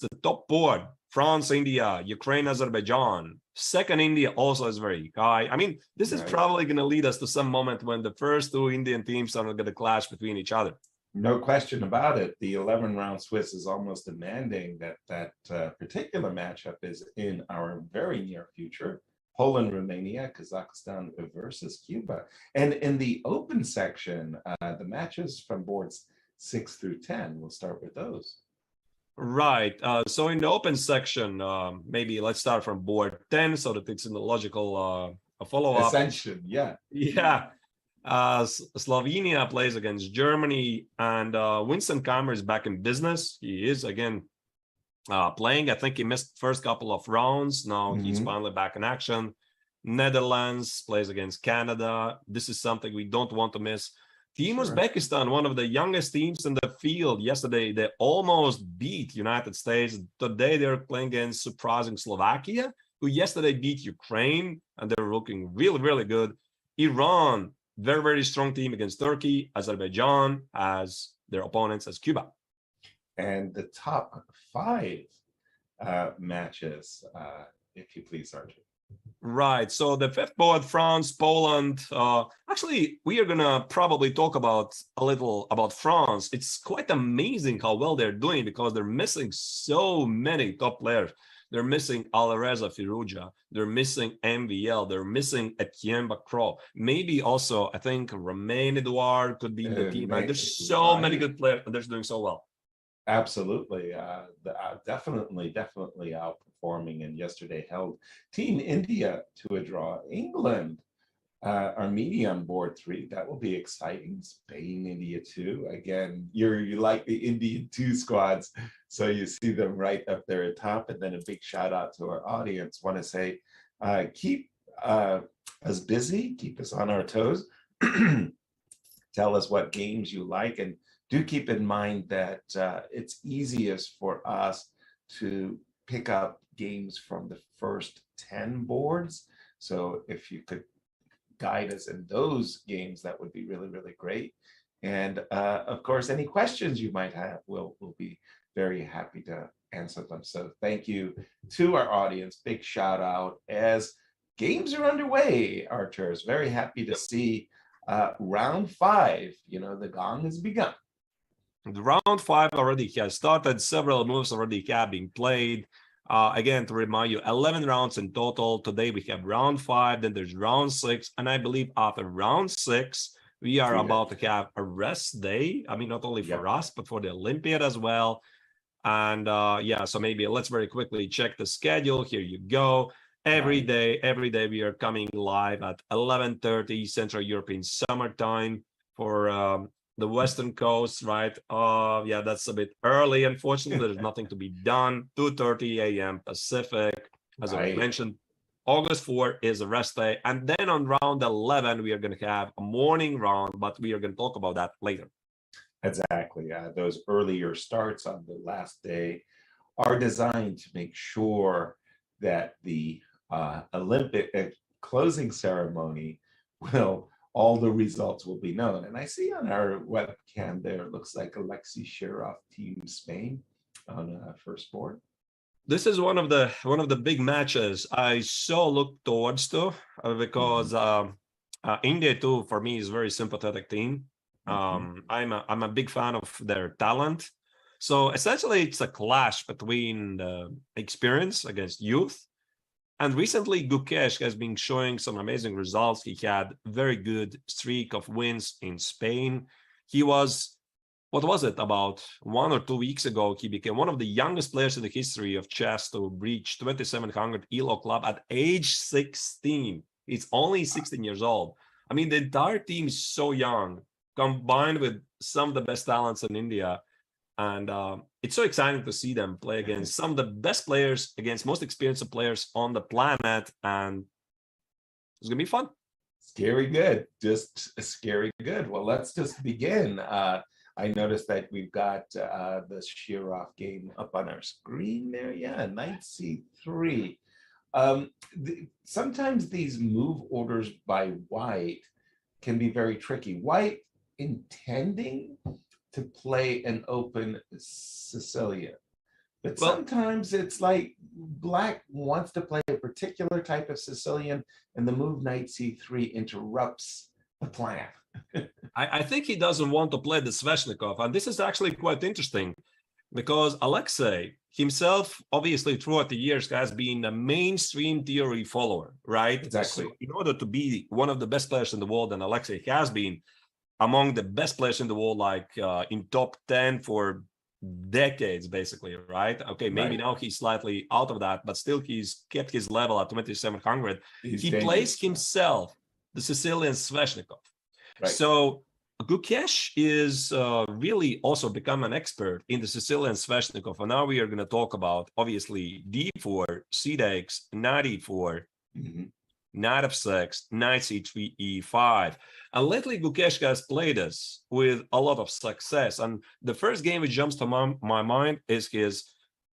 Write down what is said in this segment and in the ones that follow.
the top board. France, India, Ukraine, Azerbaijan. Second, India also is very high. I mean, this is probably going to lead us to some moment when the first two Indian teams are going to clash between each other. No question about it. The 11-round Swiss is almost demanding that particular matchup is in our very near future. Poland, Romania, Kazakhstan versus Cuba. And in the open section, the matches from boards 6 through 10, we'll start with those. Right. So in the open section, maybe let's start from board 10 so that it's in the logical follow-up. Ascension, yeah. Yeah. Slovenia plays against Germany, and Winston Kammer is back in business. He is again playing. I think he missed first couple of rounds. Now he's finally back in action. Netherlands plays against Canada. This is something we don't want to miss. Team Uzbekistan, one of the youngest teams in the field. Yesterday, they almost beat United States. Today, they're playing against surprising Slovakia, who yesterday beat Ukraine, and they're looking really, really good. Iran, very, very strong team against Turkey. Azerbaijan as their opponents as Cuba. And the top 5 matches, if you please, Archie. Right. So the fifth board, France, Poland. Actually, we are going to probably talk a little about France. It's quite amazing how well they're doing because they're missing so many top players. They're missing Alireza Firouzja. They're missing MVL. They're missing Etienne Bacro. Maybe also, I think, Romain Edouard could be in the team. There's so many good players, and they're doing so well. Absolutely. Definitely outperforming, and yesterday held Team India to a draw. England, Armenia on board 3. That will be exciting. Spain, India 2. Again, you like the Indian 2 squads, so you see them right up there at top. And then a big shout out to our audience. Want to say, keep us busy, keep us on our toes. Tell us what games you like, and do keep in mind that it's easiest for us to pick up games from the first 10 boards. So if you could guide us in those games, that would be really, really great. And of course, any questions you might have, we'll be very happy to answer them. So thank you to our audience. Big shout out as games are underway, Archers. Very happy to see round 5, the gong has begun. The round 5 already has started. Several moves already have been played. Again, to remind you, 11 rounds in total. Today we have round 5, then there's round 6. And I believe after round 6, we are about to have a rest day. I mean, not only for us, but for the Olympiad as well. And so maybe let's very quickly check the schedule. Here you go. Every day we are coming live at 11:30 Central European Summertime for the Western Coast, right? That's a bit early. Unfortunately, there's nothing to be done. 2:30 a.m. Pacific. As I mentioned, August 4 is a rest day. And then on round 11, we are going to have a morning round, but we are going to talk about that later. Exactly. Those earlier starts on the last day are designed to make sure that the Olympic closing ceremony all the results will be known. And I see on our webcam there, it looks like Alexei Shirov, Team Spain on first board. This is one of the big matches I so look towards to because India too, for me, is a very sympathetic team. I'm a big fan of their talent. So essentially, it's a clash between the experience against youth. And recently, Gukesh has been showing some amazing results. He had very good streak of wins in Spain. He was, about 1 or 2 weeks ago, he became one of the youngest players in the history of chess to reach 2700 ELO club at age 16. He's only 16 years old. I mean, the entire team is so young, combined with some of the best talents in India. And it's so exciting to see them play against some of the best players, against most experienced players on the planet. And it's going to be fun. Scary good. Just scary good. Well, let's just begin. I noticed that we've got the Shirov game up on our screen there. Yeah, knight c3. Sometimes these move orders by white can be very tricky. White intending to play an open Sicilian. But Well, sometimes it's like black wants to play a particular type of Sicilian, and the move knight c3 interrupts the plan. I think he doesn't want to play the Sveshnikov, and this is actually quite interesting because Alexei himself, obviously, throughout the years, has been a mainstream theory follower, right? Exactly. So, in order to be one of the best players in the world, and Alexei has been among the best players in the world, like in top 10 for decades, basically, right? Okay, maybe Right. now he's slightly out of that, but still he's kept his level at 2,700. He's He dangerous. plays himself, the Sicilian Sveshnikov. Right. So Gukesh is really also become an expert in the Sicilian Sveshnikov. And now we are going to talk about, obviously, d4, c takes, knight e4, knight f6, knight c3, e5. And lately, Gukesh has played this with a lot of success. And the first game which jumps to my mind is his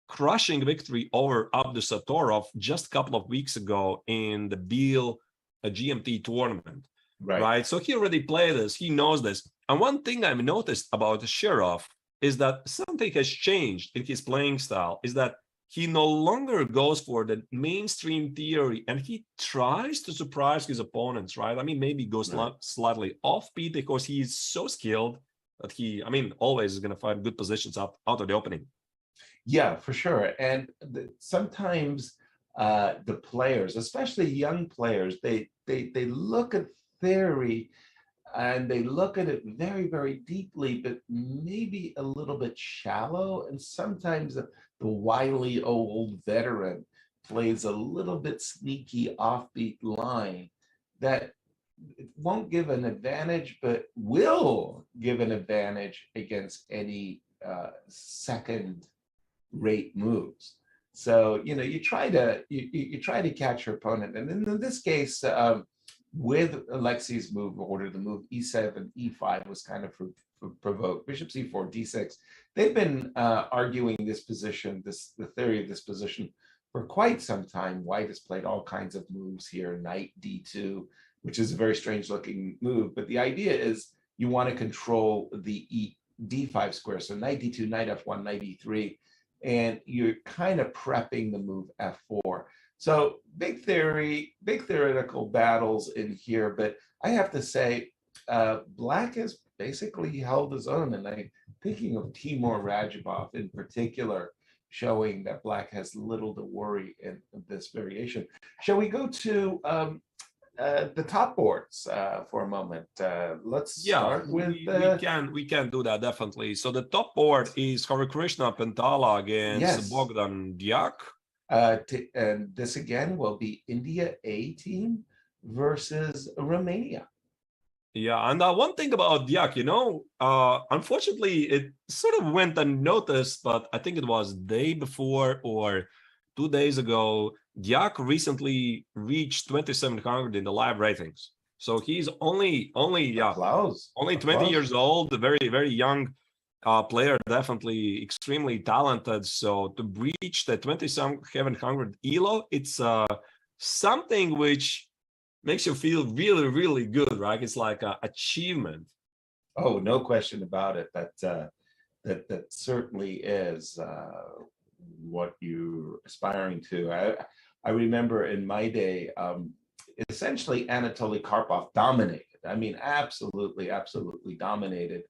crushing victory over Abdusatorov just a couple of weeks ago in the Beal GMT tournament. Right. So he already played this. He knows this. And one thing I've noticed about Shirov is that something has changed in his playing style, is that he no longer goes for the mainstream theory and he tries to surprise his opponents, right? I mean, maybe goes slightly offbeat because he's so skilled that he, I mean, always is going to find good positions out of the opening. Yeah, for sure. And sometimes the players, especially young players, they look at theory and they look at it very, very deeply, but maybe a little bit shallow. And sometimes the wily old veteran plays a little bit sneaky offbeat line that it won't give an advantage, but will give an advantage against any second rate moves. So you try to catch your opponent, and in this case, with Alexei's move order, the move e7, e5 was kind of provoked. Bishop c4, d6. They've been arguing this position, the theory of this position, for quite some time. White has played all kinds of moves here, knight d2, which is a very strange looking move. But the idea is you want to control the d5 square. So knight d2, knight f1, knight e3, and you're kind of prepping the move f4. So big theoretical battles in here, but I have to say, Black has basically held his own. And I'm thinking of Timur Radjabov in particular, showing that Black has little to worry in this variation. Shall we go to the top boards for a moment? Let's start with we can do that, definitely. So the top board is Harikrishna Pentala against Bogdan Diak. And this again will be India A team versus Romania. Yeah, and one thing about Diak, unfortunately, it sort of went unnoticed, but I think it was day before or 2 days ago, Diak recently reached 2,700 in the live ratings. So he's only 20 years old, a very, very young player, definitely extremely talented. So to breach the 2,700 ELO, it's something which makes you feel really, really good, right? It's like an achievement. Oh, no question about it. That certainly is what you're aspiring to. I remember in my day, essentially Anatoly Karpov dominated. I mean, absolutely dominated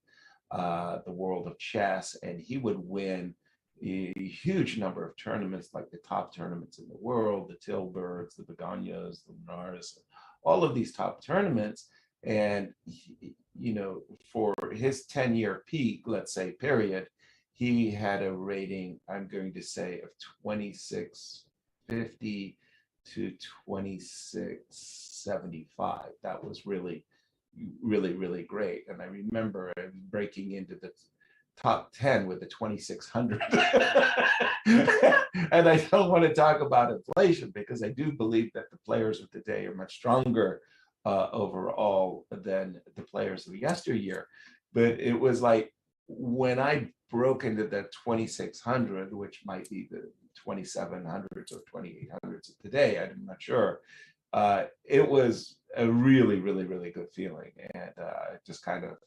the world of chess, and he would win a huge number of tournaments, like the top tournaments in the world, the Tilburgs, the Begonias, the Menars, all of these top tournaments. And for his 10-year peak, let's say, period, he had a rating, I'm going to say, of 2650 to 2675. That was really, really great. And I remember breaking into the top 10 with the 2600. And I don't want to talk about inflation, because I do believe that the players of today are much stronger overall than the players of yesteryear. But it was like when I broke into the 2600, which might be the 2700s or 2800s of today, I'm not sure. It was a really, really, really good feeling. And just kind of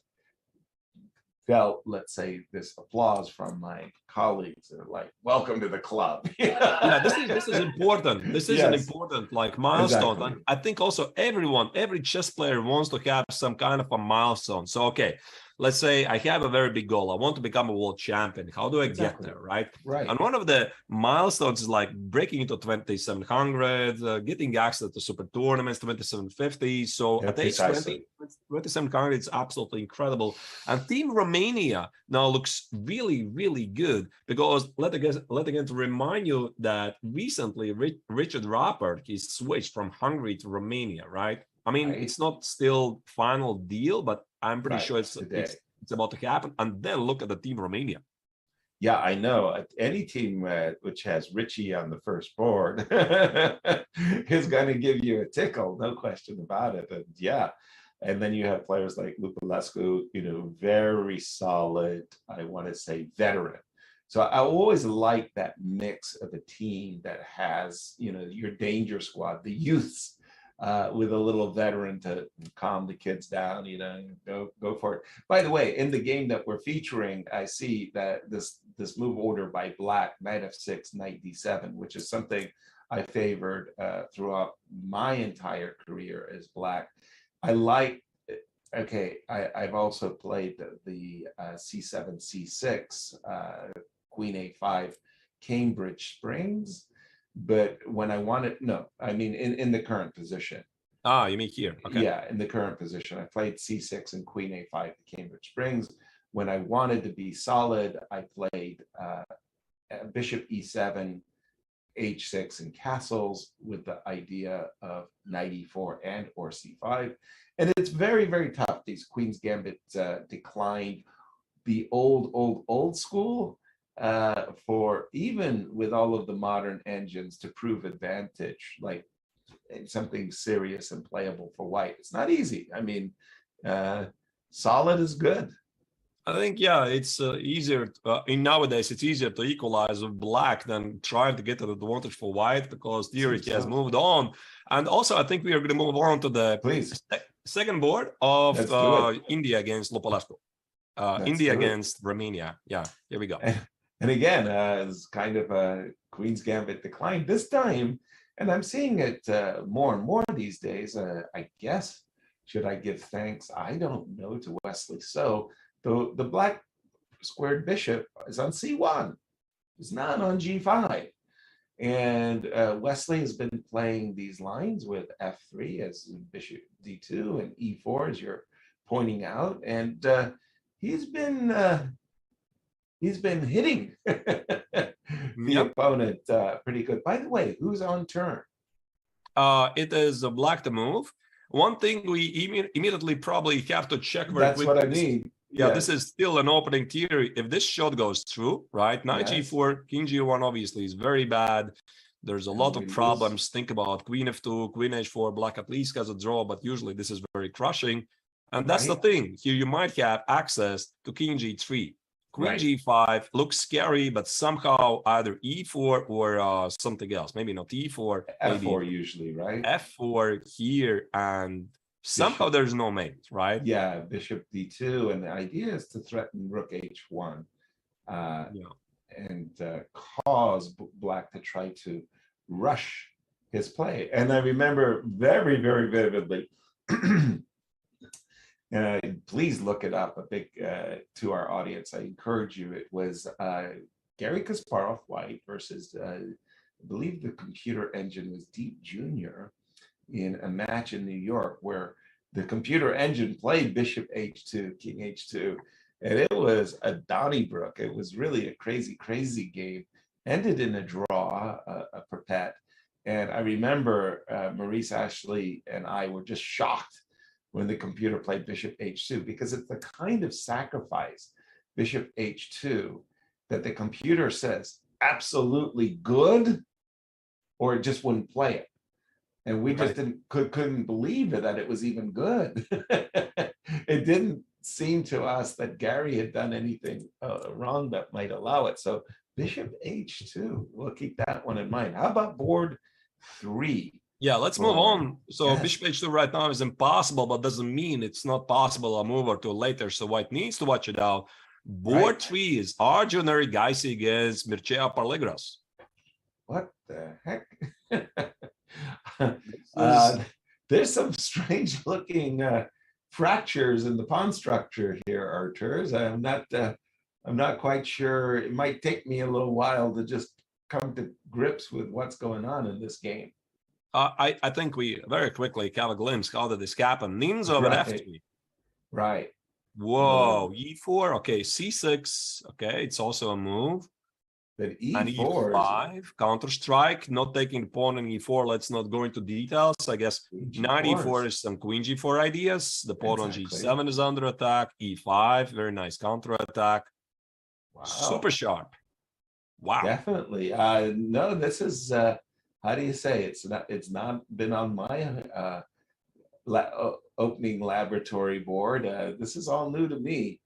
felt, let's say, this applause from my colleagues. They're like, welcome to the club. Yeah, this is important. This is an Yes, important like milestone. exactly. And I think also every chess player wants to have some kind of a milestone. So okay, let's say I have a very big goal. I want to become a world champion. How do I get Exactly. there, right? Right. And one of the milestones is like breaking into 2700, getting access to super tournaments, 2750. So Yeah, at age 20, precisely. 2700, it's absolutely incredible. And Team Romania now looks really, really good because let again to remind you that recently Richard Rappert he switched from Hungary to Romania, right? I mean, Right. it's not still final deal, but I'm pretty Right. sure it's Today. it's about to happen. And then look at the Team Romania. Yeah, I know. Any team which has Richie on the first board is going to give you a tickle, no question about it. And yeah, and then you have players like Lupulescu, very solid, I want to say veteran. So I always like that mix of a team that has, your danger squad, the youths, with a little veteran to calm the kids down, go for it. By the way, in the game that we're featuring, I see that this move order by Black, Knight F6, Knight D7, which is something I favored throughout my entire career as Black. I like. Okay, I've also played the C7, C6, Queen A5, Cambridge Springs. But when I wanted, no, I mean, in the current position. Ah, you mean here? Okay. Yeah, in the current position, I played C6 and Queen A5 to Cambridge Springs. When I wanted to be solid, I played Bishop E7, H6, and castles with the idea of Knight E4 and or C5. And it's very, very tough. These Queen's Gambit declined the old school for even with all of the modern engines to prove advantage, like something serious and playable for white. It's not easy. I mean, solid is good. I think, yeah, it's easier in nowadays. It's easier to equalize with Black than trying to get an advantage for white because theory has moved on. And also, I think we are going to move on to the second board of India against Lupulescu. India against Romania. Yeah, here we go. And again, it's kind of a Queen's Gambit decline this time. And I'm seeing it more and more these days. I guess, should I give thanks? I don't know, to Wesley. So the Black squared bishop is on C1. It's not on G5. And Wesley has been playing these lines with F3 as bishop D2 and E4, as you're pointing out. And he's been hitting the opponent pretty good. By the way, who's on turn? It is Black to move. One thing we immediately probably have to check very quickly. That's what I mean. Yeah, yes. This is still an opening theory. If this shot goes through, right? Knight G4, King G1 obviously is very bad. There's a lot of problems. Think about Queen F2, Queen H4, Black at least has a draw, but usually this is very crushing. And that's the thing. Here you might have access to King G3. Queen G5 looks scary, but somehow either E4 or something else. Maybe not E4. F4 maybe usually, right? F4 here, and somehow there's no mate, right? Yeah, Bishop D2, and the idea is to threaten Rook H1 and cause Black to try to rush his play. And I remember very, very vividly. Please look it up. A big to our audience. I encourage you. It was Gary Kasparov White versus I believe the computer engine was Deep Jr. in a match in New York where the computer engine played Bishop H2, King H2, and it was a Donnybrook. It was really a crazy, crazy game. Ended in a draw, a perpet. And I remember Maurice Ashley and I were just shocked when the computer played Bishop H2, because it's the kind of sacrifice, Bishop H2, that the computer says absolutely good, or it just wouldn't play it. And we just couldn't believe that it was even good. It didn't seem to us that Gary had done anything wrong that might allow it. So Bishop H2, we'll keep that one in mind. How about board 3? Yeah, let's move on. So bishop h2 right now is impossible, but doesn't mean it's not possible a move or two later. So white needs to watch it out. Board 3 is Arjun Erigaisi against Mircea Parlegras. What the heck? Is, There's some strange looking fractures in the pawn structure here, Arturs. I'm not quite sure. It might take me a little while to just come to grips with what's going on in this game. I think we very quickly have a glimpse how did this happen. Means over f3. Right. Whoa, e4. Okay, c6. Okay, it's also a move. But E4 and e5, counter strike, not taking the pawn in e4. Let's not go into details. I guess knight e4 is some queen g4 ideas. The pawn on g7 is under attack. e5, very nice counter attack. Wow. Super sharp. Wow. Definitely. No, this is how do you say it's not been on my opening laboratory board. This is all new to me.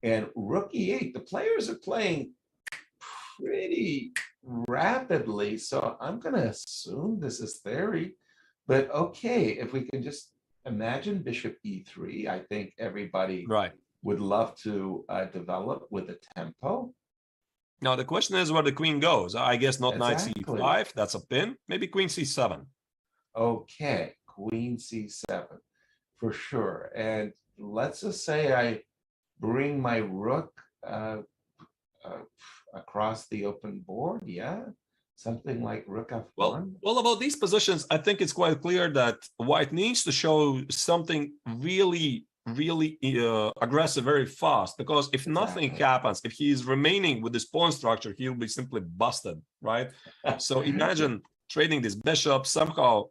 And rook e8, the players are playing pretty rapidly, so I'm going to assume this is theory. But okay, if we can just imagine bishop e3, I think everybody would love to develop with a tempo. Now the question is where the queen goes. I guess not knight c5, that's a pin. Maybe queen c7. Okay, queen c7 for sure. And let's just say I bring my rook across the open board. Yeah, something like rook f1. Well, about these positions, I think it's quite clear that white needs to show something really aggressive very fast, because if nothing happens, if he is remaining with this pawn structure, he'll be simply busted, right? So imagine trading this bishop, somehow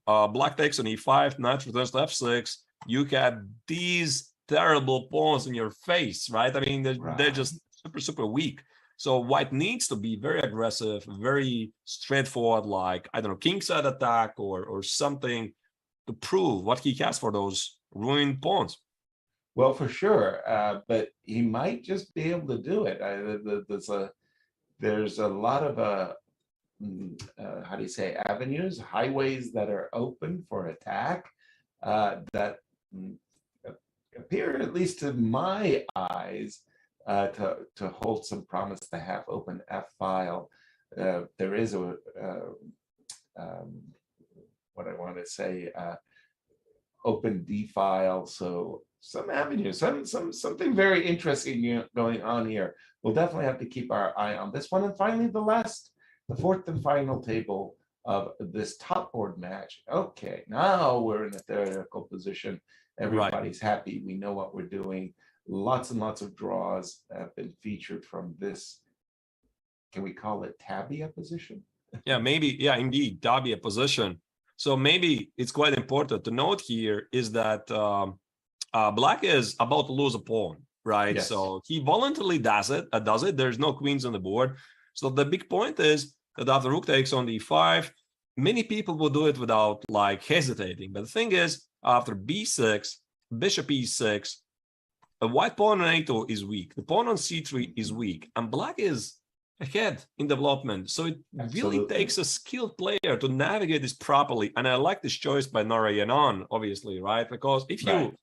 black takes on e5, knight returns to f6, you have these terrible pawns in your face, right? I mean, they're just super weak. So white needs to be very aggressive, very straightforward, like, I don't know, kingside attack or something to prove what he has for those ruined pawns. Well, for sure, but he might just be able to do it. There's a lot of how do you say, avenues, highways that are open for attack that appear, at least to my eyes, to hold some promise to have open f file. There is a what I want to say, open d file. So some avenues, something very interesting going on here. We'll definitely have to keep our eye on this one. And finally, the fourth and final table of this top board match. Okay, now we're in a theoretical position. Everybody's happy. We know what we're doing. Lots and lots of draws have been featured from this. Can we call it tabia position? Yeah, maybe. Yeah, indeed, tabia position. So maybe it's quite important to note here is that black is about to lose a pawn, right? Yes. So he voluntarily does it. There's no queens on the board. So the big point is that after rook takes on d5, many people will do it without like hesitating. But the thing is, after b6, bishop e6, a white pawn on a2 is weak. The pawn on c3 is weak, and black is ahead in development. So it really takes a skilled player to navigate this properly. And I like this choice by Narayanan, obviously, right? Because if you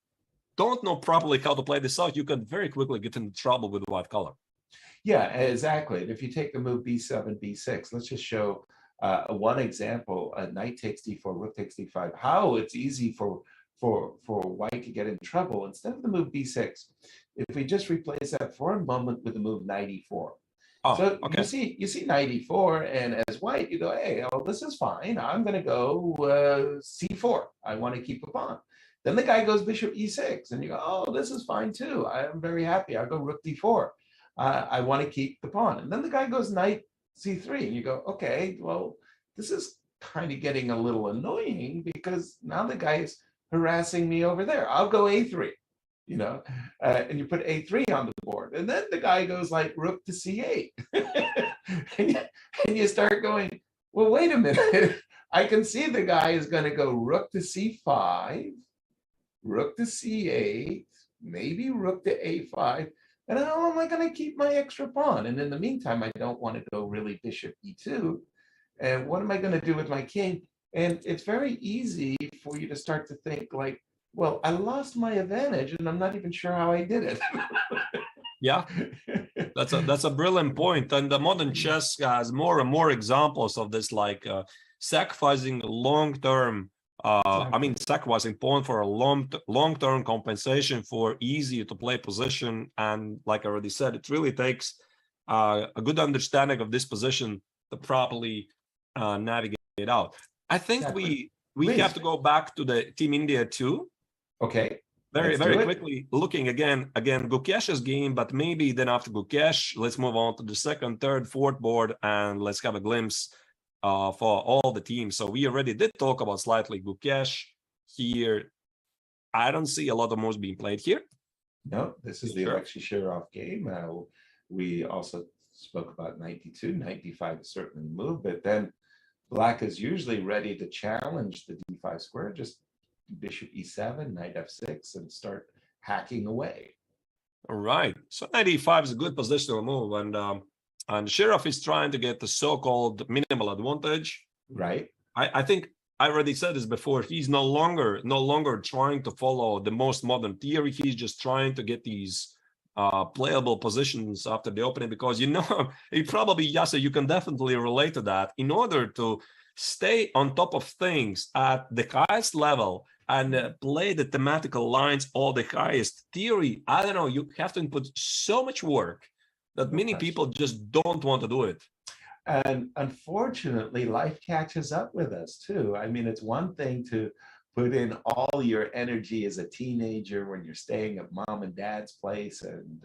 don't know properly how to play this out, you can very quickly get into trouble with the white color. Yeah, exactly. If you take the move b7, b6, let's just show one example. Knight takes d4, rook takes d5. How it's easy for white to get in trouble. Instead of the move b6, if we just replace that for a moment with the move knight e4. So you see knight e4, and as white, you go, hey, oh, this is fine. I'm going to go c4. I want to keep a pawn. Then the guy goes bishop e6, and you go, oh, this is fine too. I'm very happy. I'll go rook d4. I want to keep the pawn. And then the guy goes knight c3, and you go, okay, well, this is kind of getting a little annoying because now the guy is harassing me over there. I'll go a3. You know, and you put a3 on the board, and then the guy goes like rook to c8, and you start going, well, wait a minute, I can see the guy is going to go rook to c5, rook to c8, maybe rook to a5, and how am I going to keep my extra pawn? And in the meantime, I don't want to go really bishop e2, and what am I going to do with my king? And it's very easy for you to start to think like, well, I lost my advantage and I'm not even sure how I did Yeah, it. that's a brilliant point. And the modern chess has more and more examples of this, like sacrificing long-term. I mean, Exactly. sacrificing pawn for a long-term compensation for easy to play position. And like I already said, it really takes a good understanding of this position to properly navigate it out. I think Exactly. we have Please. to go back to the Team India too. Okay. Very, Let's do very it. quickly, looking again, Gukesh's game, but maybe then after Gukesh, let's move on to the second, third, fourth board, and let's have a glimpse for all the teams. So we already did talk about slightly Gukesh here. I don't see a lot of moves being played here. No, this is the Sure. Alexei Shirov game. We also spoke about 92, 95 is certainly move, but then Black is usually ready to challenge the d5 square, just bishop e7, knight f6, and start hacking away. All right. So 95 is a good positional move, and Shirov is trying to get the so-called minimal advantage. Right. I think I already said this before. He's no longer trying to follow the most modern theory. He's just trying to get these playable positions after the opening, because he probably, Yasa, you can definitely relate to that. In order to stay on top of things at the highest level and play the thematical lines all the highest theory, I don't know, you have to input so much work that many people just don't want to do it. And unfortunately, life catches up with us too. I mean, it's one thing to put in all your energy as a teenager when you're staying at mom and dad's place and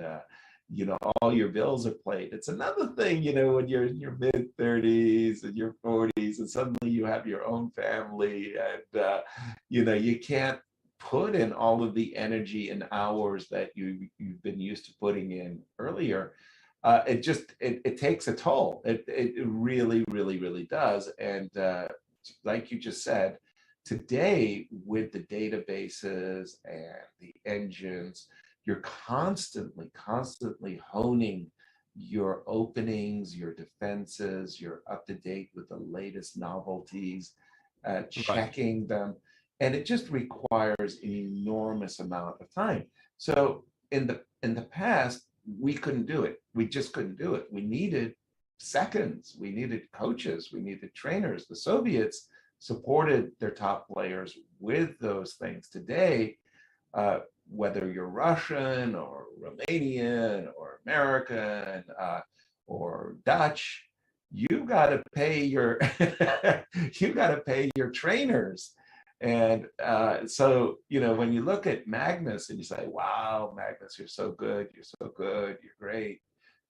all your bills are paid. It's another thing, when you're in your mid 30s and your 40s and suddenly you have your own family and you can't put in all of the energy and hours that you've been used to putting in earlier. It takes a toll. It really, really, really does. And like you just said, today with the databases and the engines, you're constantly honing your openings, your defenses, you're up to date with the latest novelties, checking them. And it just requires an enormous amount of time. So in the past, we couldn't do it. We just couldn't do it. We needed seconds. We needed coaches. We needed trainers. The Soviets supported their top players with those things. Today, whether you're Russian or Romanian or American or Dutch, you got to pay your trainers. And so, when you look at Magnus and you say, wow, Magnus, you're so good, you're great.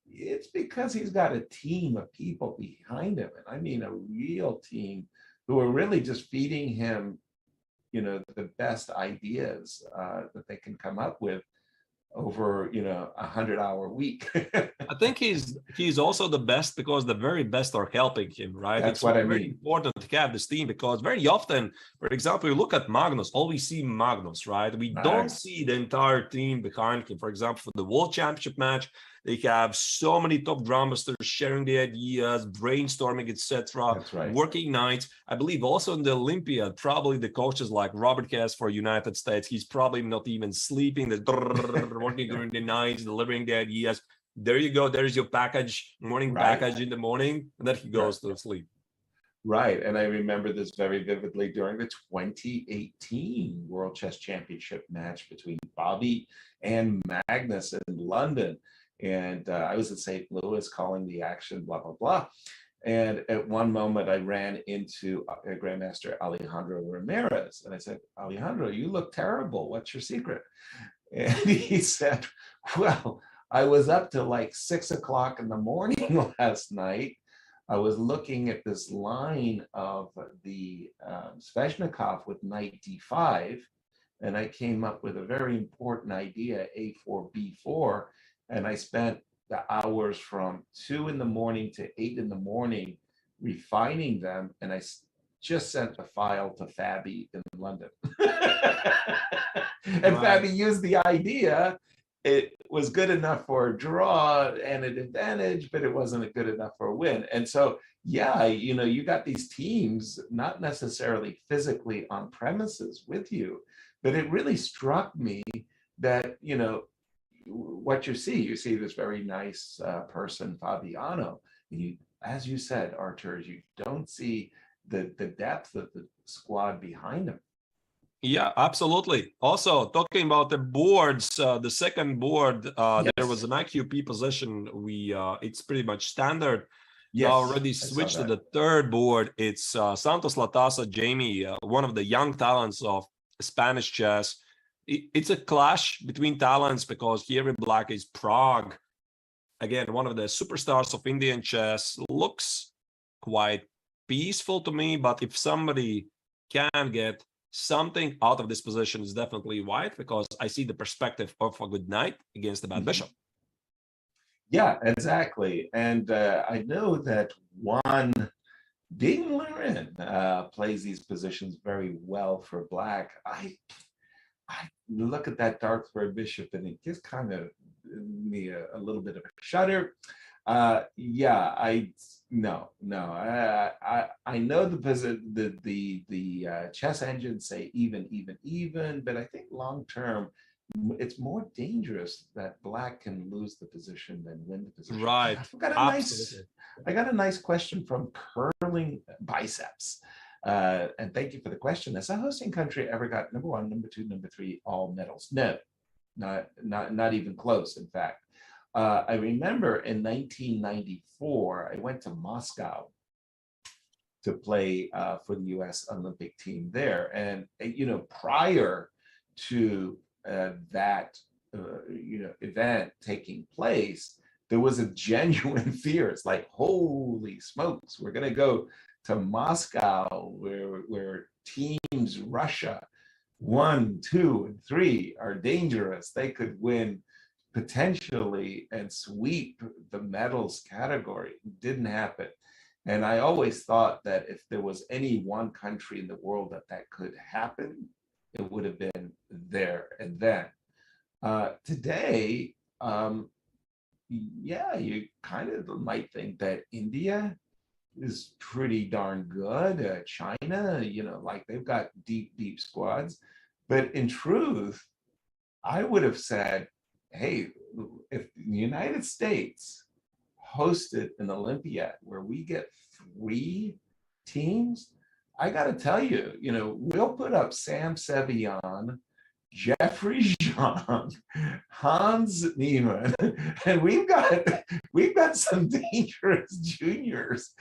It's because he's got a team of people behind him. And I mean, a real team who are really just feeding him, the best ideas that they can come up with over 100-hour week. I think he's also the best because the very best are helping him, right? That's it's what I very mean. important to have this team, because very often, for example, you look at Magnus, all we see Magnus, right? We don't see the entire team behind him. For example, for the World Championship match, they have so many top drumasters sharing the ideas, brainstorming, etc. That's right. Working nights. I believe also in the Olympiad, probably the coaches like Robert Hess for United States, he's probably not even sleeping, working during the nights, delivering the ideas. There you go. There's your package, morning package in the morning, and then he goes to sleep. Right. And I remember this very vividly during the 2018 World Chess Championship match between Fabi and Magnus in London. And I was in St. Louis calling the action, blah, blah, blah. And at one moment, I ran into Grandmaster Alejandro Ramirez. And I said, Alejandro, you look terrible. What's your secret? And he said, well, I was up till like 6 o'clock in the morning last night. I was looking at this line of the Sveshnikov with knight d5, and I came up with a very important idea, a4, b4, and I spent the hours from 2 in the morning to 8 in the morning refining them, and I just sent the file to Fabi in London. And Fabi used the idea. It was good enough for a draw and an advantage, but it wasn't good enough for a win. And so yeah, you got these teams not necessarily physically on premises with you, but it really struck me that, what you see this very nice person, Fabiano. As you said, Artur, you don't see the depth of the squad behind him. Yeah, absolutely. Also, talking about the boards, the second board, Yes. there was an IQP position. It's pretty much standard. Yes, Already I saw switched to that. the third board. It's Santos Latasa Jamie, one of the young talents of Spanish chess. It's a clash between talents because here in black is Prague. Again, one of the superstars of Indian chess, looks quite peaceful to me, but if somebody can get something out of this position, is definitely white, because I see the perspective of a good knight against a bad bishop. Yeah, exactly. And I know that Juan Dinglerin plays these positions very well for black. I look at that dark square bishop and it gives kind of me a little bit of a shudder. Yeah, I know the chess engines say even, but I think long term it's more dangerous that black can lose the position than win the position. Right. I got a nice question from Curling Biceps. And thank you for the question. Has a hosting country ever got number 1, number 2, number 3 all medals? No, not even close. In fact, I remember in 1994, I went to Moscow to play for the U.S. Olympic team there, and prior to that event taking place, there was a genuine fear. It's like, holy smokes, we're going to go to Moscow where teams Russia 1, 2, and 3 are dangerous. They could win potentially and sweep the medals category. It didn't happen. And I always thought that if there was any one country in the world that could happen, it would have been there and then. Today, yeah, you kind of might think that India is pretty darn good. China, like they've got deep squads. But in truth, I would have said, hey, if the United States hosted an Olympiad where we get 3 teams, I got to tell you, we'll put up Sam Sevian, Jeffrey Jean, Hans Niemann, and we've got some dangerous juniors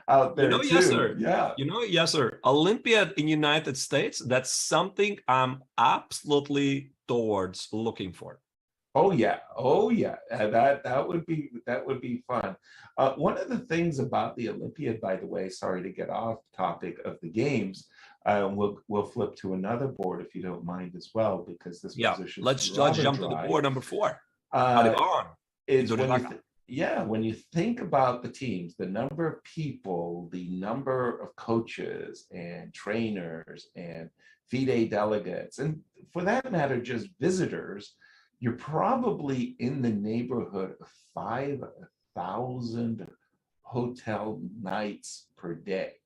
out there too. Yes, sir. Yeah. Yes, sir. Olympiad in United States, that's something I'm absolutely towards looking for. Oh yeah. That would be fun. One of the things about the Olympiad, by the way, sorry to get off topic of the games, we'll flip to another board if you don't mind as well, because this position. Let's jump to the board number 4. When you think about the teams, the number of people, the number of coaches and trainers and FIDE delegates, and for that matter, just visitors, you're probably in the neighborhood of 5,000 hotel nights per day.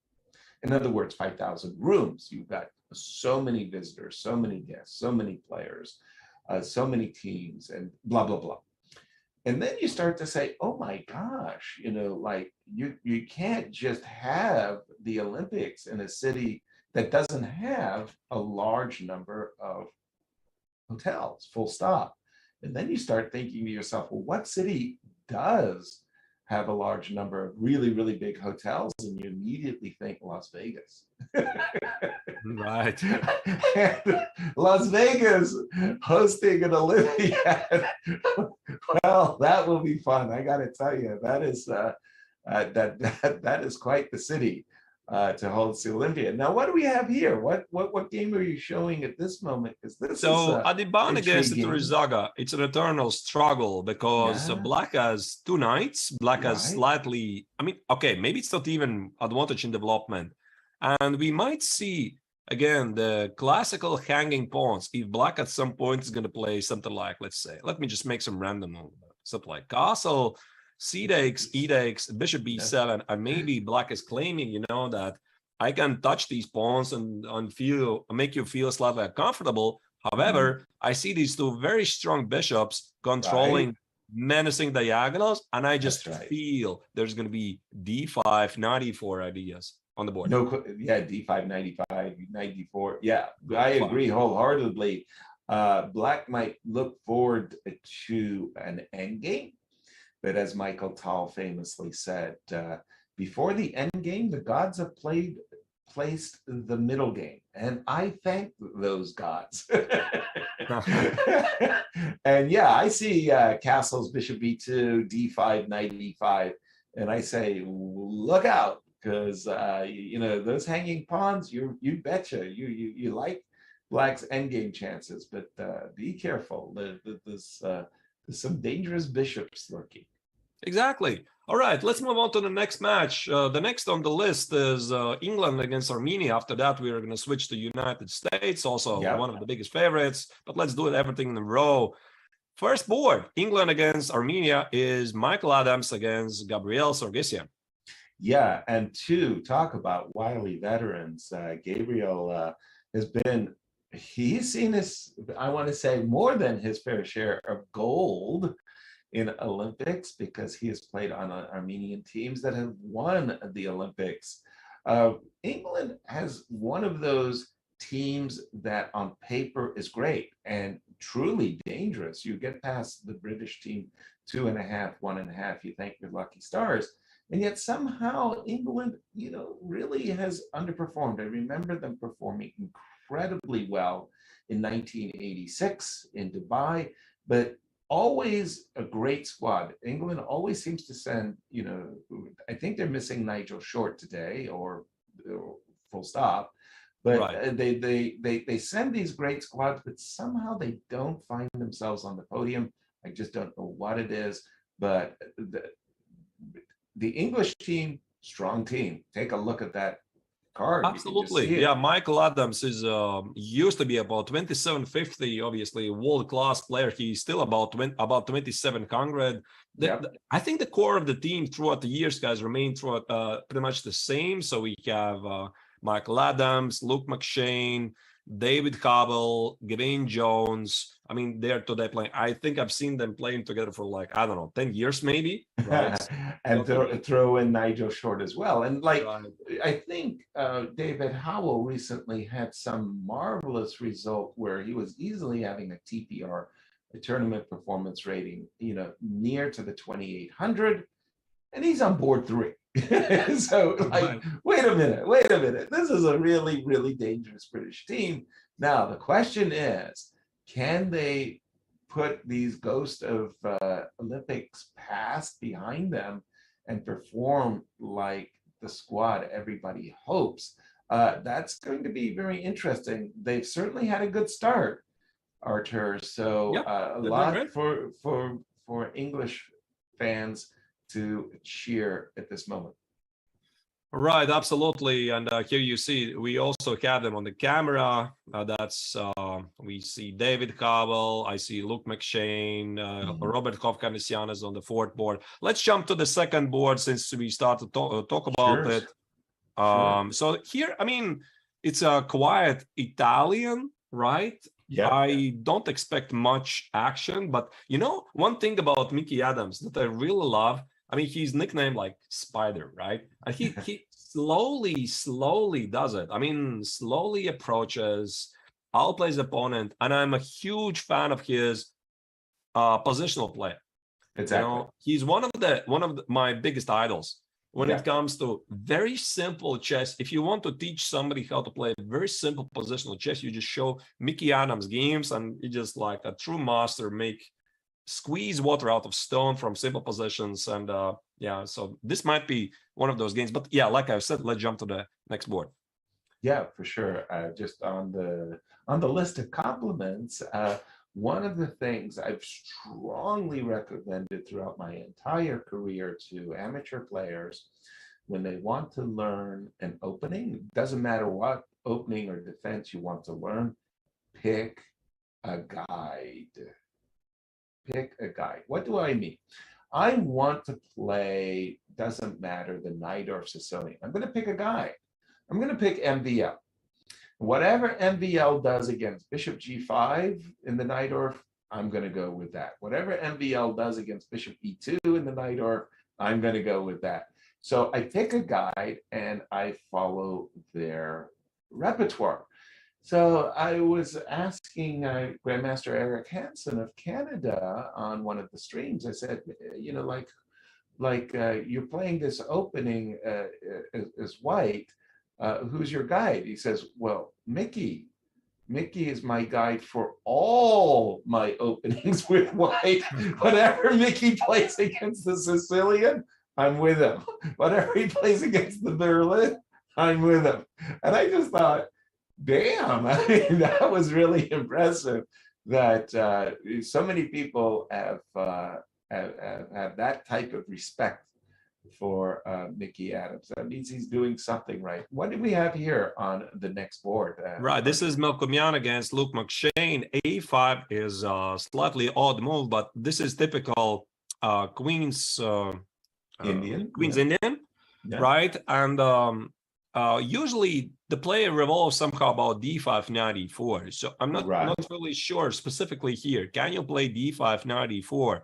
In other words, 5,000 rooms. You've got so many visitors, so many guests, so many players, so many teams, and blah, blah, blah. And then you start to say, oh my gosh, like you can't just have the Olympics in a city that doesn't have a large number of hotels, full stop. And then you start thinking to yourself, well, what city does have a large number of really, really big hotels? And you immediately think Las Vegas. Right. And Las Vegas hosting an Olympiad. Well, that will be fun. I got to tell you, that is that is quite the city to hold the Olympiad. Now, what do we have here? What game are you showing at this moment? Because this Adiban against Turizaga, it's an eternal struggle because black has 2 knights. Black has slightly, okay, maybe it's not even advantage in development. And we might see, again, the classical hanging pawns. If black at some point is going to play something like, let's say, let me just make some random, something like castle, c takes, e takes, bishop b7, and maybe black is claiming, that I can touch these pawns and make you feel slightly uncomfortable. However, I see these two very strong bishops controlling, menacing diagonals, and I just feel there's going to be d5, knight e4 ideas on the board. D5, 95, 94. Yeah, I agree wholeheartedly. Black might look forward to an endgame, but as Michael Tal famously said, before the endgame, the gods have placed the middle game, and I thank those gods. And yeah, I see castles, bishop b2, d5, knight e5, and I say, look out, because those hanging pawns, you betcha, you like black's endgame chances, but be careful. There's some dangerous bishops lurking. Exactly. All right, let's move on to the next match. The next on the list is England against Armenia. After that, we are going to switch to United States, also one of the biggest favorites. But let's do it everything in a row. First board, England against Armenia, is Michael Adams against Gabriel Sargsyan. Yeah, and to talk about wily veterans, Gabriel he's seen his, I want to say, more than his fair share of gold in Olympics, because he has played on Armenian teams that have won the Olympics. England has one of those teams that on paper is great and truly dangerous. You get past the British team 2.5, 1.5, you thank your lucky stars. And yet somehow England, really has underperformed. I remember them performing incredibly well in 1986 in Dubai, but always a great squad. England always seems to send, I think they're missing Nigel Short today, or full stop. But they send these great squads, but somehow they don't find themselves on the podium. I just don't know what it is. But the English team, strong team. Take a look at that card. Absolutely. Yeah, Michael Adams is used to be about 2750, obviously a world-class player. He's still about 2700. I think the core of the team throughout the years, guys, remained throughout pretty much the same. So we have Michael Adams, Luke McShane, David Cobble, Gavin Jones. I mean, they're today playing. I think I've seen them playing together for 10 years maybe. Right? And throw in Nigel Short as well. And I think David Howell recently had some marvelous result where he was easily having a TPR, a tournament performance rating, near to the 2800, and he's on board 3. So wait a minute. This is a really, really dangerous British team. Now, the question is, can they put these ghosts of Olympics past behind them and perform like the squad everybody hopes? That's going to be very interesting. They've certainly had a good start, Artur. So a lot for English fans to cheer at this moment. Right, absolutely. And here you see, we also have them on the camera. We see David Cobble, I see Luke McShane, Robert Hovhannisyan is on the fourth board. Let's jump to the second board since we start to talk about it. So here, I mean, it's a quiet Italian, right? I don't expect much action, but one thing about Mickey Adams that I really love, I mean, he's nicknamed like Spider, right? And he slowly does it. I mean, slowly approaches, outplays opponent, and I'm a huge fan of his positional play. Exactly. He's one of my biggest idols when it comes to very simple chess. If you want to teach somebody how to play very simple positional chess, you just show Mickey Adams games, and you just like a true master squeeze water out of stone from simple positions. And so this might be one of those games. But like I said, let's jump to the next board. Yeah, for sure. Just on the list of compliments, one of the things I've strongly recommended throughout my entire career to amateur players, when they want to learn an opening, doesn't matter what opening or defense you want to learn, pick a guide. Pick a guide. What do I mean? I want to play, doesn't matter, the knight or Sicilian. I'm going to pick a guy. I'm going to pick MVL. Whatever MVL does against bishop g5 in the Najdorf, I'm going to go with that. Whatever MVL does against bishop e2 in the Najdorf, I'm going to go with that. So I pick a guide and I follow their repertoire. So I was asking Grandmaster Eric Hansen of Canada on one of the streams. I said, you know, you're playing this opening as white. Who's your guide? He says, well, Mickey. Mickey is my guide for all my openings with white. Whatever Mickey plays against the Sicilian, I'm with him. Whatever he plays against the Berlin, I'm with him. And I just thought, damn, I mean, that was really impressive that so many people have that type of respect for Mickey Adams. That means he's doing something right. What do we have here on the next board? Right, this is Melkomian against Luke McShane. A5 is a slightly odd move, but this is typical Queen's Indian, Indian, right? And usually the play revolves somehow about d5, knight e4. So I'm not really sure specifically here. Can you play d5, knight e4,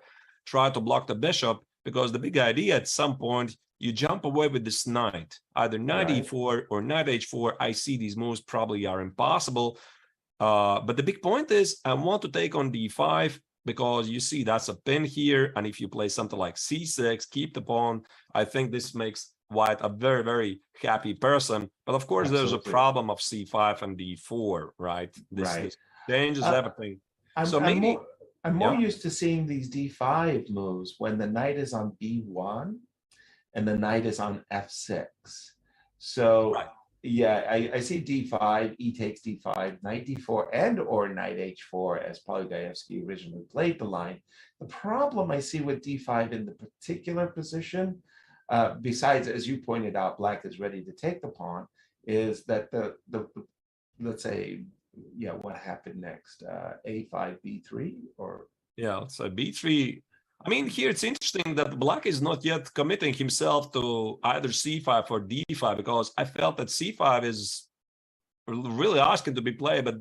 try to block the bishop? Because the big idea at some point, you jump away with this knight, either knight e4 or knight h4. I see these moves probably are impossible. But the big point is I want to take on d5 because you see that's a pin here. And if you play something like c6, keep the pawn, I think this makes white a very, very happy person. But of course, there's a problem of c5 and d4, right? This changes everything. I'm more used to seeing these d5 moves when the knight is on b1 and the knight is on f6. So yeah, I see d5, e takes d5, knight d4, and or knight h4 as Polygaevsky originally played the line. The problem I see with d5 in the particular position, besides, as you pointed out, black is ready to take the pawn, is that the let's say, yeah, what happened next? A5, B3, or so B3. I mean, here it's interesting that black is not yet committing himself to either C5 or D5, because I felt that C5 is really asking to be played, but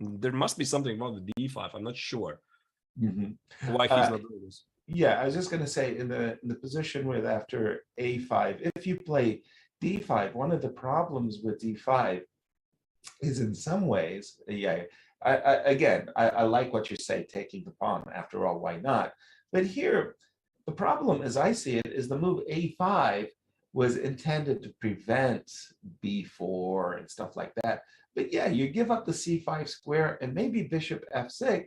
there must be something about the D5. I'm not sure why he's not doing this. Yeah, I was just going to say in the position with after A5, if you play D5, one of the problems with D5 is in some ways, I like what you say, taking the pawn. After all, why not? But here, the problem as I see it is the move A5 was intended to prevent B4 and stuff like that. But yeah, you give up the C5 square and maybe bishop F6,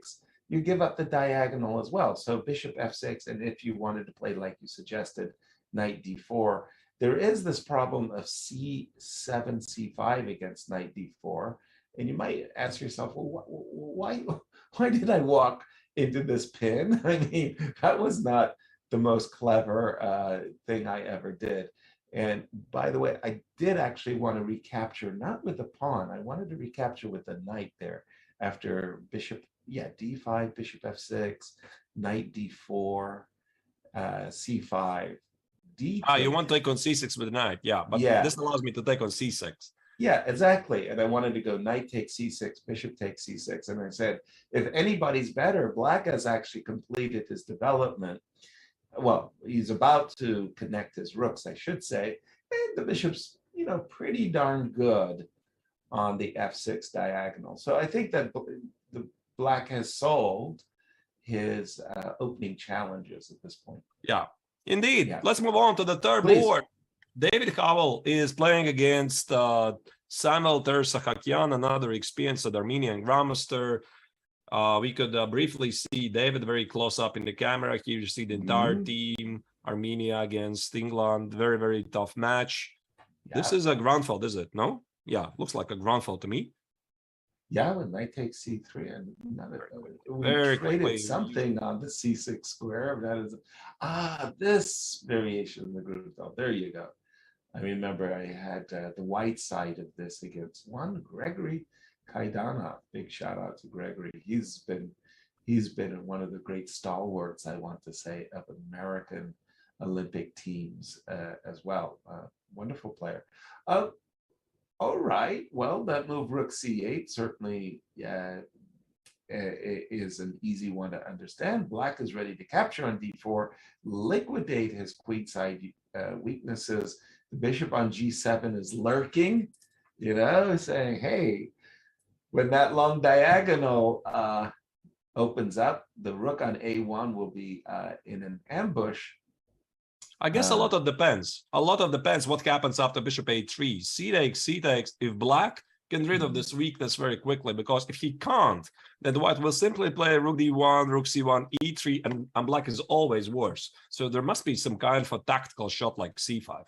you give up the diagonal as well. So bishop F6, and if you wanted to play like you suggested, knight D4, there is this problem of C7, C5 against knight D4. And you might ask yourself, well, why did I walk into this pin? I mean, that was not the most clever thing I ever did. And by the way, I did actually want to recapture, not with the pawn, I wanted to recapture with the knight there after bishop, D5, bishop F6, knight D4, C5. You want to take on c6 with the knight, but this allows me to take on c6. Yeah, exactly. And I wanted to go knight takes c6, bishop takes c6. And I said, if anybody's better, black has actually completed his development. Well, he's about to connect his rooks, I should say. And the bishop's, pretty darn good on the f6 diagonal. So I think that the black has solved his opening challenges at this point. Yeah. Indeed. Yeah. Let's move on to the third board. David Howell is playing against Samuel Tersahakian, another experienced Armenian grandmaster. We could briefly see David very close up in the camera. Here you see the entire team, Armenia against England. Very, very tough match. Yeah. This is a ground fault, is it? No? Yeah, looks like a ground fault to me. Yeah, when knight takes c3, and we traded something on the c6 square. That is, this variation of the groove though. There you go. I remember I had the white side of this against one Gregory Kaidanov. Big shout out to Gregory. He's been he's been one of the great stalwarts, I want to say, of American Olympic teams as well. Wonderful player. All right. Well, that move rook c8 certainly is an easy one to understand. Black is ready to capture on d4, liquidate his queenside weaknesses. The bishop on g7 is lurking, saying, hey, when that long diagonal opens up, the rook on a1 will be in an ambush. I guess a lot of depends. A lot of depends what happens after bishop a3. C takes. If black can get rid of this weakness very quickly, because if he can't, then white will simply play rook d1, rook c1, e3, and black is always worse. So there must be some kind of a tactical shot like c5.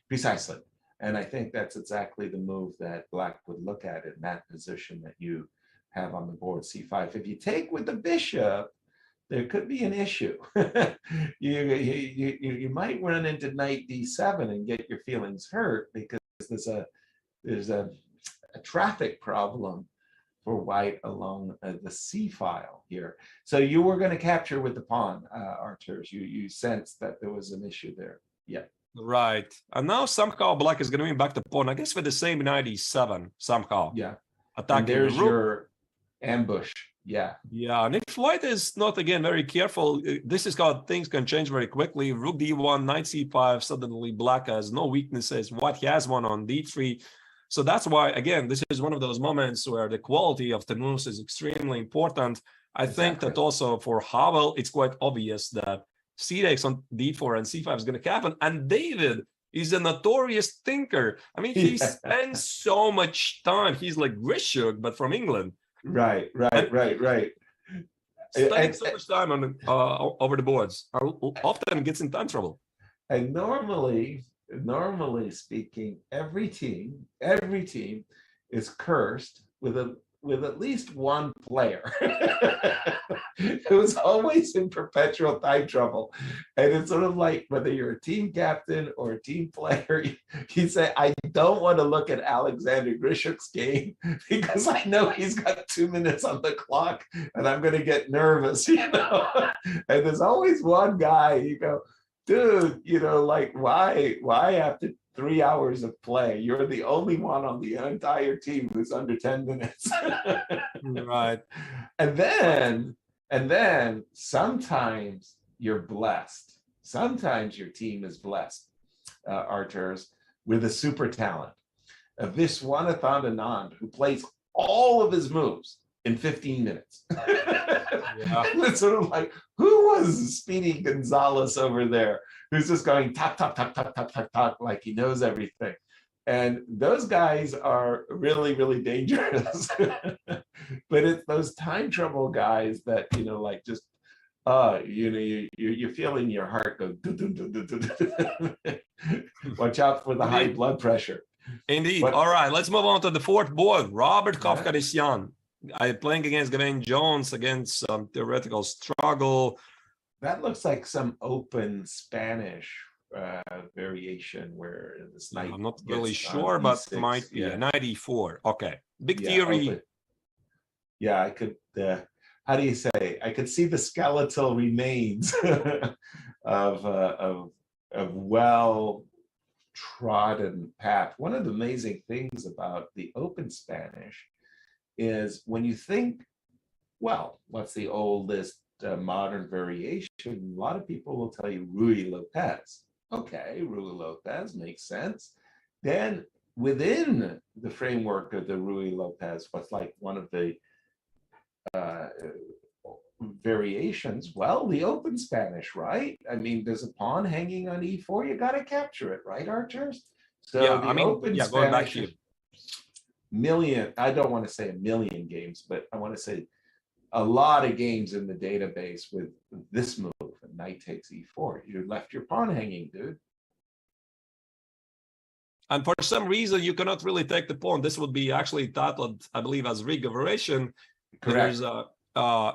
Precisely. And I think that's exactly the move that black would look at in that position that you have on the board, c5. If you take with the bishop, there could be an issue. you might run into knight d7 and get your feelings hurt because there's a traffic problem for white along the c file here. So you were going to capture with the pawn, Arturs. You sensed that there was an issue there. Yeah. Right. And now somehow black is going to win back the pawn, I guess with the same knight e7 somehow. Yeah. Attacking and there's the rook. your ambush. Yeah. Yeah, and if white is not, again, very careful, this is how things can change very quickly. Rook d1, knight c5, suddenly black has no weaknesses. White has one on d3. So that's why, again, this is one of those moments where the quality of the moves is extremely important. I think that also for Havel, it's quite obvious that c takes on d4 and c5 is going to happen. And David is a notorious thinker. I mean, he spends so much time. He's like Grishuk, but from England. Right. Spending so much time on over the boards often gets in time trouble. And normally speaking, every team is cursed with at least one player who's always in perpetual time trouble. And it's sort of like whether you're a team captain or a team player, you say, I don't want to look at Alexander Grishuk's game because I know he's got 2 minutes on the clock and I'm going to get nervous, And there's always one guy, you go, dude, like why after 3 hours of play, you're the only one on the entire team who's under 10 minutes. Right. And then sometimes you're blessed. Sometimes your team is blessed, Arturs, with a super talent. Viswanathan Anand, who plays all of his moves in 15 minutes. Yeah. It's sort of like, who was Speedy Gonzalez over there who's just going talk, like he knows everything? And those guys are really, really dangerous. But it's those time trouble guys that, like just, you feel in your heart go, watch out for the high blood pressure. Indeed. All right, let's move on to the fourth board. Robert Kafkarissian. Playing against Gavin Jones against some theoretical struggle. That looks like some open Spanish variation where this knight. I'm not really sure, but might be a 94. Okay, big theory. Open. Yeah, I could. How do you say? I could see the skeletal remains of well trodden path. One of the amazing things about the open Spanish is when you think, well, what's the oldest modern variation? A lot of people will tell you Ruy Lopez. Okay, Ruy Lopez makes sense. Then within the framework of the Ruy Lopez, what's like one of the variations? Well, the open Spanish, right? I mean, there's a pawn hanging on e4. You got to capture it, right, Archers? So yeah, open Spanish, going back to million, I don't want to say a million games, but I want to say a lot of games in the database with this move, knight takes e4. You left your pawn hanging, dude. And for some reason, you cannot really take the pawn. This would be actually titled, I believe, as regovernation. Correct.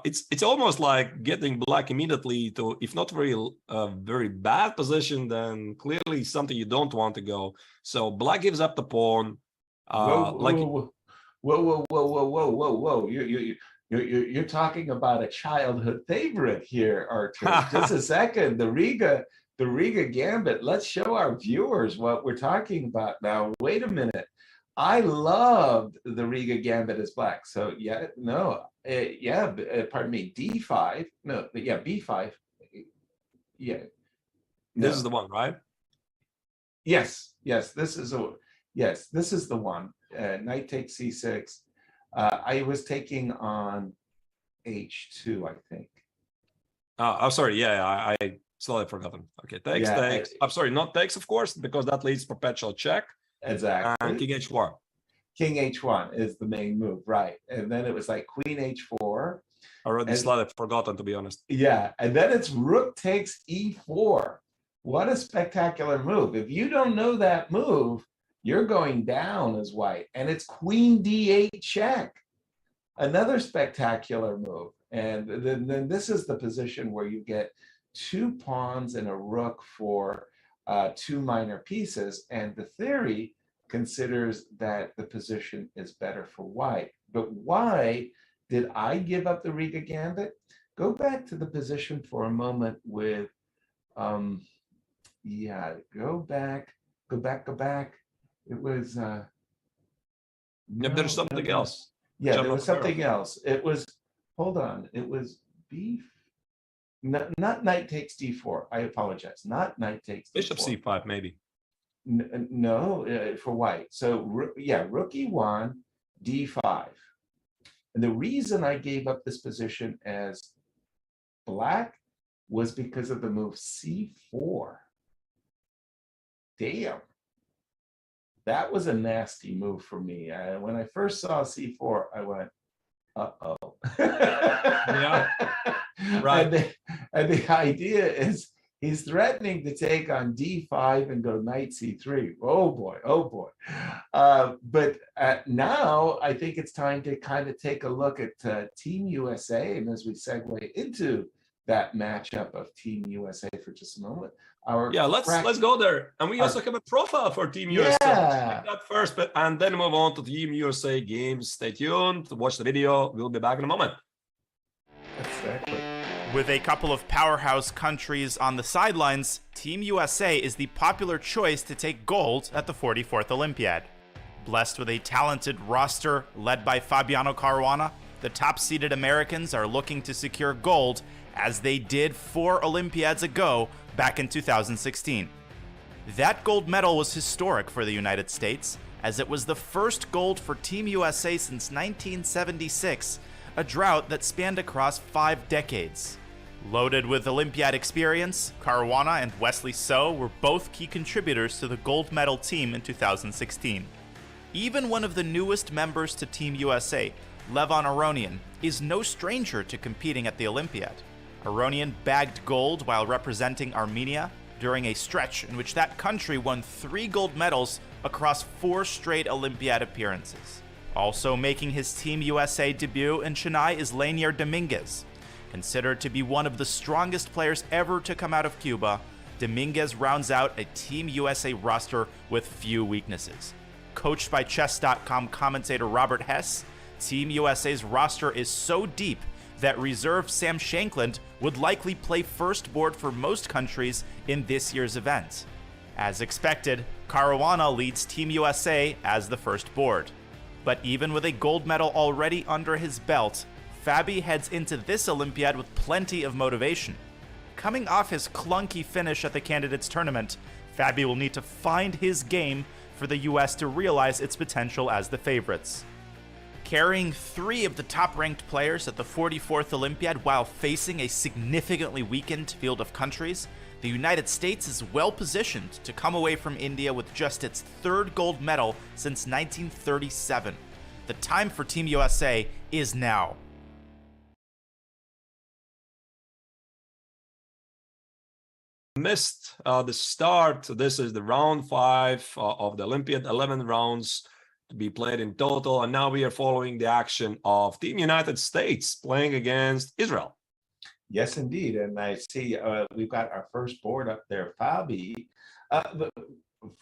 It's almost like getting black immediately to, if not very bad position, then clearly something you don't want to go. So black gives up the pawn. Whoa. You You're talking about a childhood favorite here, Artur. Just a second. The Riga Gambit. Let's show our viewers what we're talking about now. Wait a minute. I loved the Riga Gambit as black. So yeah, no, pardon me, D5. No, yeah, B5. Yeah, This no. is the one, right? Yes, this is the one. Knight takes C6. I was taking on H2, I think. I'm sorry. Yeah, I still have forgotten. Okay, takes, Yeah, takes. I'm sorry, not takes, of course, because that leads perpetual check. Exactly. And King H1. King H1 is the main move, right? And then it was like Queen H4. I already slightly forgotten, to be honest. Yeah, and then it's Rook takes E4. What a spectacular move. If you don't know that move, you're going down as white. And it's Queen D8 check. Another spectacular move. And then this is the position where you get 2 pawns and a rook for 2 minor pieces. And the theory considers that the position is better for white. But why did I give up the Riga Gambit? Go back to the position for a moment with, go back. It was, There's something else. Yeah, there was something else. It was, hold on, it was not knight takes d4. I apologize. Not knight takes d4. Bishop c5, maybe. No, for white. So rook e1, d5. And the reason I gave up this position as black was because of the move c4. Damn. That was a nasty move for me. When I first saw c4, I went, uh-oh. Yeah, right. And the idea is he's threatening to take on d5 and go knight c3. Oh boy, oh boy. But now I think it's time to kind of take a look at Team USA. And as we segue into that matchup of Team USA for just a moment. Let's go there. And we also have a profile for Team USA. Check that first, and then move on to Team USA games. Stay tuned, watch the video. We'll be back in a moment. Exactly. With a couple of powerhouse countries on the sidelines, Team USA is the popular choice to take gold at the 44th Olympiad. Blessed with a talented roster led by Fabiano Caruana, the top-seeded Americans are looking to secure gold as they did 4 Olympiads ago back in 2016. That gold medal was historic for the United States, as it was the first gold for Team USA since 1976, a drought that spanned across 5 decades. Loaded with Olympiad experience, Caruana and Wesley So were both key contributors to the gold medal team in 2016. Even one of the newest members to Team USA, Levon Aronian, is no stranger to competing at the Olympiad. Aronian bagged gold while representing Armenia during a stretch in which that country won 3 gold medals across 4 straight Olympiad appearances. Also making his Team USA debut in Chennai is Lanier Dominguez. Considered to be one of the strongest players ever to come out of Cuba, Dominguez rounds out a Team USA roster with few weaknesses. Coached by Chess.com commentator Robert Hess, Team USA's roster is so deep that reserve Sam Shankland would likely play first board for most countries in this year's event. As expected, Caruana leads Team USA as the first board. But even with a gold medal already under his belt, Fabi heads into this Olympiad with plenty of motivation. Coming off his clunky finish at the Candidates Tournament, Fabi will need to find his game for the US to realize its potential as the favorites. Carrying 3 of the top-ranked players at the 44th Olympiad while facing a significantly weakened field of countries, the United States is well-positioned to come away from India with just its 3rd gold medal since 1937. The time for Team USA is now. Missed the start. This is the round 5 of the Olympiad, 11 rounds to be played in total, and now we are following the action of Team United States playing against Israel. Yes, indeed, and I see we've got our first board up there, Fabi. But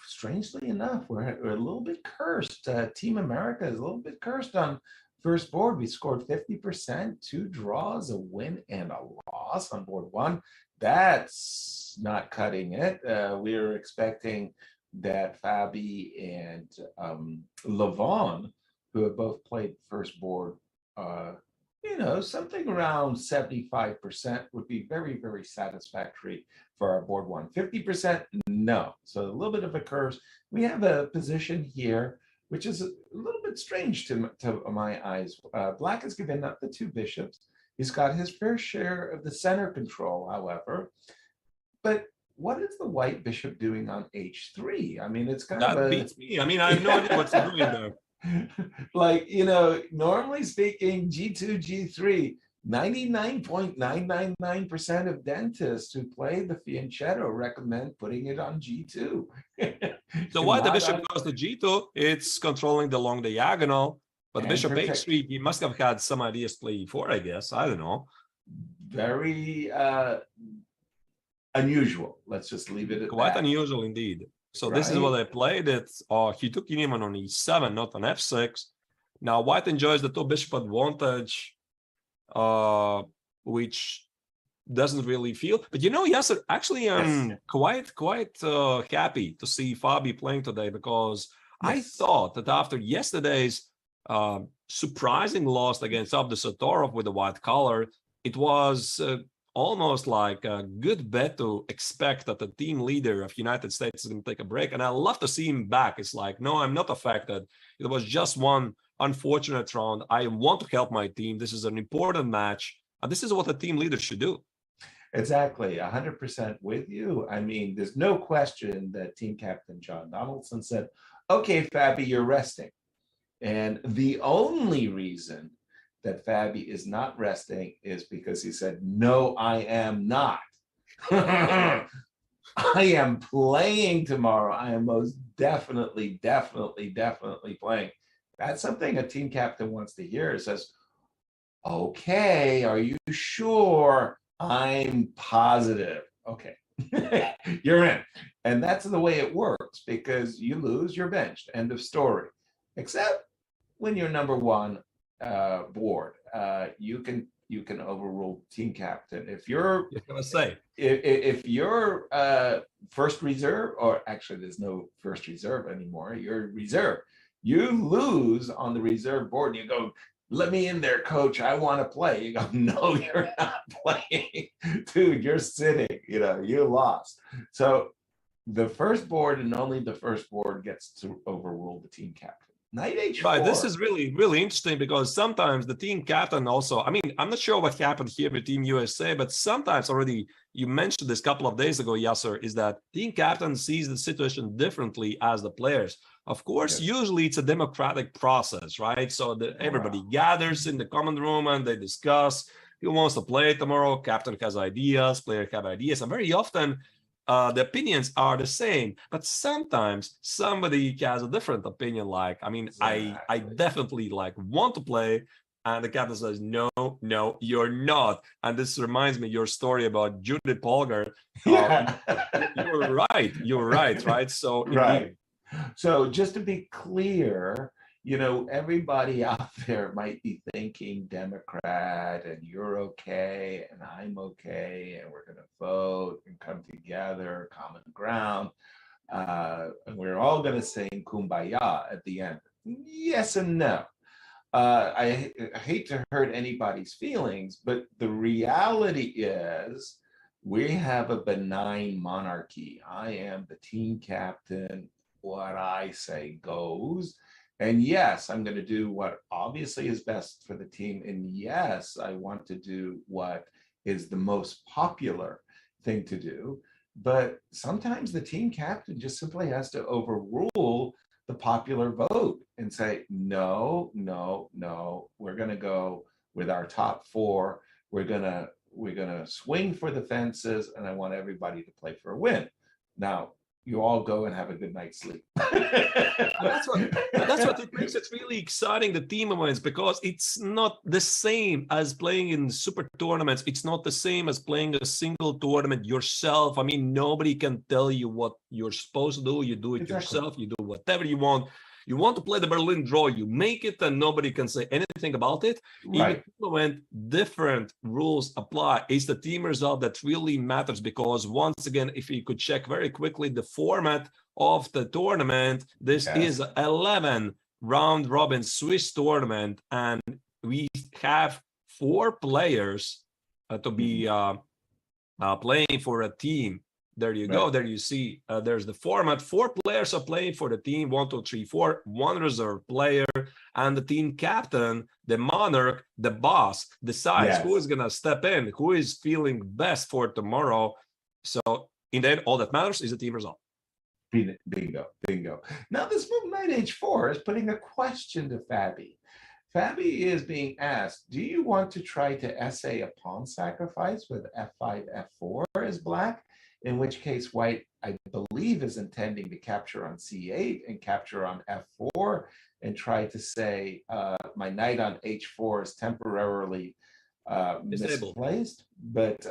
strangely enough, we're a little bit cursed. Team America is a little bit cursed on first board, we scored 50%, 2 draws, a win, and a loss on board 1. That's not cutting it. We were expecting that Fabi and Levon, who have both played first board, something around 75% would be very, very satisfactory for our board 1. 50%, no. So a little bit of a curse. We have a position here which is a little bit strange to my eyes. Black has given up the 2 bishops. He's got his fair share of the center control, however. But what is the white bishop doing on h3? I mean, it's kind of that beats me. I mean, I have no idea what's doing there. Like, normally speaking, G2, G3, 99.999% of dentists who play the fianchetto recommend putting it on G2. So why the bishop goes to G2, it's controlling the long diagonal, but the bishop h3, he must have had some ideas play e4, I guess. I don't know. Very unusual. Let's just leave it at Quite that. unusual indeed. So this is what I played. He took Uniman on e7, not on f6. Now white enjoys the 2 bishop advantage, which doesn't really feel. But yes, actually I'm quite happy to see Fabi playing today, because I thought that after yesterday's surprising loss against Abdusatorov with the white color, it was almost like a good bet to expect that the team leader of United States is going to take a break. And I love to see him back. It's like, no, I'm not affected. It was just one unfortunate round. I want to help my team. This is an important match. And this is what a team leader should do. Exactly, 100% with you. I mean, there's no question that team captain John Donaldson said, okay, Fabi, you're resting. And the only reason that Fabi is not resting is because he said, no, I am not. I am playing tomorrow. I am most definitely playing. That's something a team captain wants to hear. It says, okay, are you sure? I'm positive. Okay, you're in. And that's the way it works, because you lose, you're benched. End of story. Except when you're number 1 board, you can overrule team captain. If you're if you're first reserve, or actually there's no first reserve anymore, you're reserve. You lose on the reserve board and you go, let me in there, coach. I want to play. You go, no, you're not playing. Dude, you're sitting. You lost. So the first board and only the first board gets to overrule the team captain. Knight h4. Right, this is really, really interesting, because sometimes the team captain also, I mean, I'm not sure what happened here with Team USA, but sometimes already, you mentioned this a couple of days ago, Yasser, is that team captain sees the situation differently as the players. Of course, usually it's a democratic process, right? So everybody gathers in the common room and they discuss who wants to play tomorrow. Captain has ideas, players have ideas, and very often the opinions are the same. But sometimes somebody has a different opinion. Like, I mean, I definitely want to play, and the captain says, no, you're not. And this reminds me your story about Judith Polgar. You're right? So right. So just to be clear, everybody out there might be thinking Democrat, and you're okay, and I'm okay, and we're going to vote and come together, common ground, and we're all going to sing Kumbaya at the end. Yes and no. I hate to hurt anybody's feelings, but the reality is we have a benign monarchy. I am the team captain. What I say goes. And yes, I'm going to do what obviously is best for the team. And yes, I want to do what is the most popular thing to do. But sometimes the team captain just simply has to overrule the popular vote and say, no, we're going to go with our top 4. We're going to swing for the fences, and I want everybody to play for a win. Now, you all go and have a good night's sleep. That's what it makes it really exciting, the team events, because it's not the same as playing in super tournaments. It's not the same as playing a single tournament yourself. I mean, nobody can tell you what you're supposed to do. You do it yourself. You do whatever you want. You want to play the Berlin draw, you make it, and nobody can say anything think about it, Right. even when different rules apply, it's the team result that really matters, because once again, if you could check very quickly the format of the tournament, this Yes. is 11 round robin Swiss tournament, and we have 4 players to be playing for a team. There you go. Right. There you see, there's the format. 4 players are playing for the team, 1, 2, 3, 4, 1 reserve player, and the team captain, the monarch, the boss, decides who Yes. is going to step in, who is feeling best for tomorrow. So in the end, all that matters is the team result. Bingo, bingo. Now this move knight h4 is putting a question to Fabi. Fabi is being asked, do you want to try to essay a pawn sacrifice with f5, f4 as black? In which case white, I believe, is intending to capture on c8 and capture on f4 and try to say my knight on h4 is temporarily misplaced. But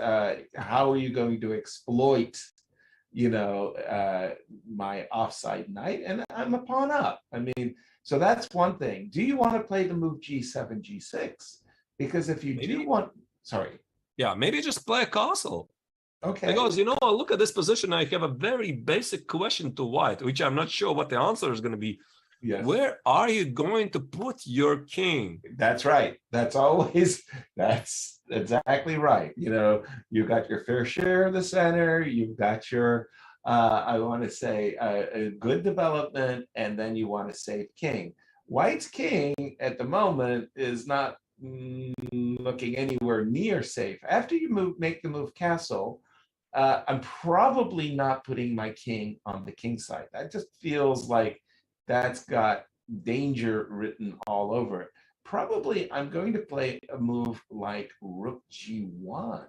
how are you going to exploit, you know, my offside knight? And I'm a pawn up. I mean, so that's one thing. Do you want to play the move g7, g6? Because if you do want, sorry. Yeah, maybe just play a castle. Okay. Because, you know, look at this position. I have a very basic question to white, which I'm not sure what the answer is going to be. Yes. Where are you going to put your king? That's right. That's exactly right. You know, you've got your fair share of the center. You've got your, I want to say, a good development, and then you want to save king. White's king at the moment is not looking anywhere near safe. After you make the move castle, I'm probably not putting my king on the king side. That just feels like that's got danger written all over it. Probably I'm going to play a move like rook g1,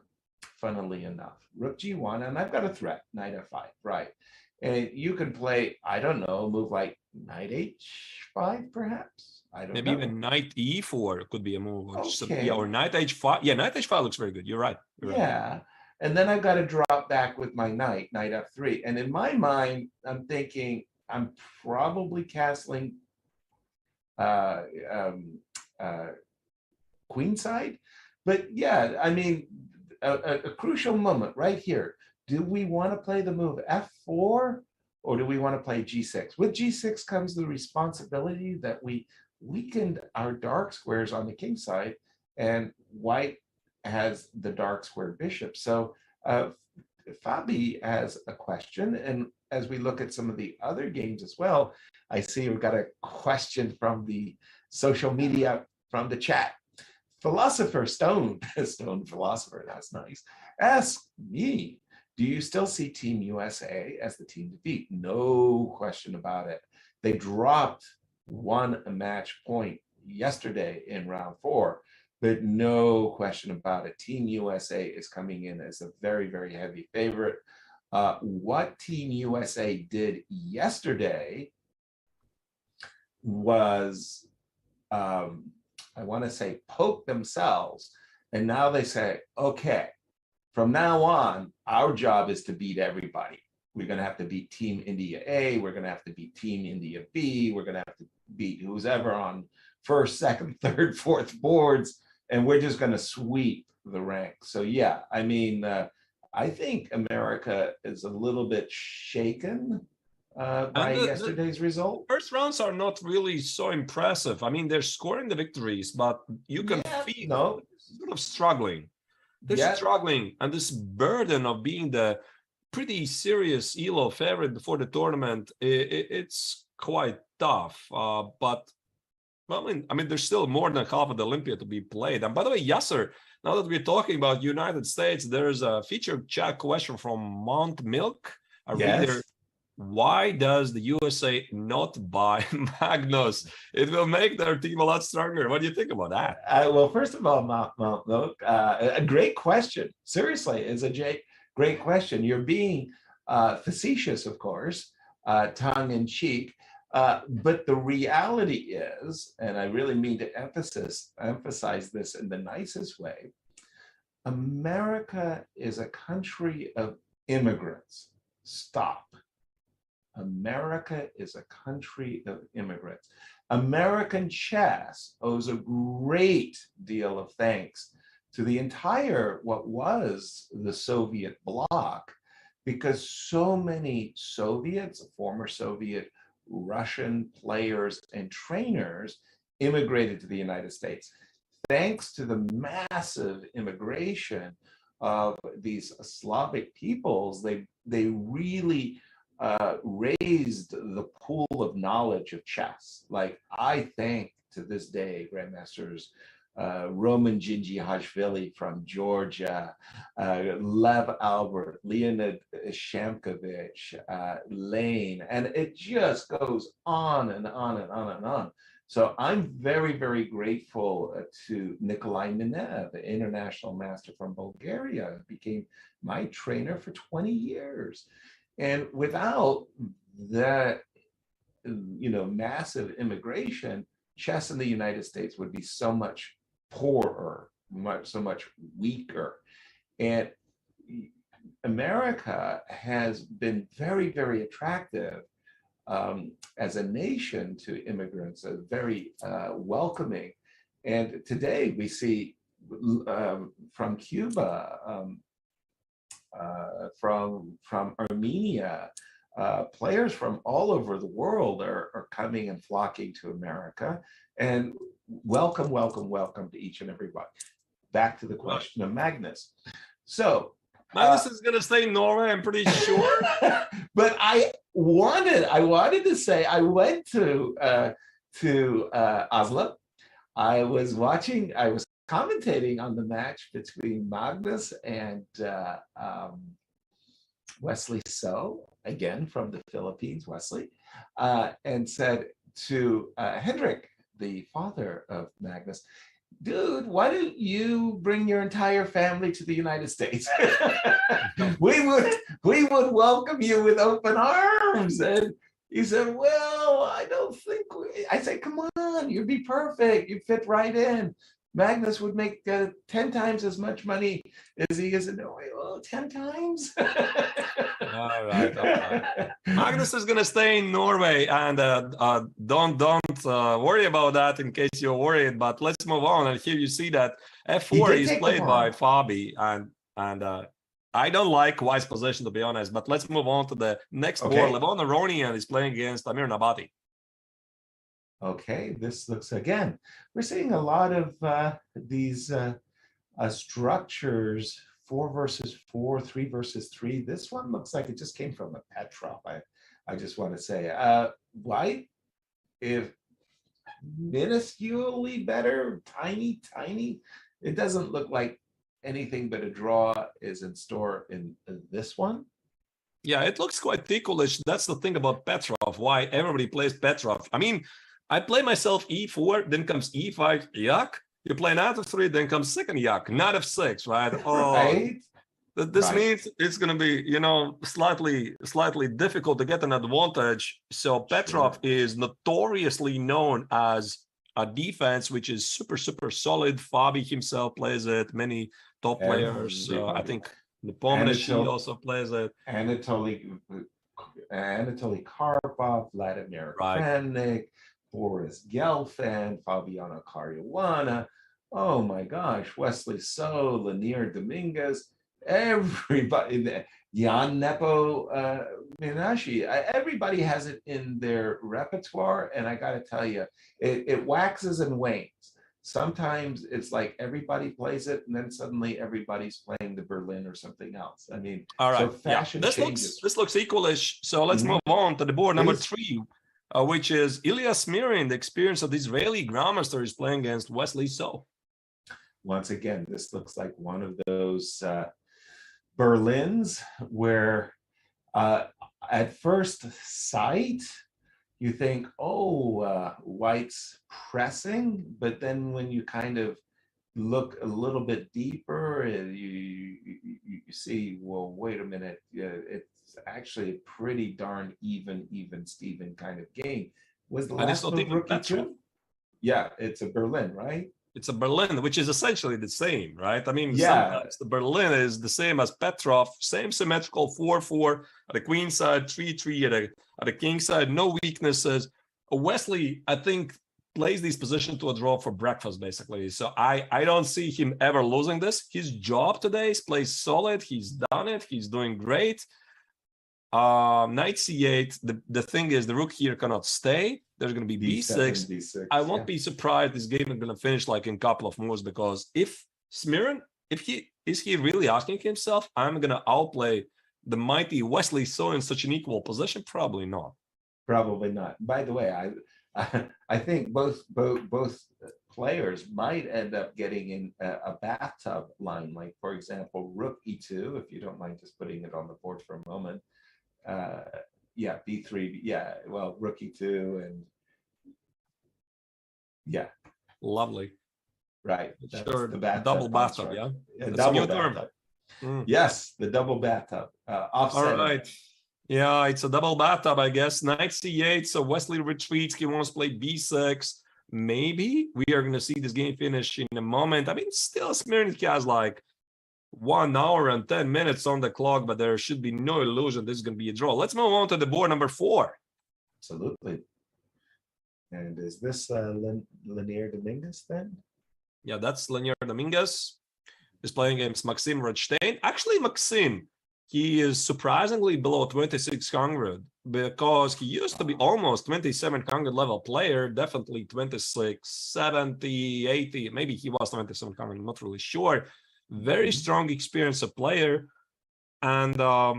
funnily enough. Rook g1, and I've got a threat, knight f5, right? And you can play, I don't know, a move like knight h5, perhaps? I don't know. Maybe even knight e4 could be a move. Okay. Yeah, or knight h5. Yeah, knight h5 looks very good. You're right. Yeah. Right. And then I've got to drop back with my knight f3. And in my mind, I'm thinking I'm probably castling queenside. But yeah, I mean, a crucial moment right here. Do we want to play the move f4 or do we want to play g6? With g6 comes the responsibility that we weakened our dark squares on the king side, and white has the dark square bishop. So Fabi has a question, and as we look at some of the other games as well, I see we've got a question from the social media, from the chat. Philosopher Stone Philosopher, that's nice, asks me, do you still see Team USA as the team to beat? No question about it. They dropped one match point yesterday in round 4, but no question about it. Team USA is coming in as a very, very heavy favorite. What Team USA did yesterday was, I want to say, poke themselves. And now they say, okay, from now on, our job is to beat everybody. We're going to have to beat Team India A. We're going to have to beat Team India B. We're going to have to beat who's ever on first, second, third, fourth boards. And we're just going to sweep the ranks. So yeah, I mean, I think America is a little bit shaken by yesterday's result. First rounds are not really so impressive. I mean, they're scoring the victories, but you can feel sort of struggling. They're struggling, and this burden of being the pretty serious ELO favorite before the tournament, it's quite tough. But I mean, there's still more than half of the Olympia to be played. And by the way, Yasser, now that we're talking about United States, there's a featured chat question from Mount Milk, a reader. Why does the USA not buy Magnus? It will make their team a lot stronger. What do you think about that? Well, first of all, Mount Milk, a great question. Seriously, it's a great question. You're being facetious, of course, tongue in cheek. But the reality is, and I really mean to emphasize this in the nicest way, America is a country of immigrants. Stop. America is a country of immigrants. American chess owes a great deal of thanks to the entire, what was the Soviet bloc, because so many Soviets, former Soviet, Russian players and trainers immigrated to the United States. Thanks to the massive immigration of these Slavic peoples, they really raised the pool of knowledge of chess. Like, I thank to this day grandmasters Roman Djindjiashvili from Georgia, Lev Albert, Leonid Shamkovich, Lane, and it just goes on and on and on and on. So I'm very, very grateful to Nikolai Minev, the international master from Bulgaria, who became my trainer for 20 years. And without that, massive immigration, chess in the United States would be so much poorer, so much weaker. And America has been very, very attractive as a nation to immigrants, very welcoming. And today we see from Cuba, from Armenia, players from all over the world are coming and flocking to America. And welcome, welcome, welcome to each and every one. Back to the question of Magnus. So Magnus is going to stay in Norway, I'm pretty sure. But I wanted to say, I went to Oslo. I was commentating on the match between Magnus and Wesley So, again from the Philippines, Wesley, and said to Hendrik, the father of Magnus, dude, why don't you bring your entire family to the United States? we would welcome you with open arms. And he said, well, I don't think I said, come on, you'd be perfect. You'd fit right in. Magnus would make 10 times as much money as he is in Norway. Oh, 10 times? All right. Magnus is going to stay in Norway, and don't worry about that in case you're worried. But let's move on. And here you see that F4 is played by Fabi, and I don't like White's position, to be honest. But let's move on to the next board. Levon Aronian is playing against Amir Nabati. Okay, this looks, again, we're seeing a lot of these structures, 4 versus 4, 3 versus 3. This one looks like it just came from a Petrov. I just want to say, White, if minusculely better, tiny, it doesn't look like anything but a draw is in store in this one. Yeah, it looks quite equalish. That's the thing about Petrov, why everybody plays Petrov. I mean, I play myself e4, then comes e5, yuck. You play knight f3, then comes second yuck, knight f6, right? Oh, right. This means it's going to be, slightly difficult to get an advantage. So Petrov is notoriously known as a defense which is super, super solid. Fabi himself plays it. Many top players. I think Nepomniachtchi also plays it. Anatoly Karpov, Vladimir Kramnik, Boris Gelfand, Fabiano Caruana. Oh my gosh, Wesley So, Lanier Dominguez, everybody, Jan Nepo Minashi, everybody has it in their repertoire. And I got to tell you, it waxes and wanes. Sometimes it's like everybody plays it, and then suddenly everybody's playing the Berlin or something else. I mean, all right. So fashion changes. This looks equalish. So let's move on to the board number 3, which is Ilya Smirin, the experience of the Israeli grandmaster, is playing against Wesley So. Once again, this looks like one of those Berlins where at first sight, you think, White's pressing, but then when you kind of look a little bit deeper, you see, well, wait a minute, it's actually a pretty darn even Steven kind of game. Was the last move rookie too? Yeah, it's a Berlin, right? It's a Berlin, which is essentially the same, right? I mean, Yeah. sometimes the Berlin is the same as Petrov, same symmetrical 4-4 at the queen side, 3-3 at the king side, no weaknesses. Wesley, I think, plays these positions to a draw for breakfast, basically. So I don't see him ever losing this. His job today is play solid. He's done it. He's doing great. Knight c8. The thing is, the rook here cannot stay. There's going to be b6. B6. I won't be surprised this game is going to finish like in a couple of moves, because if Smirnin, if he really asking himself, I'm going to outplay the mighty Wesley so in such an equal position? Probably not. Probably not. By the way, I think both players might end up getting in a bathtub line, like for example, rook e2, if you don't mind just putting it on the board for a moment. Yeah, b3, yeah, well, rook e2, and yeah. Lovely. Right. Sure, the double bathtub, right. Yeah. Yeah, That's double a new term. bathtub. Yes, the double bathtub. Offset. All right. Yeah, it's a double bathtub, I guess. Knight c8, so Wesley retreats. He wants to play b6. Maybe we are going to see this game finish in a moment. I mean, still Smirnin has like 1 hour and 10 minutes on the clock, but there should be no illusion this is going to be a draw. Let's move on to the board number 4. Absolutely. And is this Linear Dominguez then? Yeah, that's Linear Dominguez. He's playing against Maxim Rudstein. Actually, Maxim, he is surprisingly below 2600 because he used to be almost 2700 level player, definitely 2670, 80, maybe he was 2700, I'm not really sure. Very strong experience of player and a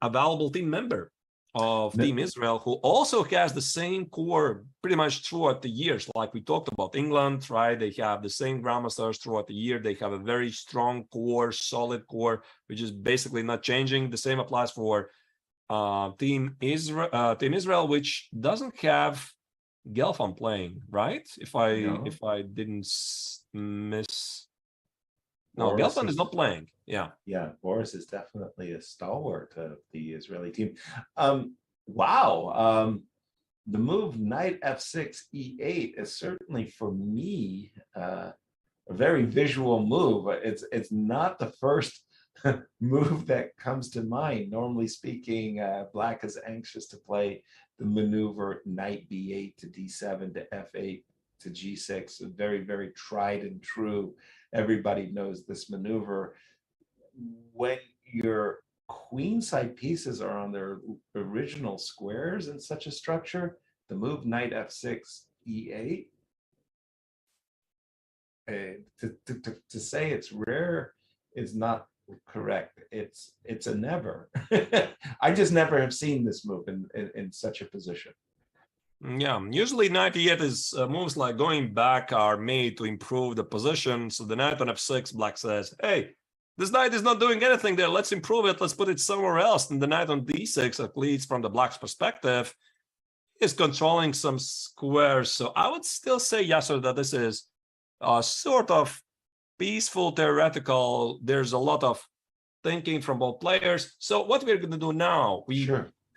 valuable team member of Team Israel, who also has the same core pretty much throughout the years. Like we talked about England, right? They have the same grandmasters throughout the year. They have a very strong core, solid core, which is basically not changing. The same applies for Team Israel, which doesn't have Gelfand playing, right? If I didn't miss. No, Gelfand is not playing. Yeah. Yeah, Boris is definitely a stalwart of the Israeli team. Wow. The move knight f6 e8 is certainly for me a very visual move. It's not the first move that comes to mind. Normally speaking, Black is anxious to play the maneuver knight b8 to d7 to f8 to g6. Very, very tried and true. Everybody knows this maneuver. When your queenside pieces are on their original squares in such a structure, the move knight f6 e8, to say it's rare is not correct. It's a never. I just never have seen this move in such a position. Yeah, usually knight e8 is moves like going back are made to improve the position. So the knight on f6, Black says, hey, this knight is not doing anything there. Let's improve it. Let's put it somewhere else. And the knight on d6, at least from the Black's perspective, is controlling some squares. So I would still say, Yasser, that this is sort of peaceful, theoretical. There's a lot of thinking from both players. So what we're going to do now, we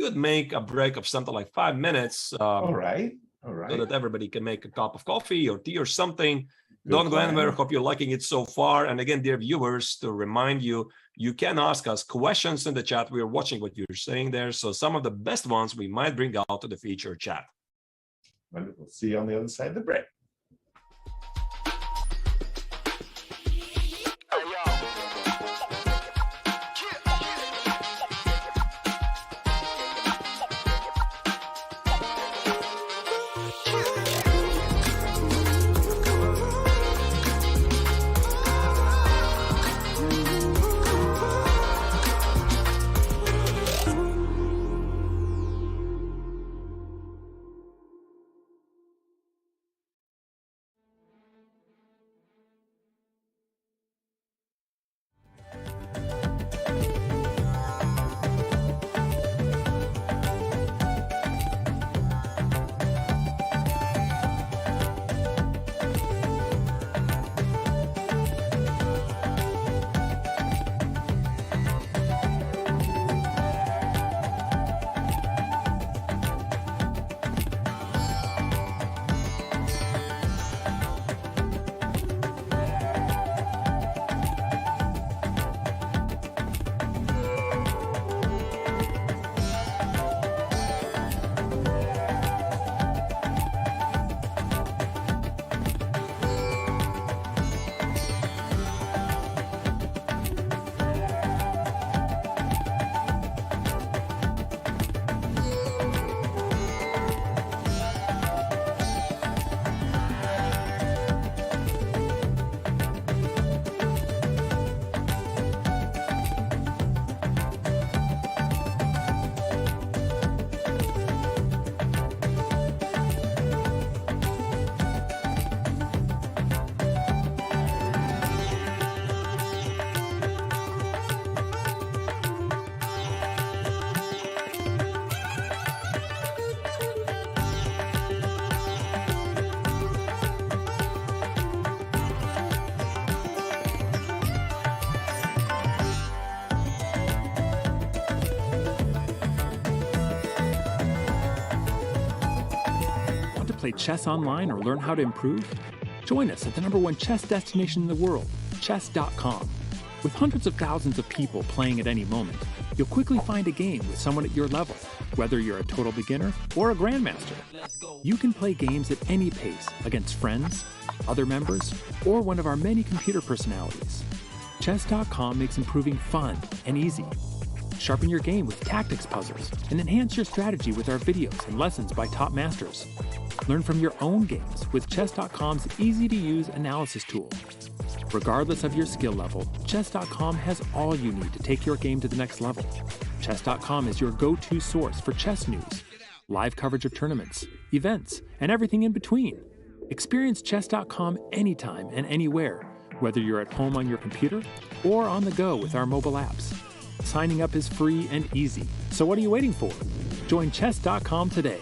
could make a break of something like 5 minutes. All right. So that everybody can make a cup of coffee or tea or something. Don't go anywhere. Hope you're liking it so far. And again, dear viewers, to remind you, you can ask us questions in the chat. We are watching what you're saying there. So some of the best ones we might bring out to the feature chat. Wonderful. See you on the other side of the break. play chess online or learn how to improve? Join us at the #1 chess destination in the world, chess.com. With hundreds of thousands of people playing at any moment, you'll quickly find a game with someone at your level, whether you're a total beginner or a grandmaster. You can play games at any pace against friends, other members, or one of our many computer personalities. Chess.com makes improving fun and easy. Sharpen your game with tactics puzzles and enhance your strategy with our videos and lessons by top masters. Learn from your own games with Chess.com's easy-to-use analysis tool. Regardless of your skill level, Chess.com has all you need to take your game to the next level. Chess.com is your go-to source for chess news, live coverage of tournaments, events, and everything in between. Experience Chess.com anytime and anywhere, whether you're at home on your computer or on the go with our mobile apps. Signing up is free and easy, so what are you waiting for? Join Chess.com today.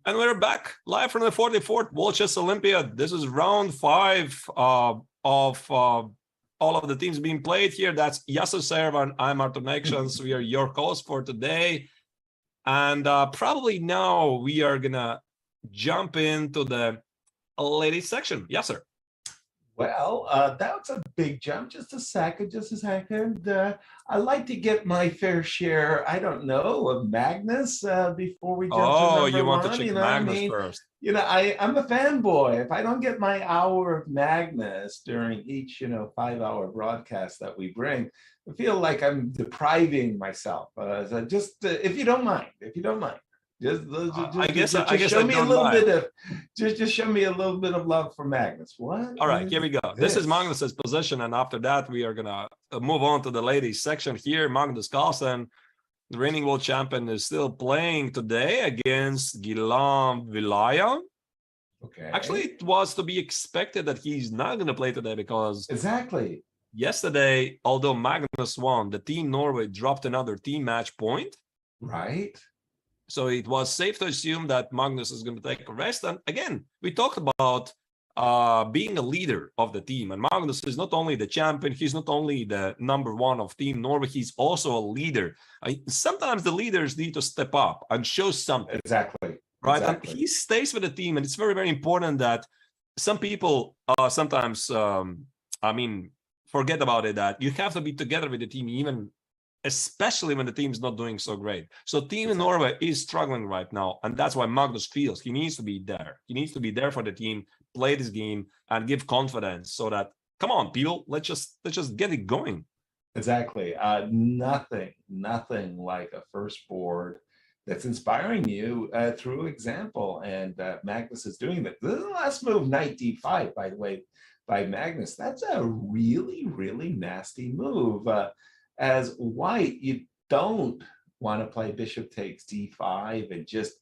And we're back live from the 44th World Chess Olympiad. This is round 5 of all of the teams being played here. That's Yasser Serva and I'm Artur Nekshans. We are your hosts for today. And probably now we are going to jump into the ladies section. Yasser. Well, that was a big jump. Just a second. I like to get my fair share, I don't know, of Magnus before we jump to number you want one, to check you know Magnus first. You know, I'm a fanboy. If I don't get my hour of Magnus during each, 5-hour broadcast that we bring, I feel like I'm depriving myself. So just, if you don't mind. Just show me a little bit of love for Magnus. What? All right, here we go. This is Magnus's position, and after that, we are gonna move on to the ladies section here. Magnus Carlsen, the reigning world champion, is still playing today against Guillaume Vilaya. Okay. Actually, it was to be expected that he's not going to play today because exactly yesterday, although Magnus won, the team Norway dropped another team match point. Right. So it was safe to assume that Magnus is going to take a rest. And again, we talked about being a leader of the team. And Magnus is not only the champion, he's not only the number one of Team Norway, he's also a leader. Sometimes the leaders need to step up and show something. Exactly. Right. Exactly. And he stays with the team. And it's very, very important that some people sometimes, forget about it, that you have to be together with the team, even especially when the team's not doing so great. So Team Norway is struggling right now. And that's why Magnus feels he needs to be there. He needs to be there for the team, play this game, and give confidence so that, come on, people, let's just get it going. Exactly. Nothing like a first board that's inspiring you through example. And Magnus is doing that. The last move, knight d5, by the way, by Magnus, that's a really, really nasty move. As white, you don't want to play bishop takes d5 and just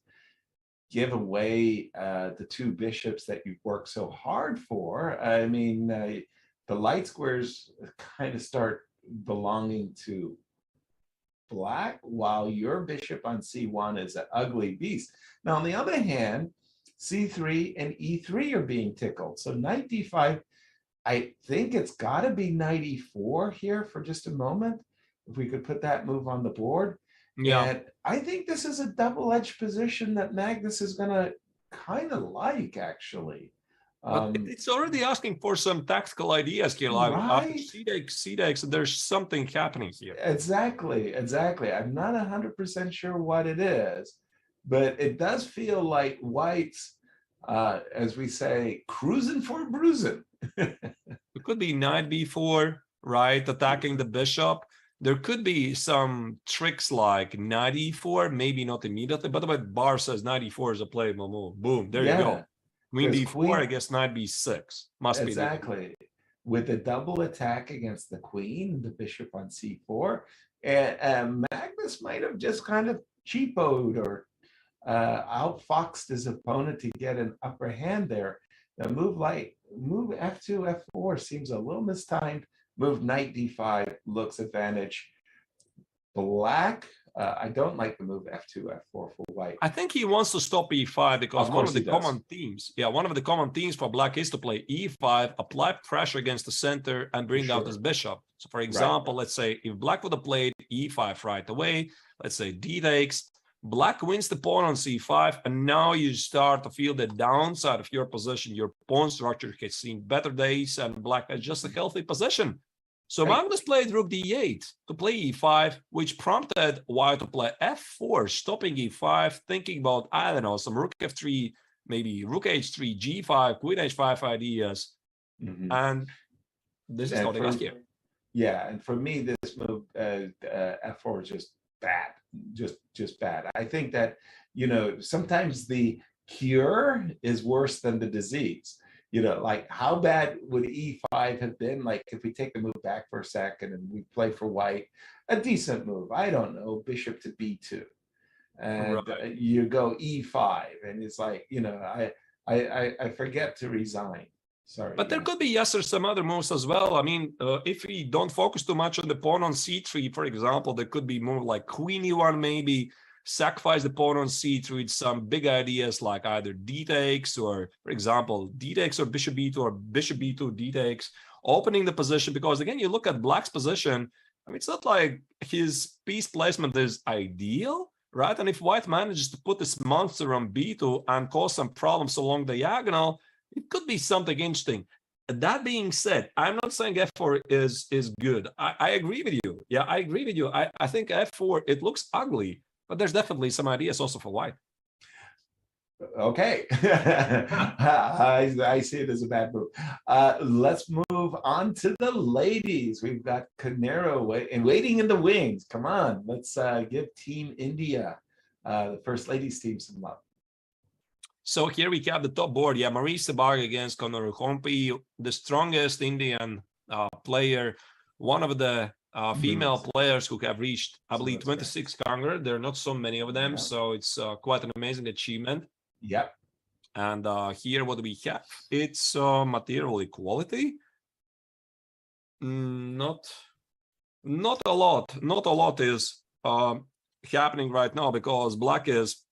give away the two bishops that you've worked so hard for. I mean, the light squares kind of start belonging to black, while your bishop on c1 is an ugly beast. Now, on the other hand, c3 and e3 are being tickled. So knight d5, I think it's got to be knight e4 here for just a moment, if we could put that move on the board. Yeah. And I think this is a double-edged position that Magnus is going to kind of like, actually. But it's already asking for some tactical ideas here. Like after c-takes, there's something happening here. Exactly. I'm not 100% sure what it is, but it does feel like white's, as we say, cruising for bruising. It could be knight b4, right, attacking the bishop. There could be some tricks like knight e4, maybe not immediately. By the way, Bar says knight e4 is a playable move. Boom, there you go. Queen d4, I guess knight b6 must be exactly with a double attack against the queen, the bishop on c4, and Magnus might have just kind of cheapoed or outfoxed his opponent to get an upper hand there. The move f2, f4 seems a little mistimed. Move knight d5 looks advantage. Black, I don't like the move f2, f4 for white. I think he wants to stop e5 because one of the common themes for black is to play e5, apply pressure against the center, and bring out his bishop. So, for example, let's say if black would have played e5 right away, let's say d takes, black wins the pawn on c5, and now you start to feel the downside of your position. Your pawn structure has seen better days, and black has just a healthy position. So Magnus played rook d8 to play e5, which prompted white to play f4, stopping e5, thinking about, I don't know, some rook f3, maybe rook h3, g5, queen h5 ideas. And this is how they got here. Yeah, and for me, this move, f4 is just bad, just bad. I think that, sometimes the cure is worse than the disease. Like how bad would e5 have been? Like if we take the move back for a second and we play for white, a decent move. I don't know, bishop to b2, and you go e5, and it's like I forget to resign. Sorry. But there could be or some other moves as well. I mean, if we don't focus too much on the pawn on c3, for example, there could be move like queen e1, maybe sacrifice the pawn on c3 with some big ideas like either d takes, or, for example, d takes or bishop b2, or bishop b2, d takes, opening the position. Because again, you look at black's position, I mean, it's not like his piece placement is ideal, right? And if white manages to put this monster on b2 and cause some problems along diagonal, it could be something interesting. That being said, I'm not saying f4 is good. I agree with you. Yeah, I agree with you. I think f4, it looks ugly, but there's definitely some ideas also for white. Okay. I see it as a bad move. Let's move on to the ladies. We've got Canero waiting in the wings. Come on, let's give Team India, the First Ladies team, some love. So here we have the top board. Yeah, Marie Sebag against Conor Hompi, the strongest Indian player, one of the female players who have reached, I believe, 26 Congress. There are not so many of them, so it's quite an amazing achievement. Yep. And here what do we have? It's material equality. Not a lot. Not a lot is happening right now because black is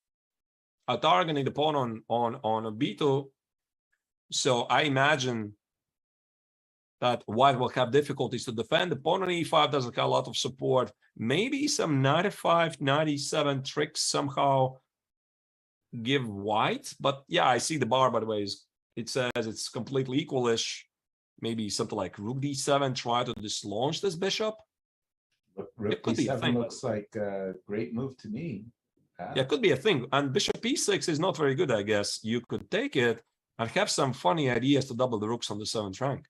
targeting the pawn on a b2. So I imagine that white will have difficulties to defend. The pawn on e5 doesn't have a lot of support. Maybe some 95, 97 tricks somehow give white. But yeah, I see the bar, by the way, it says it's completely equalish. Maybe something like rook d7, try to dislodge this bishop. Rook d7 looks like a great move to me. Yeah, it could be a thing. And bishop e6 is not very good, I guess. You could take it and have some funny ideas to double the rooks on the 7th rank.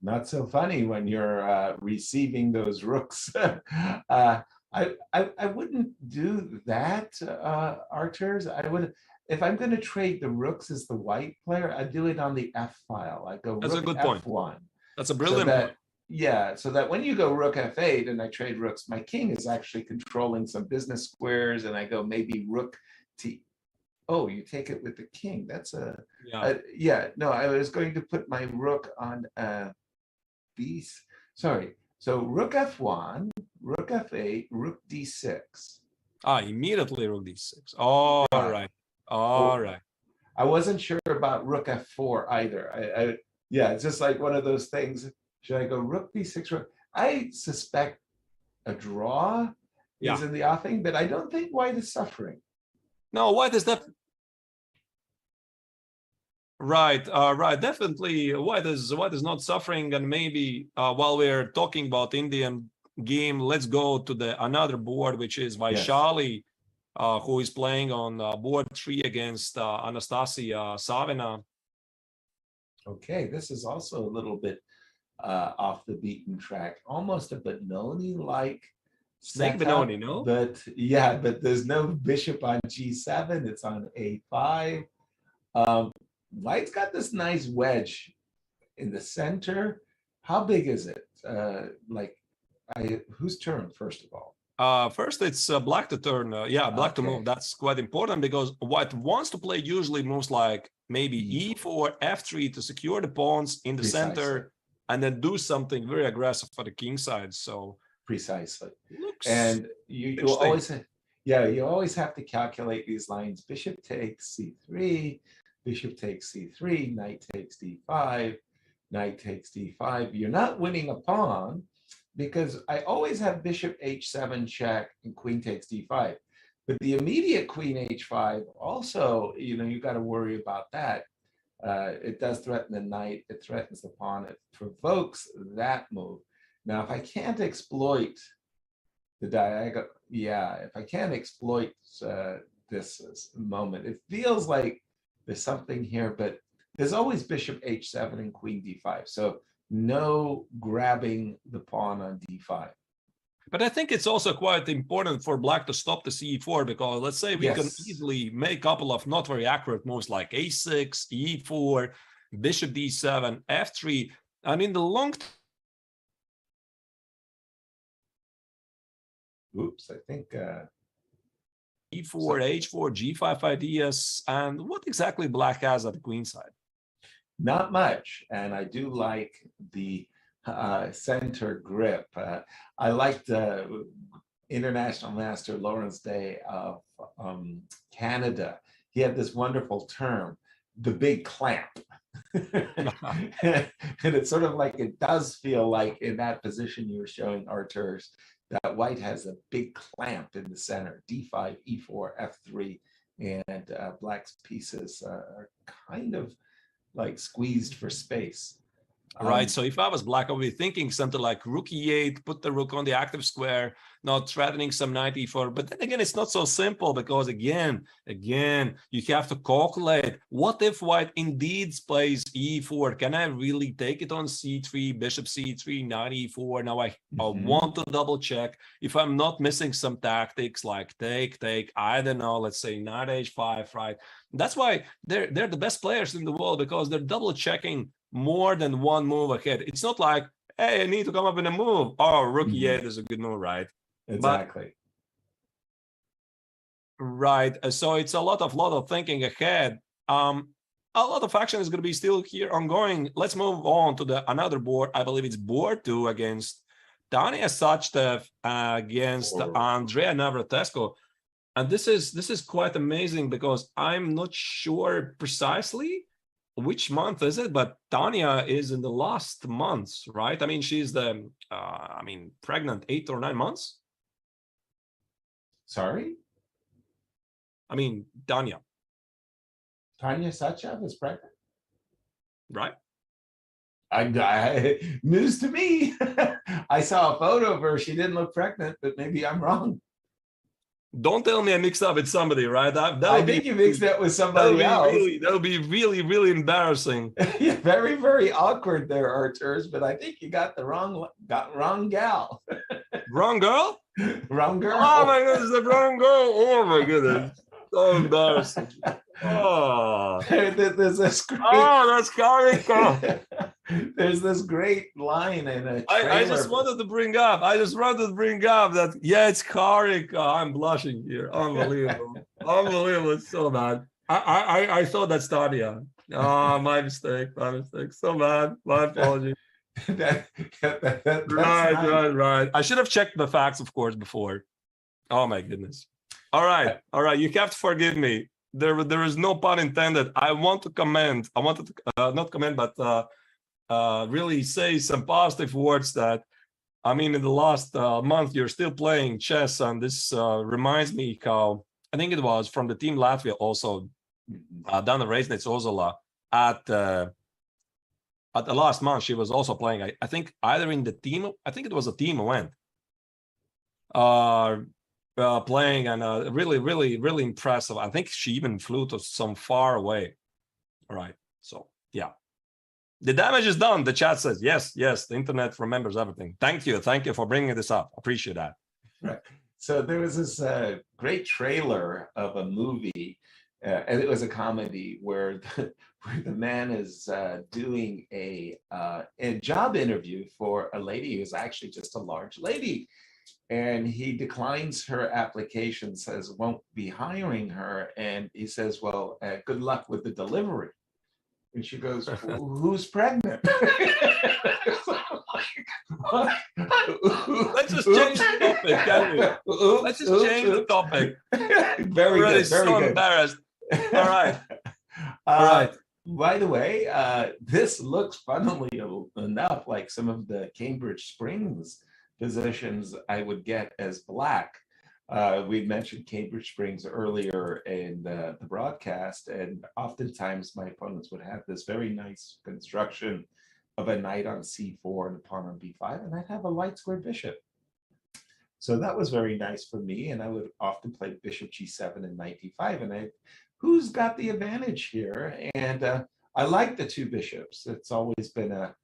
Not so funny when you're receiving those rooks. I wouldn't do that, Archers. I would, if I'm going to trade the rooks as the white player, I'd do it on the F file. I go That's rook a good F1. point. That's a brilliant point. Yeah, so that when you go rook F8 and I trade rooks, my king is actually controlling some business squares, and I go maybe rook T. Oh, you take it with the king. That's yeah. No, I was going to put my rook on B. Sorry. So rook F1, rook F8, rook D6. Immediately rook D6. All right. All right. I wasn't sure about rook F4 either. Yeah, it's just like one of those things. Should I go rook B6? Rook? I suspect a draw is in the offing, but I don't think white is suffering. No, white is definitely right. Right. Definitely, white is not suffering. And maybe while we're talking about Indian game, let's go to another board, which is Vaishali, who is playing on board 3 against Anastasia Savina. Okay, this is also a little bit off the beaten track, almost a Benoni-like Snake Benoni, no? But yeah, but there's no bishop on G7. It's on A5. White's got this nice wedge in the center. How big is it? Whose turn, first of all? First, it's black to turn. Black to move. That's quite important because white wants to play usually moves like maybe E4, F3 to secure the pawns in the center, and then do something very aggressive for the king side. So precisely. And you always have to calculate these lines. Bishop takes C3, bishop takes C3, knight takes D5, knight takes D5. You're not winning a pawn because I always have bishop H7 check and queen takes D5. But the immediate queen H5 also, you got to worry about that. It does threaten the knight, it threatens the pawn, it provokes that move. Now, if I can't exploit the diagonal, if I can't exploit this moment, it feels like there's something here, but there's always bishop H7 and queen D5. So no grabbing the pawn on D5. But I think it's also quite important for black to stop the C4 because let's say we can easily make a couple of not very accurate moves like A6, E4, bishop D7, F3, and in the long Oops, I think E4, H4, G5 ideas, and what exactly black has at the queen side? Not much, and I do like the center grip. I liked International Master Lawrence Day of Canada. He had this wonderful term, the big clamp. And it's sort of like, it does feel like in that position you were showing, Arturs, that white has a big clamp in the center, D5, E4, F3, and black's pieces are kind of like squeezed for space. Right. So if I was black, I would be thinking something like rook e8, put the rook on the active square, not threatening some knight e4. But then again, it's not so simple because again, you have to calculate what if white indeed plays e4? Can I really take it on c3, bishop c3, knight e4? Now I want to double check if I'm not missing some tactics like take, I don't know, let's say knight h5, right? That's why they're the best players in the world because they're double checking more than one move ahead. It's not like, hey, I need to come up in a move. Oh, rook e8 is a good move, right? Exactly. Right. So it's a lot of thinking ahead. a lot of action is going to be still here ongoing. Let's move on to the another board. I believe it's board 2 against Tanya Sachdev against Andrea Navratescu. And this is quite amazing because I'm not sure precisely which month is it, but Tanya is in the last months, right? I mean, she's pregnant 8 or 9 months. Sorry? I mean, Tanya Sachaev is pregnant? right? News to me. I saw a photo of her. She didn't look pregnant, but maybe I'm wrong. Don't tell me I mixed up with somebody, right? I think you mixed it with somebody else. That'll be really, really embarrassing. Yeah, very, very awkward there, Arturs, but I think you got the wrong gal. Wrong girl? Wrong girl. Oh my goodness, the wrong girl. Oh my goodness. So embarrassing. Oh. There's this great, that's Karika. there's this great line in a trailer. I just wanted to bring up that, yeah, it's Karika. I'm blushing here. Unbelievable. Unbelievable. It's so bad. I thought that's Tanya. Oh, my mistake. So bad. My apologies. Right. I should have checked the facts, of course, before. Oh my goodness. All right. You have to forgive me. There is no pun intended. I want to comment. I wanted to not comment, but really say some positive words that, I mean, in the last month, you're still playing chess. And this reminds me how, I think it was from the team Latvia also, Dana Reisnets Ozola at the last month, she was also playing, I think either in the team, I think it was a team event. Playing and really, really, really impressive. I think she even flew to some far away. All right. So yeah, the damage is done. The chat says yes. The internet remembers everything. Thank you for bringing this up. Appreciate that. Right. So there was this great trailer of a movie, and it was a comedy where the man is doing a job interview for a lady who's actually just a large lady. And he declines her application, says won't be hiring her. And he says, well, good luck with the delivery. And she goes, who's pregnant? Let's just change the topic, can we? Let's just change the topic. Very really good, very so good. Embarrassed. All right. All right. By the way, this looks, funnily enough, like some of the Cambridge Springs positions I would get as black. We mentioned Cambridge Springs earlier in the broadcast, and oftentimes my opponents would have this very nice construction of a knight on c4 and a pawn on b5, and I'd have a light square bishop. So that was very nice for me, and I would often play bishop g7 and knight d5, and who's got the advantage here? And I like the two bishops. It's always been a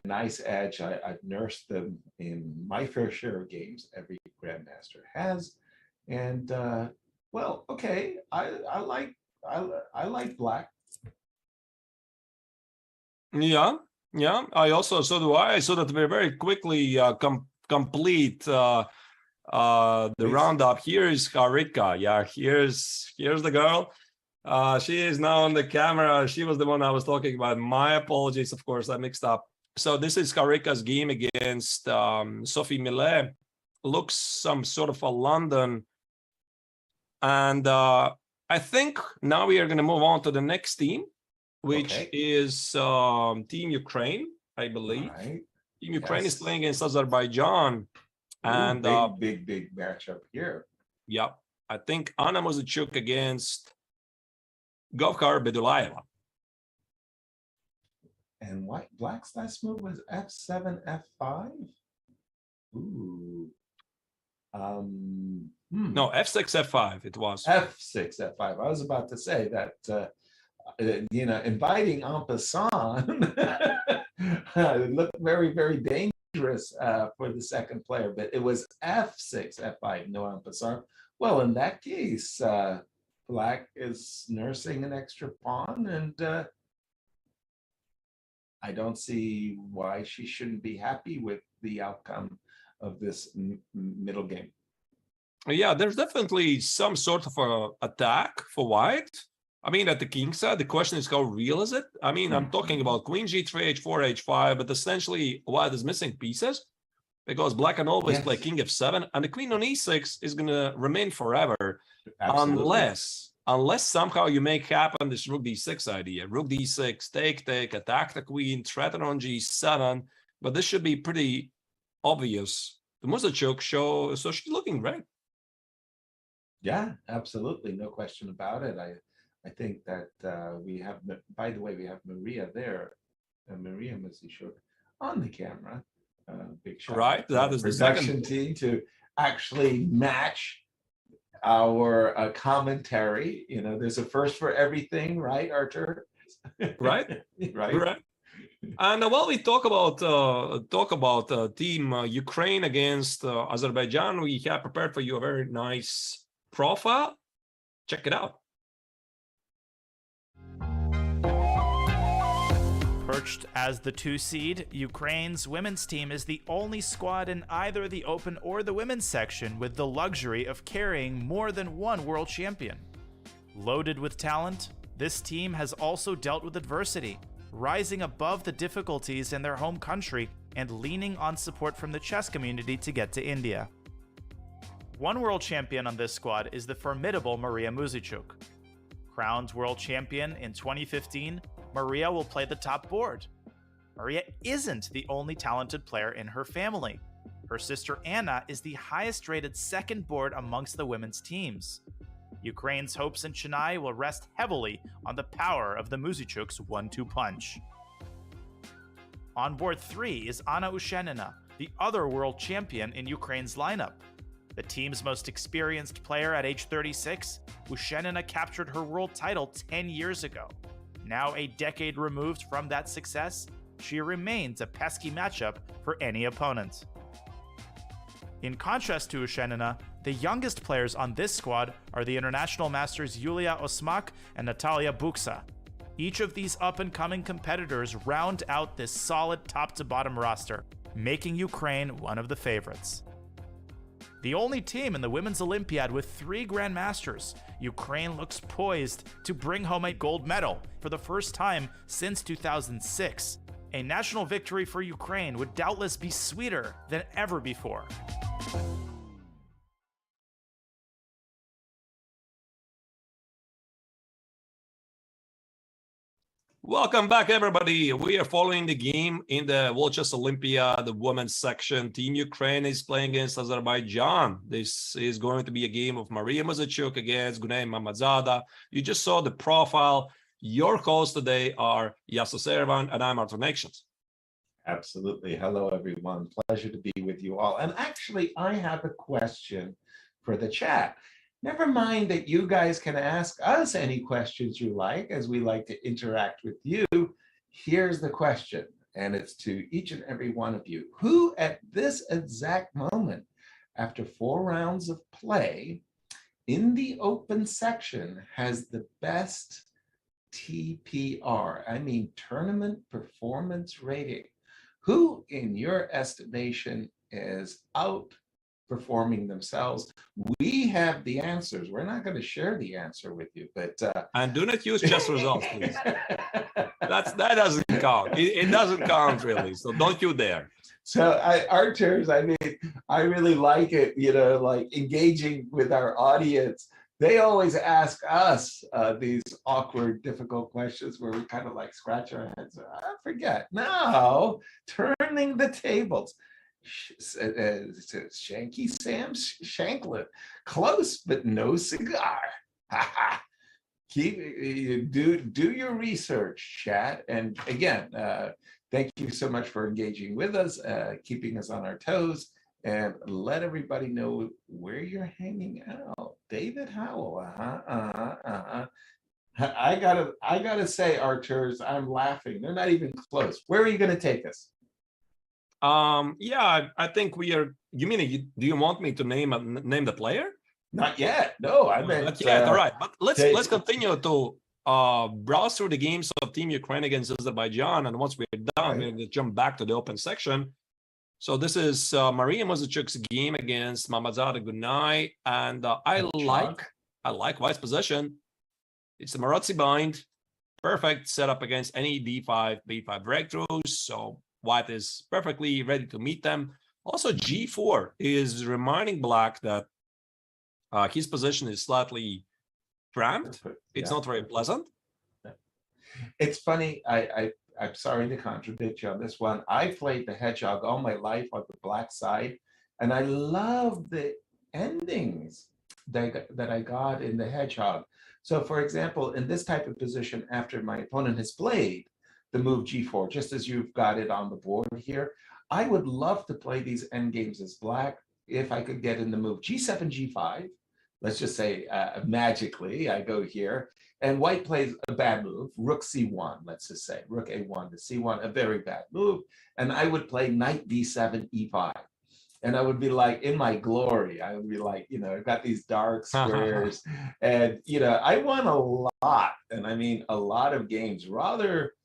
nice edge. I've nursed them in my fair share of games. Every grandmaster has, and well, okay. I like black. Yeah. I also so do I. So that we very quickly complete the roundup. Here is Karika. Yeah, here's the girl. She is now on the camera. She was the one I was talking about. My apologies, of course, I mixed up. So this is Karika's game against Sophie Millet. Looks some sort of a London. And I think now we are going to move on to the next team, which is Team Ukraine, I believe. Right. Team Ukraine is playing against Azerbaijan. And big matchup here. Yeah, I think Anna Muzachuk against Govkar Bedulayeva. And black's last move was f7, f5. Ooh. No, f6, f5. It was f6, f5. I was about to say that. Inviting en passant it looked very, very dangerous for the second player, but it was f6, f5, no en passant. Well, in that case, black is nursing an extra pawn, and I don't see why she shouldn't be happy with the outcome of this middle game. Yeah, there's definitely some sort of a attack for white. I mean, at the king side, the question is how real is it? I mean, I'm talking about queen g3, h4, h5, but essentially white is missing pieces because black can always play king f7, and the queen on e6 is going to remain forever. Absolutely. Unless somehow you make happen this rook d6 idea. Rook d6, take, attack the queen, threaten on g7, but this should be pretty obvious. The Musachuk show, so she's looking great. Yeah, absolutely. No question about it. I think that we have, by the way, we have Maria there, Maria Musachuk on the camera. Big shout right, that is the production team to actually match our commentary. You know, there's a first for everything, right, Artur? Right, right. And while we talk about team Ukraine against Azerbaijan, we have prepared for you a very nice profile. Check it out. Perched as the 2 seed, Ukraine's women's team is the only squad in either the open or the women's section with the luxury of carrying more than one world champion. Loaded with talent, this team has also dealt with adversity, rising above the difficulties in their home country and leaning on support from the chess community to get to India. One world champion on this squad is the formidable Maria Musachuk. Crowned world champion in 2015, Maria will play the top board. Maria isn't the only talented player in her family. Her sister Anna is the highest rated second board amongst the women's teams. Ukraine's hopes in Chennai will rest heavily on the power of the Musachuk's 1-2 punch. On board 3 is Anna Ushenina, the other world champion in Ukraine's lineup. The team's most experienced player at age 36, Ushenina captured her world title 10 years ago. Now a decade removed from that success, she remains a pesky matchup for any opponent. In contrast to Ushenina, the youngest players on this squad are the international masters Yulia Osmak and Natalia Buksa. Each of these up-and-coming competitors round out this solid top-to-bottom roster, making Ukraine one of the favorites. The only team in the Women's Olympiad with 3 Grandmasters, Ukraine looks poised to bring home a gold medal for the first time since 2006. A national victory for Ukraine would doubtless be sweeter than ever before. Welcome back, everybody. We are following the game in the World Chess Olympiad, the women's section. Team Ukraine is playing against Azerbaijan. This is going to be a game of Maria Musachuk against Gunay Mamadzada. You just saw the profile. Your hosts today are Yasser Servan and I'm Artur Nations. Absolutely. Hello, everyone. Pleasure to be with you all. And actually, I have a question for the chat. Never mind that you guys can ask us any questions you like, as we like to interact with you. Here's the question, and it's to each and every one of you. Who at this exact moment, after 4 rounds of play, in the open section has the best TPR? I mean, tournament performance rating. Who, in your estimation, is outperforming themselves? We have the answers. We're not going to share the answer with you, but and do not use chess results, please. That doesn't count. It doesn't count really. So don't you dare. So Artur's, I mean, I really like it. You know, like engaging with our audience. They always ask us these awkward, difficult questions where we kind of like scratch our heads. I forget. Now, turning the tables. Shanky Sam Shanklin, close but no cigar. Do your research, chat. And again, thank you so much for engaging with us, keeping us on our toes, and let everybody know where you're hanging out. David Howell. I gotta say, Arturs, I'm laughing. They're not even close. Where are you going to take us? Yeah, I think we are. You mean, do you want me to name the player? Not yet. No, I meant. Not yet. All right, but let's continue to browse through the games of Team Ukraine against Azerbaijan, and once we're done, we're going to jump back to the open section. So this is Maria Musachuk's game against Mamadzada Gunay, and I like White's position. It's a Marazzi bind. Perfect setup against any d5, b5 breakthroughs. So white is perfectly ready to meet them. Also, g4 is reminding black that his position is slightly cramped. It's not very pleasant. It's funny. I'm sorry to contradict you on this one. I played the hedgehog all my life on the black side, and I love the endings that I got in the hedgehog. So, for example, in this type of position, after my opponent has played the move g4, just as you've got it on the board here, I would love to play these endgames as black if I could get in the move g7, g5. Let's just say magically I go here, and white plays a bad move, rook c1, let's just say, rook a1 to c1, a very bad move, and I would play knight d7, e5. And I would be like, in my glory, I would be like, I've got these dark squares, and, I won a lot, and I mean a lot of games, rather,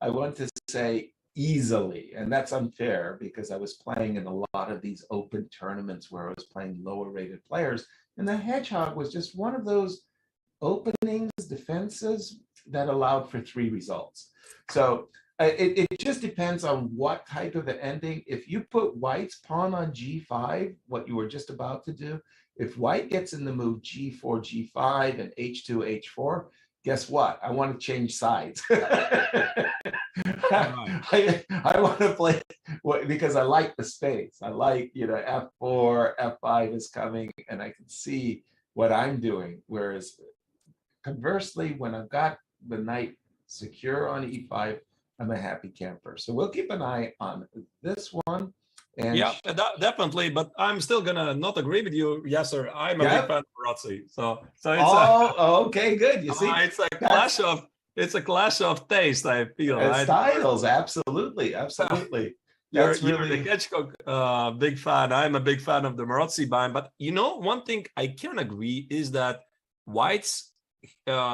I want to say easily, and that's unfair because I was playing in a lot of these open tournaments where I was playing lower rated players, and the hedgehog was just one of those openings, defenses that allowed for 3 results. So it just depends on what type of the ending. If you put white's pawn on g5, what you were just about to do, if white gets in the move g4, g5, and h2, h4, guess what? I want to change sides. I want to play because I like the space. I like, f4, f5 is coming, and I can see what I'm doing. Whereas conversely, when I've got the knight secure on e5, I'm a happy camper. So we'll keep an eye on this one. And yeah, definitely. But I'm still gonna not agree with you. Yes, sir. I'm a big fan of Marazzi. So it's okay, good. You see, it's a clash of taste. I feel styles. Absolutely. You're the hedgehog big fan. I'm a big fan of the Marazzi bind. But one thing I can agree is that white's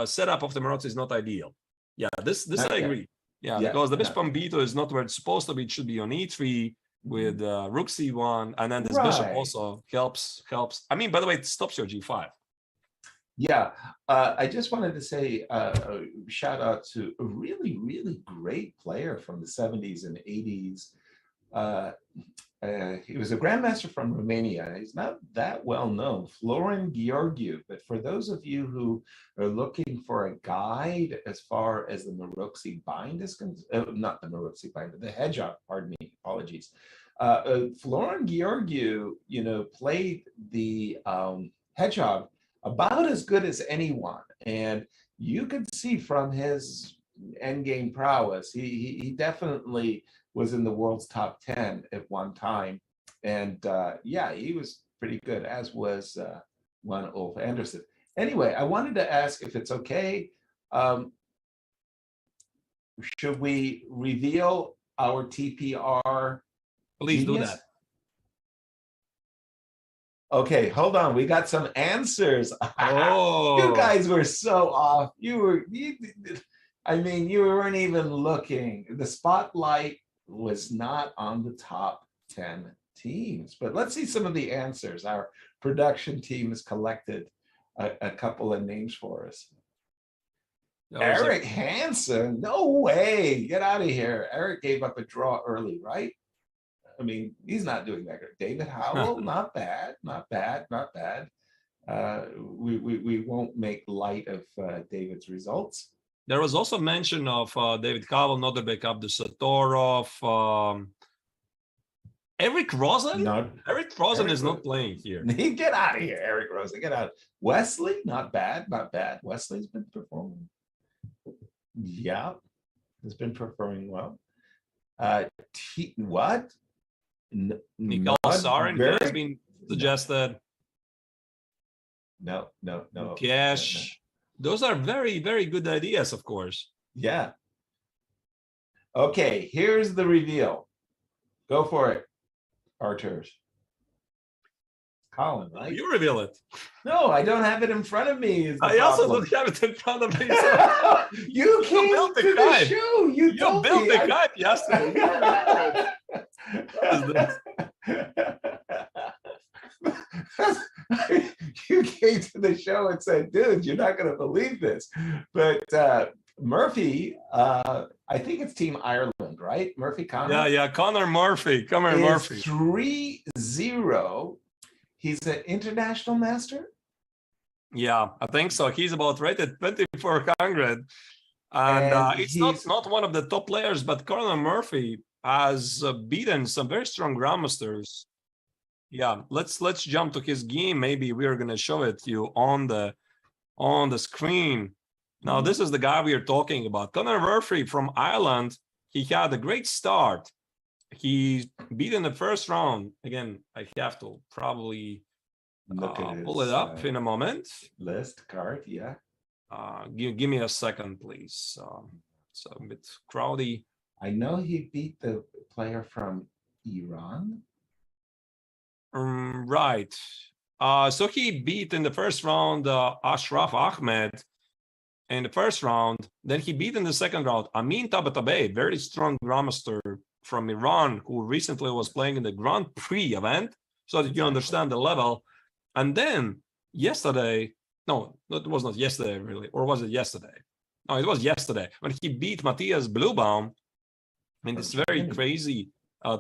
setup of the Marazzi is not ideal. Yeah, this I agree. Yeah, because the bishop on b2 is not where it's supposed to be. It should be on e3 with rook c1, and then this bishop also helps. I mean, by the way, it stops your g5. Yeah, I just wanted to say a shout out to a really, really great player from the 70s and 80s. He was a grandmaster from Romania. He's not that well known, Florin Gheorghiu. But for those of you who are looking for a guide as far as the Marazzi bind is concerned, not the Marazzi bind, but the hedgehog, pardon me, apologies. Florin Gheorghiu, played the hedgehog about as good as anyone. And you could see from his endgame prowess, he definitely was in the world's top 10 at one time. And yeah, he was pretty good, as was one Ulf Andersson. Anyway, I wanted to ask if it's okay. Should we reveal our TPR? Please do that. Okay, hold on. We got some answers. Oh, you guys were so off. You weren't even looking. The spotlight was not on the top 10 teams. But let's see some of the answers. Our production team has collected a couple of names for us. Eric Hansen, no way. Get out of here. Eric gave up a draw early, right? I mean, he's not doing that good. David Howell, not bad. We won't make light of David's results. There was also mention of David Howell, Noderbek Abdusatorov, Eric Rosen. Eric Rosen is not playing here. Get out of here, Eric Rosen. Get out. Wesley, not bad. Wesley's been performing. Yeah, has been performing well. What? Nicole Sarin has been suggested. No. Cash. Those are very, very good ideas, of course. Yeah. Okay, here's the reveal. Go for it, Arturs. Colin, right? You reveal it. No, I don't have it in front of me. I also don't have it in front of me. So you came to the show. You built the Skype yesterday. What is this? came to the show and said, dude, you're not going to believe this. But Murphy, I think it's Team Ireland, right? Murphy Connor? Yeah, Connor Murphy. Connor Murphy. 3-0. He's an international master? Yeah, I think so. He's about rated 2400. And it's not one of the top players, but Connor Murphy has beaten some very strong grandmasters. Yeah, let's jump to his game. Maybe we're gonna show it to you on the screen. Now, this is the guy we are talking about. Connor Murphy from Ireland. He had a great start. He beat in the first round. Again, I have to probably pull it up in a moment. List card, yeah. Give me a second, please. It's a bit crowdy. I know he beat the player from Iran. Right. So he beat in the first round Ashraf Ahmed in the first round. Then he beat in the second round Amin Tabatabai, very strong grandmaster from Iran, who recently was playing in the Grand Prix event, so that you understand the level. And then yesterday, no, it was not yesterday really, or was it yesterday? No, it was yesterday when he beat Matthias Bluebaum in this very crazy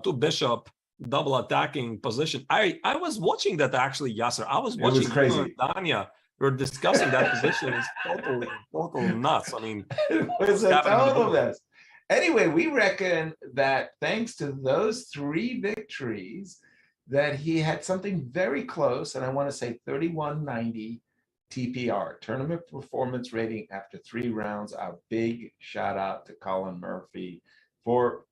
two bishop double attacking position. I was watching that actually, Yasser. I was watching crazy. Dania. We were discussing that position. It's total nuts. I mean, it was a total mess. Anyway, we reckon that thanks to those 3 victories, that he had something very close, and I want to say 3190 TPR, tournament performance rating after 3 rounds. A big shout out to Colin Murphy for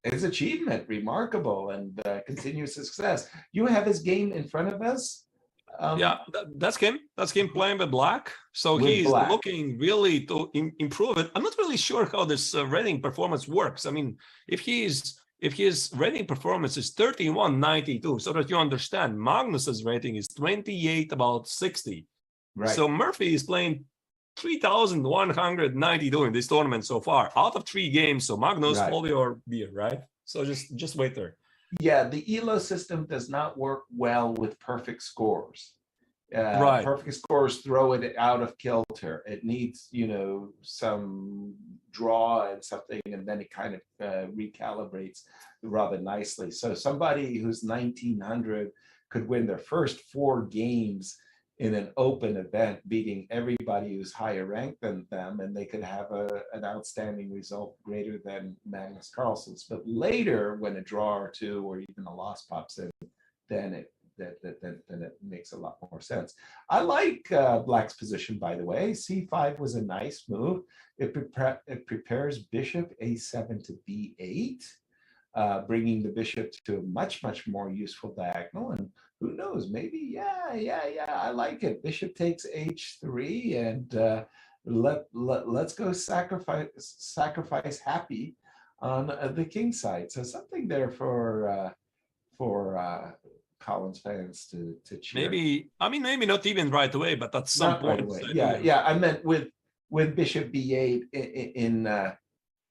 his achievement, remarkable, and continuous success. You have his game in front of us. Yeah, that's him. That's him playing with black. So he's looking really to improve it. I'm not really sure how this rating performance works. I mean, if his rating performance is 3192, so that you understand, Magnus's rating is 28 about 60. Right. So Murphy is playing 3,192 in this tournament so far, out of 3 games. So Magnus, hold your beer, right? So just wait there. Yeah, the ELO system does not work well with perfect scores. Perfect scores throw it out of kilter. It needs, some draw and something, and then it kind of recalibrates rather nicely. So somebody who's 1900 could win their first 4 games in an open event, beating everybody who's higher ranked than them, and they could have an outstanding result greater than Magnus Carlsen's. But later, when a draw or 2 or even a loss pops in, then it makes a lot more sense. I like Black's position, by the way. C5 was a nice move. It prepares bishop a7 to b8, bringing the bishop to a much more useful diagonal. And who knows, maybe, I like it. Bishop takes h3, and let's go sacrifice happy on the king side. So something there for Collins fans to cheer. Maybe not even right away, but at some point. Right, I meant with bishop b8 in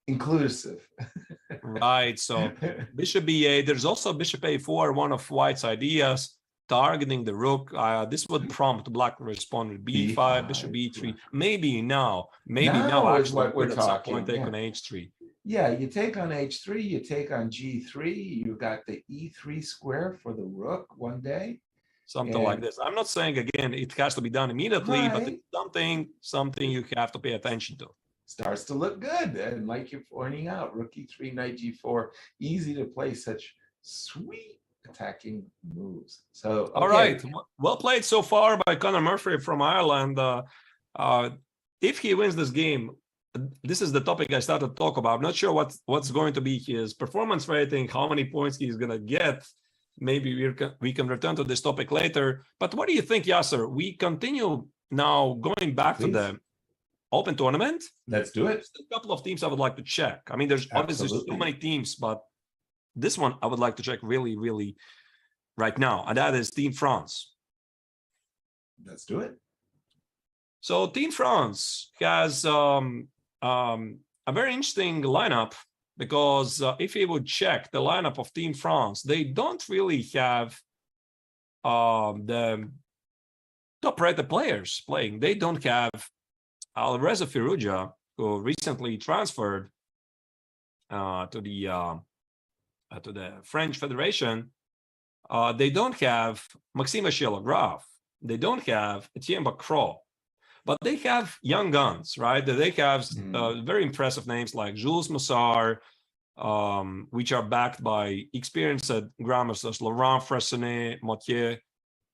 inclusive. Right. So bishop b8. There's also bishop a4, one of White's ideas, targeting the rook. This would prompt Black to respond with b5, bishop b3. Maybe now actually what we're at some point take on h3. Yeah, you take on h3, you take on g3, you got the e3 square for the rook one day. Something like this. I'm not saying, again, it has to be done immediately, but it's something you have to pay attention to. Starts to look good, and like you're pointing out, rook e3, knight g4, easy to play such sweet attacking moves. So, okay. All right, well played so far by Connor Murphy from Ireland. If he wins this game, this is the topic I started to talk about. I'm not sure what's going to be his performance rating, how many points he's going to get. Maybe we can return to this topic later. But what do you think, Yasser? We continue now going back to the Open tournament. Let's do it. There's a couple of teams I would like to check. I mean, there's obviously so many teams, but this one I would like to check really right now, and that is Team France. Let's do it. So Team France has a very interesting lineup, because if you would check the lineup of Team France, they don't really have the top-rated players playing. They don't have Alreza Firouzja, who recently transferred to the French Federation. They don't have Maxime Chialographe. They don't have Etienne Bacro. But they have young guns, right? They have very impressive names like Jules Massard, which are backed by experienced grandmasters Laurent Fressinet, Mathieu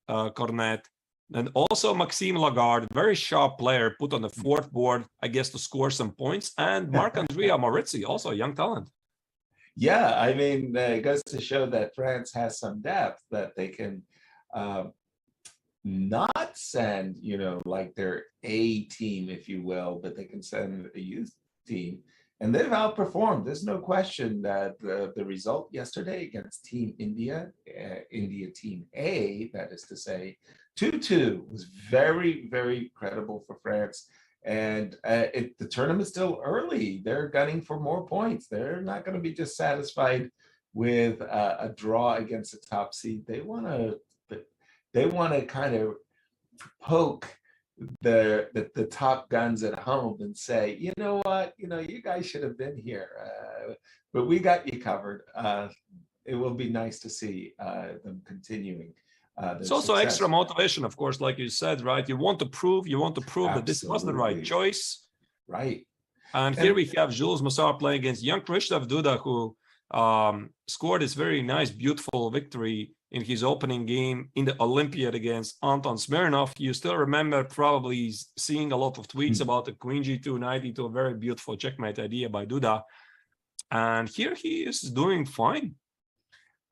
Cornet, and also Maxime Lagarde, very sharp player, put on the fourth board, I guess, to score some points, and Marc-Andrea Morizzi, also a young talent. Yeah, I mean, it goes to show that France has some depth, that they can not send, like their A team, if you will, but they can send a youth team. And they've outperformed. There's no question that the result yesterday against Team India, India Team A, that is to say, 2-2, was very, very credible for France. And the tournament's still early. They're gunning for more points. They're not going to be just satisfied with a draw against a top seed. They want to kind of poke the top guns at home and say, you know what, you guys should have been here, but we got you covered. It will be nice to see them continuing. It's also success. Extra motivation, of course, like you said, right? You want to prove that this was the right choice. Right. And here we have Jules Massard playing against young Krzysztof Duda, who scored this very nice, beautiful victory in his opening game in the Olympiad against Anton Smirnov. You still remember probably seeing a lot of tweets about the Queen G2 knight to a very beautiful checkmate idea by Duda. And here he is doing fine.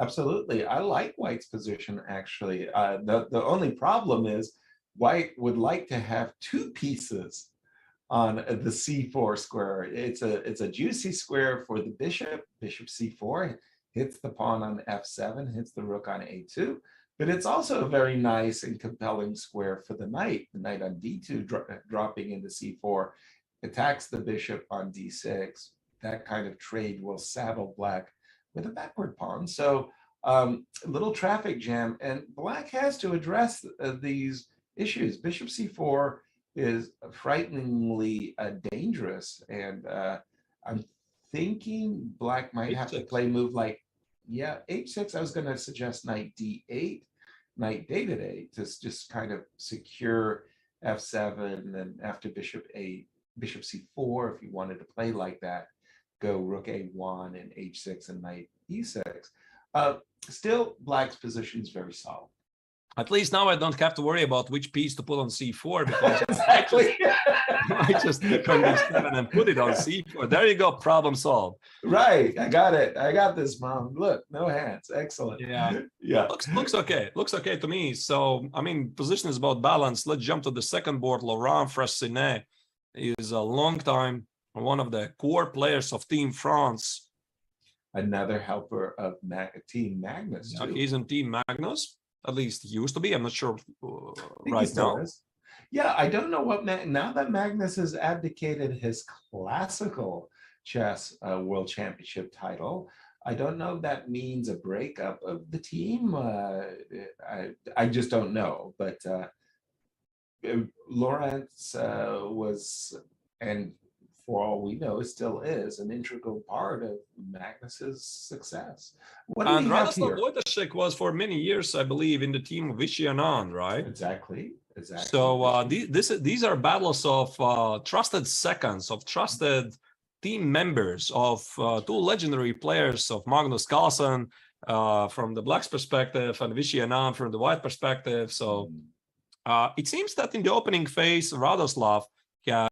Absolutely. I like White's position, actually. The only problem is White would like to have two pieces on the c4 square. It's a juicy square for the bishop. Bishop c4 hits the pawn on f7, hits the rook on a2. But it's also a very nice and compelling square for the knight. The knight on d2 dropping into c4 attacks the bishop on d6. That kind of trade will saddle black with a backward pawn. So a little traffic jam, and black has to address these issues. Bishop c4 is frighteningly dangerous, and I'm thinking black might have to play a move like, h6. I was going to suggest knight d8, knight d8 to just kind of secure f7, and after bishop c4, if you wanted to play like that, go rook a1 and h6 and knight e6. Still, black's position is very solid. At least now I don't have to worry about which piece to put on c4, because exactly. I just click on d7 and put it on c4. There you go, problem solved. Right, I got it. I got this, Mom. Look, no hands. Excellent. Yeah. Looks okay. Looks okay to me. So, I mean, position is about balance. Let's jump to the second board. Laurent Fressinet is a long time one of the core players of Team France. Another helper of Team Magnus. Yeah, he's in Team Magnus. At least he used to be. I'm not sure right now. Yeah, I don't know what now that Magnus has abdicated his classical chess world championship title. I don't know if that means a breakup of the team. I just don't know. But Lawrence was, and for all we know, still is an integral part of Magnus's success. What do we have here? Wojtaszek was for many years, I believe, in the team of Vichy Anand, right? Exactly. So these are battles of trusted seconds, of trusted team members, of two legendary players, of Magnus Carlsen from the black's perspective and Vichy Anand from the white perspective. So it seems that in the opening phase, Radoslav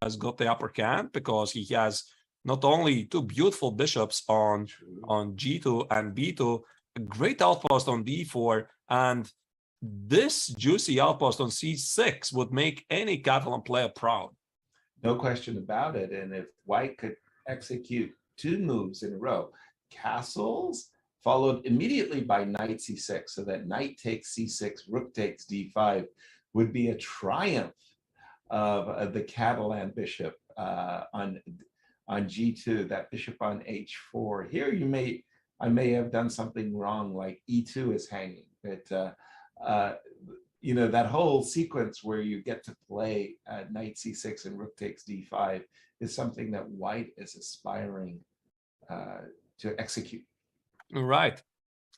has got the upper hand, because he has not only two beautiful bishops on g2 and b2, a great outpost on d4, and this juicy outpost on c6 would make any Catalan player proud. No question about it. And if White could execute two moves in a row, castles followed immediately by knight c6, so that knight takes c6, rook takes d5, would be a triumph of the Catalan bishop on g2, that bishop on h4. Here I may have done something wrong, like e2 is hanging. But you know, that whole sequence where you get to play knight c6 and rook takes d5 is something that white is aspiring to execute. Right.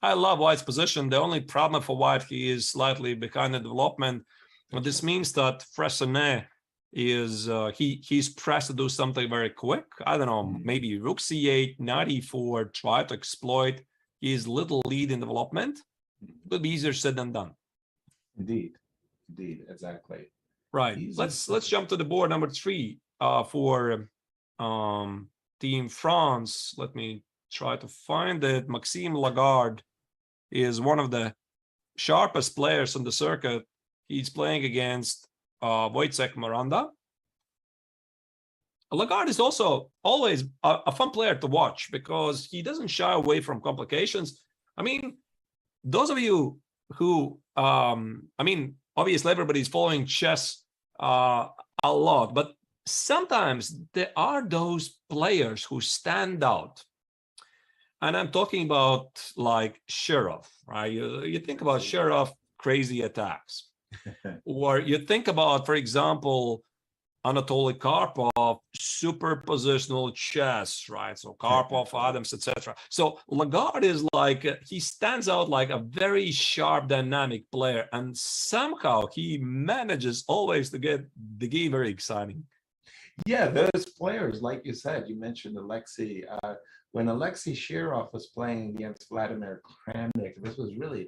I love White's position. The only problem for White, he is slightly behind the development. But this means that Freycinet is he's pressed to do something very quick. I don't know, maybe rook c8, knight e4, try to exploit his little lead in development. It would be easier said than done. Indeed, exactly. Right. Let's jump to the board number 3 for Team France. Let me try to find it. Maxime Lagarde is one of the sharpest players on the circuit. He's playing against Wojciech Miranda. Lagarde is also always a fun player to watch because he doesn't shy away from complications. I mean, those of you who, I mean, obviously everybody's following chess a lot, but sometimes there are those players who stand out. And I'm talking about like Shirov, right? You think about Shirov, crazy attacks. Or you think about, for example, Anatoly Karpov, super positional chess, right? So Karpov, Adams, etc. So Lagarde is like, he stands out like a very sharp, dynamic player. And somehow he manages always to get the game very exciting. Yeah, those players, like you said, you mentioned Alexei. When Alexei Shirov was playing against Vladimir Kramnik, this was really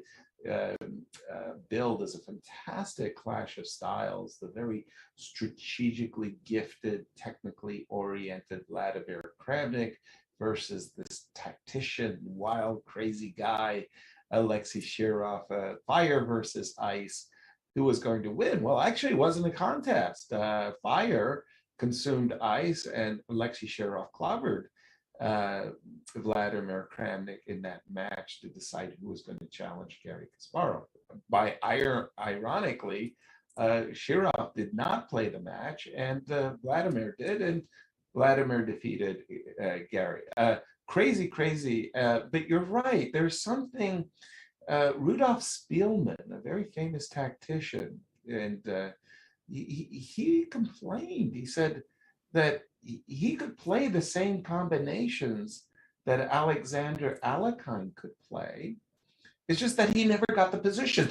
billed as a fantastic clash of styles. The very strategically gifted, technically oriented Vladimir Kramnik versus this tactician, wild, crazy guy, Alexei Shirov, fire versus ice. Who was going to win? Well, actually, it wasn't a contest. Fire consumed ice, and Alexei Shirov clobbered Vladimir Kramnik in that match to decide who was going to challenge Garry Kasparov. Ironically, Shirov did not play the match, and Vladimir did, and Vladimir defeated Garry. Crazy, but you're right. There's something, Rudolf Spielmann, a very famous tactician, and he complained. He said that he could play the same combinations that Alexander Alekhine could play. It's just that he never got the positions.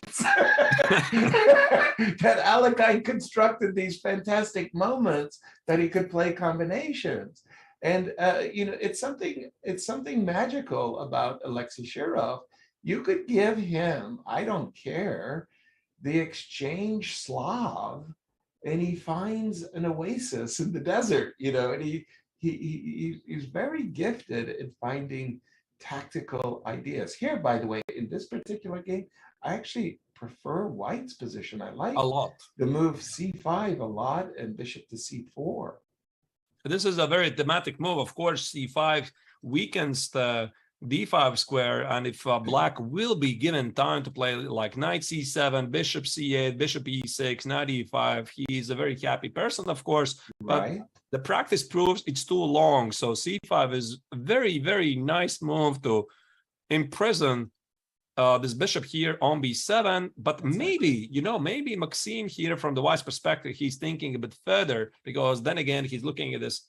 That Alekhine constructed these fantastic moments that he could play combinations. And you know, it's something magical about Alexei Shirov. You could give him, I don't care, the exchange Slav, and he finds an oasis in the desert, you know, and he's very gifted in finding tactical ideas. Here, by the way, in this particular game, I actually prefer White's position. I like a lot the move c5 a lot and bishop to c4. This is a very thematic move. Of course, c5 weakens the d5 square, and if black will be given time to play like knight c7, bishop c8, bishop e6, knight e5, he's a very happy person, of course, but Right. The practice proves it's too long. So c5 is a very, very nice move to imprison this bishop here on b7. But maybe, you know, maybe Maxime here, from the White's perspective, he's thinking a bit further, because then again, he's looking at this.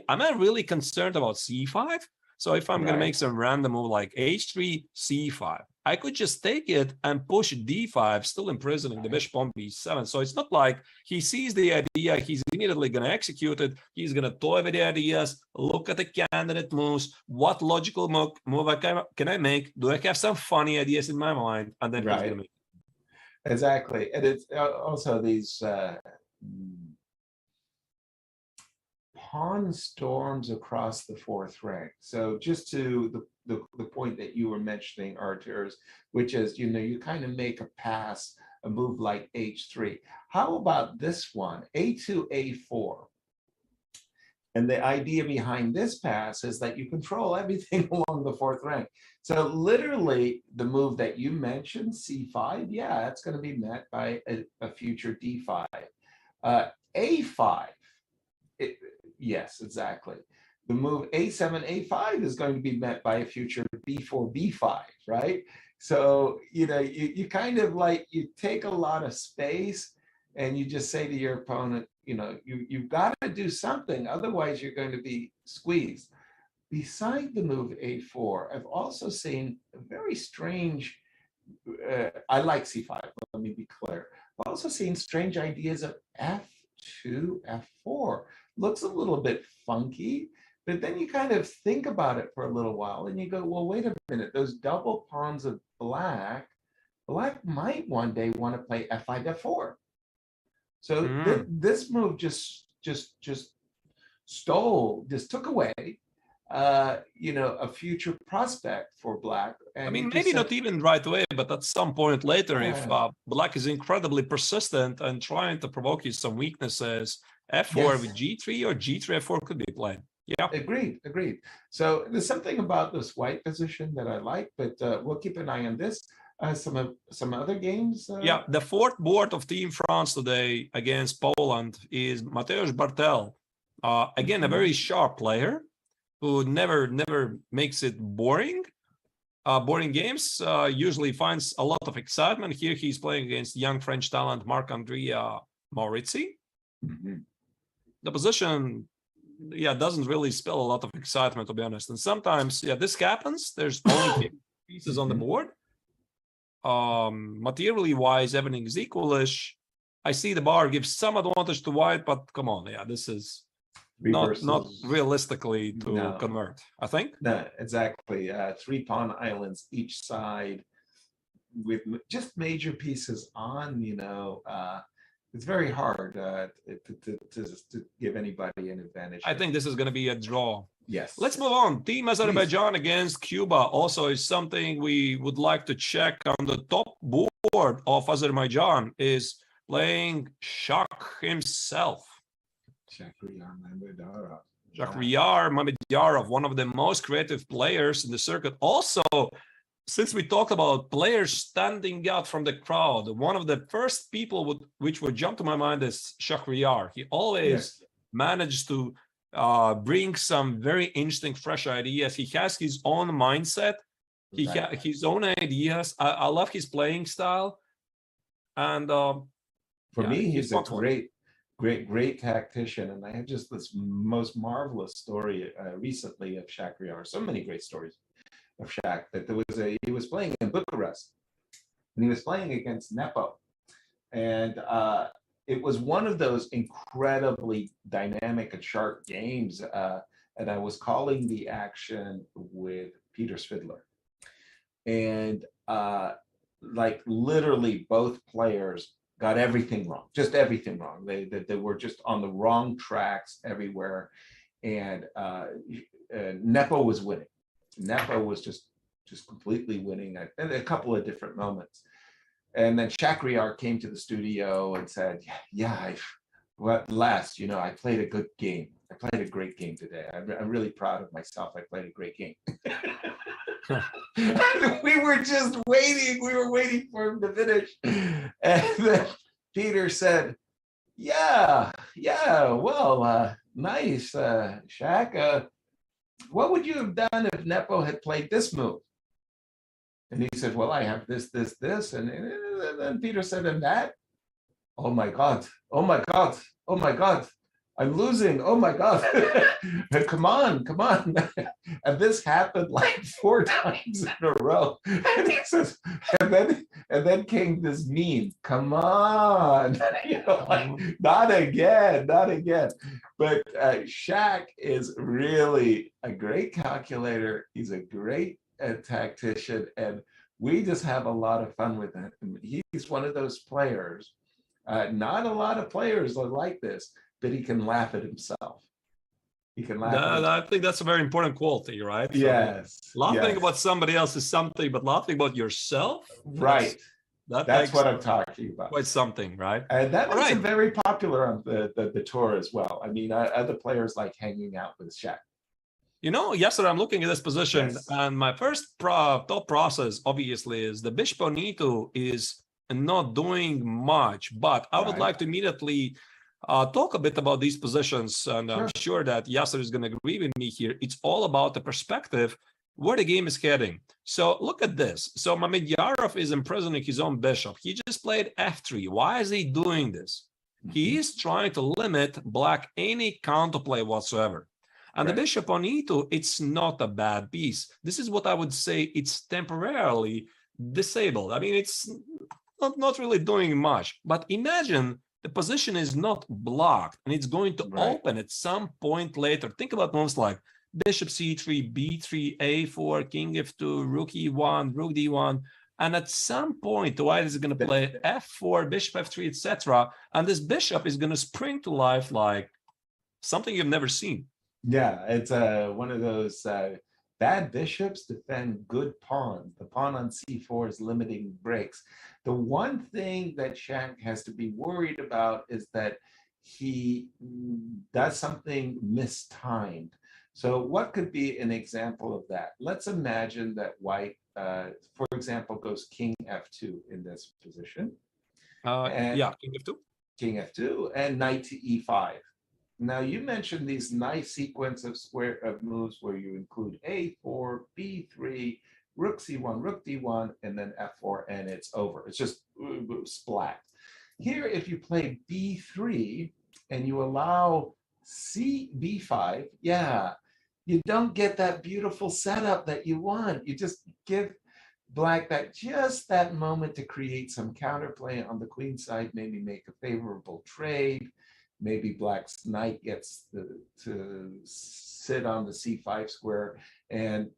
Am I really concerned about c5? So if I'm going to make some random move like h3, c5, I could just take it and push d5, still imprisoning the bishop on b7. So it's not like he sees the idea, he's immediately going to execute it. He's going to toy with the ideas, look at the candidate moves, what logical move can I make? Do I have some funny ideas in my mind? And then he's going to make it. Exactly. And it's also these pawn storms across the fourth rank. So just to the point that you were mentioning, Arturs, which is, you know, you kind of make a pass, a move like h3. How about this one, a2, a4? And the idea behind this pass is that you control everything along the fourth rank. So literally the move that you mentioned, c5, yeah, it's going to be met by a future d5. A5, yes, exactly. The move a7, a5 is going to be met by a future b4, b5, right? So, you kind of like, you take a lot of space and you just say to your opponent, you've got to do something, otherwise you're going to be squeezed. Beside the move a4, I've also seen a very strange, I like c5, let me be clear. I've also seen strange ideas of f2, f4. Looks a little bit funky, but then you kind of think about it for a little while and you go, well, wait a minute, those double pawns of black might one day want to play f5, f4. So this move just took away a future prospect for black. And I mean, maybe not even right away, but at some point later, if black is incredibly persistent and trying to provoke you some weaknesses, f4 with g3 or g3, f4 could be played. Yeah. Agreed. So there's something about this white position that I like, but we'll keep an eye on this. Some other games? Yeah, the fourth board of Team France today against Poland is Mateusz Bartel. Again, a very sharp player who never makes it boring. Boring games, usually finds a lot of excitement. Here he's playing against young French talent Marc-André Maurizi. The position, doesn't really spill a lot of excitement, to be honest. And sometimes, this happens. There's only pieces on the board. Materially wise, everything is equalish. I see the bar gives some advantage to white, but come on, this is not realistically to convert, I think. No, exactly. 3 pawn islands each side with just major pieces on, it's very hard to give anybody an advantage. I think this is going to be a draw. Yes. Let's move on. Team Azerbaijan against Cuba also is something we would like to check. On the top board of Azerbaijan is playing Shak himself. Shakhriyar Mamediyarov, one of the most creative players in the circuit. Also, since we talked about players standing out from the crowd, one of the first people which would jump to my mind is Shakhriyar. He always managed to bring some very interesting, fresh ideas. He has his own mindset. He has his own ideas. I love his playing style. And for me, he's a great tactician. And I had just this most marvelous story recently of Shakhriyar. So many great stories of Shak, that he was playing in Bucharest and he was playing against Nepo. And it was one of those incredibly dynamic and sharp games. And I was calling the action with Peter Svidler. And like literally both players got everything wrong, just everything wrong. They were just on the wrong tracks everywhere. And Nepo was winning. Nepo was just completely winning at a couple of different moments. And then Shakhriyar came to the studio and said, at last, I played a good game. I played a great game today. I'm really proud of myself. I played a great game. We were just waiting. We were waiting for him to finish. And then Peter said, well, nice, Shak. What would you have done if Nepo had played this move? And he said, well, I have this. And then Peter said, and that? Oh my God. I'm losing. Oh my God. Come on. And this happened like 4 times in a row. And he says, and then came this meme. Come on. Not again. But Shak is really a great calculator. He's a great tactician. And we just have a lot of fun with him. He's one of those players. Not a lot of players are like this, but he can laugh at himself. I think that's a very important quality, right? Yes. Laughing about somebody else is something, but laughing about yourself, right? That's what I'm talking about. Quite something, right? And that makes him very popular on the tour as well. I mean, other players like hanging out with Shak. Yesterday I'm looking at this position, and my first thought process, obviously, is the Bishop Bonito is not doing much, but I would like to immediately talk a bit about these positions, and I'm sure that Yasser is going to agree with me here. It's all about the perspective. where the game is heading. So look at this. So Mamedyarov is imprisoning his own bishop. He just played f3. Why is he doing this? He is trying to limit black any counterplay whatsoever. And the bishop on e2, it's not a bad piece. This is what I would say, it's temporarily disabled. I mean, it's not really doing much. But imagine the position is not blocked and it's going to open at some point later. Think about moves like bishop c3, b3, a4, king f2, rook e1, rook d1. And at some point, the white is going to play f4, bishop f3, etc. And this bishop is going to spring to life like something you've never seen. Yeah, it's one of those bad bishops defend good pawns. The pawn on c4 is limiting breaks. The one thing that Shank has to be worried about is that he does something mistimed. So what could be an example of that? Let's imagine that white, for example, goes king f2 in this position. Yeah, king f2. King f2 and knight to e5. Now you mentioned these nice sequence of moves where you include a4, b3, rook c1, rook d1, and then f4, and it's over. It's just splat. Here, if you play b3 and you allow b5, yeah, you don't get that beautiful setup that you want. You just give black that moment to create some counterplay on the queen side, maybe make a favorable trade. Maybe black's knight gets to sit on the c5 square, and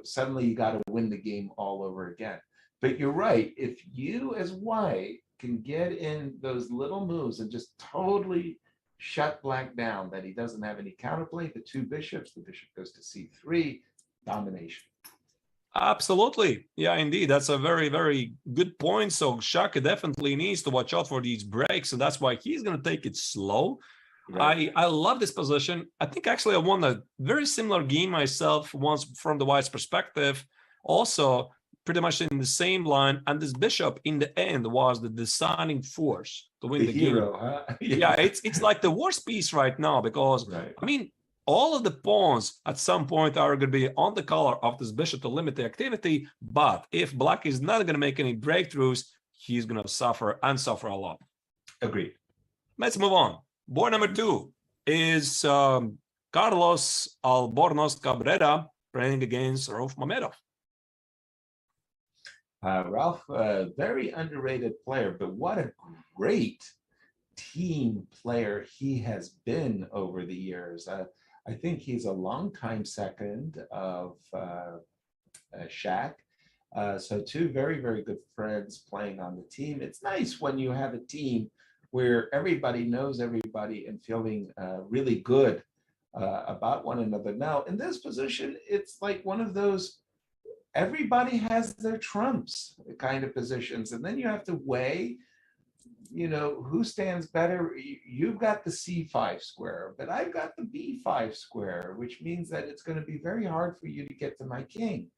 suddenly you got to win the game all over again. But you're right. If you as white can get in those little moves and just totally shut black down, that he doesn't have any counterplay, the two bishops, the bishop goes to c3, domination. Absolutely. Yeah, indeed. That's a very, very good point. So Shaka definitely needs to watch out for these breaks. And that's why he's going to take it slow. Right. I love this position. I think actually I won a very similar game myself once from the white's perspective. Also, pretty much in the same line. And this bishop in the end was the deciding force to win the hero, game. Huh? Yeah, it's like the worst piece right now because, I mean, all of the pawns at some point are going to be on the color of this bishop to limit the activity. But if black is not going to make any breakthroughs, he's going to suffer and suffer a lot. Agreed. Let's move on. Board number 2 is Carlos Albornoz Cabrera playing against Rauf Mamedov. Rauf, a very underrated player, but what a great team player he has been over the years. I think he's a longtime second of Shaq. So two very, very good friends playing on the team. It's nice when you have a team where everybody knows everybody and feeling really good about one another. Now, in this position, it's like one of those everybody has their trumps kind of positions. And then you have to weigh, who stands better. You've got the c5 square, but I've got the b5 square, which means that it's going to be very hard for you to get to my king.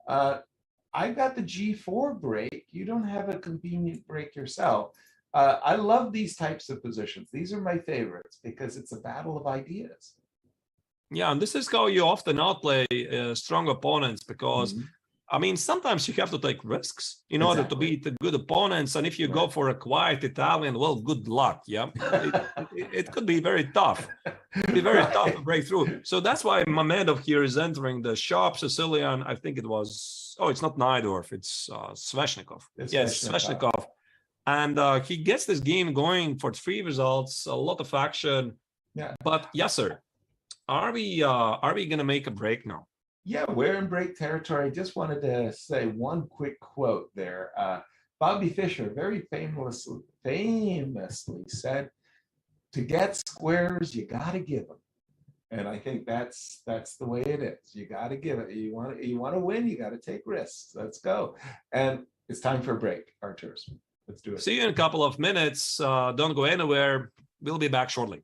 I've got the g4 break. You don't have a convenient break yourself. I love these types of positions. These are my favorites because it's a battle of ideas. Yeah, and this is how you often outplay strong opponents because, I mean, sometimes you have to take risks in order to beat the good opponents. And if you go for a quiet Italian, well, good luck. Yeah, it could be very tough. It'd be very tough to break through. So that's why Mamedov here is entering the sharp Sicilian. I think it was, it's not Najdorf, it's Sveshnikov. Yes, Sveshnikov. And he gets this game going for 3 results, a lot of action. Yeah. But yes, sir. Are we going to make a break now? Yeah, we're in break territory. I just wanted to say one quick quote there. Bobby Fischer very famously said, "To get squares, you got to give them." And I think that's the way it is. You got to give it. You want to win, you got to take risks. Let's go. And it's time for a break, Arturs. Let's do it. See you in a couple of minutes. Don't go anywhere. We'll be back shortly.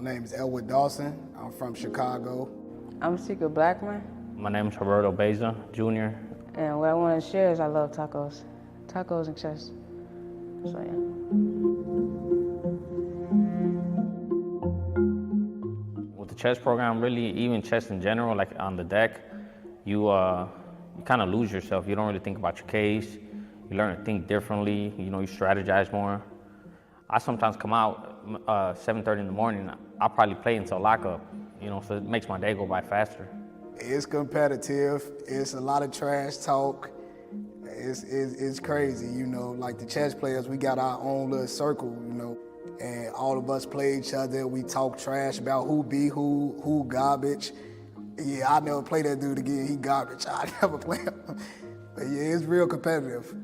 My name is Elwood Dawson. I'm from Chicago. I'm Sika Blackman, My name is Roberto Beza, Jr. and what I want to share is I love tacos. Tacos and chess. So, yeah. With the chess program, really, even chess in general, like on the deck, you kind of lose yourself. You don't really think about your case. You learn to think differently. You know, you strategize more. I sometimes come out 7:30 in the morning. I'll probably play until lockup, you know, so it makes my day go by faster. It's competitive. It's a lot of trash talk. It's crazy, you know. Like the chess players, we got our own little circle, you know, and all of us play each other. We talk trash about who be who garbage. Yeah, I never play that dude again. He garbage. I never play him. But yeah, it's real competitive.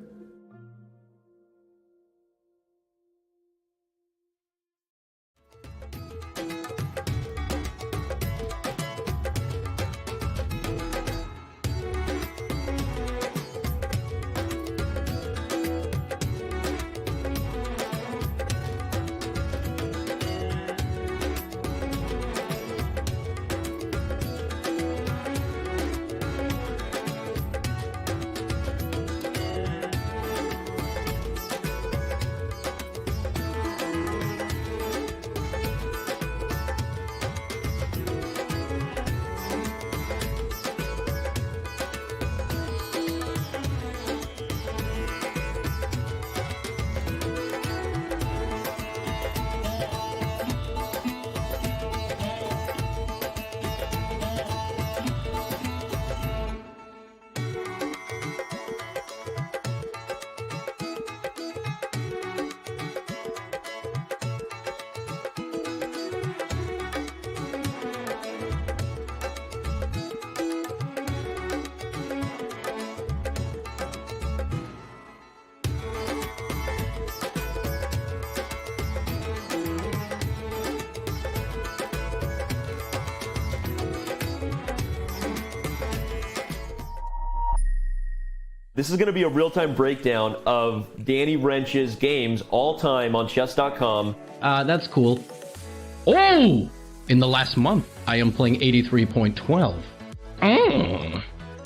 This is going to be a real-time breakdown of Danny Wrench's games all time on chess.com. That's cool. Oh! In the last month, I am playing 83.12.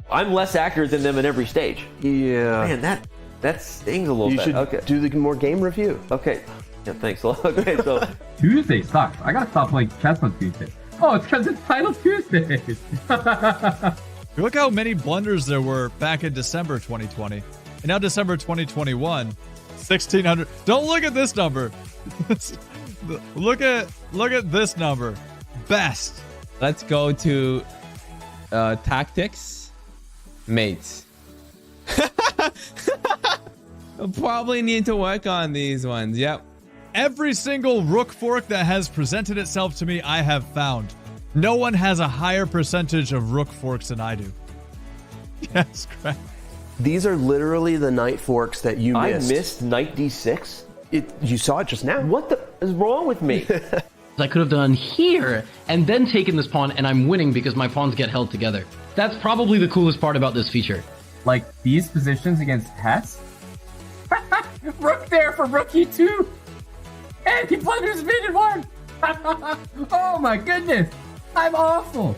I'm less accurate than them in every stage. Yeah. Man, that stings a little You bit. should Okay. do the more game review. Okay. Yeah, thanks a lot. Okay, so Tuesday sucks. I gotta stop playing chess on Tuesday. Oh, it's because it's Title Tuesday. Look how many blunders there were back in December 2020. And now December 2021, 1,600. Don't look at this number. look at this number. Best. Let's go to tactics. Mates. I'll probably need to work on these ones. Yep. Every single rook fork that has presented itself to me, I have found. No one has a higher percentage of rook forks than I do. Yes, correct. These are literally the knight forks that you missed. I missed knight d6? You saw it just now. What the is wrong with me? I could have done here and then taken this pawn, and I'm winning because my pawns get held together. That's probably the coolest part about this feature. Like these positions against Hess. Rook there for rook e2. And he blunders mid in one. Oh my goodness. I'm awful.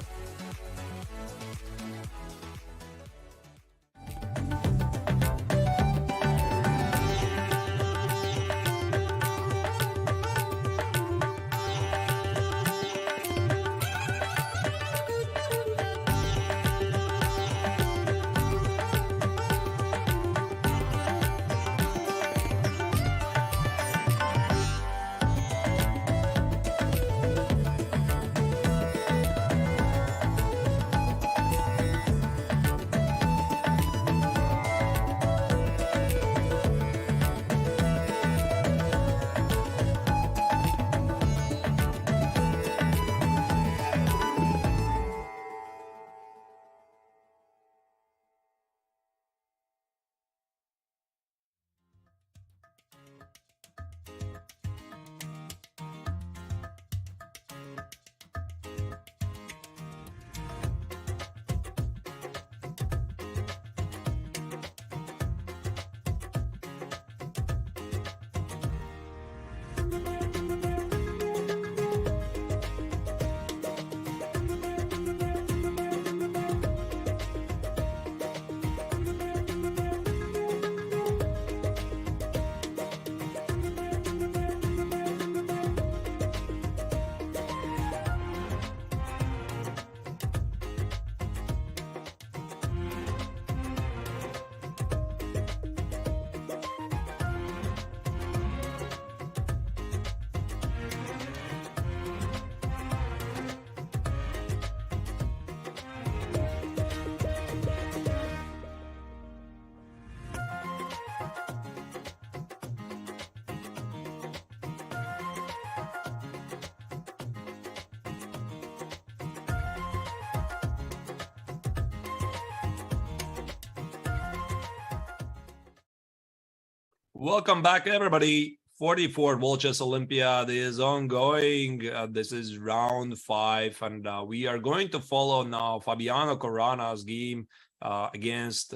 Welcome back, everybody. 44th World Chess Olympiad is ongoing. This is round 5, and we are going to follow now Fabiano Caruana's game against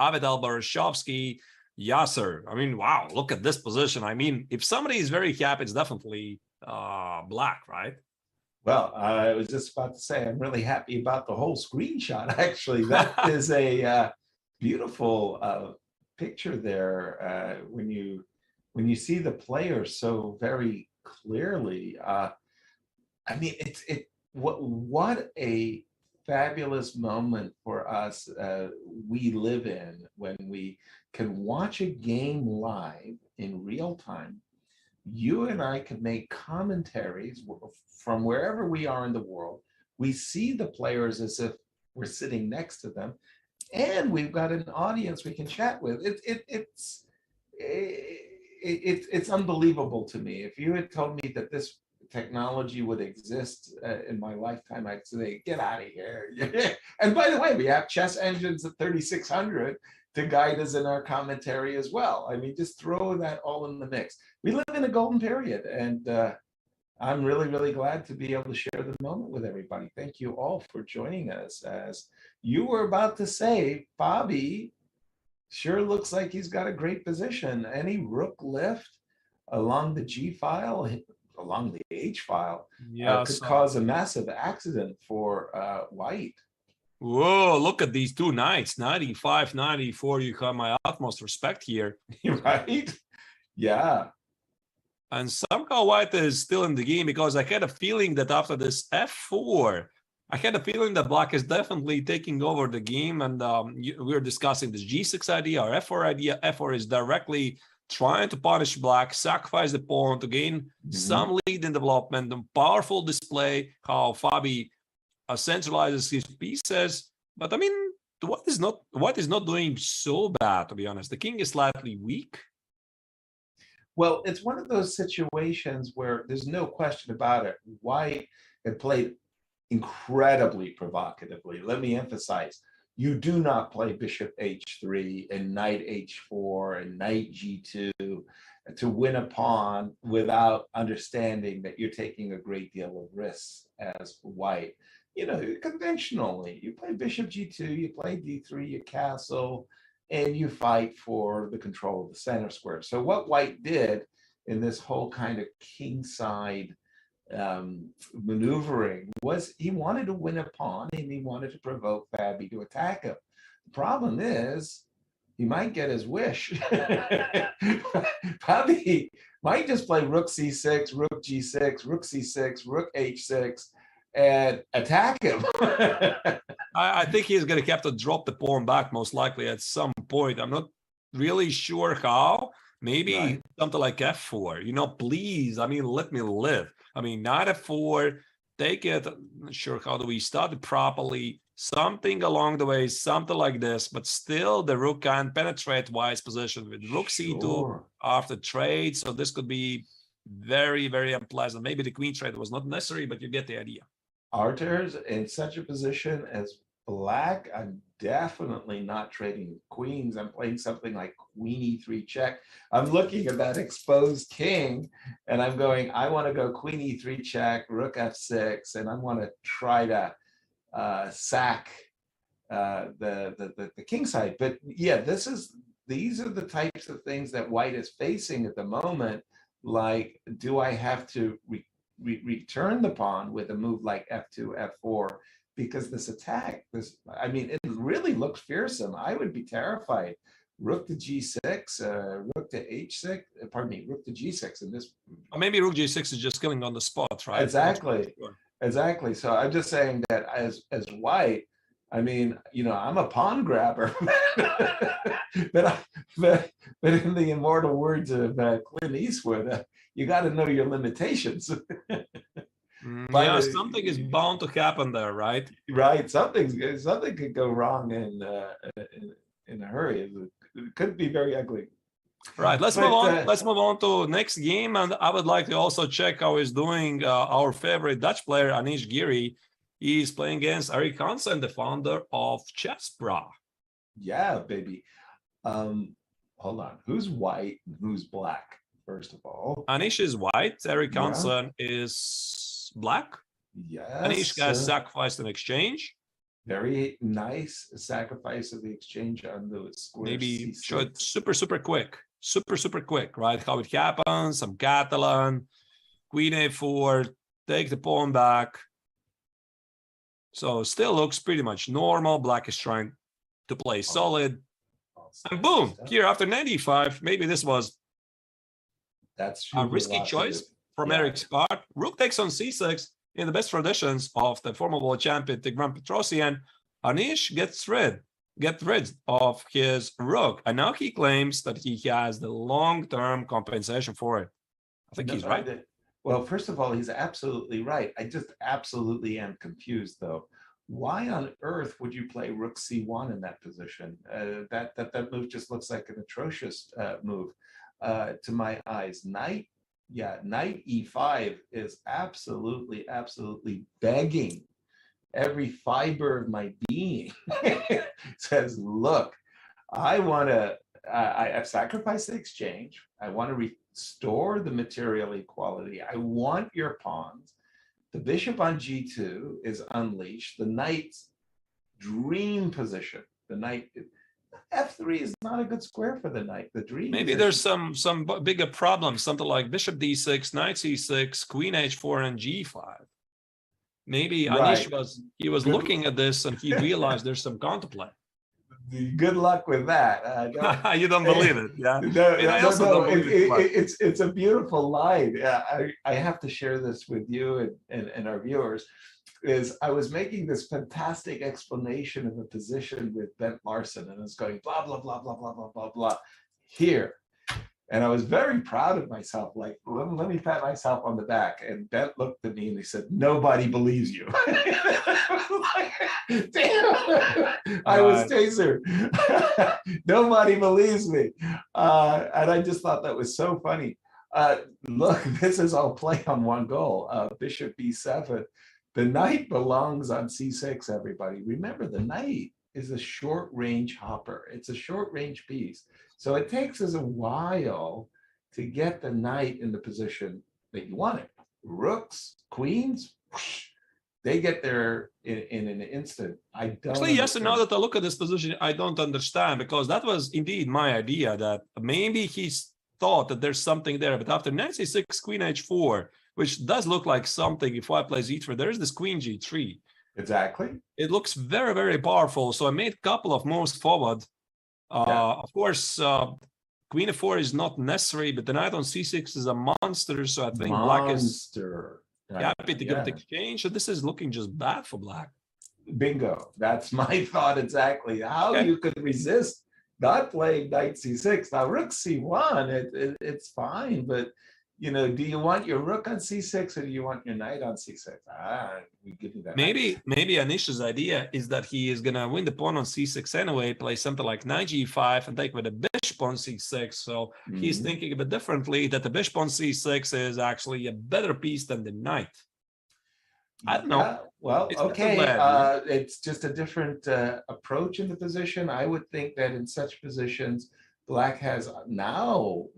Avital Barashovsky. Yasser. I mean, wow, look at this position. I mean, if somebody is very happy, it's definitely black, right? Well, I was just about to say, I'm really happy about the whole screenshot, actually. That is a beautiful picture there when you see the players so very clearly. I mean, what a fabulous moment for us we live in when we can watch a game live in real time. You and I can make commentaries from wherever we are in the world. We see the players as if we're sitting next to them, and we've got an audience we can chat with. It's unbelievable to me. If you had told me that this technology would exist in my lifetime, I'd say, get out of here. And by the way, we have chess engines at 3600 to guide us in our commentary as well. I mean, just throw that all in the mix. We live in a golden period, and I'm really, really glad to be able to share the moment with everybody. Thank you all for joining us. As you were about to say, Fabi sure looks like he's got a great position. Any rook lift along the G file, along the H file, could cause a massive accident for White. Whoa, look at these two knights, 95, 94. You have my utmost respect here. Right? Yeah. And somehow White is still in the game, because I had a feeling that after this F4, I had a feeling that Black is definitely taking over the game. And we were discussing this G6 idea or F4 idea. F4 is directly trying to punish Black, sacrifice the pawn to gain some lead in development, and powerful display how Fabi centralizes his pieces. But I mean, White is not doing so bad, to be honest. The king is slightly weak. Well, it's one of those situations where there's no question about it. White had played incredibly provocatively. Let me emphasize, you do not play bishop h3 and knight h4 and knight g2 to win a pawn without understanding that you're taking a great deal of risks as White. You know, conventionally, you play bishop g2, you play d3, you castle, and you fight for the control of the center square. So what White did in this whole kind of kingside maneuvering was he wanted to win a pawn, and he wanted to provoke Fabi to attack him. The problem is he might get his wish. Fabi might just play rook c6, rook g6, rook c6, rook h6, and attack him. I think he's going to have to drop the pawn back most likely at some point. I'm not really sure how. Maybe something like f4. You know, please, I mean, let me live. I mean, knight f4, take it. I'm not sure how do we start it properly. Something along the way, something like this. But still, the rook can penetrate White's position with rook c2 after trade. So this could be very, very unpleasant. Maybe the queen trade was not necessary, but you get the idea. Arthur's in such a position as Black, I'm definitely not trading queens. I'm playing something like queen e3 check. I'm looking at that exposed king, and I'm going, I want to go queen e3 check, rook f6, and I want to try to sack the king side. But yeah, these are the types of things that White is facing at the moment. Like, do I have to return the pawn with a move like f2, f4? Because this attack, I mean, it really looks fearsome. I would be terrified. Rook to g6, rook to h6, pardon me, rook to g6 in this. Or maybe rook g6 is just killing on the spot, right? Exactly, exactly. So I'm just saying that as White, I mean, you know, I'm a pawn grabber, but in the immortal words of Clint Eastwood, you got to know your limitations. Yeah, something is bound to happen there, right? Right. Something could go wrong in a hurry. It could be very ugly. Right. Let's move on. Let's move on to next game, and I would like to also check how he's doing. Our favorite Dutch player, Anish Giri, he's playing against Anish Carlsen, the founder of Chess Bra. Yeah, baby. hold on. Who's white and who's black? First of all, Anish is white. Eric Yeah. Carlsen is black. yes. Anish has sacrificed an exchange. Very nice sacrifice of the exchange on the square. Maybe C6. show it super quick. Super quick, right? How it happens. Some Catalan. Queen a4. Take the pawn back. So still looks pretty much normal. Black is trying to play solid. And boom, here after 95, maybe this was That's a risky choice from Eric's part. Rook takes on c6 in the best traditions of the former world champion Tigran Petrosyan. Anish gets rid of his rook. And now he claims that he has the long-term compensation for it. I think he's right. Well, first of all, he's absolutely right. I just absolutely am confused, though. Why on earth would you play Rook C1 in that position? That move just looks like an atrocious move to my eyes. Knight E5 is absolutely begging every fiber of my being. Says, look, I've sacrificed the exchange. I want to restore the material equality. I want your pawns. The bishop on G2 is unleashed. The knight's dream position. The knight, F3 is not a good square for the knight. The dream. Maybe there's some bigger problems, something like bishop D6, knight C6, queen H4, and G5. Maybe Anish was looking at this and he realized there's some counterplay. Good luck with that. You don't believe it, yeah? No, it's a beautiful line. I have to share this with you and our viewers. Is I was making this fantastic explanation of a position with Bent Larson, and it's going blah blah blah blah blah blah blah blah here, and I was very proud of myself. Like, let me pat myself on the back. And Bent looked at me and he said, "Nobody believes you." Damn, I was tasered. Nobody believes me, and I just thought that was so funny. Look, this is all play on one goal. Bishop B7. The knight belongs on C6, everybody. Remember, the knight is a short-range hopper. It's a short-range piece. So it takes us a while to get the knight in the position that you want it. Rooks, queens, whoosh, they get there in an instant. I don't Actually, yes, and now that I look at this position, I don't understand, because that was indeed my idea, that maybe he's thought that there's something there. But after knight C6, queen H4, which does look like something, if I play Z3, there's this queen G3. Exactly. It looks very powerful. So I made a couple of moves forward. Of course, queen F4 is not necessary, but the knight on C6 is a monster. So I think black is happy to get the exchange. So this is looking just bad for black. Bingo. That's my thought exactly. How you could resist not playing knight C6. Now, rook C1, it's fine, but you know, do you want your rook on C6 or do you want your knight on C6? We give you that. Maybe Anish's idea is that he is gonna win the pawn on C6 anyway, play something like knight G5 and take with the bishop on C6. So he's thinking a bit differently, that the bishop on C6 is actually a better piece than the knight. I don't know. Well, okay. It's just a different approach in the position. I would think that in such positions, Black has now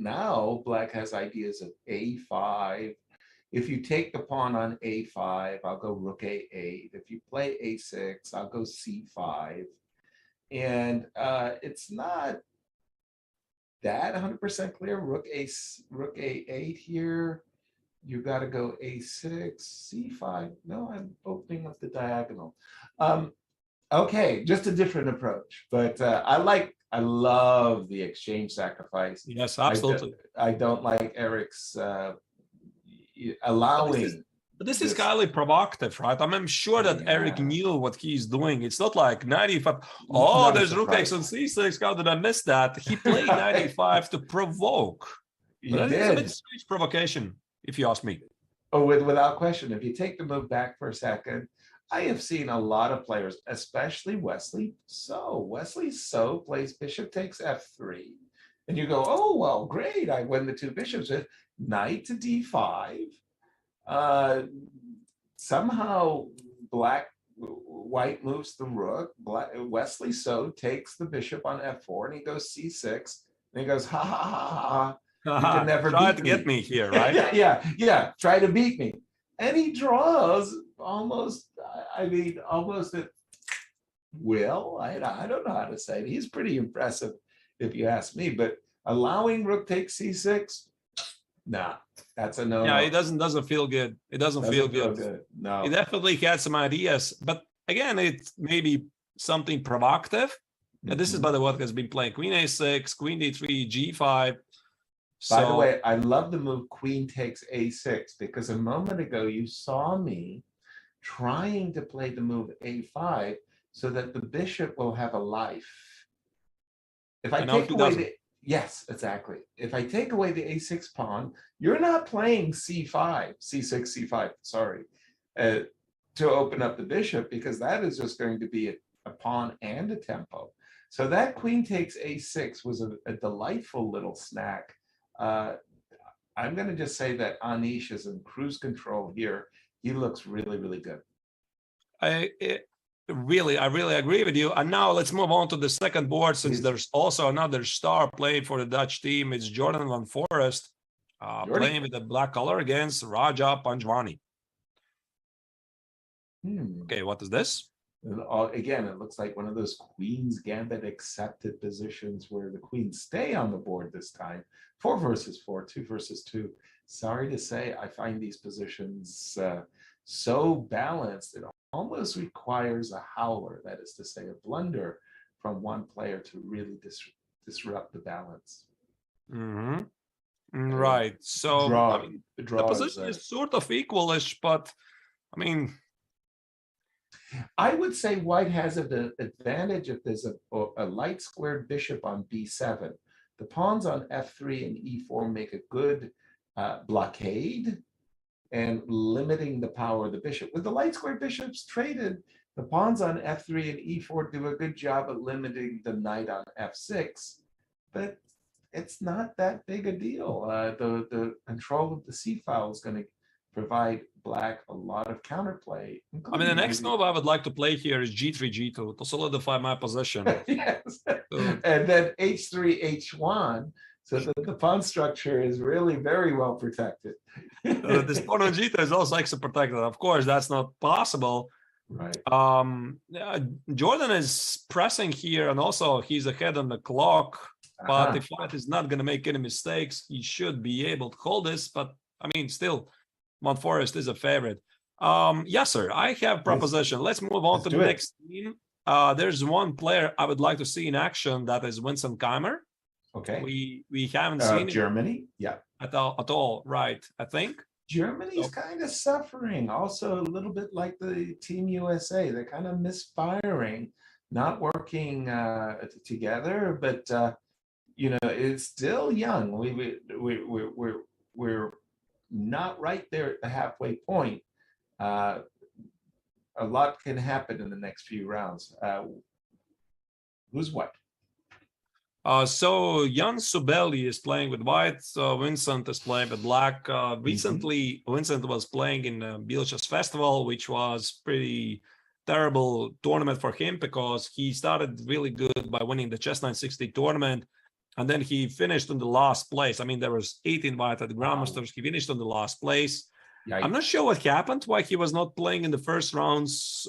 Black has ideas of A5. If you take the pawn on A5, I'll go rook A8. If you play A6, I'll go C5. And it's not that 100% clear. Rook A8 here. You got to go A6, C5. No, I'm opening up the diagonal. Okay, just a different approach. But I love the exchange sacrifice. Yes, absolutely. I don't like Eric's allowing. But this is highly provocative, right? I'm sure that Eric knew what he's doing. It's not like 95. Oh, there's rook X on C6. How did I miss that? He played 95 to provoke. But it's a bit strange provocation, if you ask me. Oh, without question. If you take the move back for a second, I have seen a lot of players, especially Wesley So. Wesley So plays bishop takes F3. And you go, oh, well, great. I win the two bishops with knight to D5. Somehow white moves the rook. Wesley So takes the bishop on F4 and he goes C6. And he goes, ha ha ha ha. You can never Try beat to get me here, Yeah, right? yeah. Try to beat me. And he draws almost, almost at will. I don't know how to say it. He's pretty impressive, if you ask me. But allowing rook takes c6, nah, that's a no. Yeah, it doesn't feel good. It doesn't feel good. No. He definitely had some ideas, but again, it's maybe something provocative. And this is, by the way, what has been playing queen a6, queen d3, g5. By the way, I love the move queen takes a6 because a moment ago you saw me trying to play the move a5 so that the bishop will have a life. If I take away yes, exactly. If I take away the a6 pawn, you're not playing c5, c6, c5, sorry, to open up the bishop, because that is just going to be a pawn and a tempo. So that queen takes a6 was a delightful little snack. I'm going to just say that Anish is in cruise control here. He looks really, really good. I really agree with you. And now let's move on to the second board, since there's also another star playing for the Dutch team. It's Jordan van Forest playing with the black color against Raja Panjwani. Okay, what is this? Again, it looks like one of those Queen's Gambit accepted positions where the queens stay on the board this time. 4 versus 4, 2 versus 2. Sorry to say, I find these positions so balanced, it almost requires a howler, that is to say, a blunder from one player to really disrupt the balance. Right. So I mean, the position is sort of equalish, but I mean, I would say white has an advantage if there's a light squared bishop on b7. The pawns on f3 and e4 make a good blockade and limiting the power of the bishop. With the light squared bishops traded, the pawns on f3 and e4 do a good job at limiting the knight on f6, but it's not that big a deal. The control of the c file is going to provide black a lot of counterplay. I mean, the next move I would like to play here is g3, g2 to solidify my position. Yes. And then h3, h1, so that the pawn structure is really very well protected. This pawn on g2 is also extra protected. Of course, that's not possible. Right. Jordan is pressing here, and also he's ahead on the clock. But if white is not going to make any mistakes, he should be able to hold this. But I mean, still, Van Forest is a favorite. Yes, sir. I have proposition. Let's move on to the next team. There's one player I would like to see in action. That is Vincent Keimer. Okay. We haven't seen Germany. Yeah. At all. Right. I think Germany's kind of suffering. Also, a little bit like the Team USA. They're kind of misfiring, not working together. But you know, it's still young. We're not right there at the halfway point. A lot can happen in the next few rounds. Who's what? So Jan Subeli is playing with white. Vincent is playing with black. Recently, Vincent was playing in the Biel Chess Festival, which was pretty terrible tournament for him because he started really good by winning the Chess 960 tournament. And then he finished in the last place. I mean, there was 8 invited Grandmasters. He finished in the last place. Yikes. I'm not sure what happened, why he was not playing in the first rounds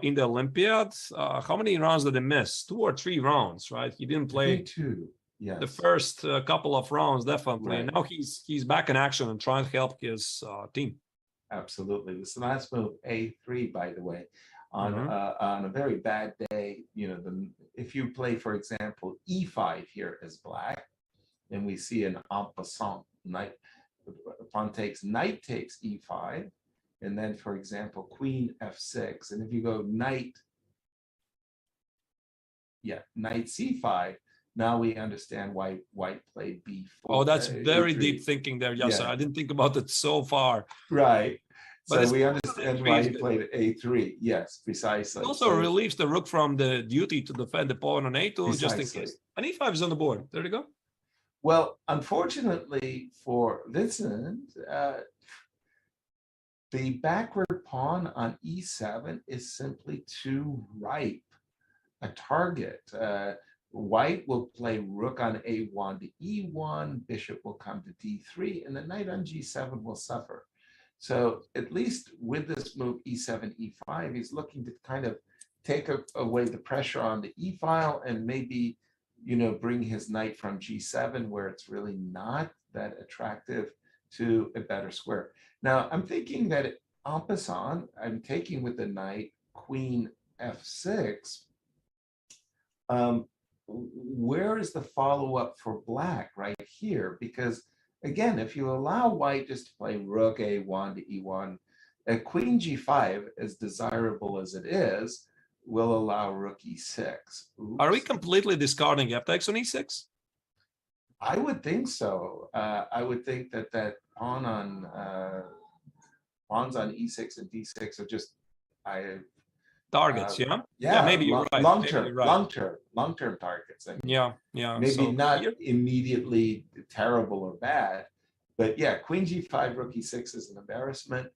in the Olympiad. How many rounds did he miss? 2 or 3 rounds, right? He didn't play 2. Yes. The first couple of rounds, definitely. Right. Now he's back in action and trying to help his team. Absolutely. This last move, A3, by the way, on a very bad day, you know, if you play, for example, E5 here as black, and we see an en passant knight, pawn takes, knight takes E5, and then, for example, queen F6, and if you go knight C5, now we understand why white played B4. Oh, that's very deep thinking there. Yes, I didn't think about it so far. Right. But so we understand why he played A3. Yes, precisely. It also relieves the rook from the duty to defend the pawn on A2, just in case. And E5 is on the board. There you go. Well, unfortunately for Vincent, the backward pawn on E7 is simply too ripe a target. White will play rook on a1 to e1, bishop will come to d3, and the knight on g7 will suffer. So at least with this move e7, e5, he's looking to kind of take away the pressure on the e file and maybe, bring his knight from g7 where it's really not that attractive to a better square. Now I'm thinking that en passant, I'm taking with the knight queen f6. Where is the follow-up for black right here? Because again, if you allow white just to play rook a1 to e1, a queen g5, as desirable as it is, will allow rook e6. Oops. Are we completely discarding f takes on e6? I would think so. I would think that pawn on pawns on e6 and d6 are just targets. Yeah, maybe you're right. Long-term targets. I mean, yeah. Maybe so, not immediately terrible or bad, but yeah, queen g5, rook e6 is an embarrassment.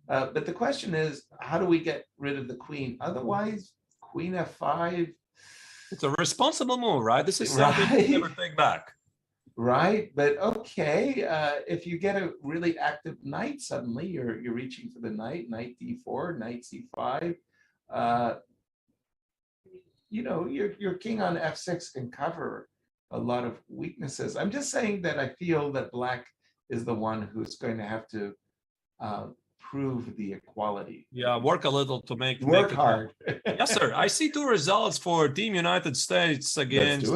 But the question is, how do we get rid of the queen? Otherwise, queen f5. It's a responsible move, right? This is something you never take back. Right, but okay, if you get a really active knight, suddenly you're reaching for the knight d4, knight c5. Your king on f6 can cover a lot of weaknesses. I'm just saying that I feel that black is the one who's going to have to prove the equality. Yeah, work a little to make it hard. Yes, sir. I see 2 results for Team United States against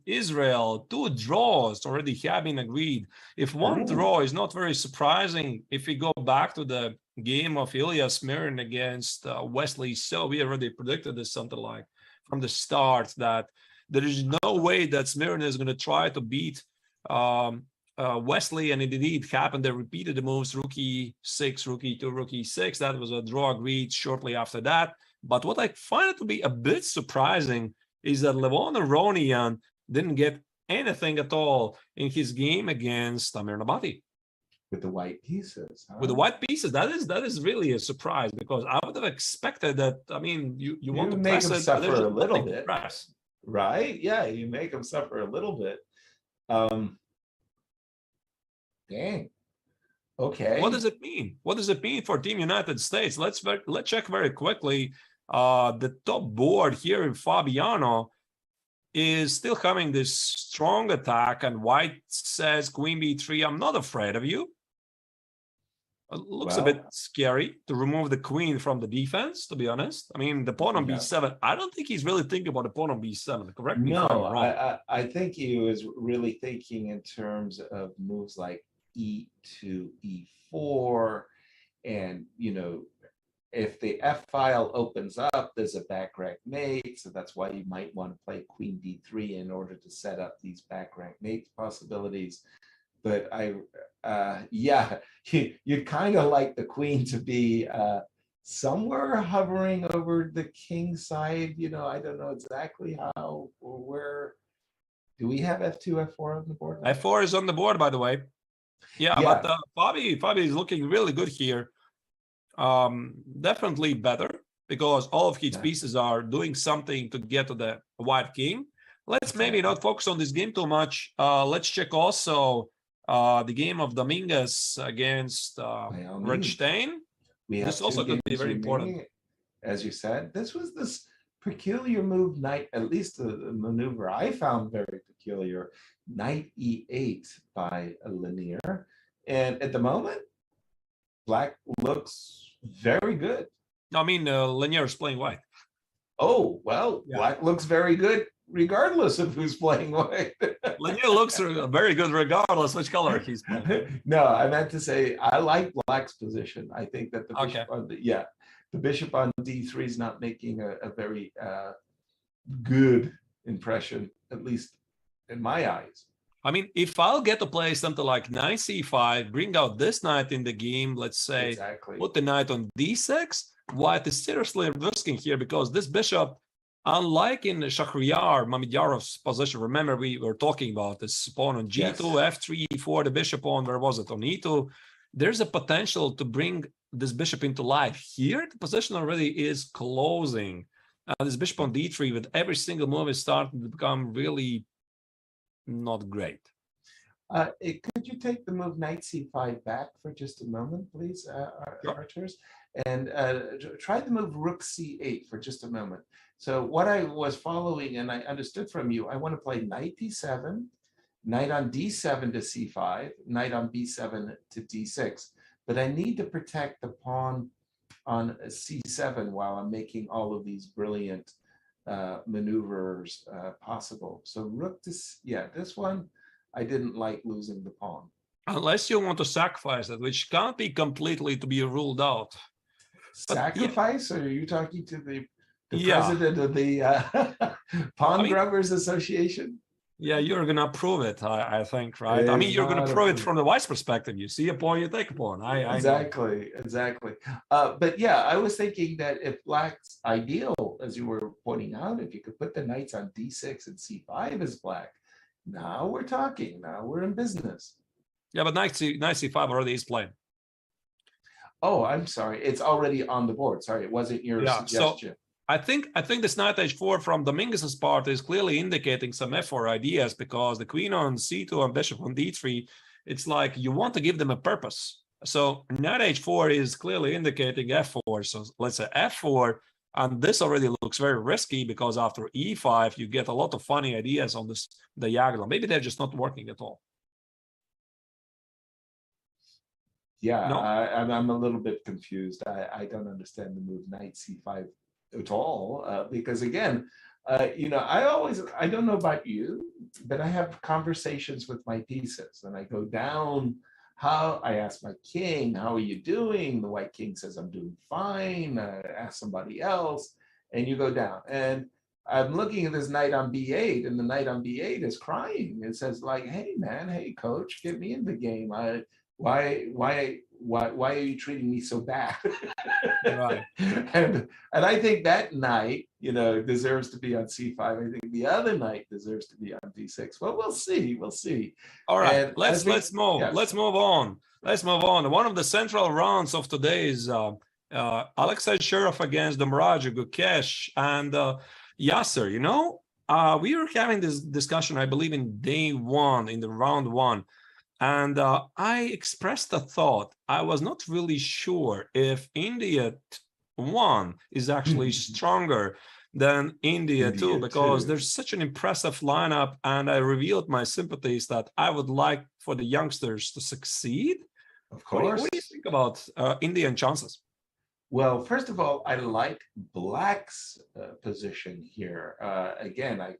Israel. 2 draws already have been agreed. If one draw is not very surprising, if we go back to the game of Ilya Smirin against Wesley, so we already predicted this something like from the start that there is no way that Smirin is going to try to beat Wesley, and it indeed happened. They repeated the moves, rook e6, rook e2, rook e6. That was a draw agreed shortly after that. But what I find it to be a bit surprising is that Levon Aronian didn't get anything at all in his game against Amir Nabati. With the white pieces. Huh? With the white pieces, that is really a surprise, because I would have expected that. I mean, you want to make press him it, suffer a little bit, press. Right? Yeah, you make him suffer a little bit. Dang. Okay. What does it mean? What does it mean for Team United States? Let's check very quickly. The top board here in Fabiano is still having this strong attack, and white says queen b3. I'm not afraid of you. It looks a bit scary to remove the queen from the defense, to be honest. I mean, the pawn on b7, I don't think he's really thinking about the pawn on b7. Correct me if I'm wrong. I think he was really thinking in terms of moves like e2, e4, and, if the f file opens up, there's a back rank mate, so that's why you might want to play queen d3 in order to set up these back rank mate possibilities. But you'd kind of like the queen to be somewhere hovering over the king side. I don't know exactly how or where. Do we have f2, f4 on the board? f4 is on the board, by the way. Yeah. But Fabi is looking really good here. Definitely better, because all of his pieces are doing something to get to the white king. Let's maybe not focus on this game too much. Let's check also the game of Dominguez against Rechstein. This is also going to be very important. As you said, this was this peculiar move, knight, at least the maneuver I found very peculiar, knight e8 by a linear. And at the moment, black looks very good. I mean, linear is playing white. Oh, well, black looks very good regardless of who's playing white. Linear looks very good regardless which color he's playing. No, I meant to say I like black's position. I think that the bishop on the bishop on d3 is not making a very good impression, at least in my eyes. I mean, if I'll get to play something like knight c5, bring out this knight in the game, let's say, put the knight on d6, white is seriously risking here, because this bishop, unlike in Shahryar Mamedyarov's position, remember we were talking about this pawn on g2, f3, e4, the bishop on, where was it, on e2, there's a potential to bring this bishop into life. Here, the position already is closing. This bishop on d3 with every single move is starting to become really not great. Could you take the move knight c5 back for just a moment, please, Arturs? And try the move rook c8 for just a moment. So what I was following, and I understood from you, I want to play knight d7, knight on d7 to c5, knight on b7 to d6. But I need to protect the pawn on c7 while I'm making all of these brilliant maneuvers possible. So rook to, this one, I didn't like losing the pawn. Unless you want to sacrifice it, which can't be completely to be ruled out. Sacrifice? Or are you talking to the president of the Pawn Grubbers Association? Yeah, you're going to approve it, I think, right? I mean, you're going to prove it from the wife's perspective. You see a pawn, you take a pawn. Exactly. But yeah, I was thinking that if black's ideal, as you were pointing out, if you could put the knights on d6 and c5 as black, now we're talking. Now we're in business. Yeah, but knight c5 already is playing. Oh, I'm sorry. It's already on the board. Sorry, it wasn't your suggestion. So I think this knight h4 from Dominguez's part is clearly indicating some f4 ideas, because the queen on c2 and bishop on d3, it's like you want to give them a purpose. So knight h4 is clearly indicating f4. So let's say f4, and this already looks very risky, because after e5 you get a lot of funny ideas on this diagonal. Maybe they're just not working at all. Yeah, no. I'm a little bit confused. I don't understand the move knight c5 at all, because again, I don't know about you, but I have conversations with my pieces, and I go down. I ask my king, how are you doing? The white king says, I'm doing fine. Ask somebody else, and you go down. And I'm looking at this knight on b8, and the knight on b8 is crying. It says like, hey man, hey coach, get me in the game. Why are you treating me so bad? Right. And I think that knight, deserves to be on c5. I think the other knight deserves to be on d6. Well, we'll see. All right, and let's move. Yes. Let's move on. One of the central rounds of today is Alexei Shirov against Domraj Gukesh and Yasser. We were having this discussion, I believe, in day one, in the round one. And I expressed a thought. I was not really sure if India 1 is actually stronger than India 2, because there's such an impressive lineup, and I revealed my sympathies that I would like for the youngsters to succeed. Of course. What do you think about Indian chances? Well, first of all, I like black's position here. Again, I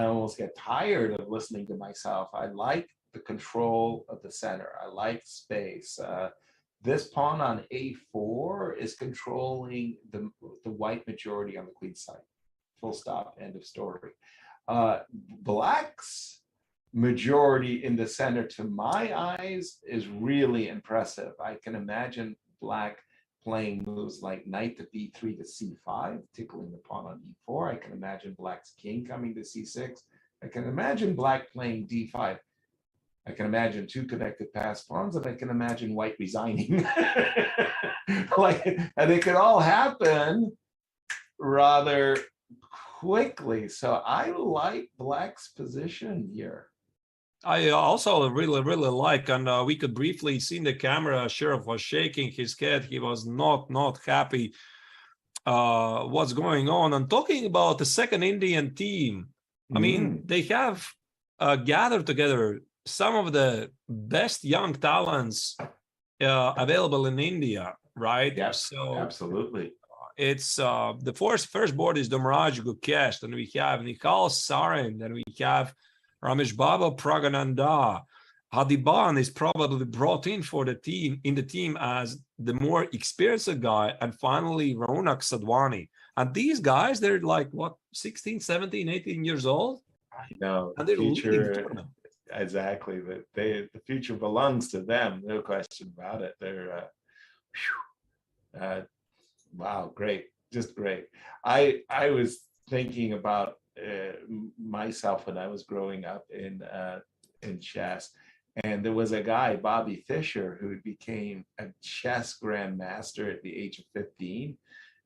almost get tired of listening to myself. I like the control of the center. I like space. This pawn on a4 is controlling the white majority on the queen side. Full stop, end of story. Black's majority in the center, to my eyes, is really impressive. I can imagine black playing moves like knight to b3 to c5, tickling the pawn on e4. I can imagine black's king coming to c6. I can imagine black playing d5. I can imagine 2 connected pass pawns, and I can imagine white resigning. And it could all happen rather quickly. So I like black's position here. I also really like, and we could briefly see in the camera, Sheriff was shaking his head. He was not happy what's going on. And talking about the second Indian team, I mean, they have gathered together some of the best young talents available in India, right? Yes, so absolutely. It's the first board is Domraj Gukesh, then we have Nihal Sarin, then we have Ramesh Baba Pragananda. Hadiban is probably brought in for the team as the more experienced guy, and finally Raunak Sadwani. And these guys, they're like, what, 16, 17, 18 years old? I know. And they're future, exactly. The future belongs to them, no question about it. They're, wow, great, just great. I was thinking about myself when I was growing up in chess, and there was a guy, Bobby Fischer, who became a chess grandmaster at the age of 15.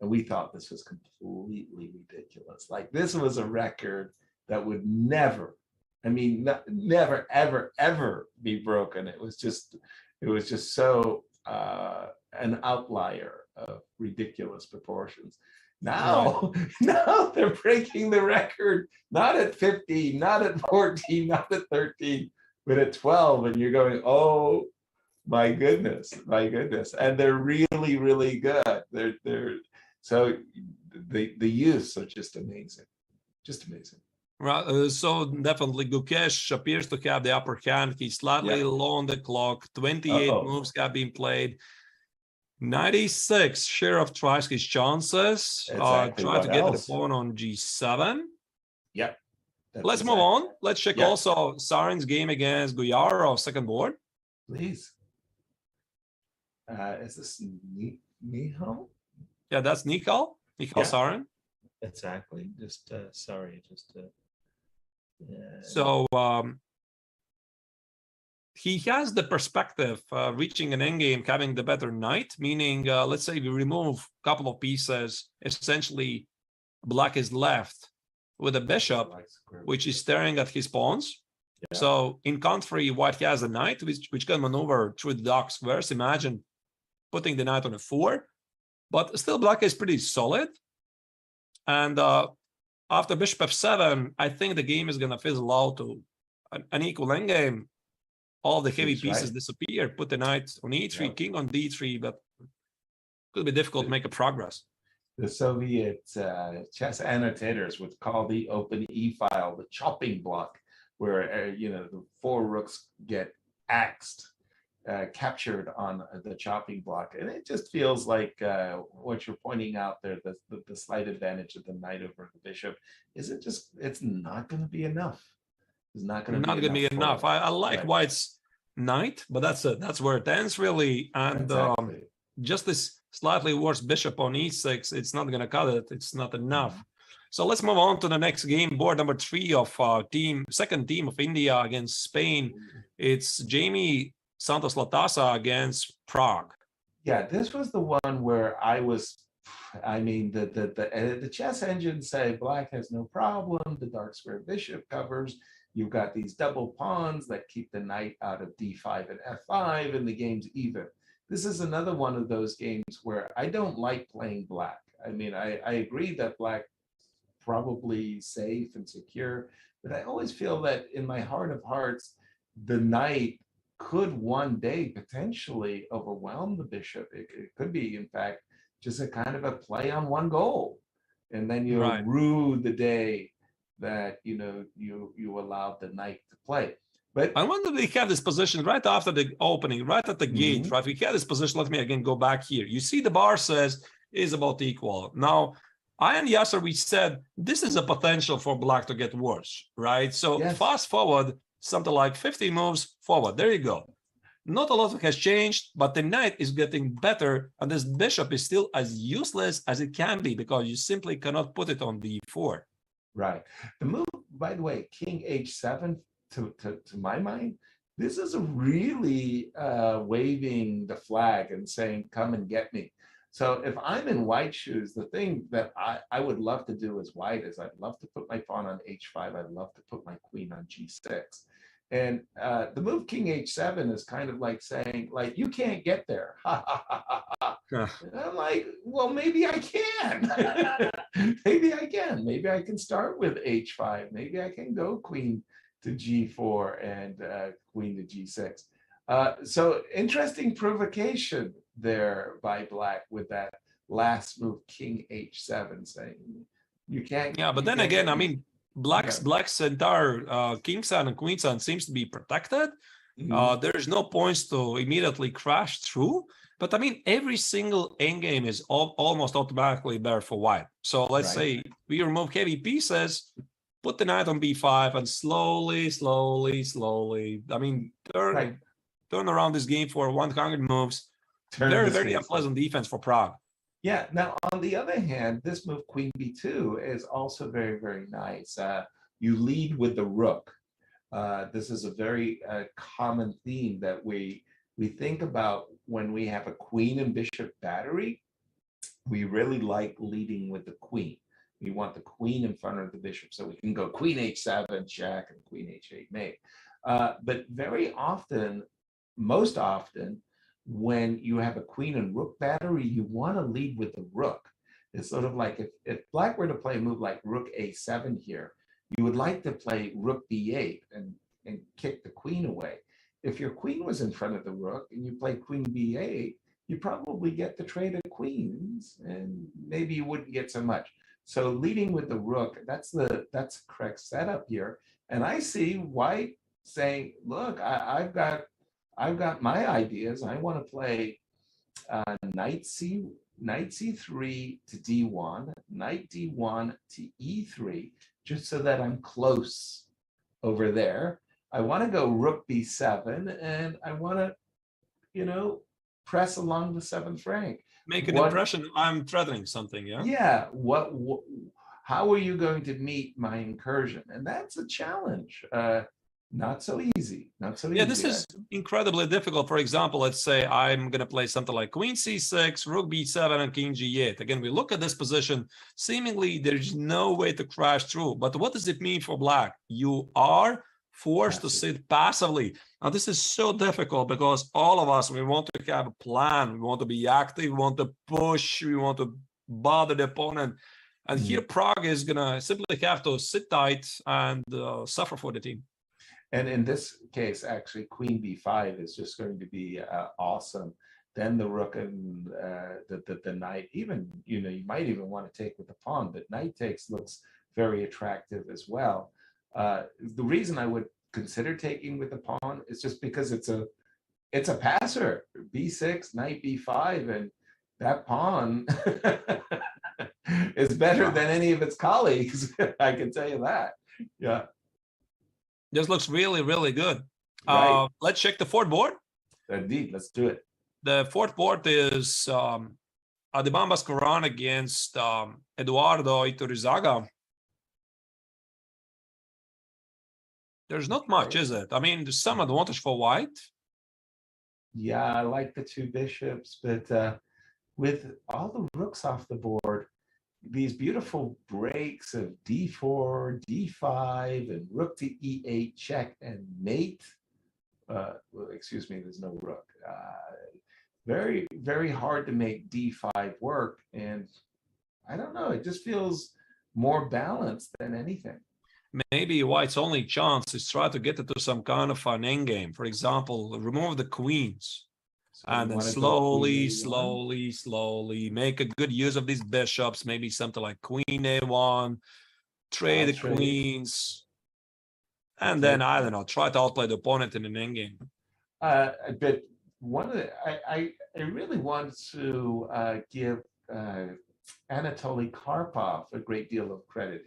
And we thought this was completely ridiculous. Like, this was a record that would never, I mean, never, ever, ever be broken. It was just so an outlier of ridiculous proportions. Now, now they're breaking the record, not at 15, not at 14, not at 13, but at 12. And you're going, oh my goodness, my goodness. And they're really, really good. They're so the youths are just amazing, just amazing. Right, so definitely Gukesh appears to have the upper hand. He's slightly low on the clock. 28 moves have been played. 96 share of tries his chances. Try to get the pawn on G7. Yep. Let's move on. Let's check also Sarin's game against Guyarov, second board. Please. Is this Nihal? Yeah, that's Nihal Sarin. Exactly. Just sorry, just so he has the perspective reaching an endgame, having the better knight, meaning let's say we remove a couple of pieces, essentially black is left with a bishop which is staring at his pawns. So in country, white has a knight which can maneuver through the dark squares. Imagine putting the knight on a 4, but still black is pretty solid. And after bishop f7, I think the game is going to fizzle out to an equal endgame. All the heavy pieces disappear. Put the knight on e3, king on d3, but could be difficult to make a progress. The Soviet chess annotators would call the open E file the chopping block, where the 4 rooks get axed, captured on the chopping block. And it just feels like what you're pointing out there, the slight advantage of the knight over the bishop, it's not going to be enough. It's not going to be enough. I like white's knight, but that's where it ends really. And just this slightly worse bishop on e6, it's not going to cut it. It's not enough. So let's move on to the next game, board number 3 of second team of India against Spain. It's Jamie Santos Latasa against Prague. Yeah, this was the one where the chess engine say black has no problem. The dark square bishop covers. You've got these double pawns that keep the knight out of d5 and f5, and the game's even. This is another one of those games where I don't like playing black. I mean, I agree that black probably safe and secure, but I always feel that in my heart of hearts, the knight could one day potentially overwhelm the bishop. It could be, in fact, just a kind of a play on one goal, and then you rue the day that you allowed the knight to play. But I wonder if we have this position right after the opening, right at the gate, right? We had this position. Let me again go back here. You see the bar says is about equal. Now, I and Yasser, we said this is a potential for black to get worse, right? So fast forward something like 50 moves forward. There you go. Not a lot has changed, but the knight is getting better, and this bishop is still as useless as it can be because you simply cannot put it on d4. Right. The move, by the way, king h7, to my mind, this is a really waving the flag and saying, come and get me. So if I'm in white shoes, the thing that I would love to do as white is I'd love to put my pawn on h5. I'd love to put my queen on g6. And the move king h7 is kind of like saying, like, you can't get there. And I'm like, well, maybe I can. Maybe I can. Maybe I can start with h5. Maybe I can go queen to g4 and queen to g6. So interesting provocation there by black with that last move, king h7, saying you can't. Yeah, but then again, I mean, black's entire king side and queen side seems to be protected. There's no points to immediately crash through. But I mean, every single endgame is almost automatically better for white. So let's say we remove heavy pieces, put the knight on b5, and slowly, I mean, turn around this game for 100 moves. Very, very unpleasant defense for Prague. Yeah. Now, on the other hand, this move, queen b2, is also very, very nice. You lead with the rook. This is a very common theme that we think about when we have a queen and bishop battery. we really like leading with the queen. We want the queen in front of the bishop, so we can go queen h7 check and queen h8 mate. But very often, most often, when you have a queen and rook battery, you want to lead with the rook. It's sort of like if black were to play a move like rook a7 here, you would like to play rook b8 and kick the queen away. If your queen was in front of the rook and you play queen b8, you probably get the trade of queens, and maybe you wouldn't get so much. So leading with the rook, that's the correct setup here. And I see white saying, look, I've got my ideas. I want to play knight c3 to d1, knight d1 to e3, just so that I'm close over there. I want to go rook b7, and I want to, press along the 7th rank. Make an impression I'm threatening something, yeah? Yeah. How are you going to meet my incursion? And that's a challenge. Not so easy. Not so easy. Yeah, this is incredibly difficult. For example, let's say I'm going to play something like queen c6, rook b7, and king g8. Again, we look at this position. Seemingly, there's no way to crash through. But what does it mean for black? You are forced to sit passively. Now, this is so difficult because all of us, we want to have a plan. We want to be active. We want to push. We want to bother the opponent. And here, Prague is going to simply have to sit tight and suffer for the team. And in this case, actually, queen b5 is just going to be awesome. Then the rook and the knight, even, you might even want to take with the pawn, but knight takes looks very attractive as well. The reason I would consider taking with the pawn is just because it's a passer. b6, knight b5, and that pawn is better than any of its colleagues. I can tell you that. Yeah. This looks really, really good. Right. Let's check the fourth board. Indeed, let's do it. The fourth board is Magnus Carlsen against Eduardo Iturrizaga. There's not much, is it? I mean, there's some advantage for white. Yeah, I like the two bishops, but with all the rooks off the board, these beautiful breaks of d4, d5, and rook to e8 check and mate. Well, excuse me, there's no rook. Very, very hard to make d5 work. And I don't know, it just feels more balanced than anything. Maybe white's only chance is try to get into some kind of an endgame. For example, remove the queens. So and then slowly make a good use of these bishops. Maybe something like queen a1, trade the queens, and then I don't know, try to outplay the opponent in an endgame. But one of the I really want to give Anatoly Karpov a great deal of credit.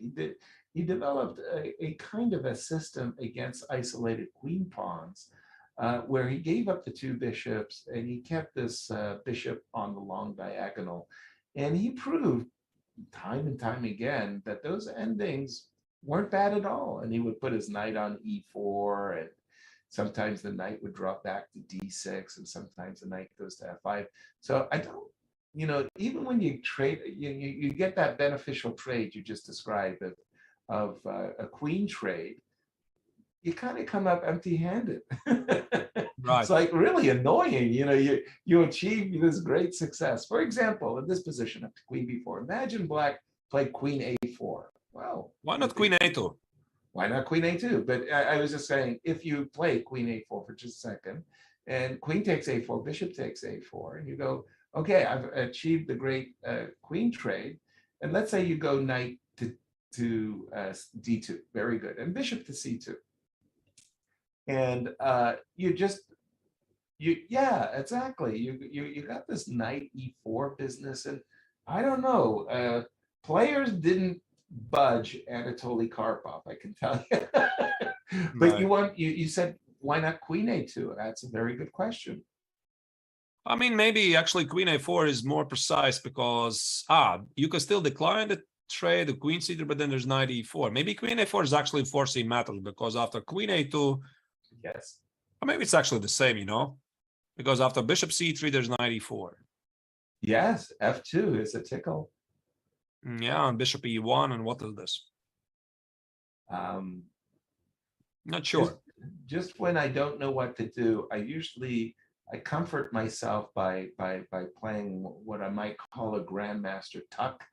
He developed a kind of a system against isolated queen pawns. Where he gave up the two bishops and he kept this bishop on the long diagonal. And he proved time and time again that those endings weren't bad at all. And he would put his knight on e4, and sometimes the knight would drop back to d6, and sometimes the knight goes to f5. So I don't, even when you trade, you get that beneficial trade you just described of a queen trade, you kind of come up empty-handed. Right. It's like really annoying. You achieve this great success. For example, in this position up to queen b4, imagine black played queen a4. Well, why not queen a2? Why not queen a2? But I was just saying, if you play queen a4 for just a second, and queen takes a4, bishop takes a4, and you go, okay, I've achieved the great queen trade, and let's say you go knight to d2, very good, and bishop to c2. And yeah, exactly. You got this knight e4 business, and I don't know. Players didn't budge Anatoly Karpov, I can tell you. But right. You said, why not queen a2? That's a very good question. I mean, maybe actually queen a4 is more precise because you can still decline the trade, the queen c3, but then there's knight e4. Maybe queen a4 is actually forcing matters because after queen a2. Yes. Or maybe it's actually the same, because after bishop c3, there's knight e4. Yes, f2 is a tickle. Yeah, and bishop e1, and what is this? Not sure. Just when I don't know what to do, I comfort myself by playing what I might call a grandmaster tuck.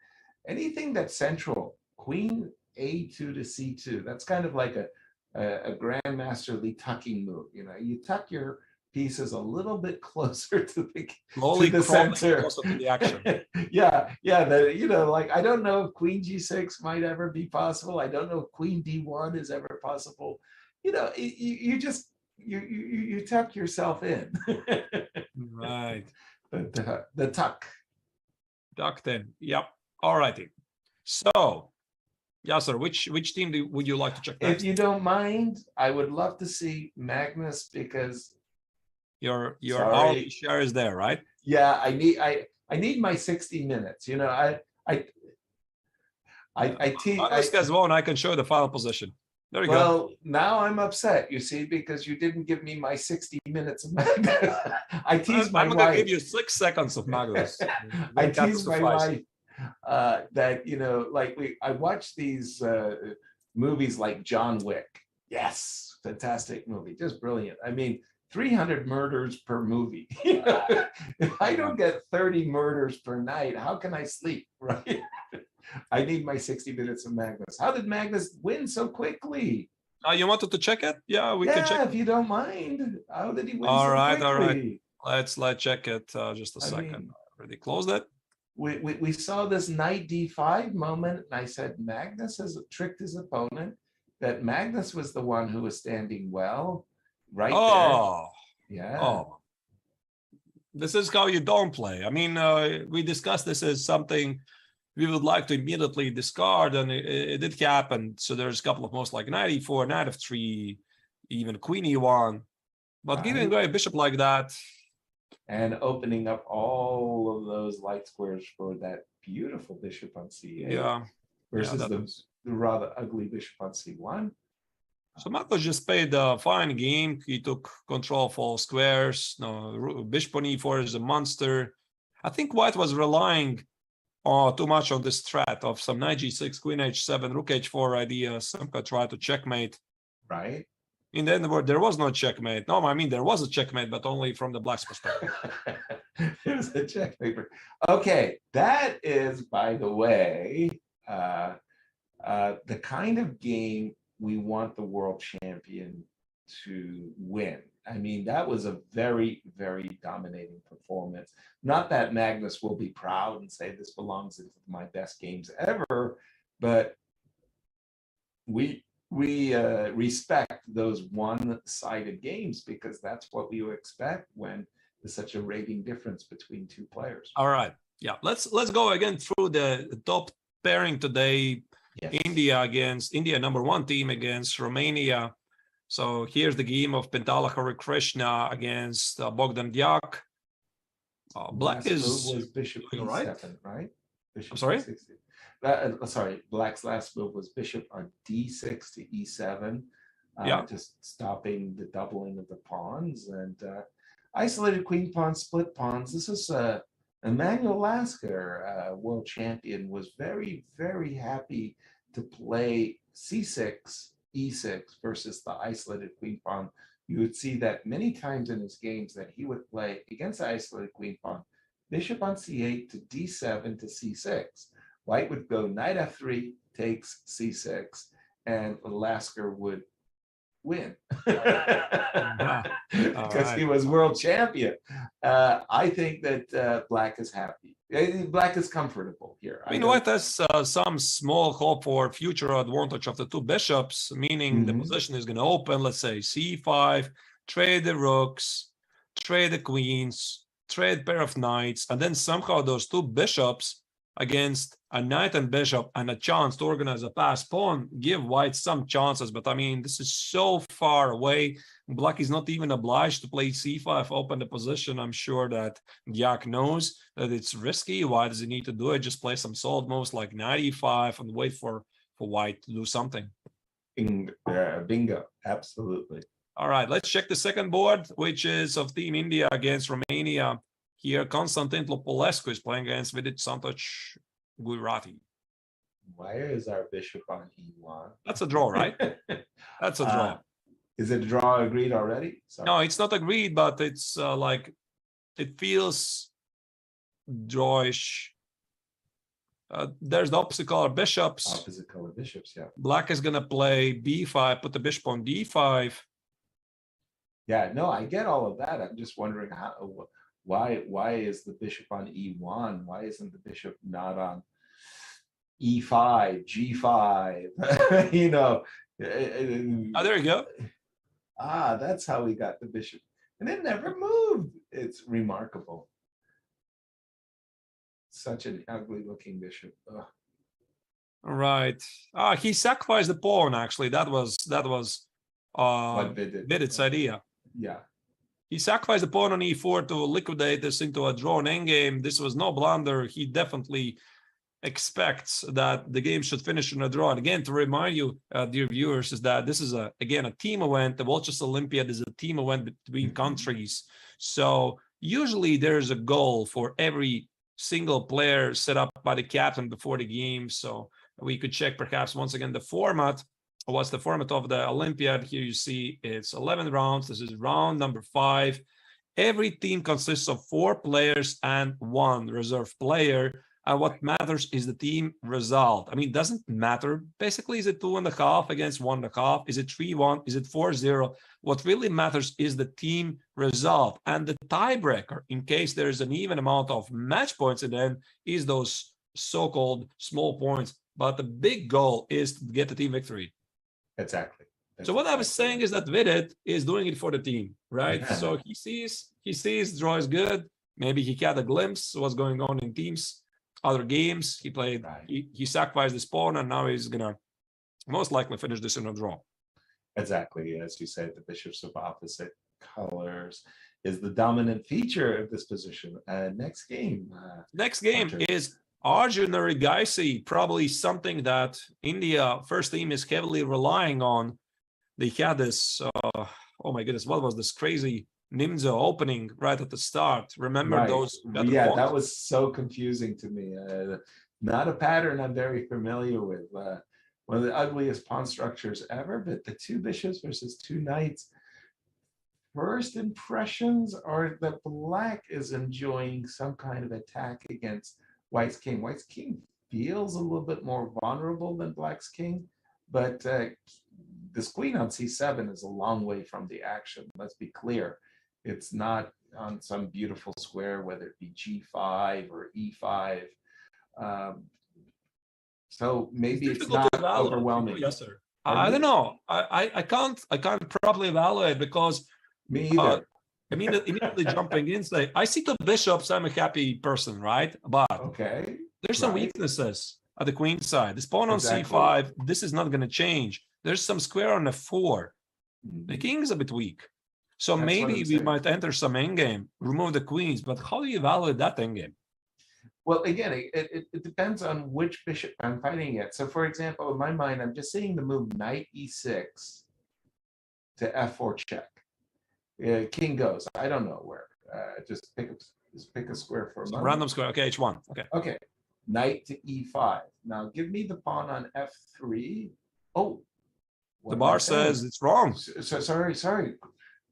Anything that's central, queen a2 to c2. That's kind of like a grandmasterly tucking move. You know, you tuck your pieces a little bit closer to the center. Closer to the action. yeah. You know, like I don't know if queen g6 might ever be possible. I don't know if queen d1 is ever possible. You know, you just you tuck yourself in. Right. The tuck. Tucked in. Yep. All righty. So, Yasser, which team would you like to check next? If you don't mind, I would love to see Magnus, because your hourly share is there, right? Yeah, I need my 60 minutes. You know, I can show the final position. There you go. Well, now I'm upset, you see, because you didn't give me my 60 minutes of Magnus. I teased my wife. I'm going to give you 6 seconds of Magnus. I teased my wife that, you know, like I watched these movies like John Wick. Yes, fantastic movie, just brilliant. I mean, 300 murders per movie. If I don't get 30 murders per night, how can I sleep, right? I need my 60 minutes of Magnus. How did Magnus win so quickly? You wanted to check it? Yeah, we can check it. If you don't mind. How did he win so quickly? All right. Let's check it just a second. I already closed it. We saw this knight d5 moment, and I said Magnus has tricked his opponent, that Magnus was the one who was standing well right there. Yeah. Oh. This is how you don't play. I mean, we discussed this as something we would like to immediately discard, and it did happen. So there's a couple of moves like knight e4, knight f3, even queen e1. But giving away a bishop like that, and opening up all of those light squares for that beautiful bishop on c8. Yeah. Versus the rather ugly bishop on c1. So Magnus just played a fine game. He took control of all squares. No, bishop on e4 is a monster. I think White was relying too much on this threat of some knight g6, queen h7, rook h4 idea. Some could try to checkmate. Right. In the end, there was no checkmate. No, I mean, there was a checkmate, but only from the black's perspective. It was a checkmate. Okay, that is, by the way, the kind of game we want the world champion to win. I mean, that was a very, very dominating performance. Not that Magnus will be proud and say this belongs into my best games ever, but we respect those one-sided games, because that's what we expect when there's such a rating difference between two players. All right. Yeah, let's go again through the top pairing today. Yes. India #1 team against Romania. So here's the game of Pentala Harikrishna against Bogdan Diak. Black was bishop e7, right? Bishop I'm sorry? Sorry, Black's last move was bishop on d6 to e7. Just stopping the doubling of the pawns, and isolated queen pawn, split pawns. This is Emmanuel Lasker, world champion, was very, very happy to play c6, e6 versus the isolated queen pawn. You would see that many times in his games that he would play against the isolated queen pawn, bishop on c8 to d7 to c6. White would go knight f3, takes c6, and Lasker would win because he was world champion. I think that Black is happy. Black is comfortable here. I mean, White has some small hope for future advantage of the two bishops, meaning the position is going to open, let's say c5, trade the rooks, trade the queens, trade pair of knights, and then somehow those two bishops against a knight and bishop and a chance to organize a pass pawn give White some chances. But I mean, this is so far away. Black is not even obliged to play c5, open the position. I'm sure that Diak knows that it's risky. Why does he need to do it? Just play some solid moves like knight e5 and wait for White to do something. Bingo, absolutely. All right, let's check the second board, which is of Team India against Romania. Here, Konstantin Lopolescu is playing against Vidit Gujrathi. Why is our bishop on E1? That's a draw, right? That's a draw. Is it a draw agreed already? Sorry. No, it's not agreed, but it's like it feels drawish. There's the opposite color bishops. Opposite color bishops, yeah. Black is gonna play b5, put the bishop on d5. Yeah, no, I get all of that. I'm just wondering why is the bishop on E1? Why isn't the bishop not on E5, G5? You know. Oh, there you go. That's how we got the bishop. And it never moved. It's remarkable. Such an ugly looking bishop. Ugh. All right. He sacrificed the pawn, actually. That was Vidit's idea. Yeah. He sacrificed the pawn on e4 to liquidate this into a drawn endgame. This was no blunder. He definitely expects that the game should finish in a draw. And again, to remind you, dear viewers, is that this is again a team event. The World Chess Olympiad is a team event between countries. So usually there's a goal for every single player set up by the captain before the game. So we could check perhaps once again the format. What's the format of the Olympiad? Here you see it's 11 rounds. This is round number 5. Every team consists of 4 players and 1 reserve player. And what matters is the team result. I mean, it doesn't matter. Basically, is it 2.5 against 1.5? Is it 3-1? Is it 4-0? What really matters is the team result. And the tiebreaker, in case there is an even amount of match points, and then is those so-called small points. But the big goal is to get the team victory. Exactly. So what I was saying is that Vidit is doing it for the team, right? Yeah. So he sees draw is good. Maybe he had a glimpse of what's going on in teams. Other games he played, he sacrificed his pawn, and now he's gonna most likely finish this in a draw. Exactly, as you said, the bishops of opposite colors is the dominant feature of this position. Next game is Arjun Erigaisi, probably something that India first team is heavily relying on. They had this, oh my goodness, what was this crazy Nimzo opening right at the start? Remember those? Yeah, that was so confusing to me. Not a pattern I'm very familiar with. One of the ugliest pawn structures ever, but the 2 bishops versus 2 knights. First impressions are that black is enjoying some kind of attack against white's king. White's king feels a little bit more vulnerable than black's king, but this queen on c7 is a long way from the action. Let's be clear. It's not on some beautiful square, whether it be G5 or E5. So maybe it's not overwhelming. Yes, sir. I don't know. I can't properly evaluate because me either. Immediately jumping in, say I see 2 bishops. I'm a happy person, right? But there's some weaknesses at the queen side. This pawn on c5. This is not going to change. There's some square on f4. The king is a bit weak. So maybe we might enter some endgame, remove the queens, but how do you evaluate that endgame? Well, again, it depends on which bishop I'm fighting at. So, for example, in my mind, I'm just seeing the move knight e6 to f4 check. King goes. I don't know where. Just pick a square for a moment. Random square. Okay, h1. Okay. Knight to e5. Now give me the pawn on f3. Oh, the bar says it's wrong. So sorry.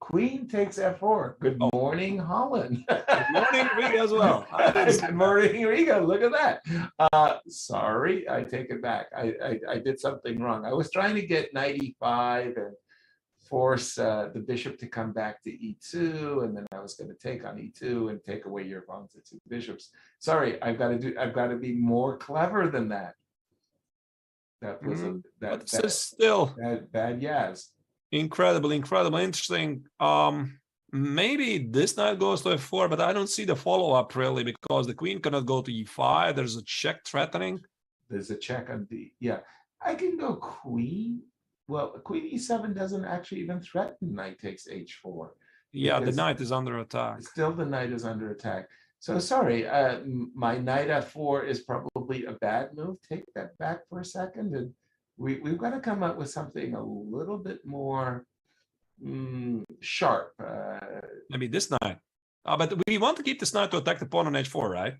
Queen takes f4. Good morning, Holland. Good morning, Riga as well. Good morning, Riga. Look at that. Sorry, I take it back. I did something wrong. I was trying to get knight e5 and force the bishop to come back to e2, and then I was going to take on e2 and take away your pawns to 2 bishops. Sorry, I've got to be more clever than that. That was still bad Yaz. Incredible, interesting. Maybe this knight goes to f4, but I don't see the follow-up really because the queen cannot go to e5. There's a check threatening. There's a check on d. Yeah, I can go queen. Well, queen e7 doesn't actually even threaten knight takes h4. Yeah, the knight is under attack. Still, the knight is under attack. So sorry, my knight f4 is probably a bad move. Take that back for a second, and we've got to come up with something a little bit more sharp. Maybe this knight. But we want to keep this knight to attack the pawn on h4, right?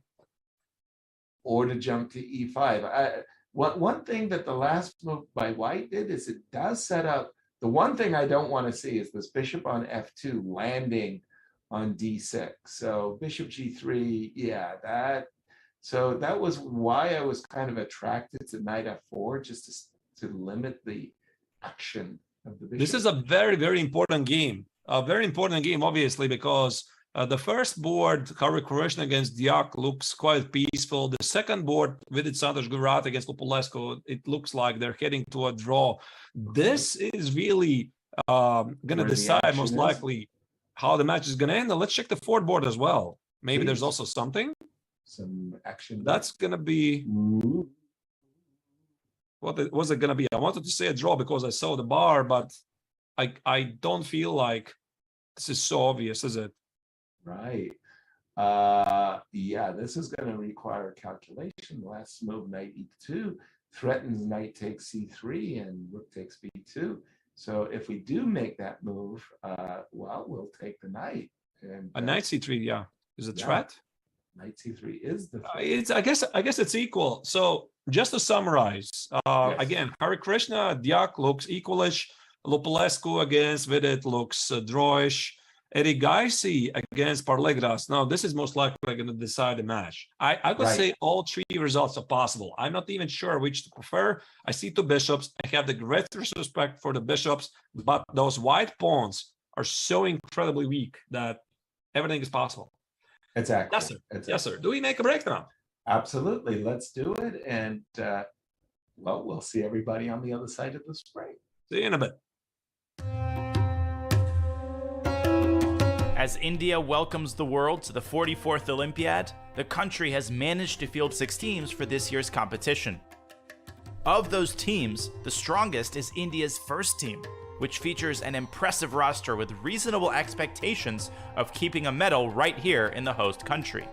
Or to jump to e5. One thing that the last move by white did is it does set up, the one thing I don't want to see is this bishop on f2 landing on d6. So bishop g3, yeah, so that was why I was kind of attracted to knight f4, just to limit the action of the bishop. This is a very, very important game. A very important game, obviously, because the first board, Caruana against Diak, looks quite peaceful. The second board, Vidit Gujrathi against Lupulescu, it looks like they're heading to a draw. This is really going to decide most likely how the match is going to end. Now, let's check the fourth board as well. Maybe there's also something. Some action. That's going to be... What was it going to be? I wanted to say a draw because I saw the bar, but I don't feel like this is so obvious, is it? Right. Yeah, this is going to require calculation. Last move, knight e2, threatens knight takes c3 and rook takes b2. So if we do make that move, well, we'll take the knight. And a knight c3, yeah, is a threat. Knight c3 is the threat. It's I guess it's equal. So just to summarize, again, Caruana, Diak looks equalish. Lupulescu against Vidit looks drawish. Erigaisi against Parlegras. Now, this is most likely going to decide the match. I would say all three results are possible. I'm not even sure which to prefer. I see two bishops. I have the greatest respect for the bishops, but those white pawns are so incredibly weak that everything is possible. Exactly. Yes, sir. Yes, sir. Do we make a breakdown? Absolutely. Let's do it. And, well, we'll see everybody on the other side of this break. See you in a bit. As India welcomes the world to the 44th Olympiad, the country has managed to field 6 teams for this year's competition. Of those teams, the strongest is India's first team, which features an impressive roster with reasonable expectations of keeping a medal right here in the host country.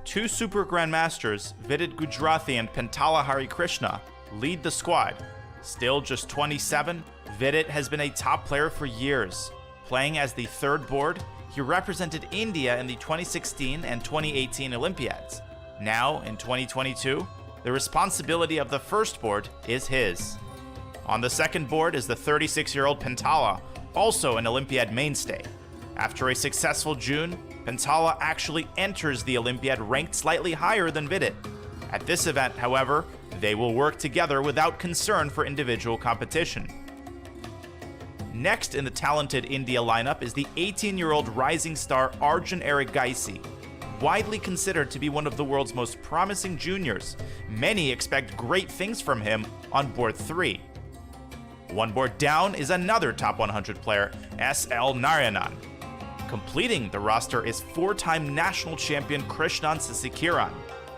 2 super grandmasters, Vidit Gujrathi and Pentala Harikrishna, lead the squad. Still just 27, Vidit has been a top player for years. Playing as the third board, he represented India in the 2016 and 2018 Olympiads. Now, in 2022, the responsibility of the first board is his. On the second board is the 36-year-old Pentala, also an Olympiad mainstay. After a successful June, Pentala actually enters the Olympiad ranked slightly higher than Vidit. At this event, however, they will work together without concern for individual competition. Next in the talented India lineup is the 18-year-old rising star Arjun Erigaisi. Widely considered to be one of the world's most promising juniors, many expect great things from him on board 3. One board down is another top 100 player, S.L. Narayanan. Completing the roster is 4-time national champion Krishnan Sasikiran.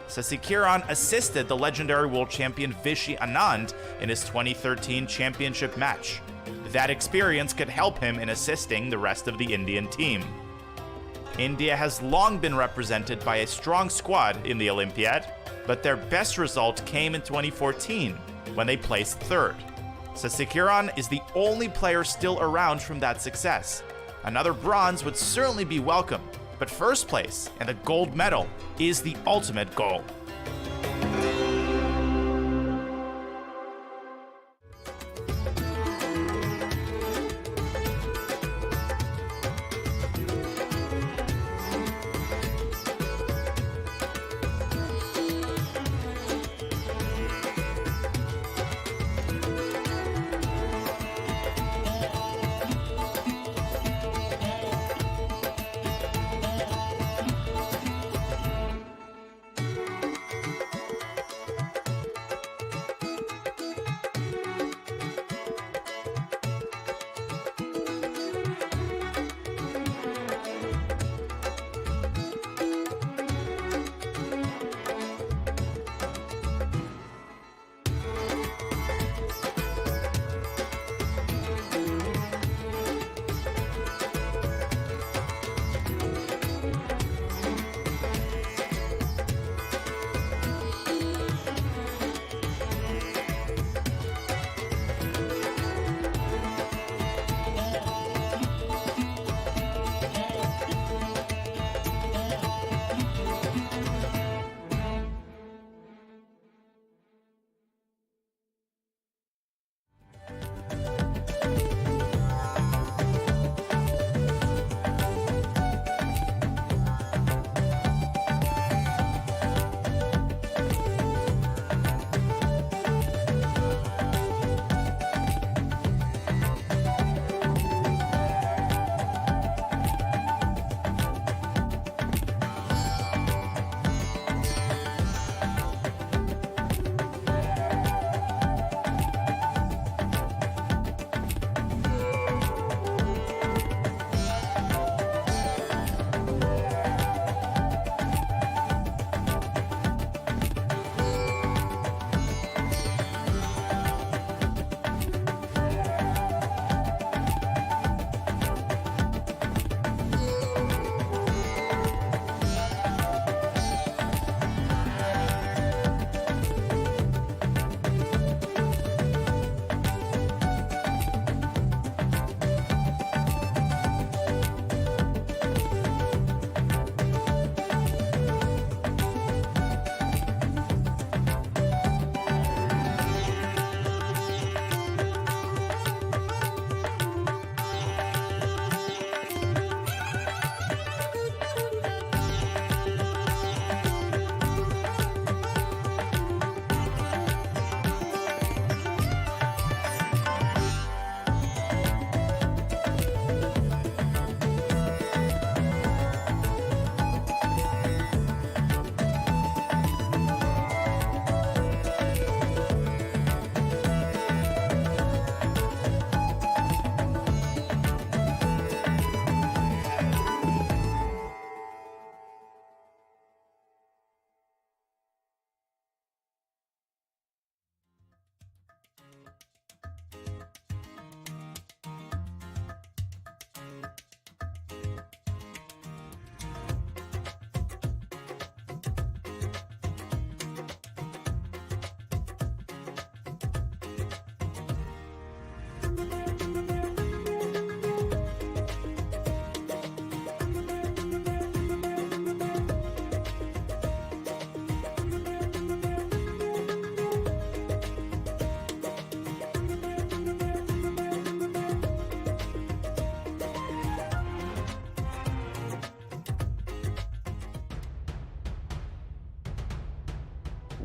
Sasikiran assisted the legendary world champion Vishy Anand in his 2013 championship match. That experience could help him in assisting the rest of the Indian team. India has long been represented by a strong squad in the Olympiad, but their best result came in 2014, when they placed 3rd. Sasikiran is the only player still around from that success. Another bronze would certainly be welcome, but first place and a gold medal is the ultimate goal.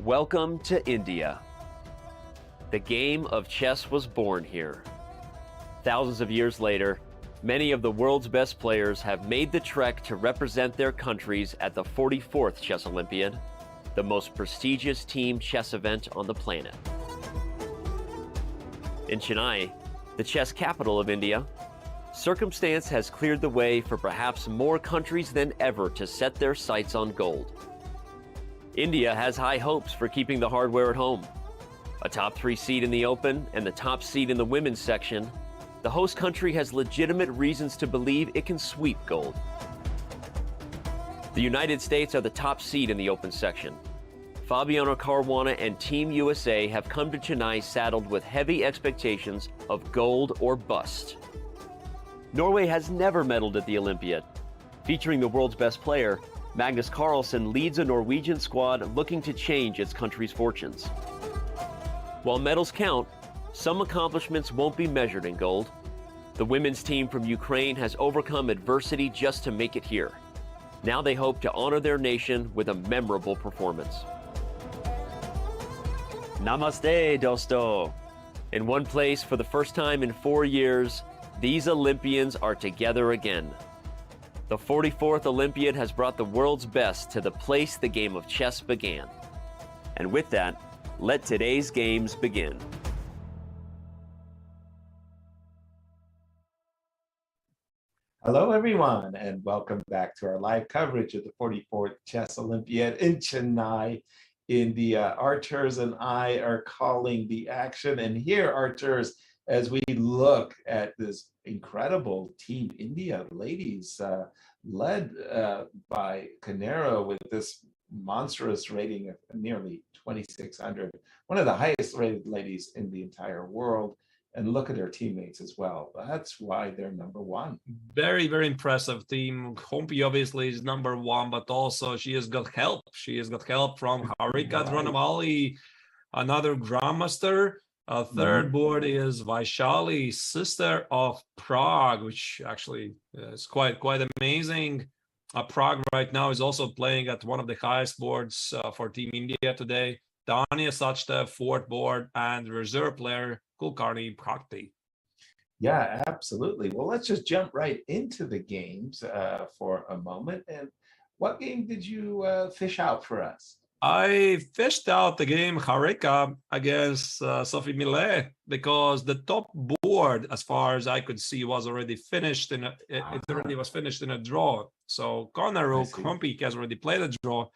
Welcome to India. The game of chess was born here. Thousands of years later, many of the world's best players have made the trek to represent their countries at the 44th Chess Olympiad, the most prestigious team chess event on the planet. In Chennai, the chess capital of India, circumstance has cleared the way for perhaps more countries than ever to set their sights on gold. India has high hopes for keeping the hardware at home. A top 3 seed in the Open and the top seed in the women's section, the host country has legitimate reasons to believe it can sweep gold. The United States are the top seed in the Open section. Fabiano Caruana and Team USA have come to Chennai saddled with heavy expectations of gold or bust. Norway has never medaled at the Olympiad. Featuring the world's best player, Magnus Carlsen leads a Norwegian squad looking to change its country's fortunes. While medals count, some accomplishments won't be measured in gold. The women's team from Ukraine has overcome adversity just to make it here. Now they hope to honor their nation with a memorable performance. Namaste, dosto. In one place for the first time in 4 years, these Olympians are together again. The 44th Olympiad has brought the world's best to the place the game of chess began. And with that, let today's games begin. Hello, everyone, and welcome back to our live coverage of the 44th Chess Olympiad in Chennai, India. Arturs and I are calling the action. And here, Arturs, as we look at this incredible Team India ladies, led by Canero with this monstrous rating of nearly 2,600, one of the highest rated ladies in the entire world. And look at her teammates as well. That's why they're number one. Very, very impressive team. Hompi obviously is number one, but also she has got help. She has got help from Harika Dronamali, another grandmaster. Third board is Vaishali, sister of Prague, which actually is quite amazing. Prague right now is also playing at one of the highest boards for Team India today. Dania Sachdev, fourth board, and reserve player Kulkarni Bhakti. Yeah, absolutely. Well, let's just jump right into the games for a moment. And what game did you fish out for us? I fished out the game Harika against Sophie Millet because the top board, as far as I could see, was already finished in it already was finished in a draw. So Conor Hompi has already played a draw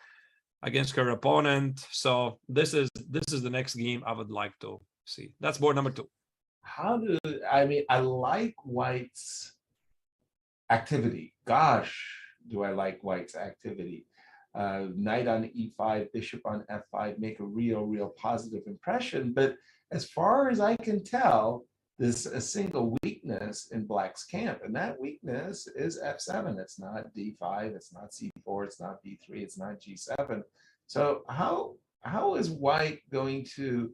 against her opponent. So this is the next game I would like to see. That's board number 2. I like White's activity. Gosh, do I like White's activity. Knight on e5, bishop on f5 make a real positive impression. But as far as I can tell, there's a single weakness in Black's camp, and that weakness is f7. It's not d5, it's not c4, it's not b3, it's not g7. So how is White going to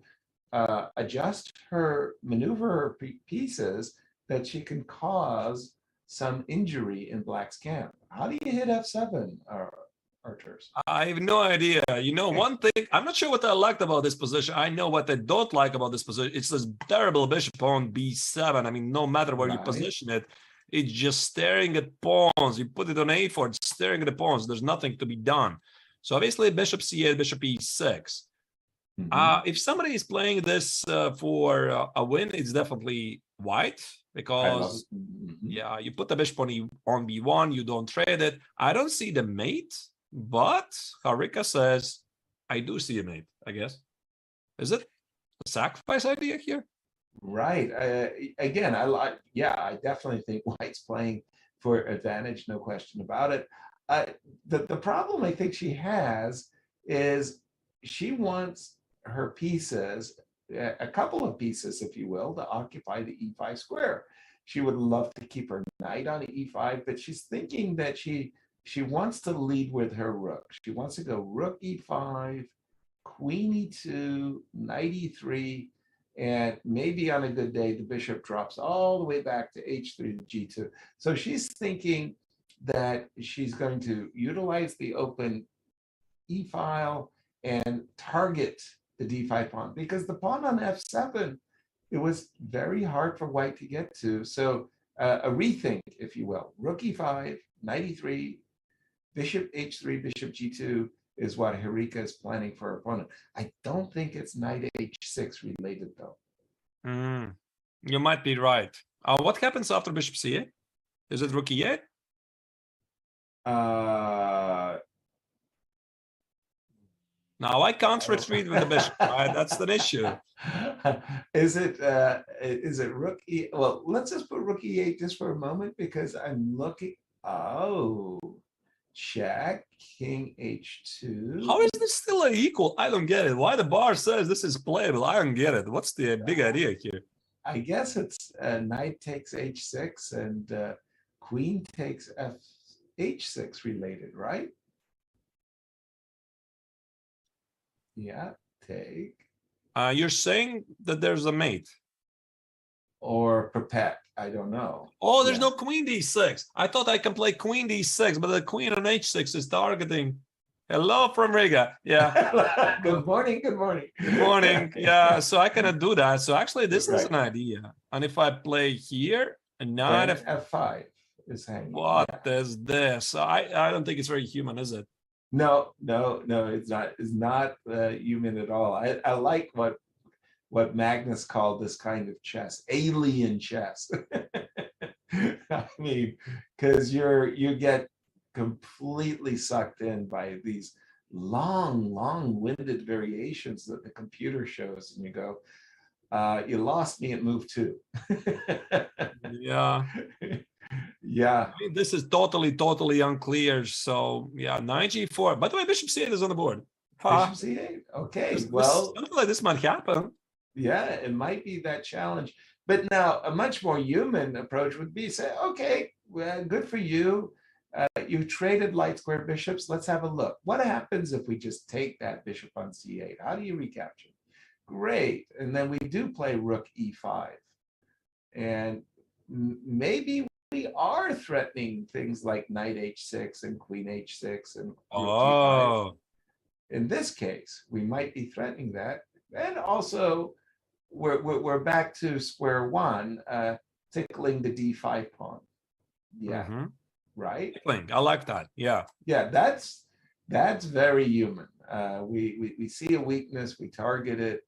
adjust her maneuver pieces that she can cause some injury in Black's camp? How do you hit f7, Arturs? I have no idea. You know, one thing, I'm not sure what I liked about this position. I know what I don't like about this position. It's this terrible bishop on b7. I mean, no matter where you position it, it's just staring at pawns. You put it on a4, it's staring at the pawns. There's nothing to be done. So obviously bishop c8, bishop e6. If somebody is playing this for a win, it's definitely White, because yeah, you put the bishop on b1, you don't trade it. I don't see the mate, but Harika says I do see a mate, I guess. Is it a sacrifice idea here? Right. Again, I definitely think White's playing for advantage, no question about it. The problem I think she has is she wants her pieces, a couple of pieces, if you will, to occupy the e5 square. She would love to keep her knight on e5, but she's thinking that she wants to lead with her rook. She wants to go rook e5, queen e2, knight e3, and maybe on a good day, the bishop drops all the way back to h3 to g2. So she's thinking that she's going to utilize the open e-file and target the d5 pawn, because the pawn on f7, it was very hard for white to get to. So a rethink, if you will. Rook e5, knight e3, bishop h3, bishop g2 is what Harika is planning for her opponent. I don't think it's knight h6 related, though. You might be right. What happens after bishop c8? Is it rook e8? Now I can't retreat with the bishop, right? That's the issue. Is it rook e? Well, let's just put rook e8 just for a moment, because I'm looking. Oh, check, king h2. How is this still an equal? I don't get it. Why the bar says this is playable? I don't get it. What's the big idea here? I guess it's knight takes h6 and queen takes h6 related, right? Yeah, take. You're saying that there's a mate. Or perpet, I don't know. Oh, there's no queen d6. I thought I can play queen d6, but the queen on h6 is targeting. Hello from Riga. Yeah. Good morning, good morning. Good morning. Yeah, so I cannot do that. So actually, this is an idea. And if I play here, and knight f5 is hanging. What is this? I don't think it's very human, is it? No, it's not. It's not human at all. I like what Magnus called this kind of chess, alien chess. I mean, because you get completely sucked in by these long-winded variations that the computer shows, and you go, you lost me at move 2. Yeah. Yeah. I mean, this is totally unclear. So yeah, knight g4. By the way, bishop c8 is on the board. Bishop c8. Okay. Well, something like this might happen. Yeah, it might be that challenge. But now a much more human approach would be say, okay, well, good for you. You traded light square bishops. Let's have a look. What happens if we just take that bishop on c8? How do you recapture? Great. And then we do play rook e5. And maybe we are threatening things like knight h6 and queen h6 and rook e5. In this case, we might be threatening that. And also, we're back to square one, tickling the d5 pawn. Yeah, right. I like that. Yeah, yeah, that's very human. We see a weakness, we target it.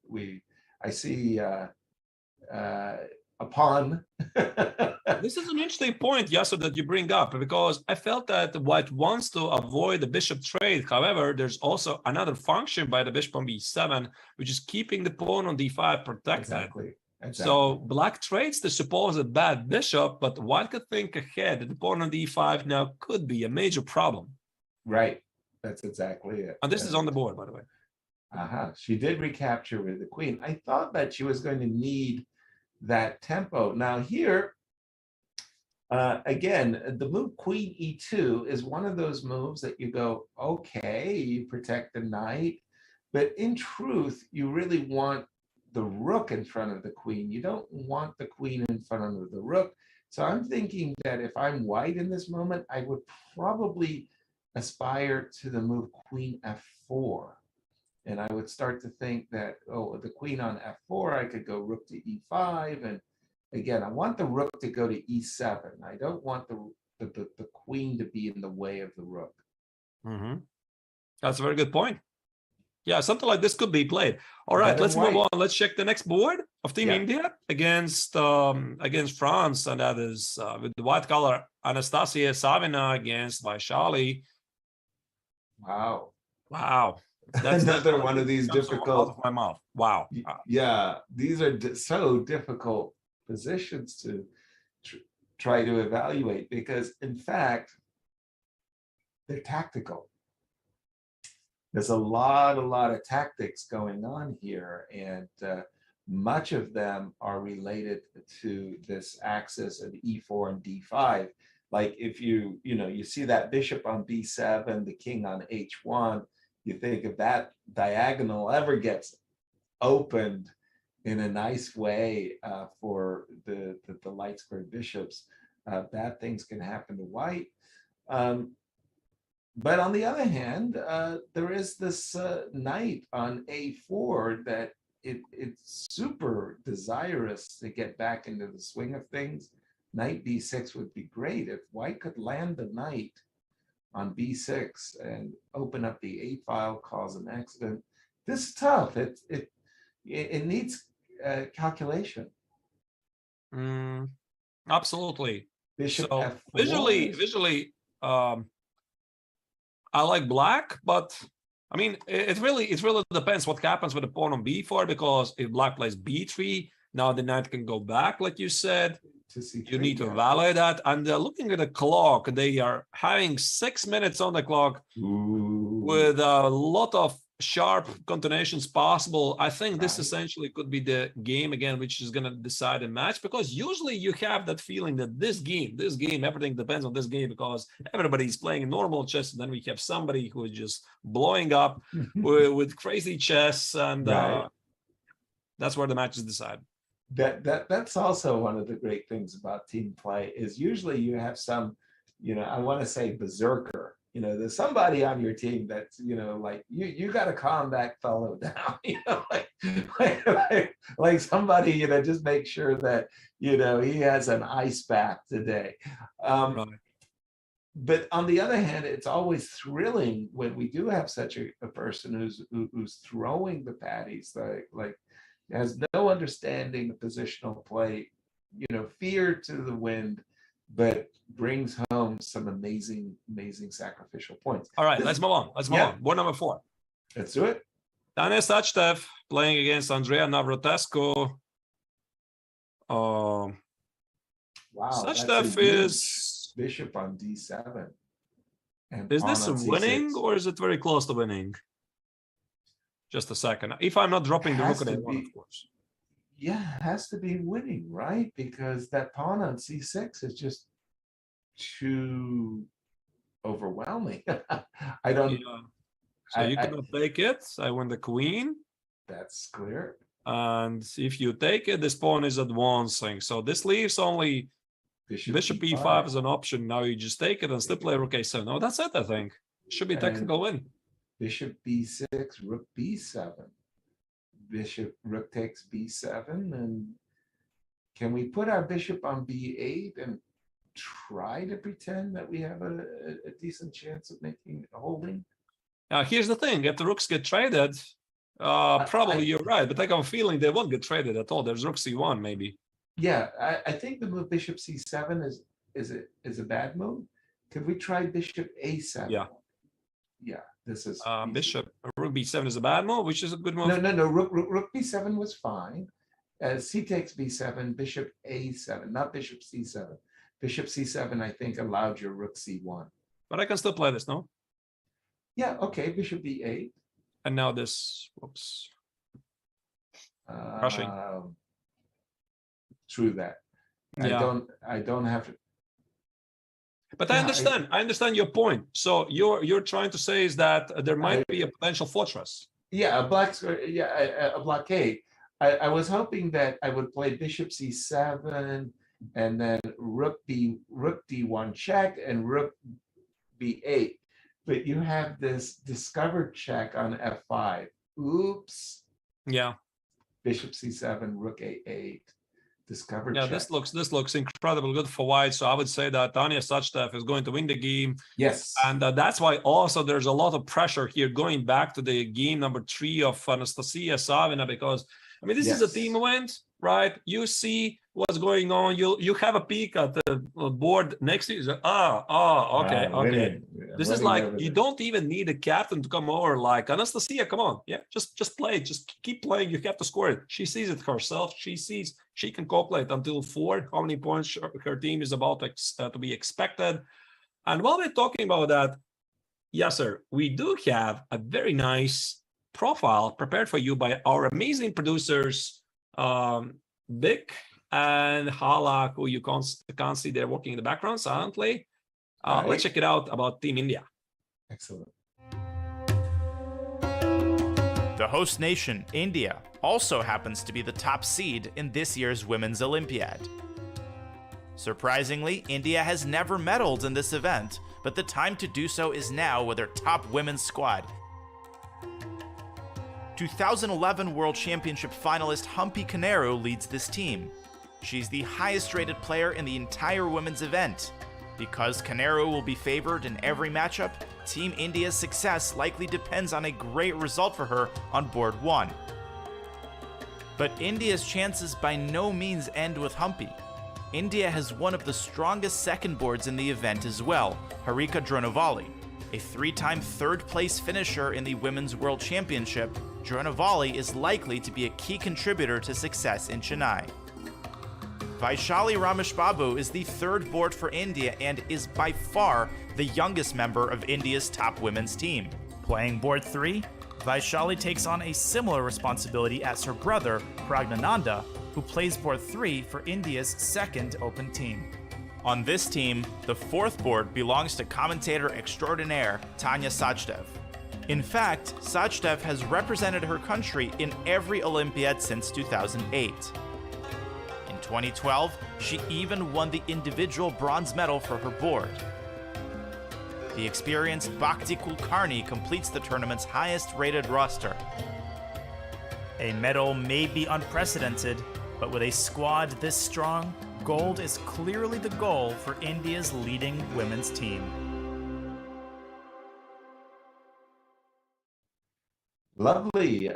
I see a pawn. This is an interesting point, Yasser, that you bring up, because I felt that white wants to avoid the bishop trade. However, there's also another function by the bishop on b7, which is keeping the pawn on d5 protected. Exactly. So black trades the supposed bad bishop, but one could think ahead that the pawn on d5 now could be a major problem. Right. That's exactly it. And this is on the board, by the way. She did recapture with the queen. I thought that she was going to need that tempo. Now here, again, the move queen e2 is one of those moves that you go, okay, you protect the knight, but in truth, you really want the rook in front of the queen. You don't want the queen in front of the rook. So I'm thinking that if I'm white in this moment, I would probably aspire to the move queen f4. And I would start to think that, oh, the queen on f4, I could go rook to e5. And again, I want the rook to go to e7. I don't want the queen to be in the way of the rook. That's a very good point. Yeah, something like this could be played. All right, let's move on. Let's check the next board of Team India against France, and that is with the white color Anastasia Savina against Vaishali. Wow. That's another one of these difficult. Out of my mouth. Wow. Yeah, these are so difficult positions to try to evaluate, because in fact, they're tactical. There's a lot of tactics going on here, and much of them are related to this axis of e4 and d5. Like if you see that bishop on b7, the king on h1, you think if that diagonal ever gets opened in a nice way for the light square bishops, bad things can happen to white. But on the other hand, there is this knight on A4 that it's super desirous to get back into the swing of things. Knight B6 would be great if white could land the knight on B6 and open up the A file, cause an accident. This is tough. It needs calculation. Absolutely. Bishop So F4 visually, I like black, but I mean, it really depends what happens with the pawn on B4, because if black plays B3, now the knight can go back, like you said. You need to evaluate that. And looking at the clock, they are having 6 minutes on the clock with a lot of sharp continuations possible. I think this essentially could be the game again, which is going to decide a match, because usually you have that feeling that this game, everything depends on this game, because everybody's playing normal chess, and then we have somebody who is just blowing up with crazy chess, and that's where the match is decided. That's also one of the great things about team play, is usually you have some, I want to say berserker. There's somebody on your team that's, like you got to calm that fellow down. Like somebody, just make sure that he has an ice bath today. But on the other hand, it's always thrilling when we do have such a person who's throwing the patties, like has no understanding of positional play, fear to the wind, but brings home some amazing sacrificial points. All right, let's move on. Board number 4. Let's do it. Tanya Sachdev playing against Andrea Navrotescu. Wow, Sachdev is bishop on D7. And is this pawn on winning, C6. or is it very close to winning? Just a second. If I'm not dropping the rook at A1, of course. Yeah, it has to be winning, right? Because that pawn on C6 is just too overwhelming. I don't. Yeah. So you cannot take it. I win the queen. That's clear. And if you take it, this pawn is advancing. So this leaves only bishop E5 as an option. Now you just take it and still play rook A7. No, that's it, I think. Should be technical win. Bishop B6, rook B7. Rook takes B7, and can we put our bishop on B8 and try to pretend that we have a decent chance of making a holding? Now here's the thing: if the rooks get traded, probably you're right, but I got a feeling they won't get traded at all. There's rook C1 maybe. Yeah, I think the move bishop C7 is a bad move. Could we try bishop A7? Yeah, this is bishop rook B7 is a bad move, which is a good move. No. Rook B7 was fine. C takes B7, bishop A7, not bishop C7. Bishop C7, I think, allowed your rook C1. But I can still play this, no? Yeah, okay, bishop B8. And now this, whoops. Rushing. True that. Yeah. I don't have to. But I understand your point. So you're trying to say is that there might be a potential fortress. Yeah, a blockade. I was hoping that I would play bishop C7 and then rook D1 check and rook B8. But you have this discovered check on F5. Oops. Yeah. Bishop C7, rook A8. Discovered yeah, check. this looks incredibly good for white. So I would say that Tanya Sachdev is going to win the game. Yes. And that's why also there's a lot of pressure here going back to the game number 3 of Anastasia Savina, because I mean, this is a team event, right? You see what's going on. You have a peek at the board next to you. Okay. This is like, you don't even need a captain to come over. Like, Anastasia, come on. Yeah, just play. Just keep playing. You have to score it. She sees it herself. She sees she can calculate until 4 how many points her team is about to be expected. And while we're talking about that, yes, sir, we do have a very nice profile prepared for you by our amazing producers, Vic and Hala, who you can't see, they're working in the background silently. Let's check it out about Team India. Excellent. The host nation, India, also happens to be the top seed in this year's Women's Olympiad. Surprisingly, India has never medaled in this event, but the time to do so is now with their top women's squad. 2011 World Championship finalist Humpy Koneru leads this team. She's the highest rated player in the entire women's event. Because Koneru will be favored in every matchup, Team India's success likely depends on a great result for her on board 1. But India's chances by no means end with Humpy. India has one of the strongest second boards in the event as well, Harika Dronavalli. A 3-time third-place finisher in the Women's World Championship, Dronavalli is likely to be a key contributor to success in Chennai. Vaishali Ramesh Babu is the third board for India and is by far the youngest member of India's top women's team. Playing board 3, Vaishali takes on a similar responsibility as her brother, Pragnananda, who plays board 3 for India's second open team. On this team, the fourth board belongs to commentator extraordinaire Tanya Sachdev. In fact, Sachdev has represented her country in every Olympiad since 2008. In 2012, she even won the individual bronze medal for her board. The experienced Bhakti Kulkarni completes the tournament's highest-rated roster. A medal may be unprecedented, but with a squad this strong, gold is clearly the goal for India's leading women's team. Lovely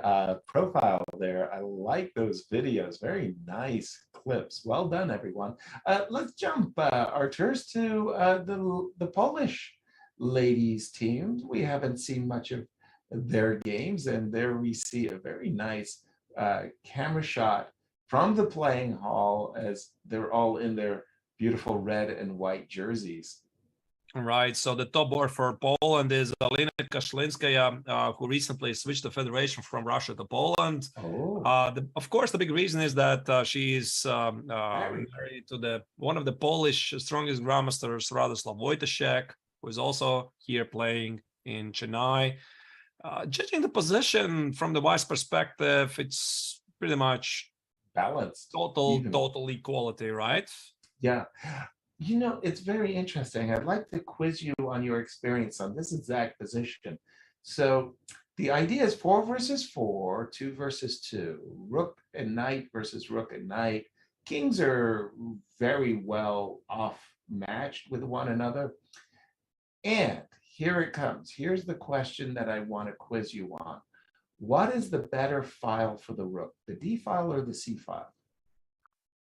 profile there. I like those videos. Very nice clips. Well done, everyone. Let's jump our tours to the Polish ladies team. We haven't seen much of their games, and there we see a very nice camera shot from the playing hall as they're all in their beautiful red and white jerseys. Right. So the top board for Poland is Alina Kashlinskaya, who recently switched the federation from Russia to Poland. Oh. Of course, the big reason is that she is married to one of the Polish strongest grandmasters, Radoslav Wojtaszek, who is also here playing in Chennai. Judging the position from the wife's perspective, it's pretty much balanced, total equality, right? Yeah. You know, it's very interesting. I'd like to quiz you on your experience on this exact position. So the idea is 4 versus 4, 2 versus 2, rook and knight versus rook and knight. Kings are very well off matched with one another. And here it comes. Here's the question that I want to quiz you on. What is the better file for the rook, the D file or the C file?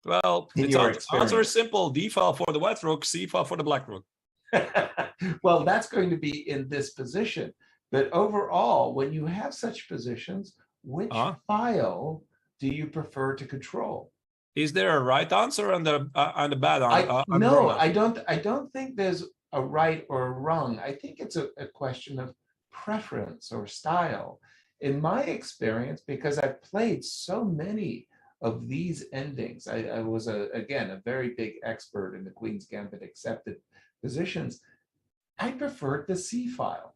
Well, the answer is simple. D file for the white rook, C file for the black rook. Well, that's going to be in this position. But overall, when you have such positions, which file do you prefer to control? Is there a right answer and a bad answer? No, I don't think there's a right or a wrong. I think it's a question of preference or style. In my experience, because I've played so many of these endings, I was again a very big expert in the Queen's Gambit accepted positions. I preferred the C file.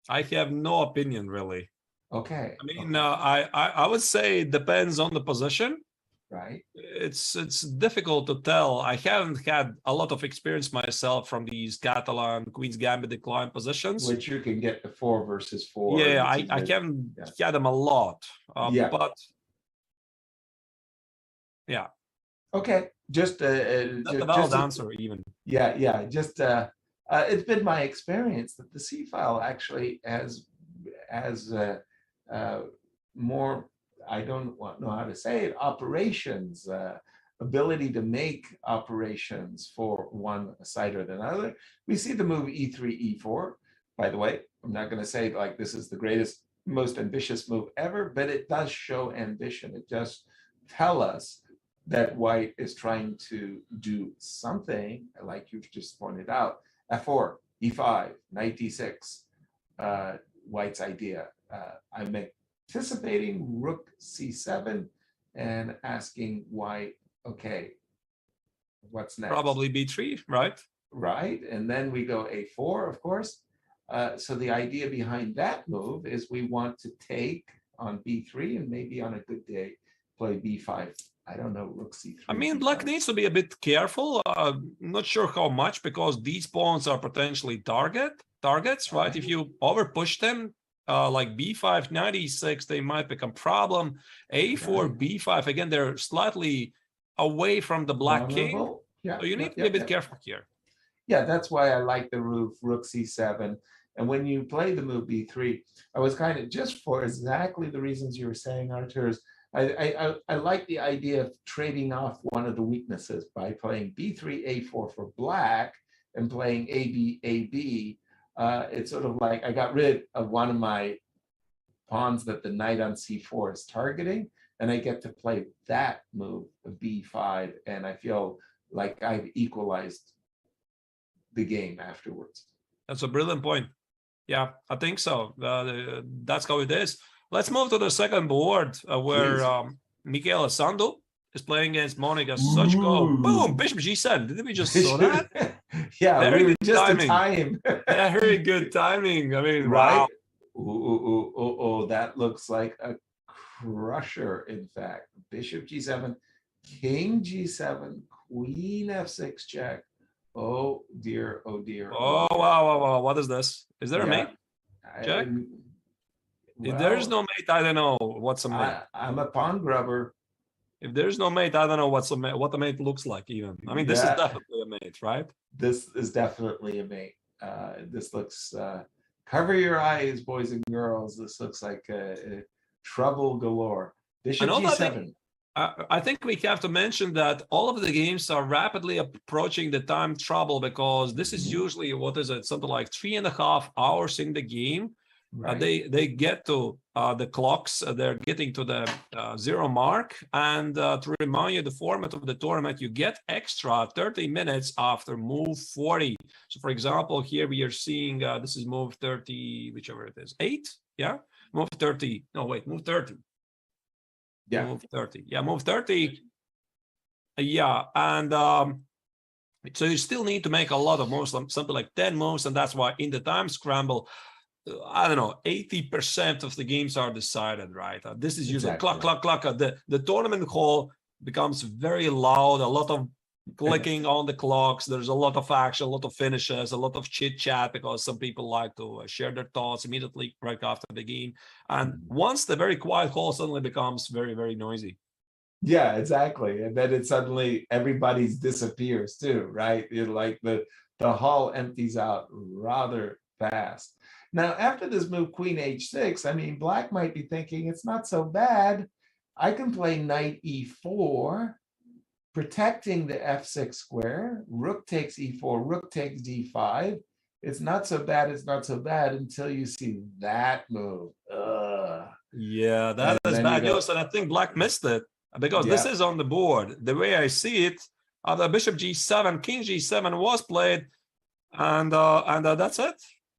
I have no opinion really. Okay. I mean, I would say it depends on the position. Right. It's difficult to tell. I haven't had a lot of experience myself from these Catalan Queen's Gambit decline positions. Which you can get the 4 versus 4. Yeah, I haven't had them a lot. But yeah. Okay. Just not a valid answer even. Yeah. Just it's been my experience that the C file actually has more, I don't know how to say it, operations, ability to make operations for one side or the other. We see the move E3, E4. By the way, I'm not going to say like this is the greatest, most ambitious move ever, but it does show ambition. It does tell us that white is trying to do something, like you've just pointed out. F4, E5, knight D6, white's idea. I'm anticipating rook C7 and asking white, okay, what's next? Probably B3, right? Right, and then we go A4, of course. So the idea behind that move is we want to take on B3 and maybe on a good day, play b5. I don't know, rook c3. I mean, b5. black needs to be a bit careful. Not sure how much, because these pawns are potentially targets, right? If you over push them, like b5, knight e6, they might become problem. a4, b5, again, they're slightly away from the black king. Vulnerable. Yeah, So you need to be a bit careful here. Yeah, that's why I like the move rook c7. And when you play the move b3, I was kind of, just for exactly the reasons you were saying, Arturs, I like the idea of trading off one of the weaknesses by playing b3, a4 for black and playing ab. It's sort of like I got rid of one of my pawns that the knight on c4 is targeting, and I get to play that move, b5, and I feel like I've equalized the game afterwards. That's a brilliant point. Yeah, I think so. That's how it is. Let's move to the second board, where Michele Sando is playing against Monica Suchko. Boom, bishop g7. Did we just saw that? Yeah, very really good just timing. in time. Very good timing. I mean, Right? wow. That looks like a crusher, in fact. Bishop g7, king g7, queen f6 check. Oh dear, oh dear. Oh, wow. What is this? Is there a mate? Check. If there's no mate, I don't know what's a mate. I'm a pawn grubber. If there's no mate, I don't know what the mate looks like even. I mean, this is definitely a mate, right? This is definitely a mate. This looks, cover your eyes, boys and girls. This looks like trouble galore. Bishop g7. I think we have to mention that all of the games are rapidly approaching the time trouble, because this is usually, what is it, something like 3.5 hours in the game. Right. They get to the clocks, they're getting to the 0 mark. And to remind you, the format of the tournament, you get extra 30 minutes after move 40. So for example, here we are seeing, this is move 30, whichever it is, 8, yeah? Move 30, no wait, move 30. Yeah. Move 30, yeah, move 30. Yeah, and so you still need to make a lot of moves, something like 10 moves, and that's why in the time scramble, I don't know, 80% of the games are decided, right? This is usually clock. The tournament hall becomes very loud, a lot of clicking on the clocks. There's a lot of action, a lot of finishes, a lot of chit chat, because some people like to share their thoughts immediately right after the game. And once the very quiet hall suddenly becomes very, very noisy. Yeah, exactly. And then it suddenly everybody's disappears too, right? Like the hall empties out rather fast. Now, after this move, queen h6, I mean, black might be thinking it's not so bad. I can play knight e4, protecting the f6 square. Rook takes e4, rook takes d5. It's not so bad, it's not so bad, until you see that move. Ugh. Yeah, that is bad news, and I think black missed it, because this is on the board. The way I see it, the bishop g7, king g7 was played, and that's it.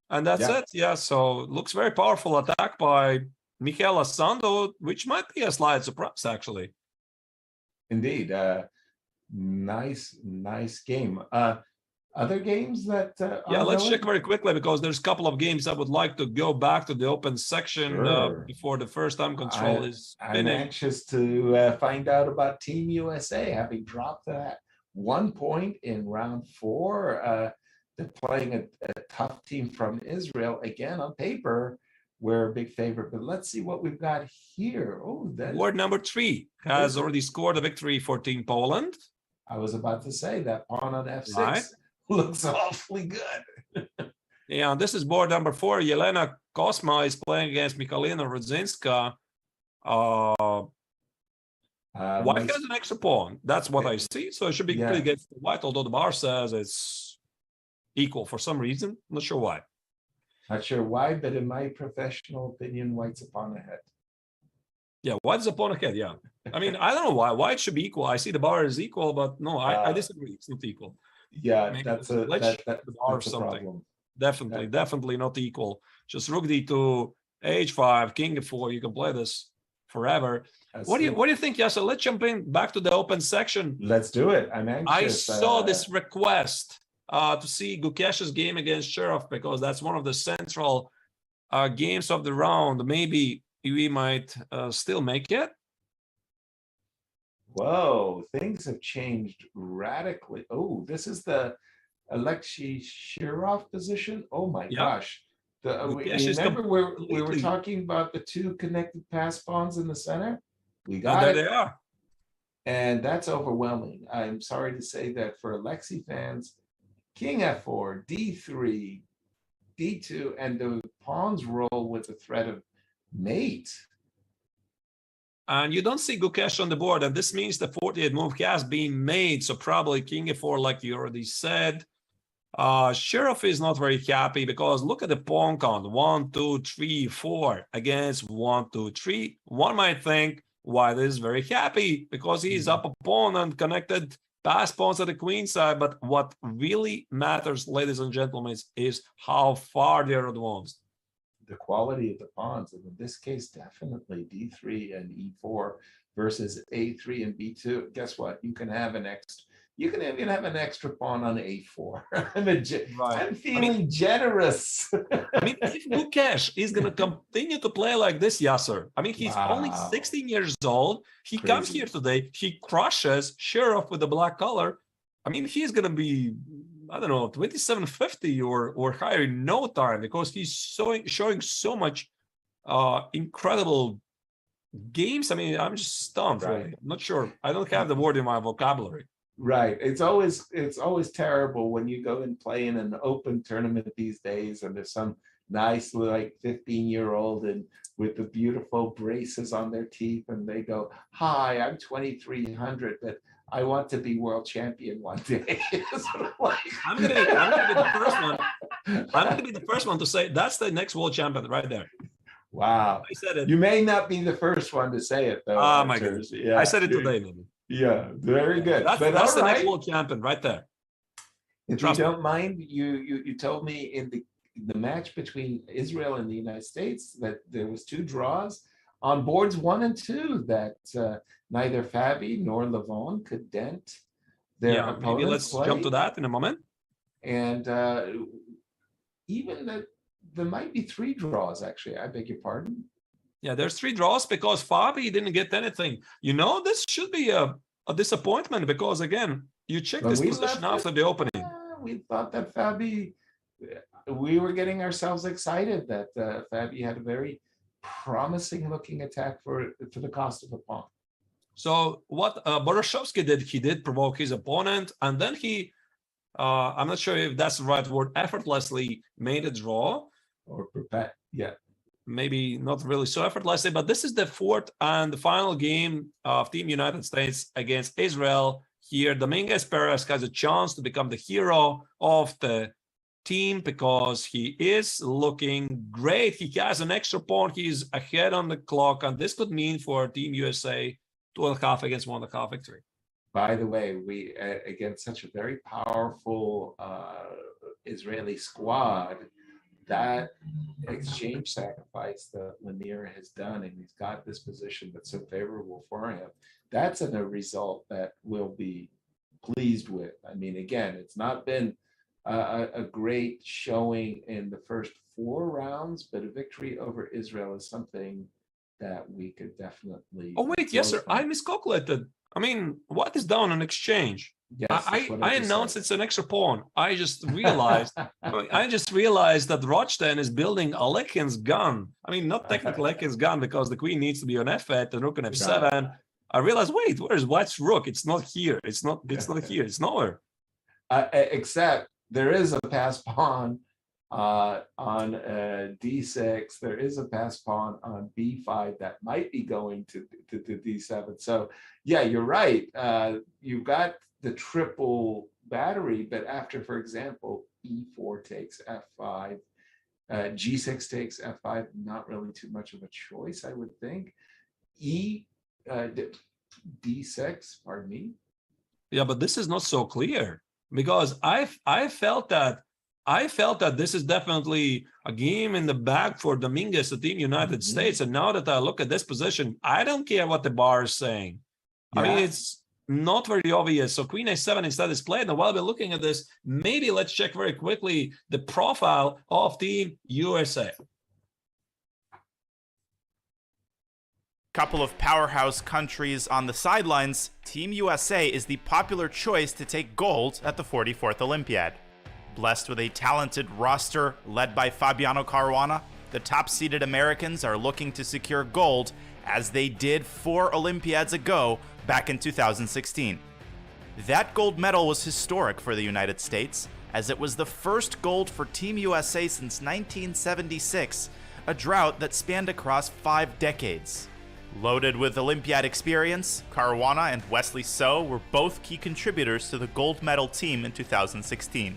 And that's it. Yeah, so looks very powerful attack by Michele Sando, which might be a slight surprise, actually. Indeed. Nice game. Other games that let's check very quickly, because there's a couple of games I would like to go back to the open section before the first time control is finished. I'm anxious to find out about Team USA, having dropped that 1 point in round 4. They're playing a tough team from Israel. Again, on paper, we're a big favorite, but let's see what we've got here. Oh, board number 3 has already scored a victory for Team Poland. I was about to say that pawn on f6 looks awfully good. Yeah, this is board number 4. Yelena Kosma is playing against Michalina Rudzinska. White has an extra pawn. That's what I see. So it should be good against the white, although the bar says it's equal for some reason. Not sure why. Not sure why, but in my professional opinion, white's a pawn ahead. Yeah, white's a pawn ahead, yeah. I mean, I don't know why. White should be equal. I see the bar is equal, but no, I disagree. It's not equal. Yeah, maybe that's the bar or a something. problem. Definitely not equal. Just rook d2, h5, king f4. You can play this forever. What do you think, Yasa? Let's jump in back to the open section. Let's do it. I'm anxious. I saw this request to see Gukesh's game against Sheriff, because that's one of the central games of the round. Maybe we might still make it. Whoa, things have changed radically. Oh, this is the Alexei Shirov position. Oh my gosh. Remember where we were talking about the two connected pass pawns in the center? We got there it. they are. And that's overwhelming. I'm sorry to say that for Alexei fans, King F4, D3, D2, and the pawns roll with the threat of mate. And you don't see Gukesh on the board, and this means the 48th move has been made. So probably King F4, like you already said. Sheriff is not very happy because look at the pawn count: 1, 2, 3, 4 against 1, 2, 3. One might think White is very happy because he's up a pawn and connected pass pawns at the queen side. But what really matters, ladies and gentlemen, is how far they're advanced. The quality of the pawns, and in this case, definitely D3 and E4 versus A3 and B2. Guess what? You can have an extra. You can even have an extra pawn on A4. I'm feeling generous. I mean, if Gukesh is going to continue to play like this, Yasser, I mean, he's only 16 years old. He comes here today. He crushes Sheriff with the black color. I mean, he's going to be, I don't know, 2750 or higher in no time because he's showing so much incredible games. I mean, I'm just stunned. Really. I'm not sure. I don't have the word in my vocabulary. Right. It's always terrible when you go and play in an open tournament these days and there's some nice like 15-year-old and with the beautiful braces on their teeth and they go, "Hi, I'm 2300, but I want to be world champion one day." I'm gonna be the first one. I'm gonna be the first one to say that's the next world champion right there. Wow. I said it. You may not be the first one to say it though. Oh my goodness. Yeah, I said it today, maybe. Yeah, very good. That's the next world champion right there. If you don't mind, you told me in the match between Israel and the United States that there was 2 draws on boards 1 and 2 that neither Fabi nor Levon could dent their opponent's maybe let's play. jump to that in a moment. And even that there might be 3 draws actually. I beg your pardon. Yeah, there's 3 draws because Fabi didn't get anything. You know, this should be a disappointment because, again, you check this position after the opening. We thought that Fabi, we were getting ourselves excited that Fabi had a very promising looking attack for the cost of a pawn. So what Boroshovsky did, he did provoke his opponent, and then he, I'm not sure if that's the right word, effortlessly made a draw. Or yeah. Maybe not really so effortlessly, but this is the 4th and the final game of Team United States against Israel. Here, Dominguez Perez has a chance to become the hero of the team because he is looking great. He has an extra pawn. He's ahead on the clock, and this could mean for Team USA 2.5 against 1.5 victory. By the way, we against such a very powerful Israeli squad, that exchange sacrifice that Lanier has done, and he's got this position that's so favorable for him. That's a result that we'll be pleased with. I mean, again, it's not been a great showing in the first 4 rounds, but a victory over Israel is something that we could definitely. Oh wait, yes, sir. I miscalculated. I mean, what is down on exchange? Yes, I announced it's an extra pawn. I just realized that Rothstein is building Alekhин's gun. I mean, not technically Alekhин's gun because the queen needs to be on f8 and rook on f7. I realized, wait, where's White's rook? It's not here. It's not here. It's nowhere. Except there is a pass pawn on d6. There is a pass pawn on b5 that might be going to d7. So yeah, you're right. You've got the triple battery, but after, for example, e4 takes f5, g6 takes f5, not really too much of a choice, I would think. d6, pardon me. Yeah, but this is not so clear because I felt that this is definitely a game in the bag for Dominguez, the Team United States. And now that I look at this position, I don't care what the bar is saying. Yeah. I mean, it's not very obvious. So Queen a7 instead is played. And while we're looking at this, maybe let's check very quickly the profile of Team USA. Couple of powerhouse countries on the sidelines, Team USA is the popular choice to take gold at the 44th Olympiad. Blessed with a talented roster led by Fabiano Caruana, the top-seeded Americans are looking to secure gold as they did 4 Olympiads ago back in 2016. That gold medal was historic for the United States, as it was the first gold for Team USA since 1976, a drought that spanned across 5 decades. Loaded with Olympiad experience, Caruana and Wesley So were both key contributors to the gold medal team in 2016.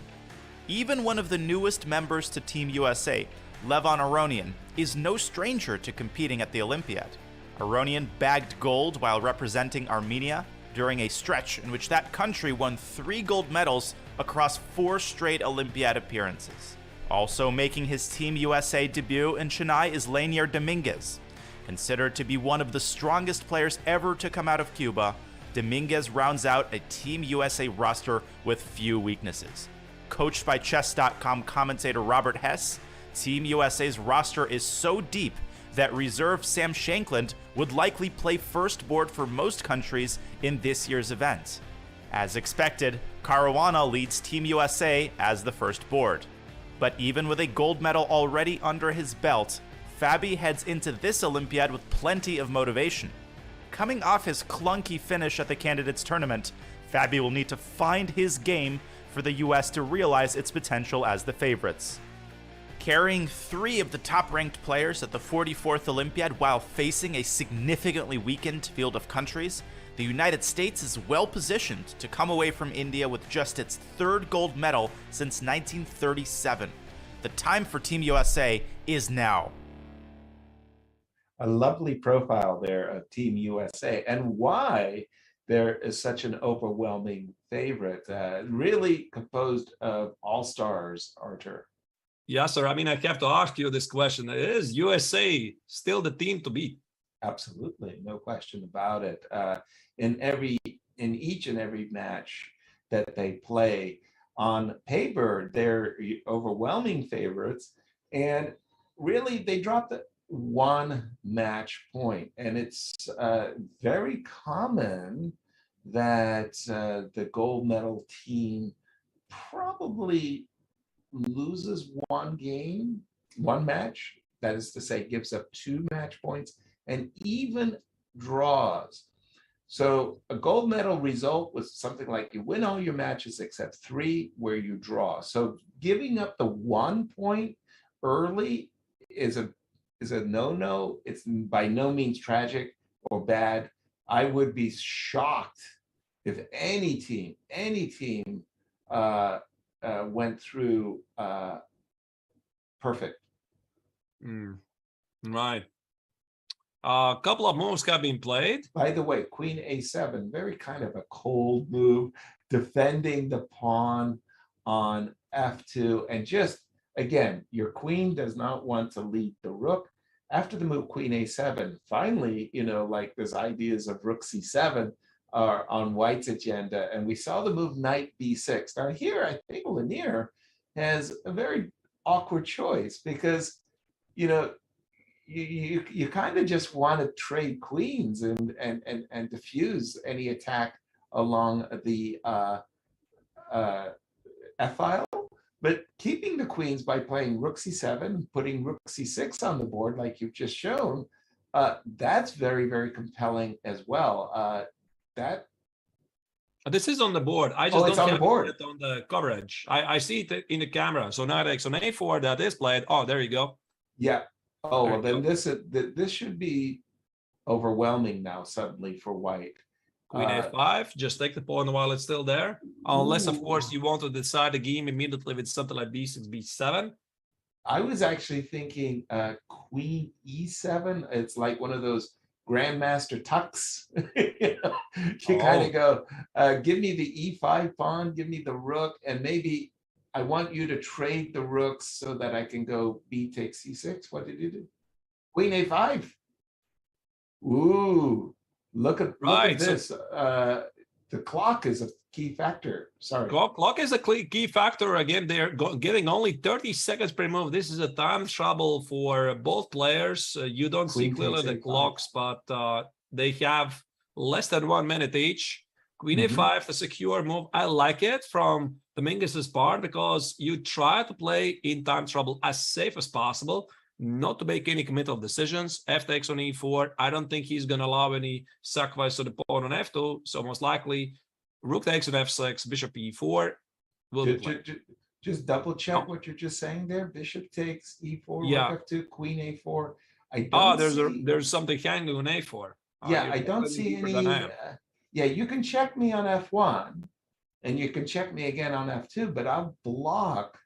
Even one of the newest members to Team USA, Levon Aronian, is no stranger to competing at the Olympiad. Aronian bagged gold while representing Armenia during a stretch in which that country won 3 gold medals across 4 straight Olympiad appearances. Also making his Team USA debut in Chennai is Lanier Dominguez. Considered to be one of the strongest players ever to come out of Cuba, Dominguez rounds out a Team USA roster with few weaknesses. Coached by Chess.com commentator Robert Hess, Team USA's roster is so deep that reserve Sam Shankland would likely play first board for most countries in this year's event. As expected, Caruana leads Team USA as the first board. But even with a gold medal already under his belt, Fabi heads into this Olympiad with plenty of motivation. Coming off his clunky finish at the Candidates Tournament, Fabi will need to find his game for the US to realize its potential as the favorites. Carrying 3 of the top-ranked players at the 44th Olympiad while facing a significantly weakened field of countries, the United States is well-positioned to come away from India with just its 3rd gold medal since 1937. The time for Team USA is now. A lovely profile there of Team USA, and why there is such an overwhelming favorite, really composed of all-stars, Artur. Yeah, sir. I mean, I have to ask you this question. Is USA still the team to beat? Absolutely, no question about it. In each and every match that they play, on paper, they're overwhelming favorites, and really they dropped the 1 match point, and it's very common that the gold medal team probably loses 1 match, that is to say gives up 2 match points, and even draws. So a gold medal result was something like you win all your matches except 3 where you draw. So giving up the 1 point early is a no-no. It's by no means tragic or bad. I would be shocked if any team went through perfect. Right. A couple of moves have been played. By the way, Queen A7, very kind of a cold move, defending the pawn on F2, and just, again, your queen does not want to lead the rook. After the move Queen A7, finally, like there's ideas of Rook C7 are on White's agenda, and we saw the move Knight B6. Now here, I think Lanier has a very awkward choice, because, you kind of just want to trade queens and diffuse any attack along the F-file. But keeping the queens by playing Rook C7 and putting Rook C6 on the board, like you've just shown, that's very, very compelling as well. This is on the board. I just it's don't on the board. It on the coverage. I see it in the camera. So now X on A4 that is played. Oh, there you go. Yeah. Oh, well, then this should be overwhelming now suddenly for White. Queen A5, just take the pawn while it's still there. Unless, of course, you want to decide the game immediately with something like B6, B7. I was actually thinking Queen E7. It's like one of those Grandmaster tucks. You kind of go, give me the E5 pawn, give me the rook, and maybe I want you to trade the rooks so that I can go B takes C6. What did you do? Queen A5. Ooh. Look at this. The clock is key factor. Sorry. Clock is a key factor. Again, they're getting only 30 seconds per move. This is a time trouble for both players. You don't see clearly the clocks, but they have less than 1 minute each. Queen a5, the secure move. I like it from Dominguez's part because you try to play in time trouble as safe as possible, not to make any committal decisions. F takes on e4. I don't think he's going to allow any sacrifice to the pawn on f2. So most likely, rook takes on f6, bishop e4. Just double check what you're just saying there. Bishop takes e4, yeah. rook f2, queen a4. I don't there's something hanging on a4. Yeah, I don't see any. Yeah, you can check me on f1, and you can check me again on f2, but I'll block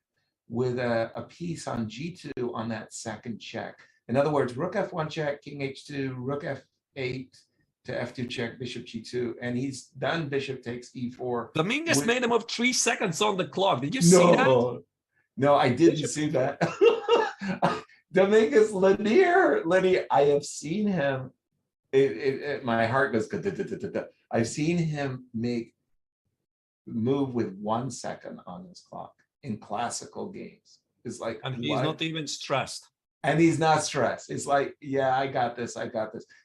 with a piece on g2 on that second check. In other words, rook f1 check, king h2, rook f8 to f2 check, bishop g2, and he's done bishop takes e4. Dominguez made him of 3 seconds on the clock. Did you see that? No, I didn't see that. Dominguez linear, I have seen him. My heart goes. I've seen him move with 1 second on his clock in classical games. It's like, and he's not even stressed. And he's not stressed. It's like, yeah, I got this.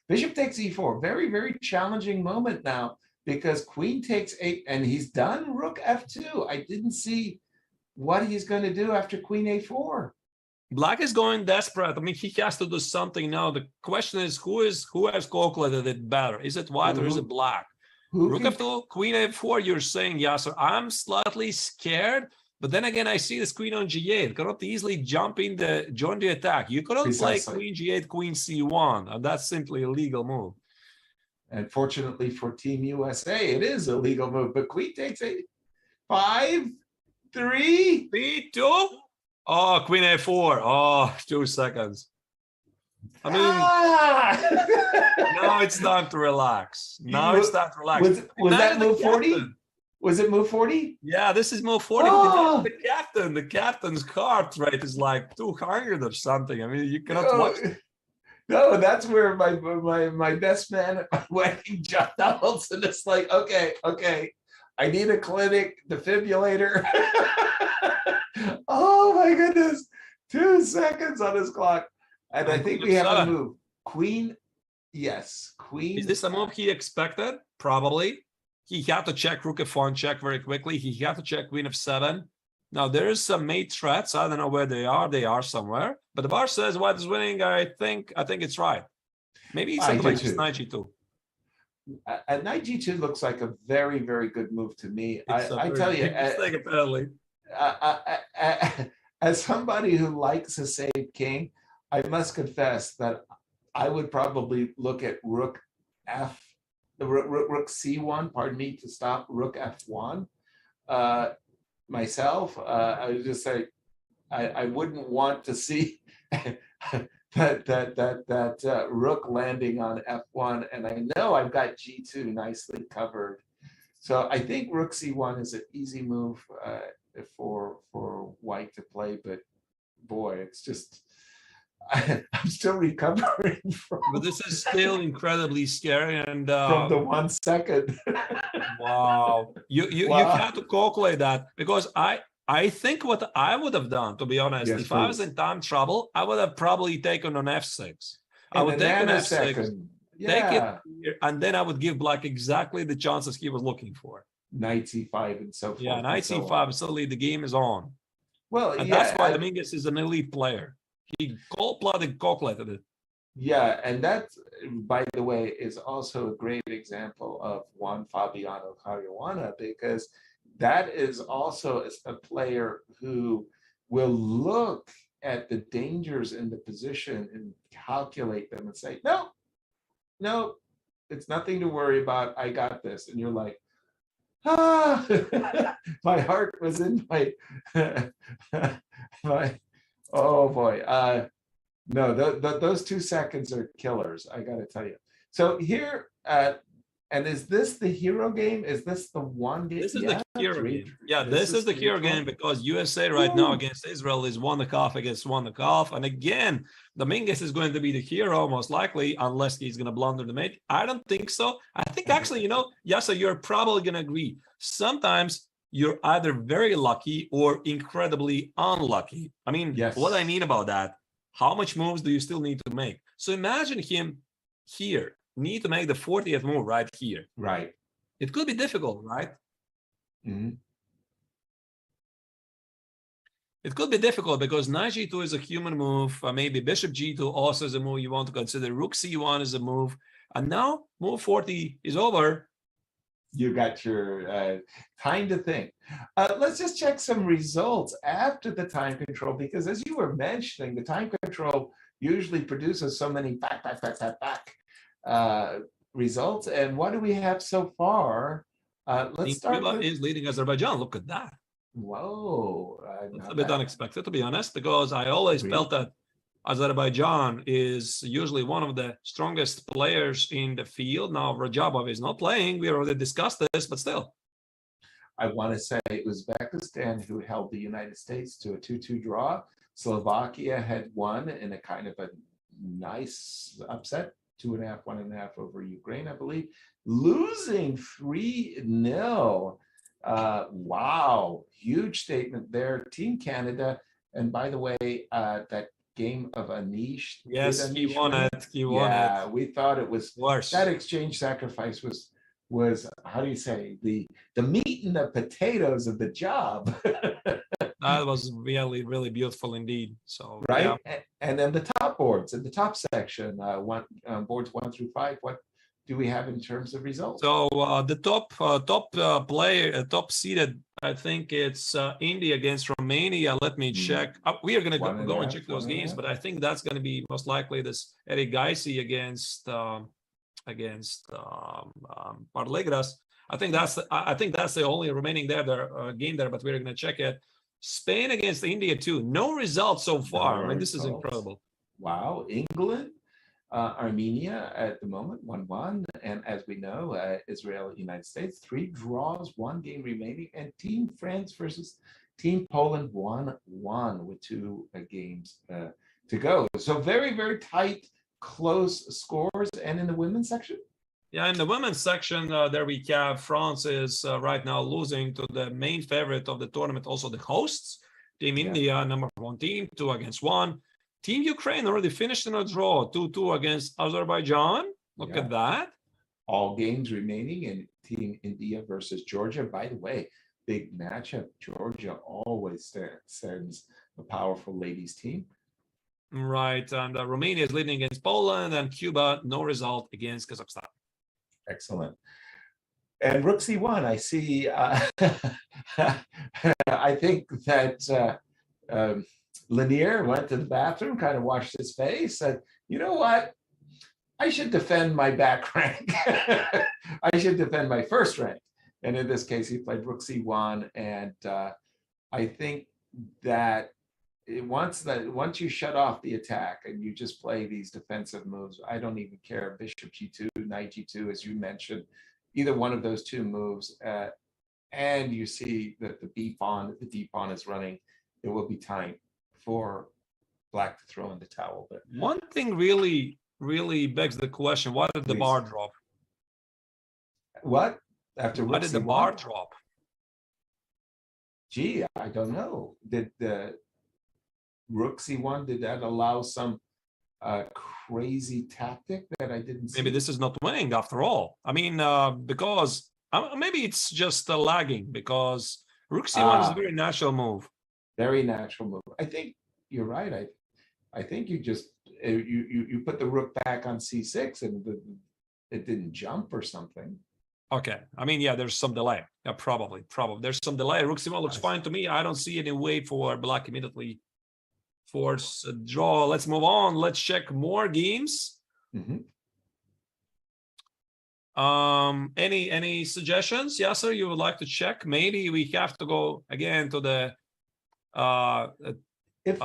Bishop takes e4. Very, very challenging moment now because queen takes 8, and he's done rook f2. I didn't see what he's going to do after queen a4. Black is going desperate. I mean, he has to do something now. The question is, who has calculated it better? Is it white or is it black? Rook f2, queen a4. You're saying, Yasser, I'm slightly scared, but then again, I see this queen on g8. Cannot easily jump in join the attack. You cannot play queen g8, queen c1. And that's simply a legal move. And fortunately for Team USA, it is a legal move. But queen takes 8, 5, 3, b2. Oh, queen a4. Oh, 2 seconds. I mean, now it's time to relax. Was that move 40? Was it move 40? Yeah, this is move 40. Oh. The captain's card rate is like 200 or something. I mean, you cannot watch it. No, that's where my best man at my wedding, John Donaldson, is like, okay, I need a clinic defibrillator. Oh my goodness, 2 seconds on his clock. And I think we have a move. Queen, yes, queen. Is this a move he expected? Probably. He had to check rook f1 check very quickly. He had to check queen f7. Now there is some mate threats. I don't know where they are. They are somewhere. But the bar says white is winning. I think it's right. Maybe something like just knight g2. Knight g2 looks like a very, very good move to me. I tell you, as somebody who likes a saved king, I must confess that I would probably look at rook c1, pardon me, to stop rook f1 myself. I would just say I wouldn't want to see that rook landing on f1, and I know I've got g2 nicely covered. So I think rook c1 is an easy move for white to play, but boy, it's just I'm still recovering from. But this is still incredibly scary, and from the 1 second. Wow, you have to calculate that, because I think what I would have done, to be honest, if I was in time trouble, I would have probably taken on f6. I would take on f6, take it here, and then I would give black exactly the chances he was looking for. Knight c5 and so forth. Yeah, knight c5. Suddenly the game is on. Well, and that's why Dominguez is an elite player. He cold-blooded calculated it. Yeah, and that, by the way, is also a great example of one Fabiano Caruana, because that is also a player who will look at the dangers in the position and calculate them and say, no, it's nothing to worry about. I got this. And you're like, my heart was in my oh boy. No, those 2 seconds are killers, I got to tell you. So here And is this the hero game? Is this the one game? This is the hero game. Yeah, this is the hero game because USA right Ooh. now against Israel is 1.5 against 1.5. And again, Dominguez is going to be the hero most likely, unless he's going to blunder the mate. I don't think so. I think actually, Yasa, you're probably going to agree. Sometimes you're either very lucky or incredibly unlucky. I mean, what I mean about that, how much moves do you still need to make? So imagine him here. Need to make the 40th move right here. Right. It could be difficult, right? Mm-hmm. It could be difficult because knight g2 is a human move. Maybe bishop g2 also is a move you want to consider. Rook c1 is a move. And now move 40 is over. You got your time to think. Let's just check some results after the time control, because as you were mentioning, the time control usually produces so many back results. And what do we have so far? Let's start Cuba with... is leading Azerbaijan. Look at that. Whoa. It's a bit unexpected, to be honest, because I always felt that Azerbaijan is usually one of the strongest players in the field. Now, Rajabov is not playing. We already discussed this, but still. I want to say it was Uzbekistan who held the United States to a 2-2 draw. Slovakia had won in a kind of a nice upset. 2.5, 1.5 over Ukraine, I believe, losing 3-0. Wow, huge statement there. Team Canada, and by the way, that game of Anish. Yes, he won it. He won it. Yeah, we thought it was worse. That exchange sacrifice was how do you say, the meat and the potatoes of the job. That was really, really beautiful indeed. So right, yeah. And then the top boards in the top section, boards 1 through 5. What do we have in terms of results? So the top seeded, I think it's India against Romania. Let me check. We are going to go and check those games, but I think that's going to be most likely this Eric Gaisi against Parlegras. I think that's the only remaining game there, but we're going to check it. Spain against India too. No results so far. I mean, this is incredible. Wow. England, Armenia at the moment 1-1, and as we know, Israel, United States 3 draws, 1 game remaining, and Team France versus Team Poland 1-1 with 2 games to go. So very, very tight, close scores. And in the women's section. Yeah, in the women's section, there we have France is right now losing to the main favorite of the tournament, also the hosts, Team India, number 1 team, 2-1. Team Ukraine already finished in a draw, 2-2 against Azerbaijan. Look at that. All games remaining in Team India versus Georgia. By the way, big matchup. Georgia always sends a powerful ladies team. Right, and Romania is leading against Poland, and Cuba, no result against Kazakhstan. Excellent. And Rook C1, I see, I think that Lanier went to the bathroom, kind of washed his face, said, you know what? I should defend my back rank. I should defend my first rank. And in this case, he played Rook C1. And I think that once you shut off the attack and you just play these defensive moves, I don't even care. Bishop G2, Knight G2, as you mentioned, either one of those 2 moves, and you see that the D pawn is running, it will be time for Black to throw in the towel. But one thing really begs the question: why did the bar drop? What after? Why did the bar drop? Gee, I don't know. Did the Rook C1, did that allow some crazy tactic that I didn't see? Maybe this is not winning after all. I mean, because maybe it's just lagging, because Rook C1 is a very natural move. Very natural move. I think you're right. I think you just you put the rook back on C6 and it didn't jump or something. Okay. I mean, yeah, there's some delay. Yeah, probably. There's some delay. Rook C1 looks fine to me. I don't see any way for Black immediately force a draw. Let's move on. Let's check more games. Any suggestions? Yes, sir. You would like to check? Maybe we have to go again to the if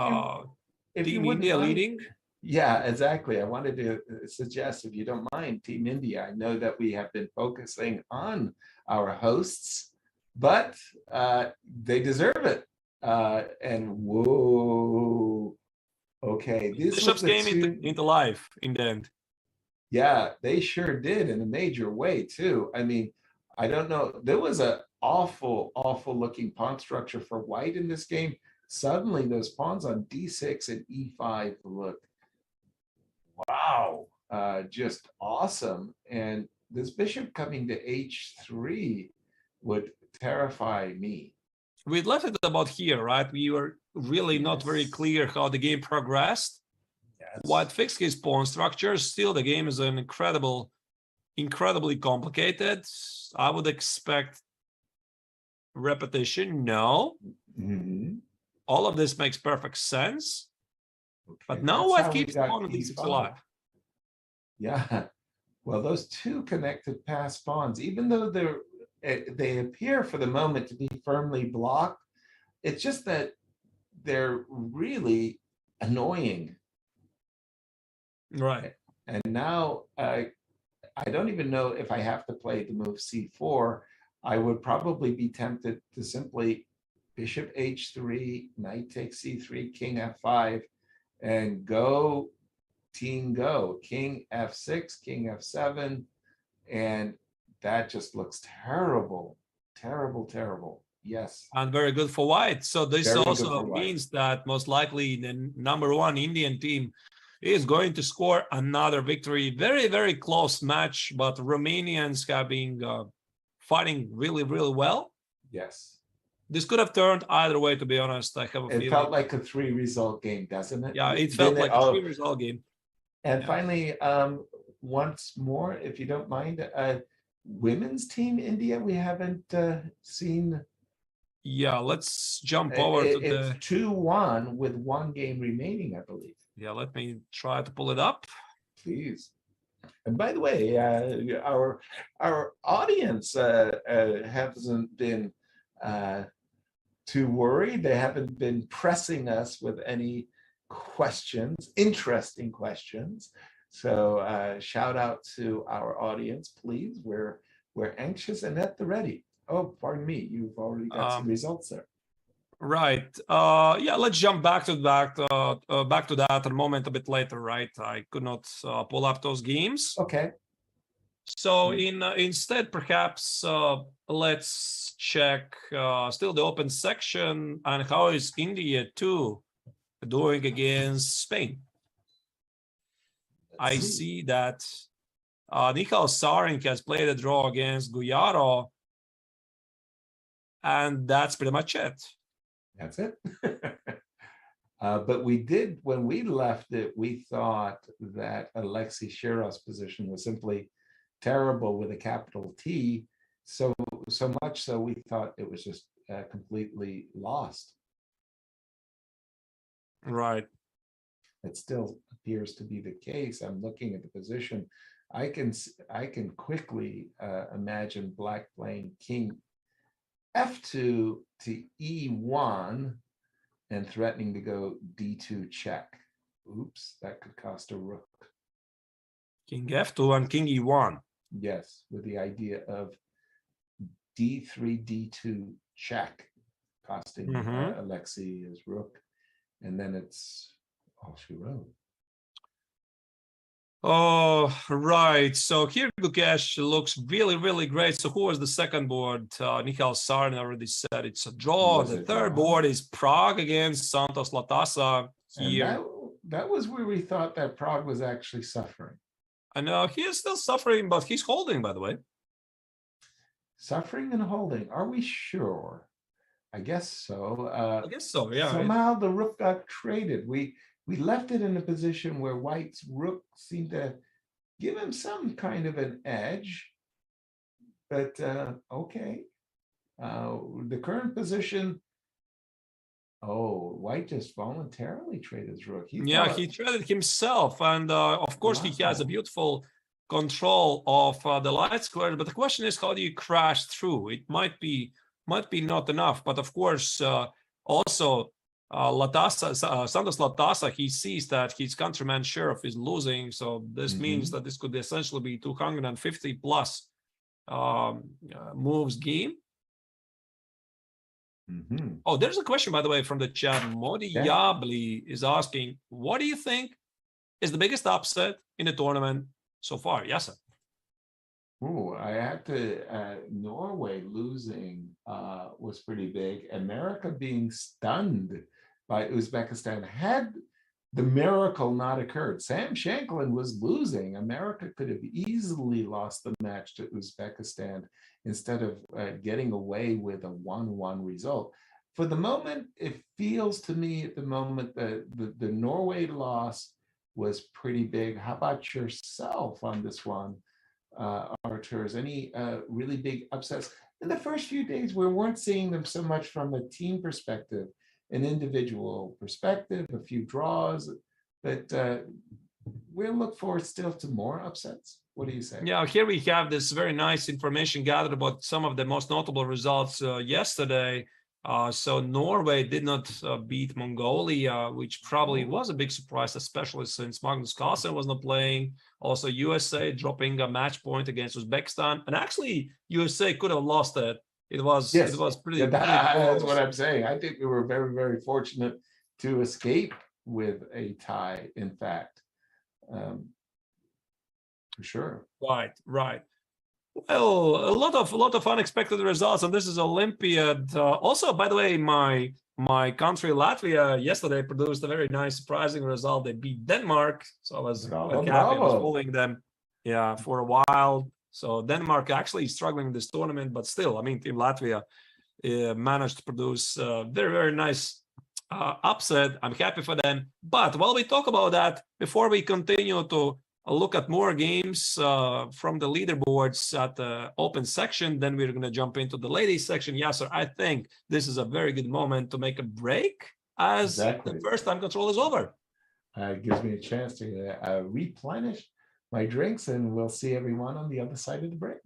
Team India leading. Yeah, exactly. I wanted to suggest, if you don't mind, Team India, I know that we have been focusing on our hosts, but they deserve it. And whoa, okay. Bishops came into life in the end. Yeah, they sure did in a major way too. I mean, I don't know. There was an awful looking pawn structure for white in this game. Suddenly those pawns on d6 and e5 look, wow, just awesome. And this bishop coming to h3 would terrify me. We left it about here, right? We were really not very clear how the game progressed. White fixed his pawn structure. Still, the game is an incredibly complicated. I would expect repetition. No. All of this makes perfect sense. But now White keeps pawn on d6 alive. Yeah. Well, those two connected pass pawns, even though they appear for the moment to be firmly blocked, it's just that they're really annoying. Right. And now I don't even know if I have to play the move c4. I would probably be tempted to simply bishop h3, knight takes c3, king f5, and go, king f6, king f7, and that just looks terrible. Yes. And very good for white. So this also means that most likely the number one Indian team is going to score another victory. Very, very close match, but Romanians have been fighting really, really well. Yes. This could have turned either way, to be honest. I have a feeling. It felt like a 3-result game, doesn't it? Yeah, it felt like a 3-result game. And finally, once more, if you don't mind, women's team India, we haven't seen. Yeah, let's jump over to the 2-1 with one game remaining, I believe. Yeah, let me try to pull it up. Please. And by the way, our audience hasn't been too worried. They haven't been pressing us with any questions, interesting questions. So shout out to our audience, please. We're anxious and at the ready. Oh, pardon me. You've already got some results there. Right. Yeah, let's jump back to that a moment a bit later, right? I could not pull up those games. Okay. So instead, perhaps let's check still the open section and how is India too doing against Spain. I see that Michal Sarin has played a draw against Gujrathi, and that's pretty much it. That's it. But we did, when we left it, we thought that Alexei Shirov's position was simply terrible with a capital T. So much so we thought it was just completely lost. Right. It still appears to be the case. I'm looking at the position. I can quickly imagine Black playing king f2 to e1 and threatening to go d2 check. Oops, that could cost a rook. King f2 and king e1. Yes, with the idea of d3, d2 check, costing Alexei his rook. And then it's all she wrote. Oh, right. So here Gukesh looks really, really great. So who was the second board? Michal Sarin already said it's a draw. The third board is Prague against Santos Latasa here. And that was where we thought that Prague was actually suffering. I know he is still suffering, but he's holding, by the way. Suffering and holding. Are we sure? I guess so. I guess so, yeah. Somehow the rook got traded. We left it in a position where White's rook seemed to give him some kind of an edge. But okay. The current position, White just voluntarily traded his rook. He traded himself. And of course, he has a beautiful control of the light square. But the question is, how do you crash through? It might be not enough. But of course, also Santos Latasa, he sees that his countryman Sheriff is losing, so this means that this could essentially be 250 plus moves game. Oh, there's a question, by the way, from the chat. Modi Yabli is asking, what do you think is the biggest upset in the tournament so far? Yes, sir. Oh, I have to, Norway losing was pretty big. America being stunned by Uzbekistan. Had the miracle not occurred, Sam Shanklin was losing. America could have easily lost the match to Uzbekistan instead of getting away with a 1-1 result. For the moment, it feels to me at the moment that the Norway loss was pretty big. How about yourself on this one, Arturs? Any really big upsets? In the first few days, we weren't seeing them so much from a team perspective, an individual perspective, a few draws, but we'll look forward still to more upsets. What do you say? Yeah, here we have this very nice information gathered about some of the most notable results yesterday. So Norway did not beat Mongolia, which probably was a big surprise, especially since Magnus Carlsen was not playing. Also, USA dropping a match point against Uzbekistan, and actually USA could have lost it. It was pretty. That's what I'm saying. I think we were very, very fortunate to escape with a tie. In fact, for sure. Right. Well, a lot of unexpected results, and this is Olympiad. Also, by the way, my country Latvia yesterday produced a very nice, surprising result. They beat Denmark, so I was quite happy. I was following them, for a while. So Denmark actually struggling in this tournament, but still, I mean, Team Latvia managed to produce a very, very nice upset. I'm happy for them. But while we talk about that, before we continue to look at more games from the leaderboards at the open section, then we're going to jump into the ladies section. Sir, I think this is a very good moment to make a break as the first time control is over. It gives me a chance to replenish my drinks, and we'll see everyone on the other side of the break.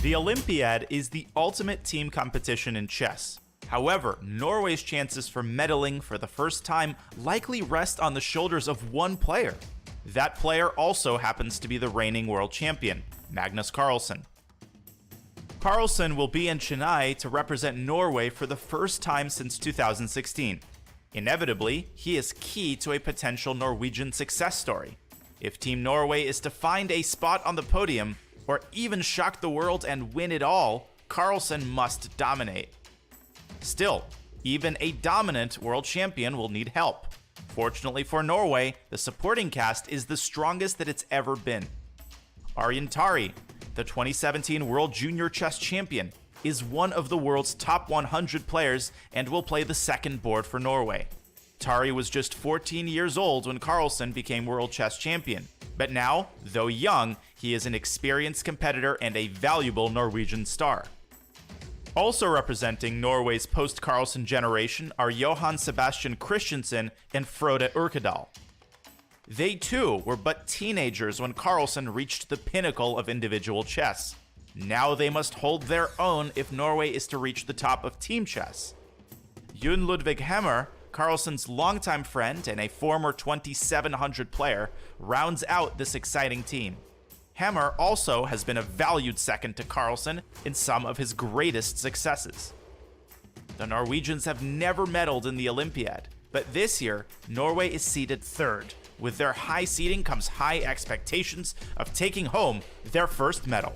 The Olympiad is the ultimate team competition in chess. However, Norway's chances for medaling for the first time likely rest on the shoulders of one player. That player also happens to be the reigning world champion, Magnus Carlsen. Carlsen will be in Chennai to represent Norway for the first time since 2016. Inevitably, he is key to a potential Norwegian success story. If Team Norway is to find a spot on the podium, or even shock the world and win it all, Carlsen must dominate. Still, even a dominant world champion will need help. Fortunately for Norway, the supporting cast is the strongest that it's ever been. Arjen Tari, the 2017 World Junior Chess Champion, is one of the world's top 100 players and will play the second board for Norway. Tari was just 14 years old when Carlsen became World Chess Champion, but now, though young, he is an experienced competitor and a valuable Norwegian star. Also representing Norway's post-Carlsen generation are Johan Sebastian Christensen and Frode Urkedal. They too were but teenagers when Carlsen reached the pinnacle of individual chess. Now they must hold their own if Norway is to reach the top of team chess. Jon Ludvig Hammer, Carlsen's longtime friend and a former 2700 player, rounds out this exciting team. Hammer also has been a valued second to Carlsen in some of his greatest successes. The Norwegians have never medaled in the Olympiad, but this year, Norway is seeded third. With their high seeding comes high expectations of taking home their first medal.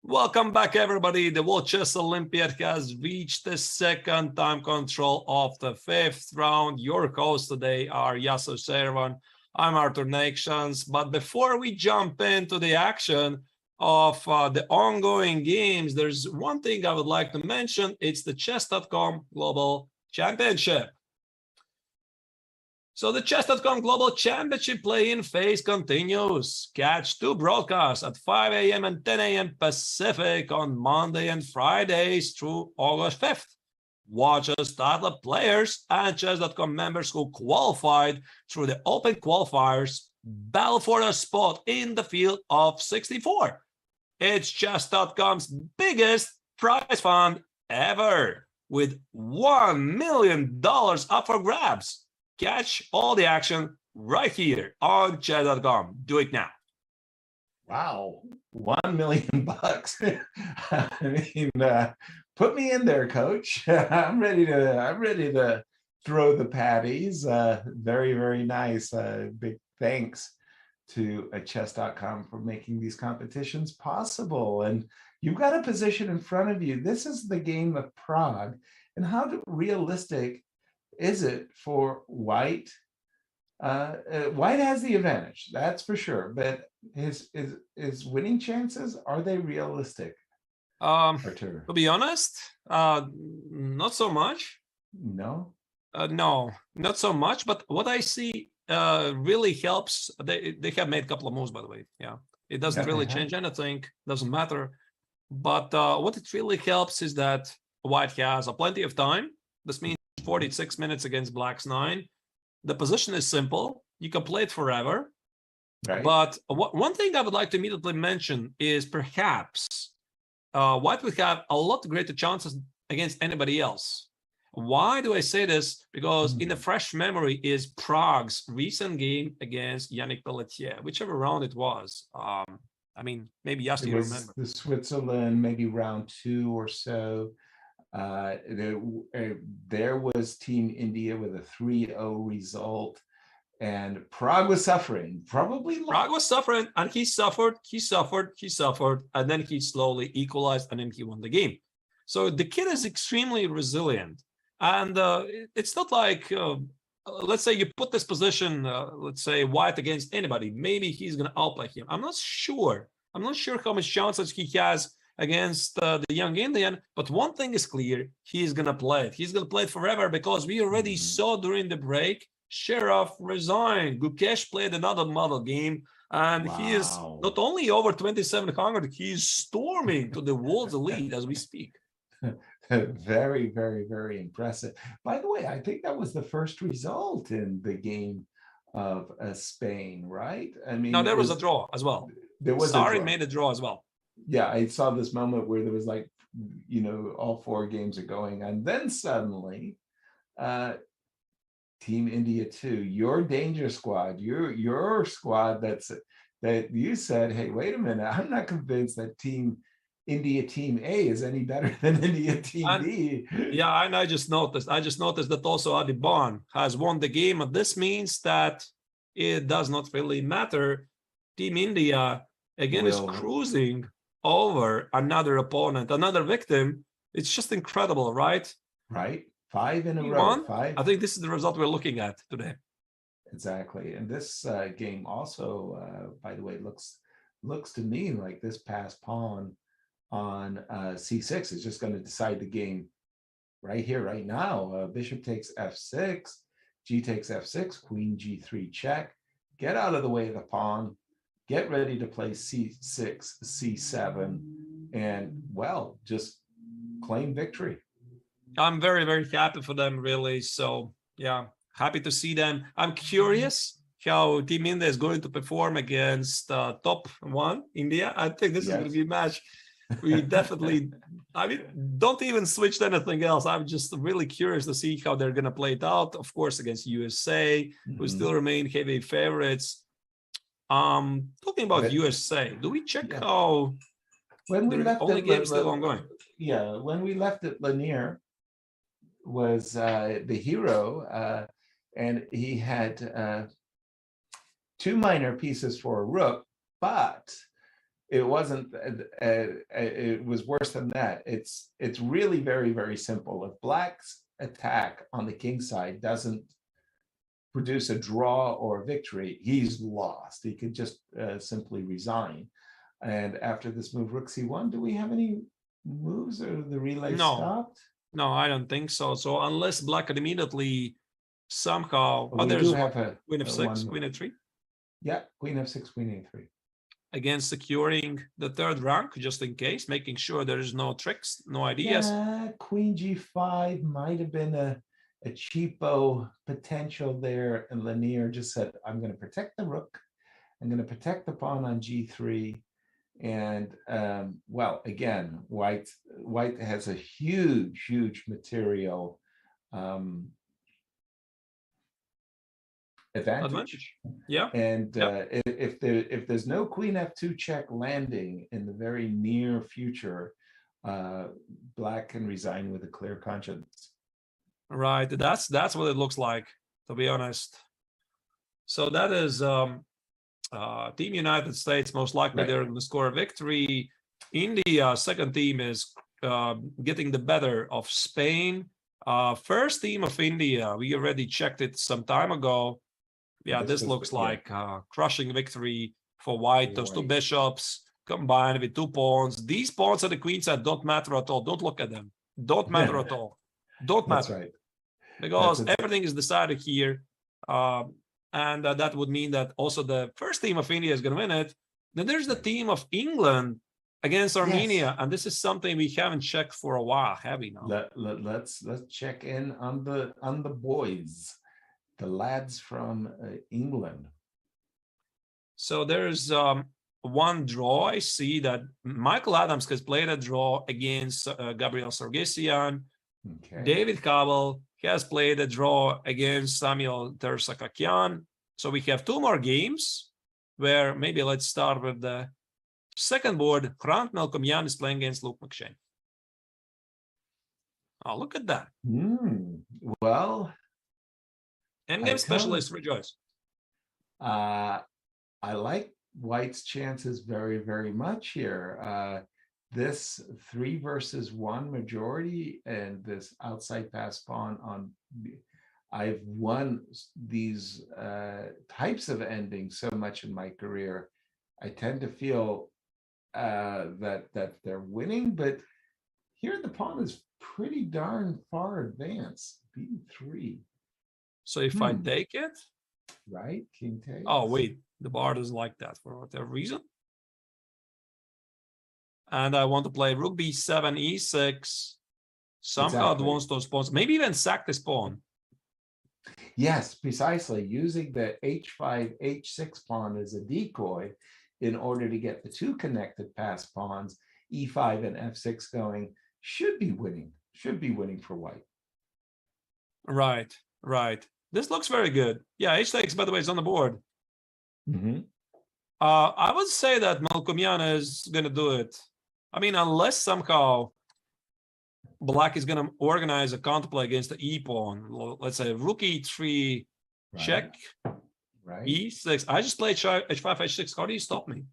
Welcome back, everybody. The World Chess Olympiad has reached the second time control of the fifth round. Your hosts today are Yasser Servan. I'm Arthur Nations. But before we jump into the action of the ongoing games, there's one thing I would like to mention. It's the Chess.com Global Championship. So the Chess.com Global Championship play-in phase continues. Catch two broadcasts at 5 a.m. and 10 a.m. Pacific on Monday and Fridays through August 5th. Watch us title players and Chess.com members who qualified through the open qualifiers battle for a spot in the field of 64. It's Chess.com's biggest prize fund ever, with $1 million up for grabs. Catch all the action right here on Chess.com. Do it now. Wow, $1 million. I mean, put me in there, coach. I'm ready to throw the patties. Very, very nice. Big thanks to Chess.com for making these competitions possible. And you've got a position in front of you. This is the game of Prague. And how realistic is it for White? White has the advantage, that's for sure. But his winning chances, are they realistic? To be honest, not so much. No, no, not so much. But what I see really helps. They have made a couple of moves, by the way. Yeah, it doesn't really change anything. Doesn't matter. But what it really helps is that White has plenty of time. This means 46 minutes against Black's 9. The position is simple. You can play it forever. Right. But one thing I would like to immediately mention is perhaps White would have a lot greater chances against anybody else. Why do I say this? Because in the fresh memory is Prague's recent game against Yannick Pelletier, whichever round it was. I mean, maybe Yasti It was remember. the Switzerland, maybe round 2 or so. There was Team India with a 3-0 result, and Prague was suffering. Prague was suffering, and he suffered, and then he slowly equalized, and then he won the game. So the kid is extremely resilient, and it's not like let's say you put this position, let's say White against anybody, maybe he's going to outplay him. I'm not sure how much chances he has against the young Indian, but one thing is clear: he's going to play it. He's going to play it forever, because we already saw during the break Sheriff resigned. Gukesh played another model game, and he is not only over 2,700, he's storming to the world's elite as we speak. Very, very, very impressive. By the way, I think that was the first result in the game of Spain, right? I mean, no, there was a draw as well. There was Sarin made a draw as well. Yeah, I saw this moment where there was like, all 4 games are going, and then suddenly, Team India 2, your danger squad, your squad that you said, hey, wait a minute, I'm not convinced that India Team A is any better than India Team B. Yeah, and I just noticed that also Adi Ban has won the game, and this means that it does not really matter. Team India again is cruising over another opponent, another victim. It's just incredible, right? Right. 5 in a row. 5. I think this is the result we're looking at today. Exactly. And this game also, by the way, looks to me like this passed pawn on c6 is just going to decide the game right here, right now. Bishop takes f6, g takes f6, queen g3 check. Get out of the way of the pawn. Get ready to play c6, c7, and, well, just claim victory. I'm very, very happy for them, really. So, yeah, happy to see them. I'm curious how Team India is going to perform against top 1 India. I think this is going to be a match. We definitely, don't even switch to anything else. I'm just really curious to see how they're going to play it out. Of course, against USA, who still remain heavy favorites. Talking about USA, do we check how when we left only game still ongoing? Yeah, when we left it, Lanier was the hero, and he had 2 minor pieces for a rook, but it wasn't. It was worse than that. It's really very, very simple. If Black's attack on the king side doesn't produce a draw or a victory, he's lost. He could just simply resign. And after this move, rook c1, do we have any moves, or the relay stopped? No, I don't think so. So unless Black could immediately somehow, there's a queen f6, queen f3. Yeah, queen f6, queen a3. Again, securing the 3rd rank just in case, making sure there is no tricks, no ideas. Yeah, queen g5 might have been a cheapo potential there, and Lanier just said, I'm going to protect the rook. I'm going to protect the pawn on g3. And well, again, White has a huge material advantage. Yeah. And if there's no queen f2 check landing in the very near future, Black can resign with a clear conscience. Right. That's what it looks like, to be honest. So that is Team United States, most likely they're going to score a victory. India, second team, is getting the better of Spain. First team of India, we already checked it some time ago. Yeah, this looks like crushing victory for White. Those 2 bishops combined with 2 pawns. These pawns at the queen side don't matter at all. Don't look at them. Don't matter at all. Don't matter. That's right. Because everything is decided here. and that would mean that also the first team of India is going to win it. Then there's the team of England against Armenia, Yes. and this is something we haven't checked for a while, have we now? Let's check in on the boys, the lads from England. So there's one draw. I see that Michael Adams has played a draw against Gabriel Sargsyan. Okay. David Kabel has played a draw against Samuel Tersakakyan. So we have two more games where maybe let's start with the second board. Hrant Melkomyan is playing against Luke McShane. Oh, look at that. Well, Endgame specialist, rejoice. I like White's chances very, very much here. This 3 versus 1 majority and this outside pass pawn on, I've won these types of endings so much in my career. I tend to feel that they're winning, but here the pawn is pretty darn far advanced. B3. So if I take it, right? King takes. Oh wait, the bar doesn't like that for whatever reason. And I want to play rook b7, e6. Somehow Exactly. wants those pawns. Maybe even sack this pawn. Yes, precisely. Using the h5, h6 pawn as a decoy in order to get the two connected pass pawns, e5 and f6 going, should be winning for White. Right, right. This looks very good. Yeah, h6, by the way, is on the board. I would say that Melkomyan is going to do it. I mean, unless somehow Black is going to organize a counterplay against the e-pawn. Let's say rook e3, check, right. e6. I just played h5, h6. How do you stop me?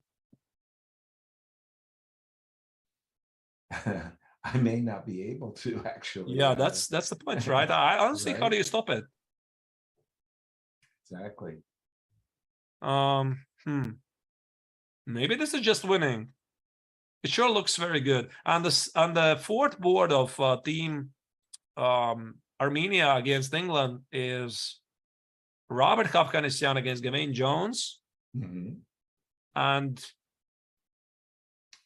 I may not be able to, actually. Yeah, that's the point, right? I honestly, how do you stop it? Exactly. Maybe this is just winning. It sure looks very good. And on the fourth board of team Armenia against England is Robert Hovhannisyan against Gavain Jones. And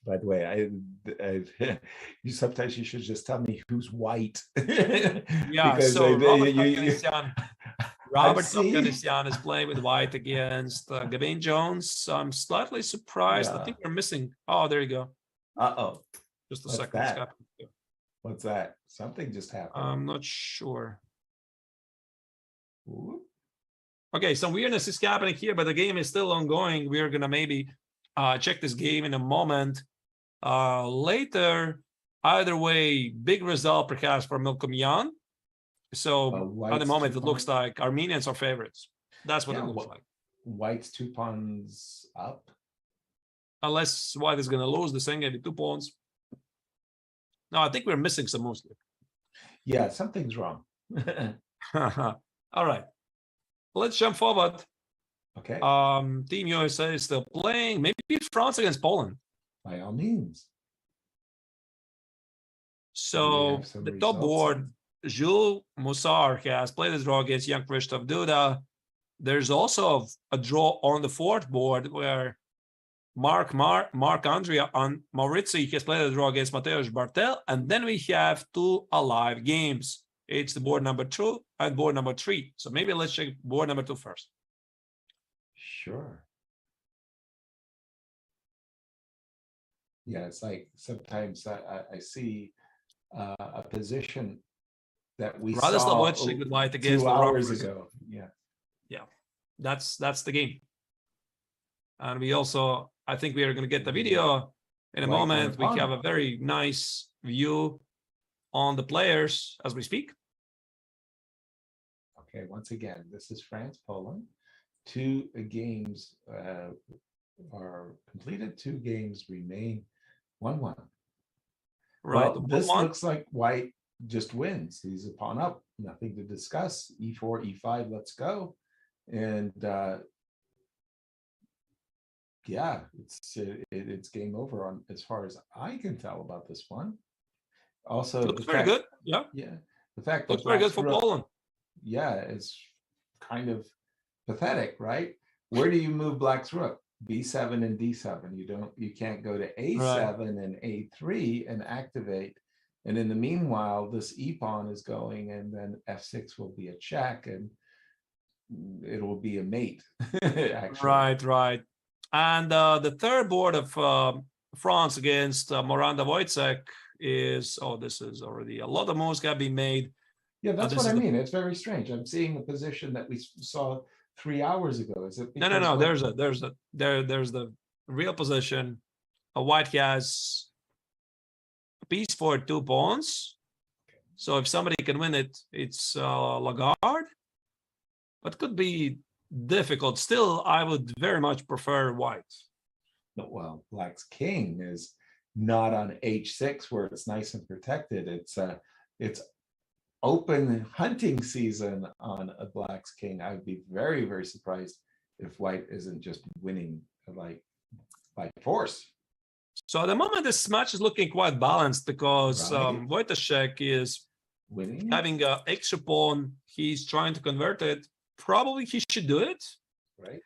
by the way, you sometimes you should just tell me who's White. Yeah, so Robert Hovhannisyan is playing with White against Gavain Jones. I'm slightly surprised. I think we're missing. Oh, there you go. Just a second. What's that? Something just happened. I'm not sure. Okay, some weirdness is happening here, but the game is still ongoing. We're gonna maybe check this game in a moment. Later, either way, big result perhaps for Melkomyan. So at the moment, it looks like Armenians are favorites. That's what it looks like. White's 2 pawns up. Unless White is going to lose the same game with 2 pawns. No, I think we're missing some mostly. Yeah, something's wrong. All right. Let's jump forward. Okay. Team USA is still playing. Maybe France against Poland. By all means. So the top board, Jules Moussard has played a draw against young Krzysztof Duda. There's also a draw on the fourth board where Mark Andrea on Maurizi has played a draw against Mateusz Bartel. And then we have 2 alive games. It's the board number 2 and board number 3. So maybe let's check board number 2 first. Sure. Yeah, it's like sometimes I see a position that we saw with White against 2 hours ago. Yeah, that's the game. And we also, I think we are going to get the video in a moment. We have a very nice view on the players as we speak. Okay, once again, this is France, Poland. 2 games are completed. 2 games remain. 1-1. Right. Well, this looks like White just wins. He's a pawn up. Nothing to discuss. E4, E5. Let's go. And yeah, it's game over on as far as I can tell about this one. Also, it looks very good. Yeah. Yeah. The fact looks very good for Poland. Yeah, it's kind of pathetic, right? Where do you move Black's rook? B7 and D7. You can't go to A7 and A3 and activate. And in the meanwhile, this E pawn is going, and then F6 will be a check, and it will be a mate. Actually. Right. And the third board of France against Miranda Wojcik is, this is already a lot of moves got to be made. Yeah, that's what I mean. It's very strange. I'm seeing a position that we saw 3 hours ago. Is it? No. There's the real position. White has a piece for 2 pawns. So if somebody can win it, it's Lagarde. But could be difficult. Still, I would very much prefer white. Well, Black's king is not on H6 where it's nice and protected. It's open hunting season on a Black's king. I'd be very, very surprised if white isn't just winning like by force. So at the moment, this match is looking quite balanced because Wojciech is winning, having an extra pawn. He's trying to convert it. Probably he should do it. Right.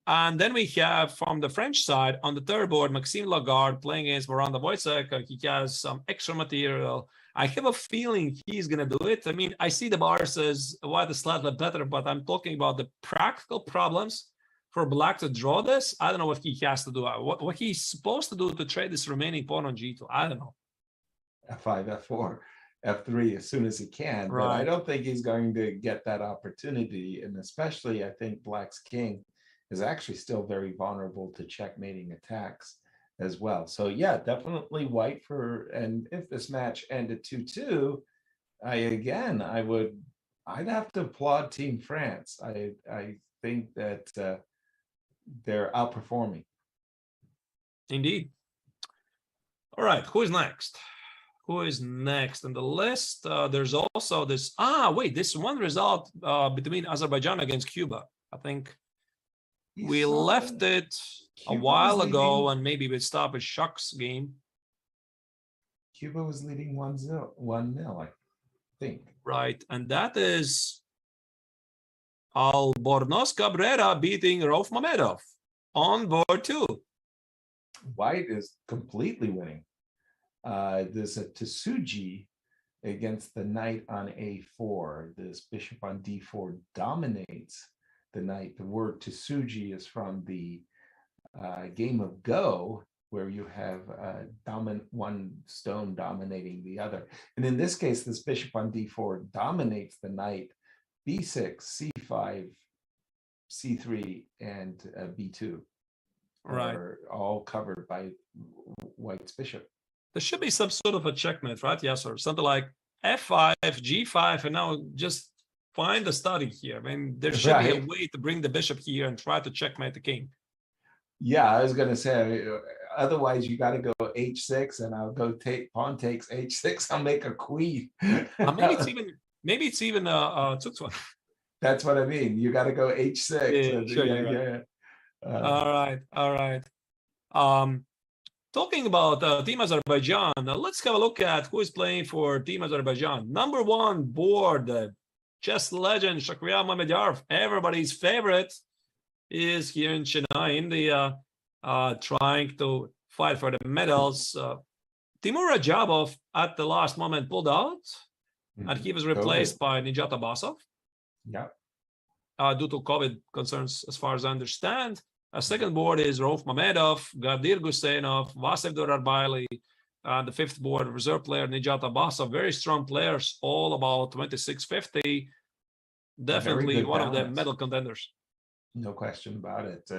And then we have from the French side on the third board, Maxime Lagarde playing against Miranda Wojcik. He has some extra material. I have a feeling he's going to do it. I mean, I see the bar says white is slightly better, but I'm talking about the practical problems for Black to draw this. I don't know what he has to do. What he's supposed to do to trade this remaining pawn on G2. I don't know. F5, F4, F3 as soon as he can. But I don't think he's going to get that opportunity. And especially, I think Black's king is actually still very vulnerable to checkmating attacks as well. So yeah, definitely white and if this match ended 2-2, I'd have to applaud Team France. I think that they're outperforming. Indeed. All right, who is next? Who is next on the list? There's also this. This one result between Azerbaijan against Cuba. I think we left it a while ago, and maybe we stopped a Shucks game. Cuba was leading 1-0, I think. Right, and that is Albornoz Cabrera beating Rauf Mamedov on board 2. White is completely winning. There's a Tsuji against the knight on A4. This bishop on D4 dominates the knight. The word Tsuji is from the game of Go, where you have one stone dominating the other. And in this case, this bishop on D4 dominates the knight. B6, C5, C3, and B2 are all covered by White's bishop. There should be some sort of a checkmate, right? Yes, or something like F5, G5, and now just find the study here. I mean, there should be a way to bring the bishop here and try to checkmate the king. Yeah, I was going to say, otherwise you got to go H6, and I'll go pawn takes H6. I'll make a queen. Maybe it's even Tsutsua. That's what I mean. You got to go H6. All right. Talking about Team Azerbaijan, let's have a look at who is playing for Team Azerbaijan. Number 1 board, chess legend Shakhriyar Mamedov, everybody's favorite, is here in Chennai, India, trying to fight for the medals. Timur Rajabov at the last moment pulled out, and he was replaced by Nijat Abbasov. Yeah. Due to COVID concerns, as far as I understand. A second board is Rauf Mamedov, Gadir Gusenov, Vasev Dorarbaili. The fifth board, reserve player Nijat Abbasov. Very strong players, all about 2650. Definitely one of the medal contenders. No question about it.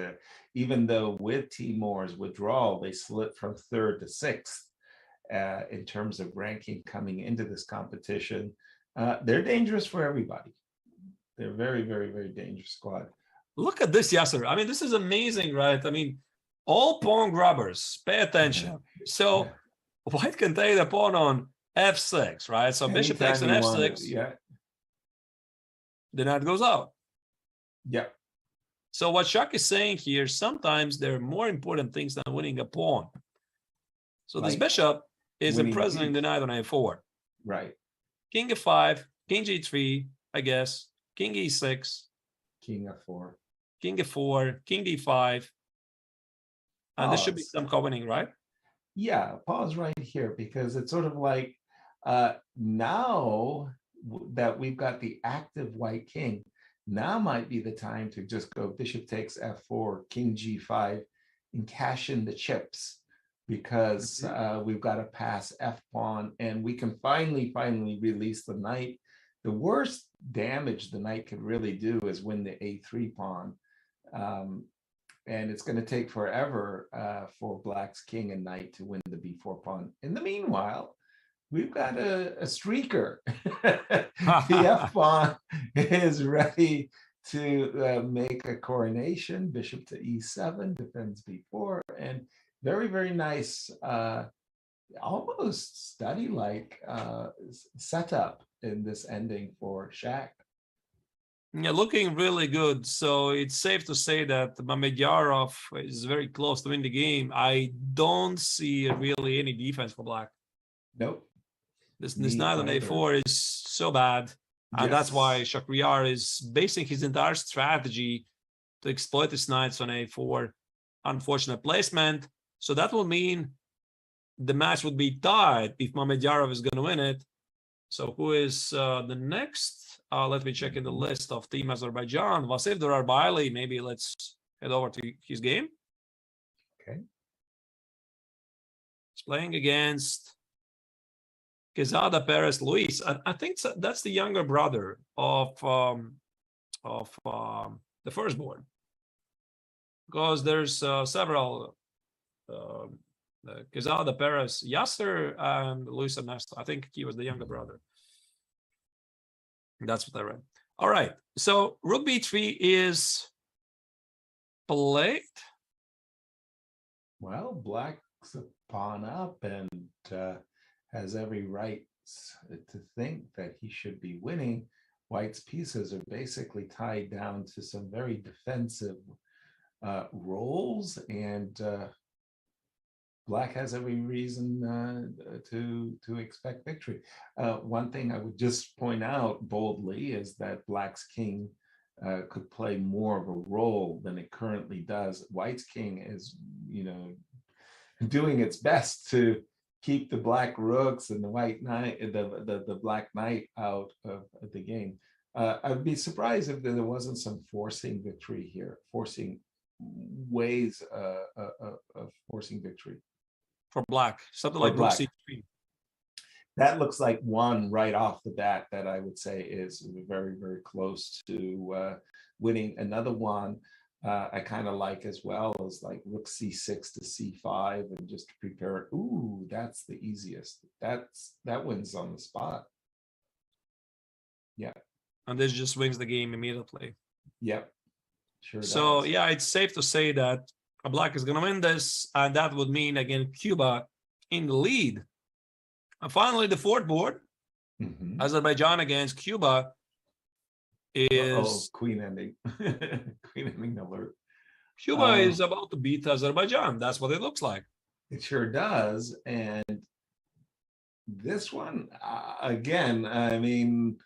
Even though with Timur's withdrawal, they slipped from 3rd to 6th in terms of ranking coming into this competition. They're dangerous for everybody. They're very, very, very dangerous squad. Look at this, Yasser. I mean, this is amazing, right? I mean, all pawn grabbers, pay attention. So white can take the pawn on F6, right? So bishop takes an F6. The knight goes out. Yeah. So what Shak is saying here, sometimes there are more important things than winning a pawn. So this bishop is imprisoning the knight on A4. Right. King F5, King G3, I guess. King E6. King F4. king f4, king d5. And there should be some winning, right? Yeah, pause right here, because it's sort of like now that we've got the active white king, now might be the time to just go bishop takes f4, king g5, and cash in the chips, because we've got to pass f pawn, and we can finally release the knight. The worst damage the knight could really do is win the a3 pawn. And it's going to take forever for black's king and knight to win the b4 pawn. In the meanwhile, we've got a streaker. The f pawn is ready to make a coronation. Bishop to e7, defends b4, and very nice, almost study-like setup in this ending for Shaq. Yeah, looking really good. So it's safe to say that Mamedyarov is very close to win the game. I don't see really any defense for black. Nope. This knight on a4 is so bad. And that's why Shakhriyar is basing his entire strategy to exploit his knights on a4. Unfortunate placement. So that will mean the match would be tied if Mamedyarov is going to win it. So who is the next? Let me check in the list of Team Azerbaijan. Vasif Durarbaili. Maybe let's head over to his game. Okay. He's playing against Quezada Perez Luis. I think that's the younger brother of the firstborn, because there's several Quezada Perez, Yasser, and Luis Ernesto. I think he was the younger brother. That's what I read. All right. So rook b3 is played. Well, black's a pawn up and has every right to think that he should be winning. White's pieces are basically tied down to some very defensive roles, and black has every reason to expect victory. One thing I would just point out boldly is that black's king could play more of a role than it currently does. White's king is, doing its best to keep the black rooks and the white knight, the black knight out of the game. I'd be surprised if there wasn't some forcing victory here, forcing ways of forcing victory. For black, something like rook c3. That looks like one right off the bat that I would say is very close to winning. Another one I kind of like as well is like rook c6 to c5, and just to prepare it. Ooh, that's the easiest. That wins on the spot. Yeah. And this just wins the game immediately. Yep. Sure. So does. yeah, it's safe to say that black is going to win this, and that would mean again Cuba in the lead. And finally, the fourth board, Azerbaijan against Cuba, is queen ending. Queen ending alert. Cuba is about to beat Azerbaijan. That's what it looks like. It sure does. And this one, again, I mean,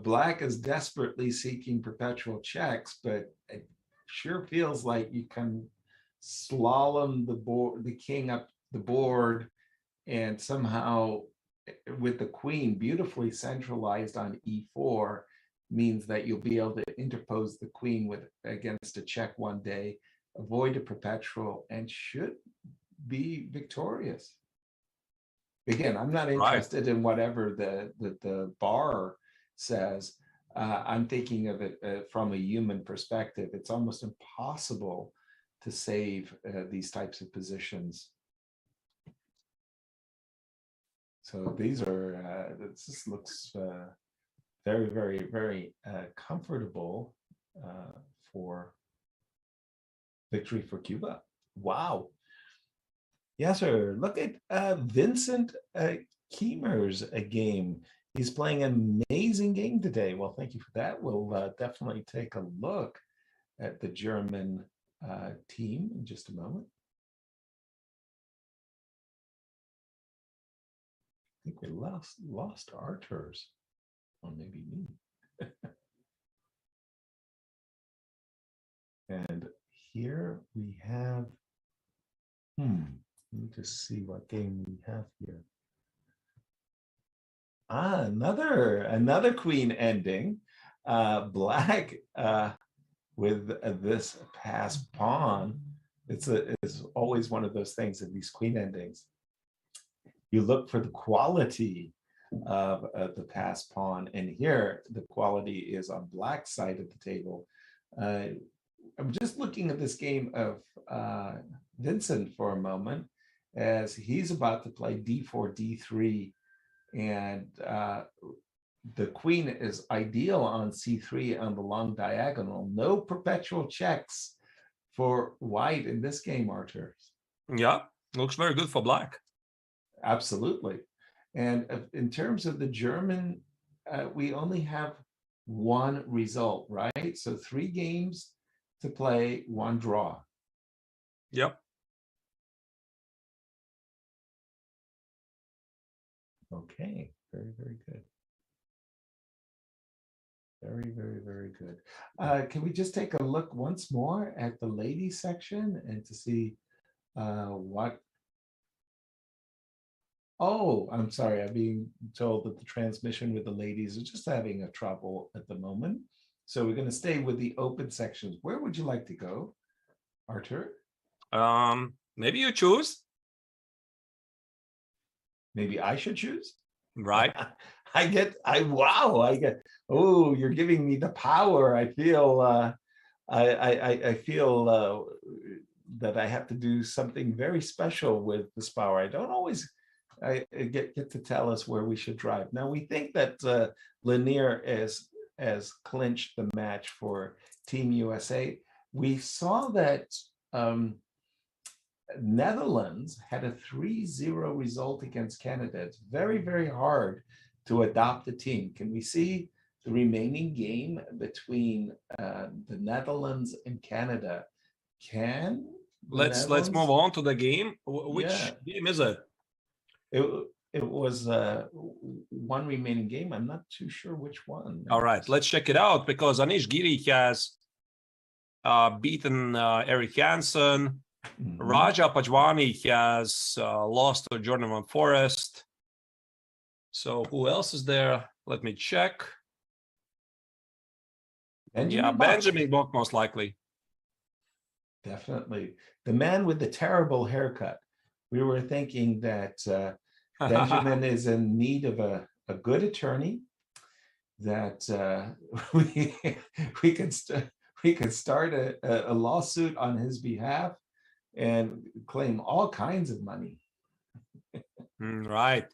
black is desperately seeking perpetual checks, but it sure feels like you can slalom the king up the board, and somehow with the queen beautifully centralized on e4 means that you'll be able to interpose the queen against a check one day, avoid a perpetual, and should be victorious. Again, I'm not interested in whatever the bar says. I'm thinking of it from a human perspective. It's almost impossible to save these types of positions. So these are, this looks very comfortable for victory for Cuba. Wow. Yes, sir. Look at Vincent Kiemer's game. He's playing an amazing game today. Well, thank you for that. We'll definitely take a look at the German team in just a moment. I think we lost Arturs, or maybe me. And here we have, let me just see what game we have here. Another queen ending. Black with this passed pawn. It's always one of those things in these queen endings. You look for the quality of the passed pawn, and here the quality is on Black's side of the table. I'm just looking at this game of Vincent for a moment, as he's about to play d4, d3, and the queen is ideal on c3 on the long diagonal. No perpetual checks for white in this game, Arthur. Yeah, looks very good for Black. Absolutely. And in terms of the German, we only have one result, right? So 3 games to play, 1 draw. Yep. Okay, very, very good. Very, very, very good. Can we just take a look once more at the ladies section and to see what? Oh, I'm sorry. I'm being told that the transmission with the ladies is just having a trouble at the moment. So we're going to stay with the open sections. Where would you like to go, Arthur? Maybe you choose. Maybe I should choose. Right. Oh, you're giving me the power. I feel I feel that I have to do something very special with this power. I don't always get to tell us where we should drive. Now we think that Lanier has clinched the match for Team USA. We saw that Netherlands had a 3-0 result against Canada. It's very, very hard to adopt a team. Can we see the remaining game between the Netherlands and Canada? Let's move on to the game. Which game is it? It was one remaining game. I'm not too sure which one. All right, let's check it out, because Anish Giri has beaten Eric Hansen. Raja Pajwani has lost to Jordan Van Forest. So who else is there? Let me check. Benjamin Buck, most likely. Definitely. The man with the terrible haircut. We were thinking that Benjamin is in need of a good attorney, that we could start a lawsuit on his behalf and claim all kinds of money. Right.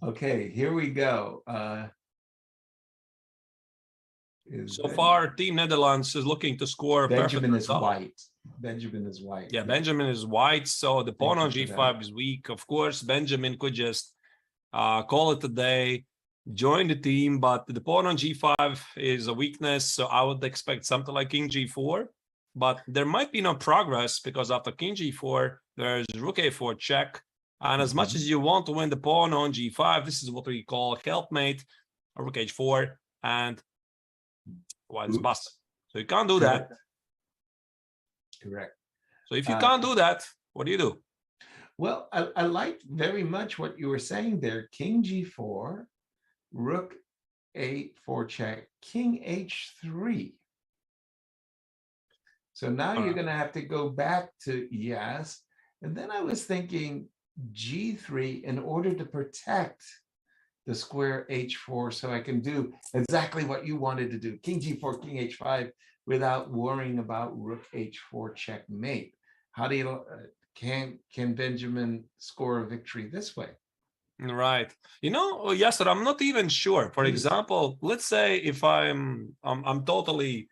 Okay, here we go. So far, Team Netherlands is looking to score. Benjamin is white. Benjamin is white. Yeah, Benjamin is white. So the pawn on g5 is weak. Of course, Benjamin could just call it a day, join the team, but the pawn on g5 is a weakness. So I would expect something like king g4. But there might be no progress, because after king g4, there's rook a4 check. And as much as you want to win the pawn on g5, this is what we call helpmate, rook h4, and white is busted. So you can't do that. Correct. So if you can't do that, what do you do? Well, I liked very much what you were saying there. King g4, rook a4 check, king h3. So now you're going to have to go back to yes. And then I was thinking g3 in order to protect the square h4, so I can do exactly what you wanted to do. King g4, king h5, without worrying about rook h4 checkmate. How do you can Benjamin score a victory this way? Right. You know, yes, sir, I'm not even sure. For example, let's say if I'm totally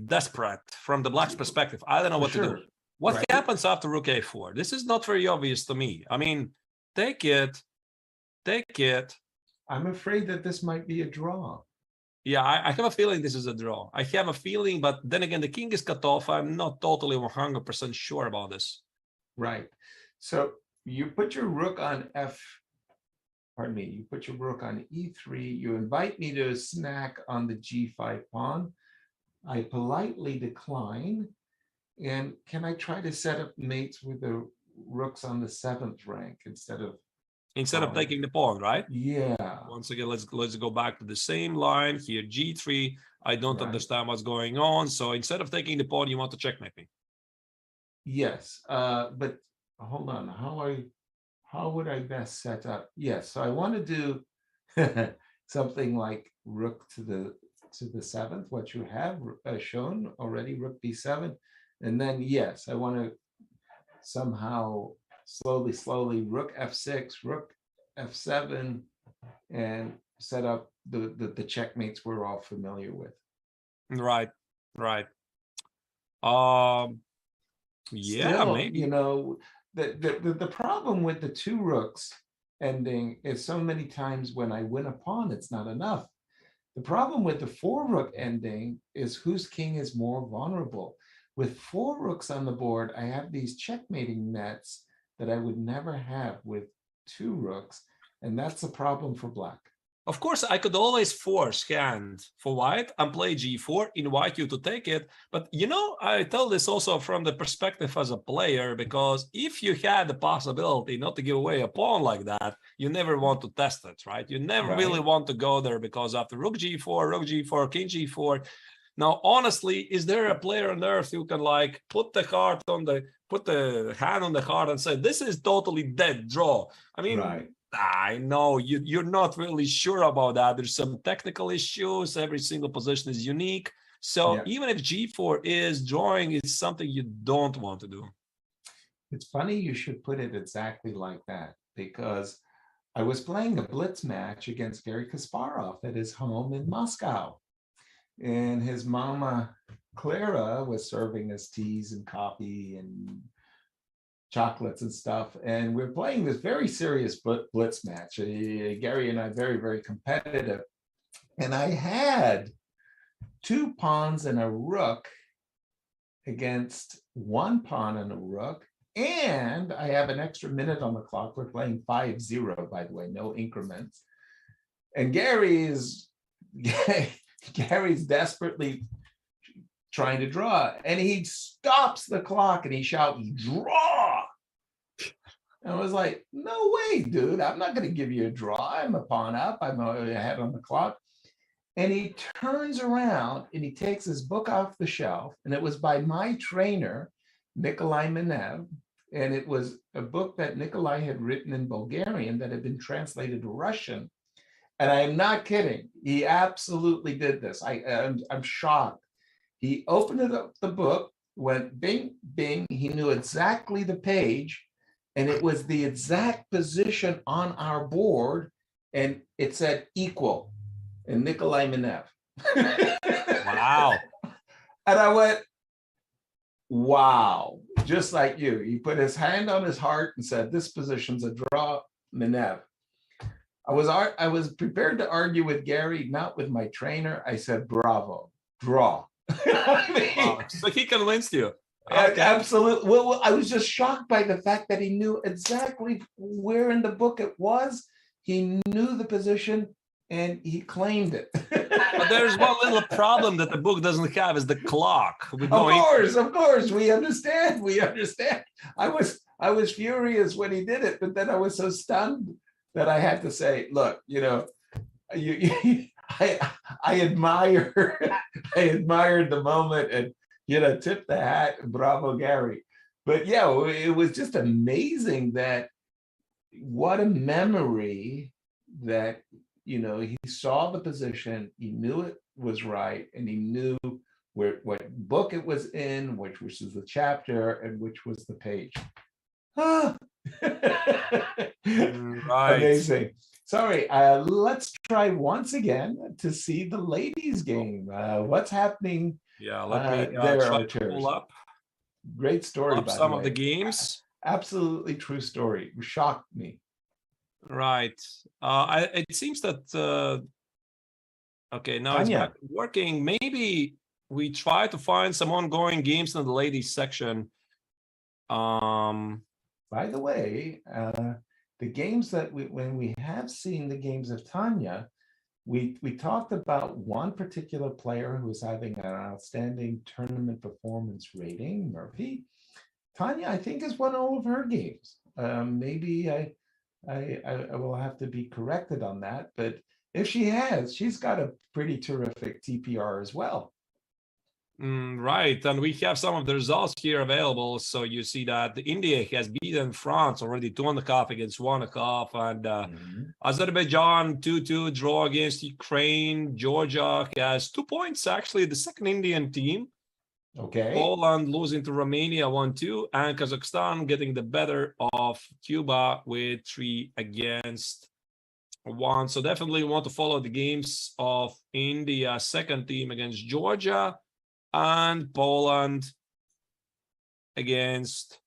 desperate from the Black's perspective. I don't know what to do. What happens after rook a4? This is not very obvious to me. I mean, take it. I'm afraid that this might be a draw. Yeah, I have a feeling this is a draw. I have a feeling, but then again, the king is cut off. I'm not totally 100% sure about this. Right. So you put your rook on you put your rook on e3. You invite me to snack on the g5 pawn. I politely decline. And can I try to set up mates with the rooks on the 7th rank instead of taking the pawn, right? Yeah. Once again, let's go back to the same line here. G3. I don't understand what's going on. So instead of taking the pawn, you want to checkmate me. Yes, but hold on. How would I best set up? Yes, so I want to do something like rook to the 7th, what you have shown already, rook b7, and then yes, I want to somehow slowly rook f6, rook f7, and set up the checkmates we're all familiar with. Right. Yeah, Still, maybe. you know, the problem with the 2 rooks ending is so many times when I win a pawn, it's not enough. The problem with the 4 rook ending is whose king is more vulnerable. With 4 rooks on the board, I have these checkmating nets that I would never have with 2 rooks, and that's a problem for black. Of course, I could always force hand for white and play g4, invite you to take it. But, you know, I tell this also from the perspective as a player, because if you had the possibility not to give away a pawn like that, you never want to test it, right? You never really want to go there, because after rook g4, king g4. Now, honestly, is there a player on earth who can like put the hand on the heart and say, this is totally dead draw? I mean, I know you're not really sure about that. There's some technical issues. Every single position is unique. So even if g4 is drawing, it's something you don't want to do. It's funny you should put it exactly like that, because I was playing a blitz match against Garry Kasparov at his home in Moscow. And his mama, Clara, was serving us teas and coffee and chocolates and stuff, and we're playing this very serious blitz match. Garry and I very, very competitive, and I had 2 pawns and a rook against 1 pawn and a rook, and I have an extra minute on the clock. We're playing 5-0, by the way, no increments, and Gary's desperately trying to draw, and he stops the clock and he shouts, "Draw!" And I was like, no way, dude, I'm not going to give you a draw. I'm a pawn up, I'm ahead on the clock. And he turns around and he takes his book off the shelf, and it was by my trainer, Nikolai Minev, and it was a book that Nikolai had written in Bulgarian that had been translated to Russian. And I am not kidding. He absolutely did this. I'm shocked. He opened it up, the book, went bing, bing. He knew exactly the page, and it was the exact position on our board, and it said equal, and Nikolai Minev. Wow. And I went, wow, just like you. He put his hand on his heart and said, this position's a draw, Minev. I was prepared to argue with Garry, not with my trainer. I said, bravo, draw. So he convinced you. Okay. Absolutely. Well, I was just shocked by the fact that he knew exactly where in the book it was. He knew the position and he claimed it. But there's one little problem that the book doesn't have, is the clock. Of course, we understand. I was furious when he did it, but then I was so stunned that I had to say, look, you know, I admired the moment, and tip the hat, bravo, Garry. But yeah, it was just amazing that what a memory that, he saw the position, he knew it was right, and he knew what book it was in, which was the chapter, and which was the page. Right. Amazing. Sorry, let's try once again to see the ladies' game. What's happening? Yeah, let me try to pull up. Great story. Up some of the games. Absolutely true story. It shocked me. Right. It seems that okay, now it's back working. Maybe we try to find some ongoing games in the ladies section. By the way, the games that when we have seen the games of Tanya, we talked about one particular player who's having an outstanding tournament performance rating, Murphy. Tanya, I think, has won all of her games. Maybe I will have to be corrected on that, but if she has, she's got a pretty terrific TPR as well. Right, and we have some of the results here available. So you see that India has beaten France already 2.5 against 1.5, and Azerbaijan 2-2 draw against Ukraine. Georgia has 2 points, actually, the second Indian team. Okay. Poland losing to Romania 1-2, and Kazakhstan getting the better of Cuba with 3 against 1. So definitely want to follow the games of India's second team against Georgia and Poland against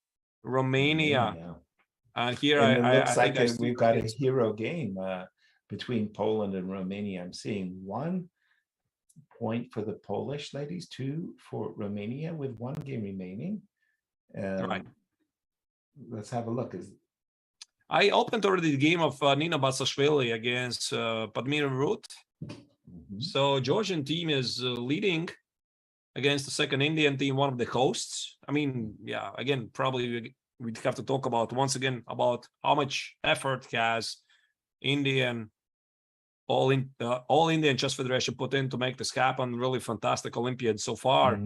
Romania. And here and it looks I like think we've got a hero game between Poland and Romania. I'm seeing 1 point for the Polish ladies, 2 for Romania with 1 game remaining. Right. Let's have a look. I opened already the game of Nina Batsashvili against Padmira Ruth. So Georgian team is leading against the second Indian team, one of the hosts. I mean, yeah, again, probably we'd have to talk about once again about how much effort has All Indian Chess Federation put in to make this happen. Really fantastic Olympiad so far.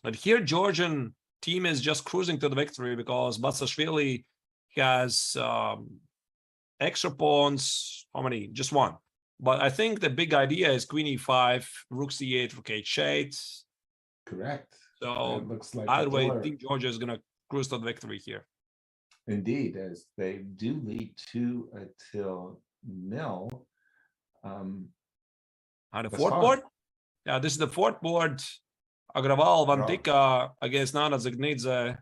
But here, Georgian team is just cruising to the victory because Batsashvili has extra pawns. How many? Just 1. But I think the big idea is Queen E5, Rook C8, Rook H8. Correct. So it looks like either way, I think Georgia is going to cruise to the victory here. Indeed, as they do lead 2-0. On the 4th board? Yeah, this is the 4th board. Agrawal, Vantika against Nana Zagnidze.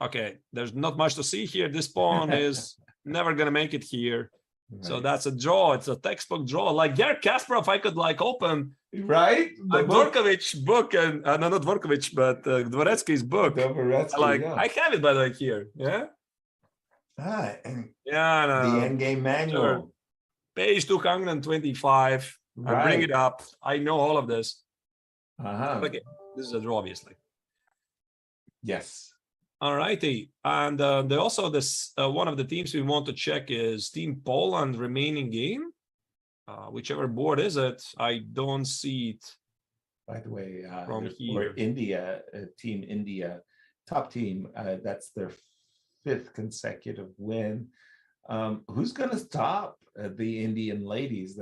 Okay, there's not much to see here. This pawn is never going to make it here. Right. So that's a draw. It's a textbook draw. Like Garrett Kasparov, I could like open right a Dvorkovich book and no, not Dvorkovich, but Dvoretsky's book. I have it by the way here. Yeah. Yeah. No, the endgame manual. Sure. Page 225. Right. I bring it up. I know all of this. Okay, this is a draw, obviously. Yes. All righty, and they also this one of the teams we want to check is Team Poland remaining game. Whichever board is it? I don't see it. By the way, from here. Or India, Team India, top team. That's their 5th consecutive win. Who's going to stop the Indian ladies?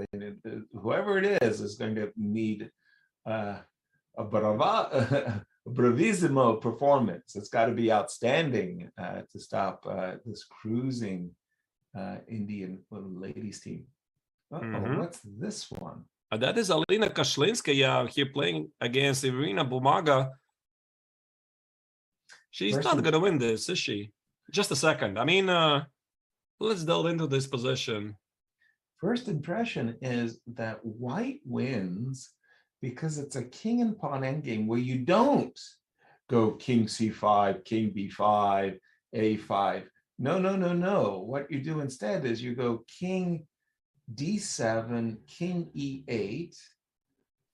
Whoever it is going to need a bravissimo performance. It's got to be outstanding to stop this cruising Indian ladies team. What's this one? That is Alina Kashlinskaya here playing against Irina Bumaga. She's not going to win this, is she? Just a second. I mean, let's delve into this position. First impression is that white wins because it's a king and pawn endgame where you don't go king c5, king b5, a5. No. What you do instead is you go king d7, king e8.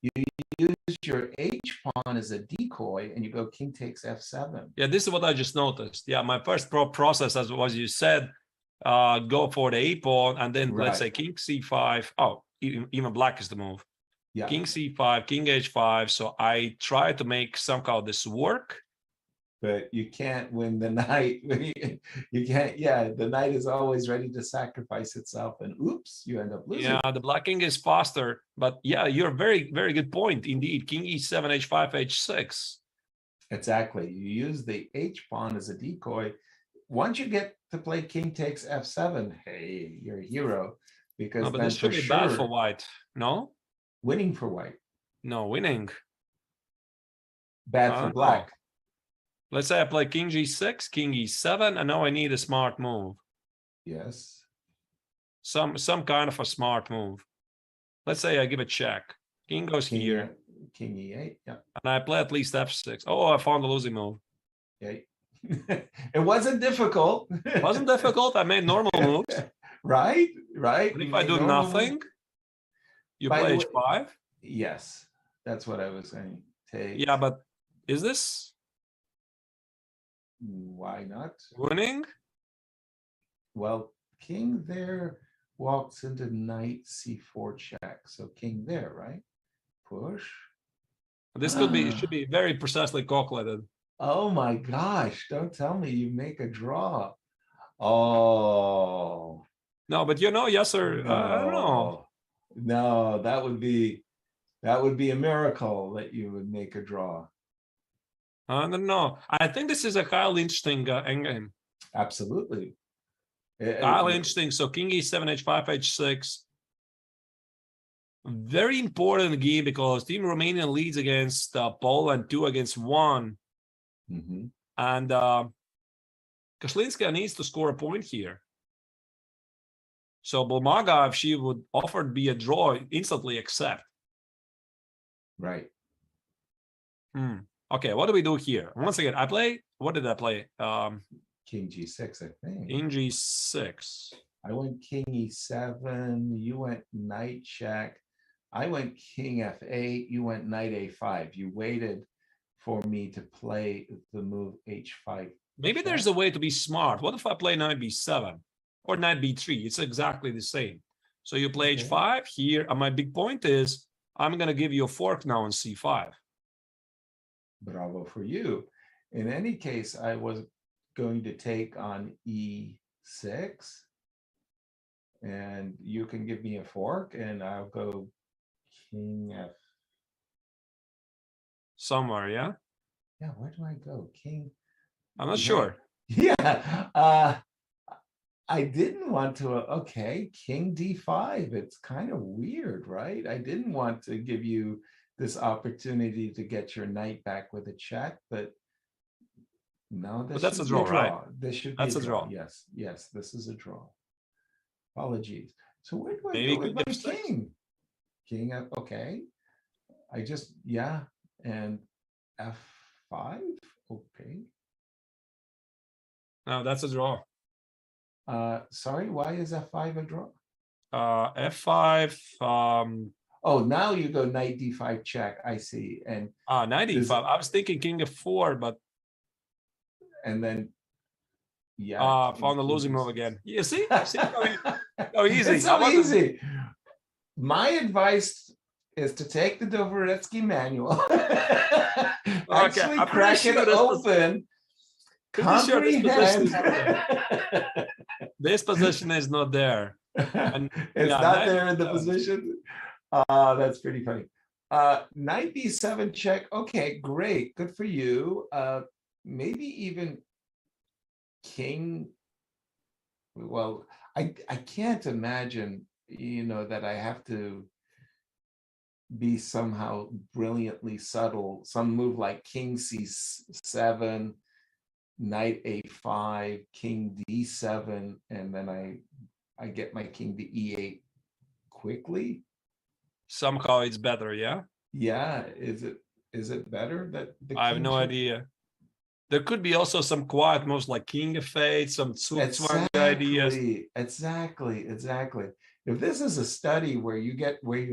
You use your h pawn as a decoy, and you go king takes f7. Yeah, this is what I just noticed. Yeah, my first process, as you said, go for the a pawn, and then let's say king c5. Oh, even black is the move. Yeah. King c5, king h5. So I try to make somehow this work. But you can't win the knight. You can't. Yeah, the knight is always ready to sacrifice itself, and oops, you end up losing. Yeah, the black king is faster. But yeah, you're very, very good point indeed. King e7, h5, h6. Exactly. You use the h pawn as a decoy. Once you get to play king takes f7, hey, you're a hero. Because no, but this should be bad for white. No? Winning for white. No, winning. Bad for black. Let's say I play king g6, king e7, and now I need a smart move. Yes. Some kind of a smart move. Let's say I give a check. King goes here. King e8, yeah. And I play at least f6. Oh, I found the losing move. Yeah. It wasn't difficult. It wasn't difficult. I made normal moves. Right. But if I do nothing. You By play the h5? Yes, that's what I was saying. Take. Yeah, but is this Why not? winning? Well, king there walks into knight c4 check. So king there, right? Push. This could be, should be very precisely calculated. Oh my gosh, don't tell me you make a draw. Oh. No, but you know, yes or I don't know. No, that would be a miracle that you would make a draw. I don't know. I think this is a highly interesting endgame. Absolutely. Highly interesting. So king e7, h5, h6. Very important game because Team Romania leads against Poland 2 against 1. Mm-hmm. And Kashlinska needs to score a point here. So Bulmaga, if she would offer to be a draw, instantly accept. Right. Okay, what do we do here? Once again, I play. What did I play? King g6, I think. King g6. I went king e7. You went knight check. I went king f8. You went knight a5. You waited for me to play the move h5. Maybe there's a way to be smart. What if I play knight b7 or knight b3? It's exactly the same. So you play h5 here. And my big point is I'm going to give you a fork now on c5. Bravo for you. In any case, I was going to take on e6. And you can give me a fork and I'll go king f. Somewhere, yeah? Yeah, where do I go? King. I'm not sure. Yeah. I didn't want to, okay, king d5. It's kind of weird, right? I didn't want to give you this opportunity to get your knight back with a check, but no, this but that's a draw, right? This should be a draw. Yes, yes, this is a draw. Apologies. So where do I Maybe go with my F6. king? King F, okay. I just, yeah, and f5, okay. No, that's a draw. Sorry, why is f5 a draw? F5. Oh, now you go knight d5 check. I see. And knight d5. I was thinking king f4, but and then yeah, found a losing move again. You see, see how easy. It's so easy. My advice is to take the Dvoretsky manual. Actually, crack it open. Comprehend. This position is not there. And, it's not there in the position. That's pretty funny. Knight b7 check. Okay, great. Good for you. Maybe even king. Well, I can't imagine, you know, that I have to be somehow brilliantly subtle. Some move like king c7, knight a5, king d7, and then I get my king to e8 quickly. Somehow it's better, yeah? Yeah, is it better that the I have no idea. There could be also some quiet moves like king f8, some smart ideas. Exactly. If this is a study where you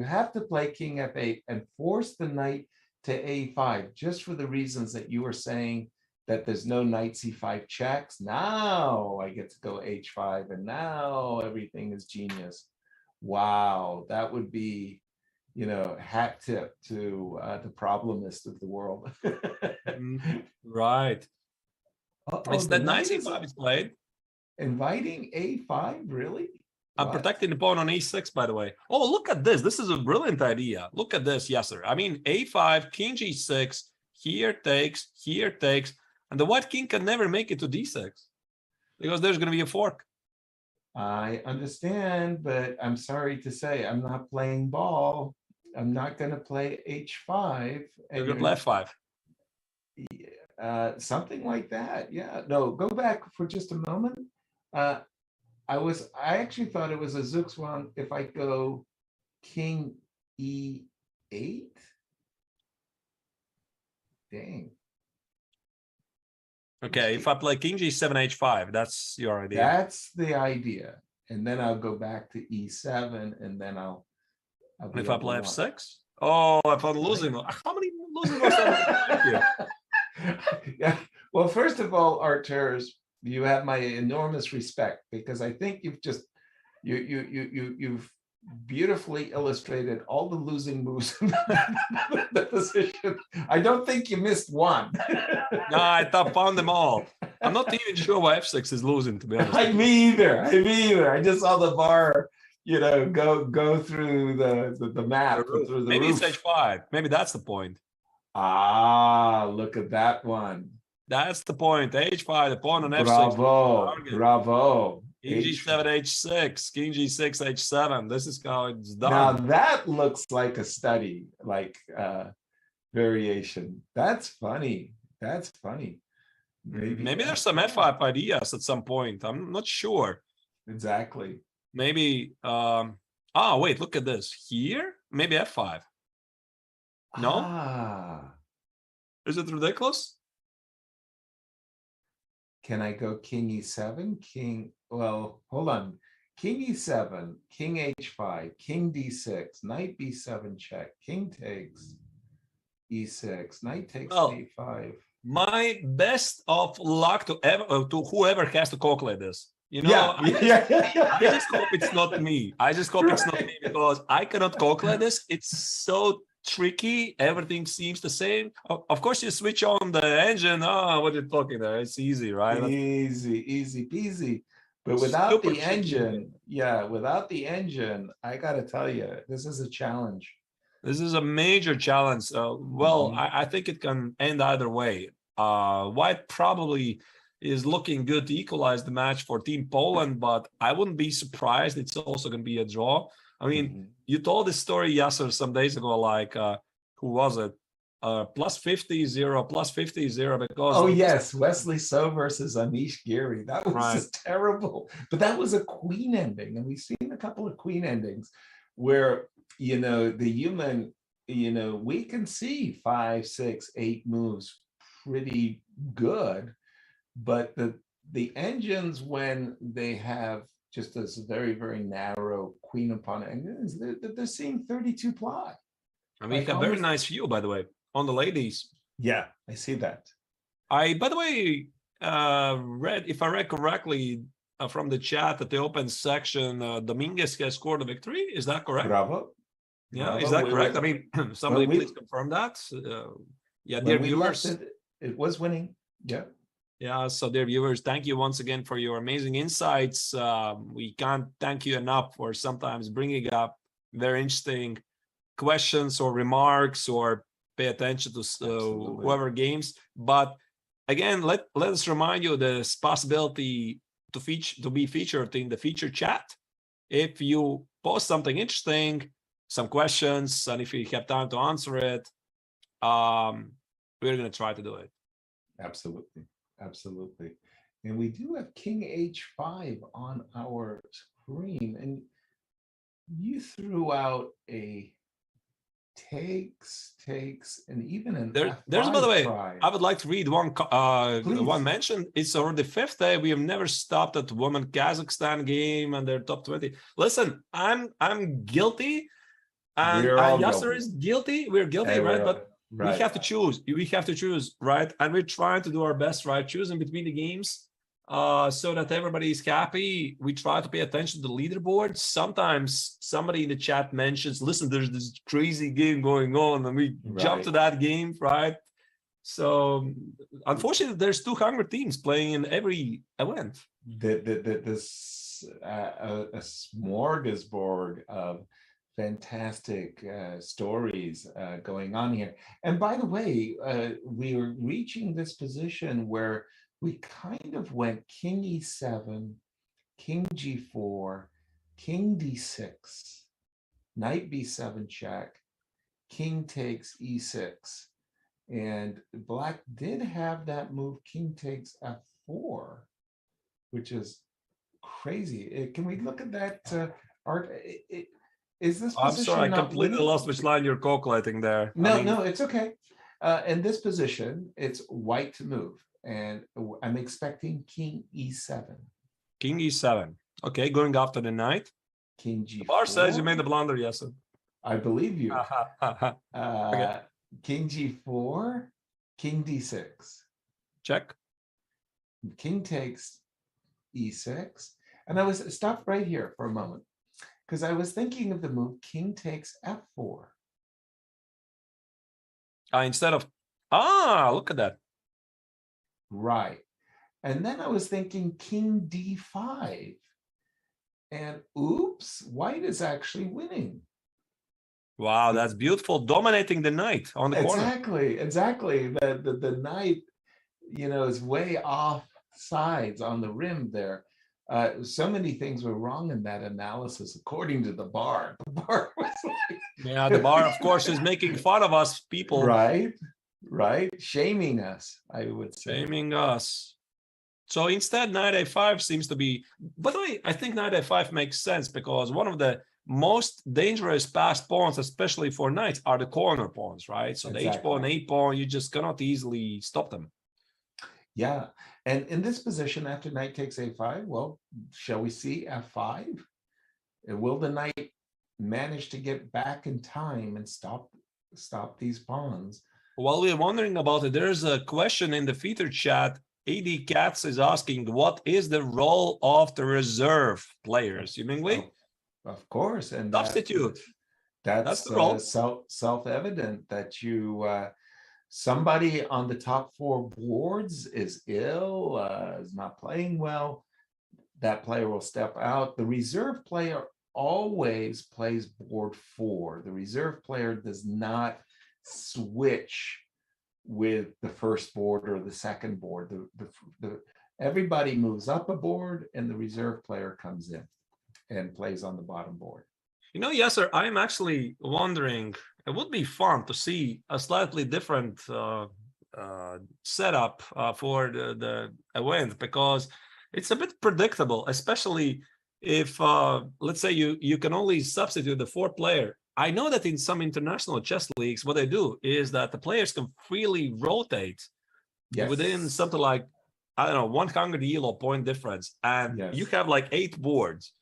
have to play king f8 and force the knight to a5 just for the reasons that you were saying, that there's no knight c5 checks, now I get to go h5 and now everything is genius. Wow, that would be, you know, hat tip to the problemist of the world. Right. It's that knight c5 is played. Inviting a5, really? I'm protecting the pawn on e6, by the way. Oh, look at this. This is a brilliant idea. Look at this. Yes, sir. I mean, a5, king g6, here takes, and the white king can never make it to d6 because there's going to be a fork. I understand, but I'm sorry to say I'm not playing ball. I'm not going to play h5. You're going to play f5. Something like that. Yeah. No, go back for just a moment. I actually thought it was a Zugzwang if I go king e8. Dang. Okay, if I play king g7 h5, that's your idea. That's the idea. And then I'll go back to e7 and then I'll I'll be If I able play to f6? Oh, if I'm losing. How many losing was that? Yeah. Well, first of all, Arturs, you have my enormous respect because I think you've beautifully illustrated all the losing moves in the position. I don't think you missed one. No, I found them all. I'm not even sure why f6 is losing, to be honest. Me either. I just saw the bar, go through the map, through the Maybe roof. it's h5. Maybe that's the point. Ah, look at that one. That's the point. H5, the pawn on f6. Bravo. King g7, h6, king g6, h7. This is how it's done. Now that looks like a study, like variation. That's funny. Maybe there's some f5 ideas at some point. I'm not sure. Exactly. Maybe, wait, look at this. Here, maybe f5. No? Is it ridiculous? Can I go king e7? Hold on. King e7, king h5, king d6, knight b7 check, king takes e6, knight takes d5. My best of luck to whoever has to calculate this. I just hope it's not me. Because I cannot calculate this. It's so tricky. Everything seems the same. Of course, you switch on the engine. What are you talking there? It's easy, right? Easy peasy. But without the engine, I got to tell you, this is a challenge. This is a major challenge. I think it can end either way. White probably is looking good to equalize the match for Team Poland, but I wouldn't be surprised. It's also going to be a draw. I mean, you told this story, Yasser, some days ago, like, who was it? Plus 50-0, plus 50-0 because... Oh, yes, Wesley So versus Anish Giri. That was just terrible. But that was a queen ending, and we've seen a couple of queen endings where, the human, we can see 5, 6, 8 moves pretty good, but the engines, when they have just this very, very narrow queen upon it, they're seeing 32 ply. I mean, a very nice view, by the way, on the ladies. Yeah, I see that. By the way, if I read correctly from the chat at the open section, Dominguez has scored a victory. Is that correct? Bravo. Yeah, Bravo. Is that correct? I mean, somebody please confirm that. Dear viewers. It was winning. Yeah. Yeah, so dear viewers, thank you once again for your amazing insights. We can't thank you enough for sometimes bringing up very interesting questions or remarks, or pay attention to whoever games. But again, let us remind you this possibility to be featured in the feature chat. If you post something interesting, some questions, and if you have time to answer it, we're going to try to do it. Absolutely. And we do have king h5 on our screen, and you threw out a takes, and even an there's by the way, try. I would like to read one mention. It's already the 5th day. We have never stopped at women Kazakhstan game and their top 20. Listen, I'm guilty, and Yasser is guilty. We're guilty, right? But we have to choose. We have to choose, right? And we're trying to do our best, right? Choosing between the games, so that everybody is happy. We try to pay attention to the leaderboard. Sometimes somebody in the chat mentions, listen, there's this crazy game going on, and we jump to that game, right? So unfortunately, there's 200 teams playing in every event. This a smorgasbord of fantastic stories going on here. And by the way, we are reaching this position where we kind of went king e7, king g4, king d6, knight b7 check, king takes e6. And black did have that move, king takes f4, which is crazy. Can we look at that, Art? Is this I'm sorry, I completely lost which line you're calculating there. No, it's okay. In this position, it's white to move, and I'm expecting king e7. King e7. Okay, going after the knight. King g4. The bar says you made the blunder, yes. I believe you. Okay. King G4, King D6. Check. King takes E6. And I was stopped right here for a moment because I was thinking of the move King takes F4. Instead of, look at that. Right. And then I was thinking King D5. And oops, white is actually winning. Wow, that's beautiful. Dominating the knight on the corner. Exactly. The knight, is way off sides on the rim there. So many things were wrong in that analysis, according to the bar. The bar was like... Yeah, the bar, of course, is making fun of us people. Right. Shaming us, I would say. Shaming us. So instead, knight a5 seems to be... By the way, I think knight a5 makes sense because one of the most dangerous passed pawns, especially for knights, are the corner pawns, right? So the h-pawn, a-pawn, you just cannot easily stop them. Yeah, and in this position, after knight takes a5, well, shall we see f5? Will the knight manage to get back in time and stop these pawns? While we're wondering about it, there's a question in the featured chat. AD Katz is asking, what is the role of the reserve players, seemingly? Of course, and substitute. That's the role. Self-evident that you somebody on the top 4 boards is ill, is not playing well. That player will step out. The reserve player always plays board 4. The reserve player does not switch with the first board or the second board. Everybody moves up a board, and the reserve player comes in and plays on the bottom board. Yes, sir. I'm actually wondering, it would be fun to see a slightly different setup for the event, because it's a bit predictable, especially if, let's say, you can only substitute the 4th player. I know that in some international chess leagues, what they do is that the players can freely rotate within something like, I don't know, 100 elo point difference, and you have like 8 boards.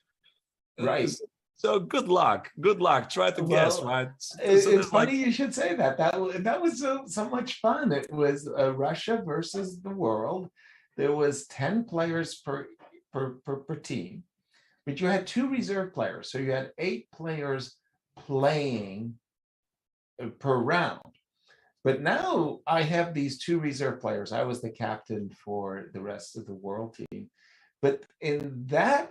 Right. So good luck. Try to guess, right? It's funny you should say that. That was so much fun. It was Russia versus the world. There was 10 players per team, but you had 2 reserve players. So you had 8 players playing per round. But now I have these 2 reserve players. I was the captain for the rest of the world team. But in that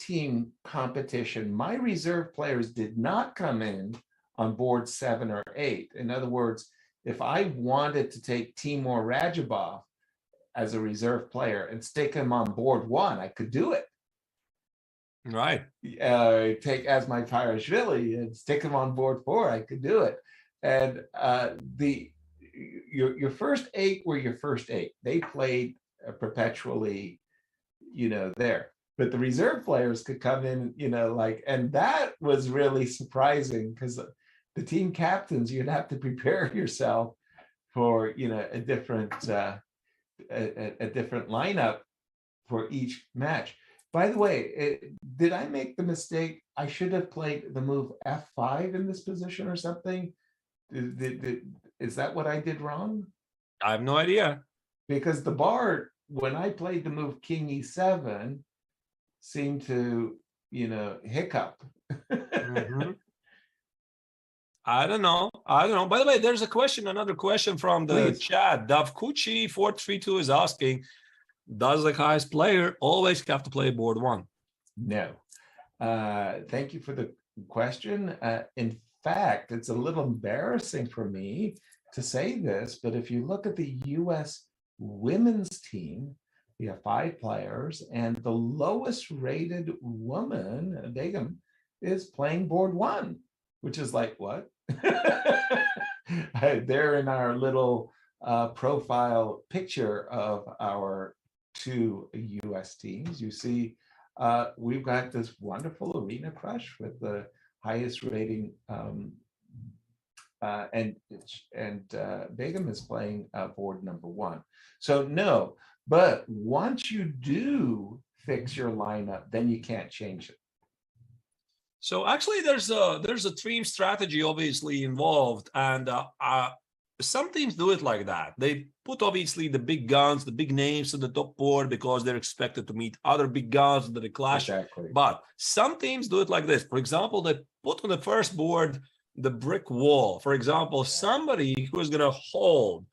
team competition, my reserve players did not come in on board 7 or 8. In other words, if I wanted to take Timur Radjabov as a reserve player and stick him on board 1, I could do it. Right. Take Asmai Parashvili and stick him on board 4, I could do it. And your first 8 were your first 8. They played perpetually, there. But the reserve players could come in, and that was really surprising because the team captains, you'd have to prepare yourself for, a different lineup for each match. By the way, did I make the mistake? I should have played the move F5 in this position or something. Is that what I did wrong? I have no idea. Because the bar, when I played the move King E7, seemed to, hiccup. I don't know. By the way, there's another question from the chat. Davkuchi 432 is asking, does the highest player always have to play board 1? No. Thank you for the question. In fact, it's a little embarrassing for me to say this, but if you look at the US women's team, we have 5 players, and the lowest rated woman, Begum, is playing board 1, which is like, what? They're in our little profile picture of our 2 US teams. You see, we've got this wonderful arena crush with the highest rating, and Begum is playing board number 1. So no, but once you do fix your lineup, then you can't change it. So actually, there's a team strategy obviously involved, and some teams do it like that. They put obviously the big guns, the big names to the top board because they're expected to meet other big guns that they clash. Exactly. But some teams do it like this. For example, they put on the first board the brick wall. For example, somebody who is going to hold,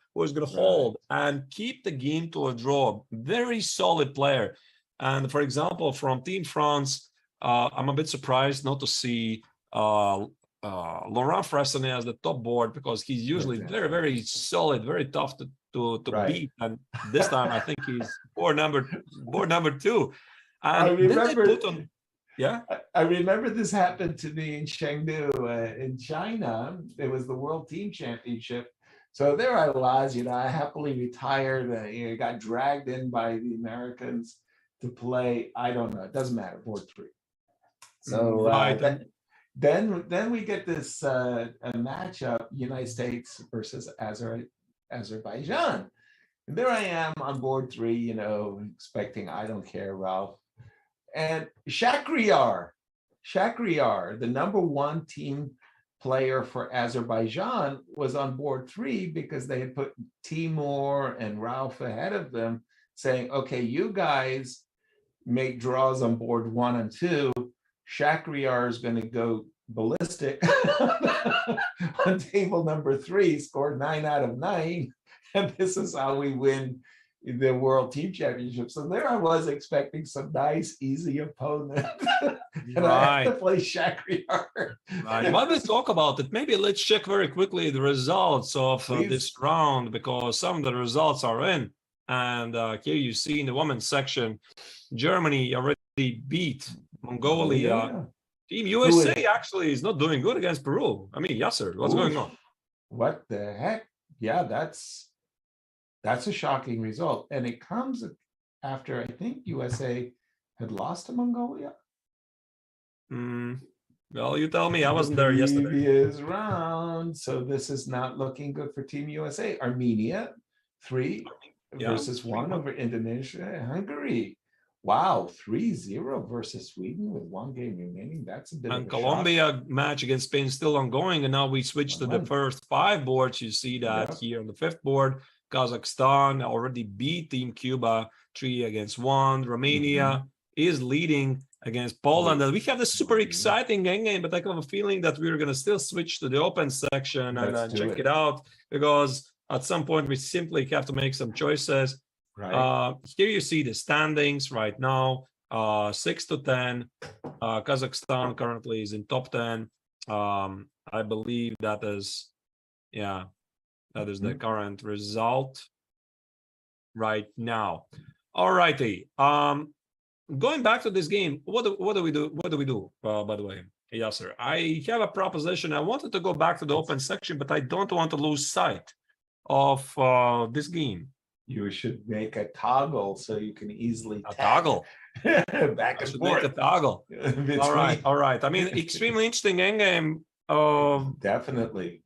and keep the game to a draw. Very solid player. And for example, from Team France, I'm a bit surprised not to see Laurent Fressinet as the top board, because he's usually very, very solid, very tough to beat. And this time, I think he's board number 2. And I remember, then they put on, I remember this happened to me in Chengdu in China. It was the World Team Championship. So there I was, I happily retired, got dragged in by the Americans to play, I don't know, it doesn't matter, board 3. So then we get this a matchup, United States versus Azerbaijan. And there I am on board 3, expecting, I don't care, Ralph. And Shakhriyar, the number 1 team player for Azerbaijan, was on board 3 because they had put Timur and Ralph ahead of them, saying, okay, you guys make draws on board 1 and 2. Shakhriyar is going to go ballistic on table number 3, scored 9 out of 9. And this is how we win the World Team Championship. So there I was expecting some nice, easy opponent. And I had to play Shakhriyar. While we talk about it, maybe let's check very quickly the results of this round, because some of the results are in. And here you see in the women's section, Germany already beat Mongolia. Team USA actually is not doing good against Peru. I mean, Yasser, what's going on? What the heck? Yeah, that's a shocking result. And it comes after, I think, USA had lost to Mongolia. Well, you tell me. I wasn't there yesterday. Previous round. So this is not looking good for Team USA. Armenia, 3 versus 1 over Indonesia and Hungary. Wow, 3-0 versus Sweden with 1 game remaining. That's a bit and of a Colombia shock. match against Spain still ongoing, and now we switch to the first 5 boards. You see that here on the 5th board. Kazakhstan already beat Team Cuba 3-1. Romania is leading against Poland. And we have this super exciting game, but I have a feeling that we're going to still switch to the open section and check it out, because at some point we simply have to make some choices. Here you see the standings right now, 6-10. Kazakhstan currently is in top 10. I believe that is, that is the current result right now. All righty. Going back to this game, what do we do? What do we do? By the way, Yasser, I have a proposition. I wanted to go back to the open section, but I don't want to lose sight of this game. You should make a toggle so you can easily toggle back and forth. Make a toggle. All right. I mean, extremely interesting endgame. Definitely.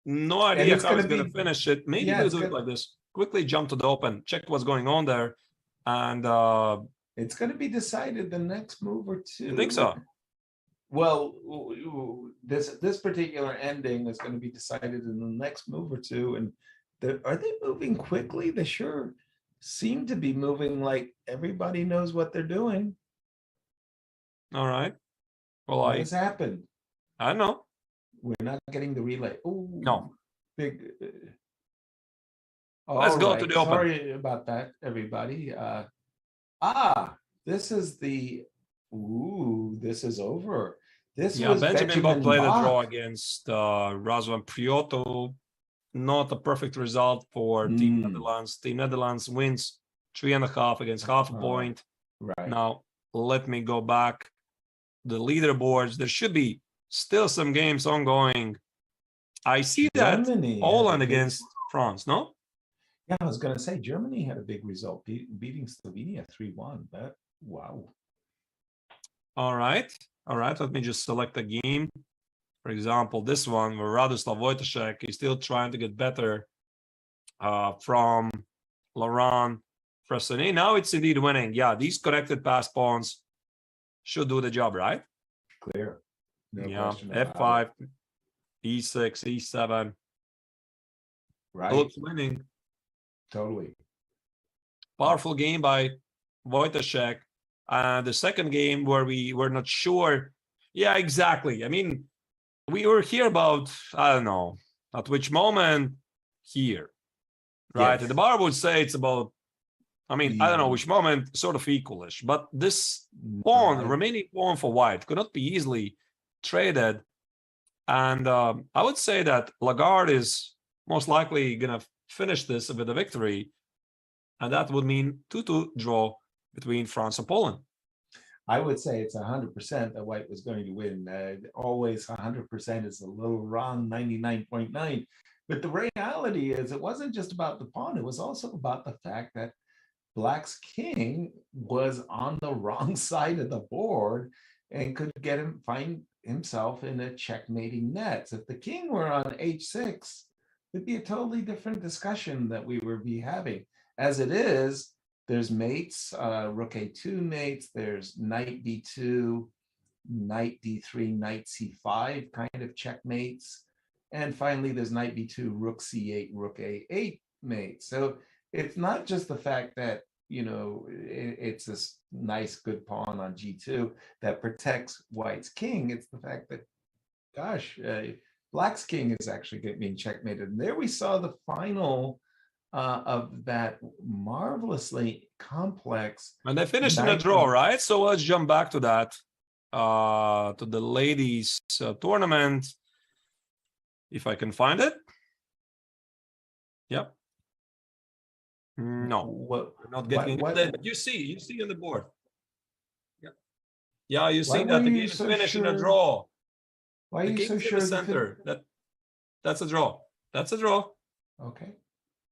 No idea how he's going to finish it. Maybe we'll do it like this. Quickly jump to the open, check what's going on there, and it's going to be decided the next move or 2. You think so? Well, this particular ending is going to be decided in the next move or 2, and are they moving quickly? They sure seem to be moving like everybody knows what they're doing. All right. Well, what has happened? I don't know. We're not getting the relay. Oh no! Big. Let's go to the open. Sorry about that, everybody. This is the. This is over. This was Benjamin Bach played a draw against Razvan Prioto. Not a perfect result for Team Netherlands. Team Netherlands wins 3.5 against half a point. Right. Now, let me go back. The leaderboards, there should be still some games ongoing. I see that Poland against France, no? Yeah, I was going to say Germany had a big result, beating Slovenia 3-1. Wow. All right. Let me just select a game. For example, this one where Radoslav Wojtaszek is still trying to get better from Laurent Fressinet. Now it's indeed winning. Yeah, these corrected pass pawns should do the job, right? Clear. No Yeah, question about F5, it. E6, E7. Right. Looks winning. Totally. Powerful game by Wojciech. The second game where we were not sure. Yeah, exactly. I mean, we were here about, I don't know, at which moment here, right? Yes. The bar would say it's about, I mean, I don't know which moment, sort of equalish. But this pawn, Right. remaining pawn for white, could not be easily traded. And I would say that Lagarde is most likely going to finish this with a victory. And that would mean 2-2 draw between France and Poland. I would say it's 100% that white was going to win. Always 100% is a little wrong, 99.9. But the reality is it wasn't just about the pawn. It was also about the fact that Black's king was on the wrong side of the board and could find himself in a checkmating net. If the king were on h6, it'd be a totally different discussion that we would be having. As it is, there's mates, rook a2 mates, there's knight b2, knight d3, knight c5 kind of checkmates. And finally, there's knight b2, rook c8, rook a8 mates. So it's not just the fact that, you know, it's this nice, good pawn on g2 that protects white's king. It's the fact that, gosh, Black's king is actually being checkmated. And there we saw the final of that marvelously complex. And they finished in a draw, right? So let's jump back to that, to the ladies tournament, if I can find it. Yep. No, we're not getting it. You see on the board. Yeah, you see that the game is finished in a draw. Why are you so sure? The center. That's a draw. That's a draw. Okay.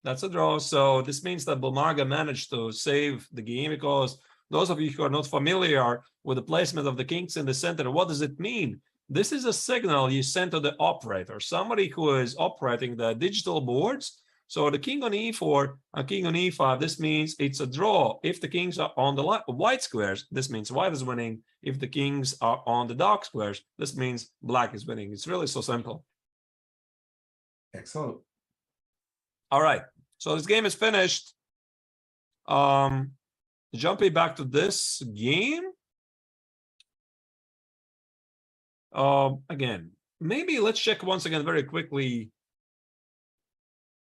That's a draw. So this means that Bulmarga managed to save the game, because those of you who are not familiar with the placement of the kings in the center, what does it mean? This is a signal you send to the operator, somebody who is operating the digital boards. So the king on e4 and king on e5, this means it's a draw. If the kings are on the white squares, this means white is winning. If the kings are on the dark squares, this means black is winning. It's really so simple. Excellent. All right, so this game is finished. Jumping back to this game. Again, maybe let's check once again very quickly.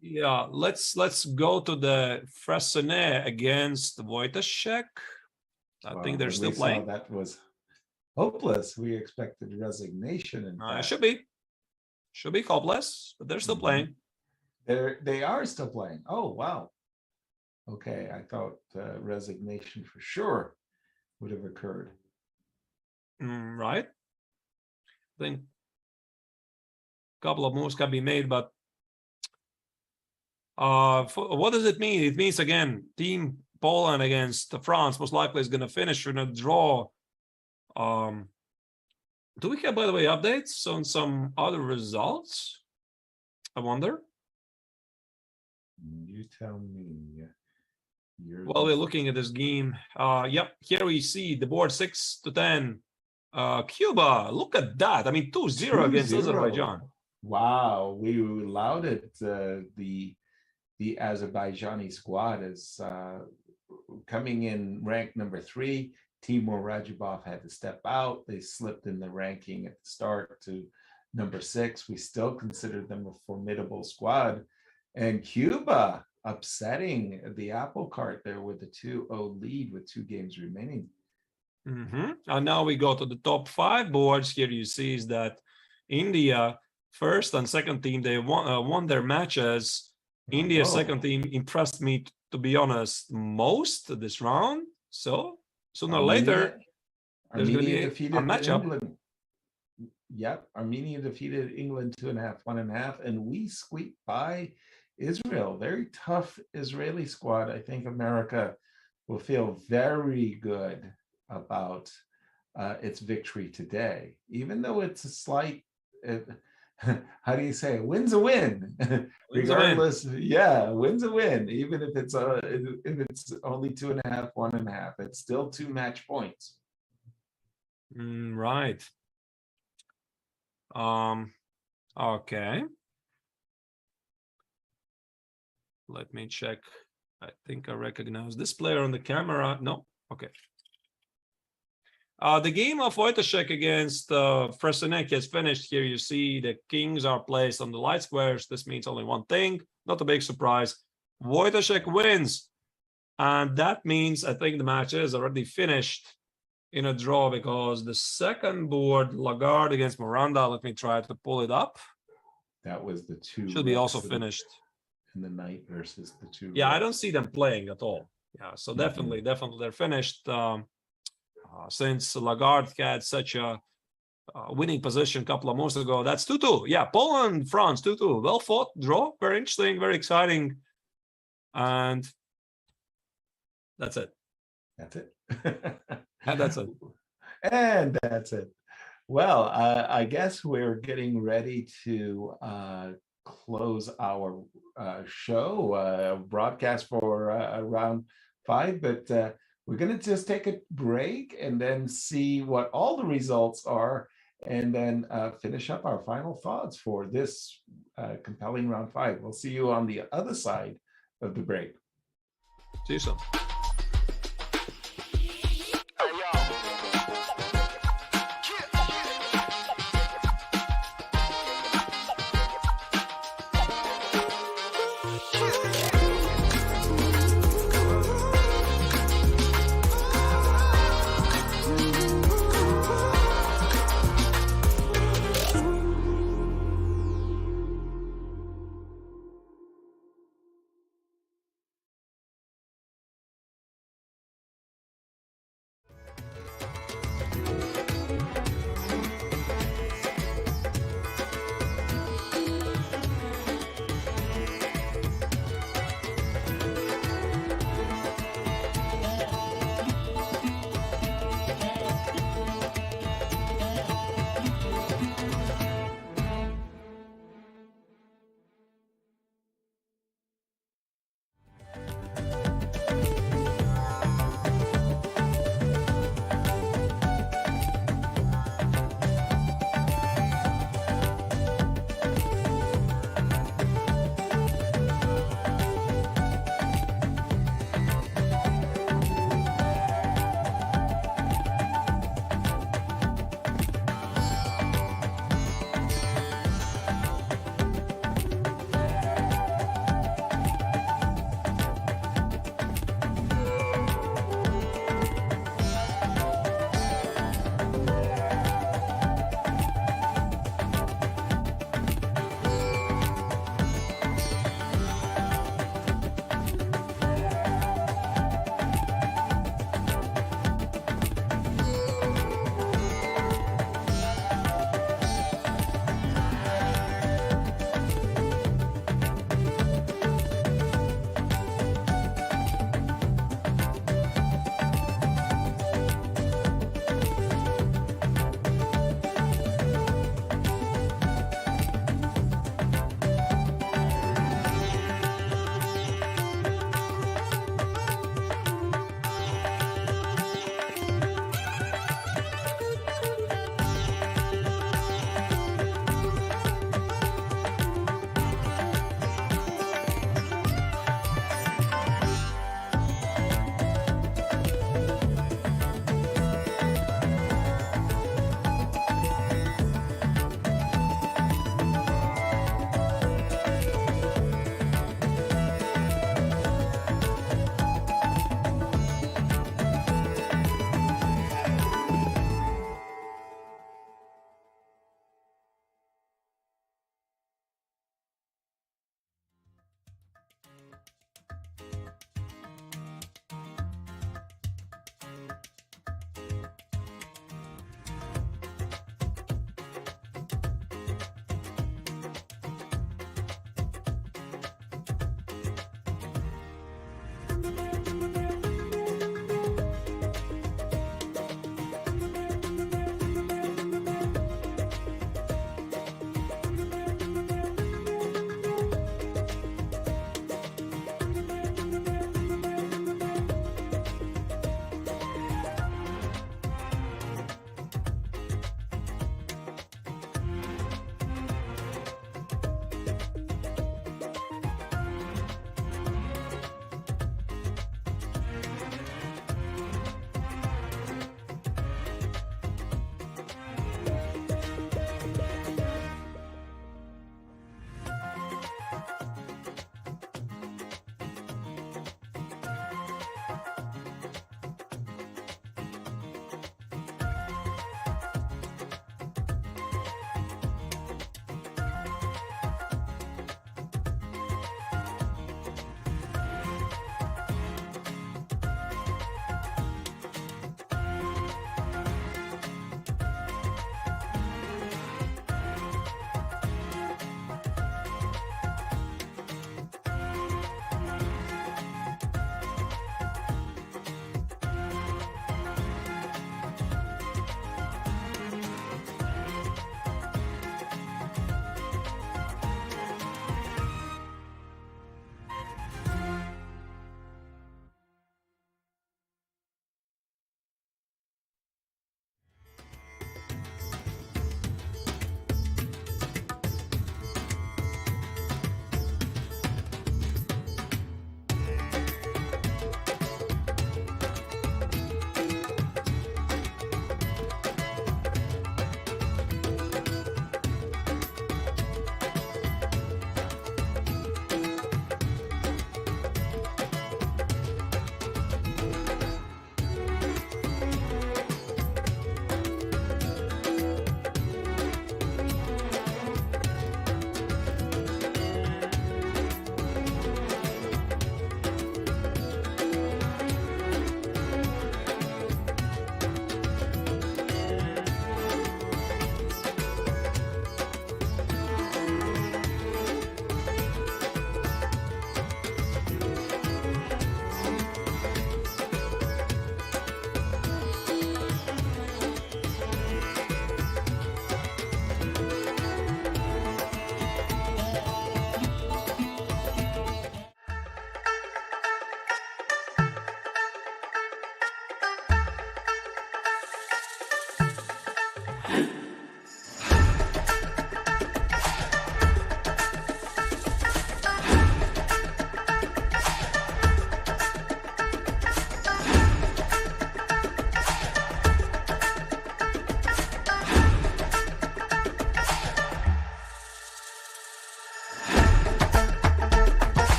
Yeah, let's go to the Freycinet against Wojciech. I think they're still playing. That was hopeless. We expected resignation. It should be hopeless, but they're still playing. They are still playing. Oh, wow. Okay, I thought resignation for sure would have occurred. Right. I think a couple of moves can be made, but what does it mean? It means, again, Team Poland against France most likely is going to finish in a draw. Do we have, by the way, updates on some other results? I wonder. You tell me. While we're looking at this game, yep, here we see the board 6-10. Cuba, look at that. I mean, 2-0 against Azerbaijan. Wow, we lauded the Azerbaijani squad as coming in ranked number 3. Timur Rajabov had to step out. They slipped in the ranking at the start to number 6. We still considered them a formidable squad. And Cuba upsetting the apple cart there with a 2-0 lead with 2 games remaining. And now we go to the top 5 boards. Here you see is that India, first and second team, they won their matches. India's second team impressed me, to be honest, most this round. So sooner or later, there's going to be a matchup. England. Yep, Armenia defeated England 2.5, 1.5, and we squeaked by Israel. Very tough Israeli squad. I think America will feel very good about its victory today, even though it's a slight. How do you say it? Win's a win. Regardless, yeah, win's a win. Even if it's only 2.5, 1.5, it's still 2 match points. Right. Okay. Let me check. I think I recognize this player on the camera. No. Okay. The game of Wojtaszek against Fresenek has finished. Here you see the kings are placed on the light squares. This means only one thing, not a big surprise. Wojtaszek wins. And that means I think the match is already finished in a draw because the second board, Lagarde against Miranda, let me try to pull it up. That was the two. Should be also finished. In the knight versus the two. Yeah, I don't see them playing at all. Yeah, so definitely they're finished. Since Lagarde had such a winning position a couple of months ago. That's 2-2. Yeah, Poland, France, 2-2. Well fought, draw, very interesting, very exciting. And that's it. That's it. And that's it. And that's it. Well, I guess we're getting ready to close our show, broadcast for round 5, but we're going to just take a break and then see what all the results are, and then finish up our final thoughts for this compelling round 5. We'll see you on the other side of the break. See you soon.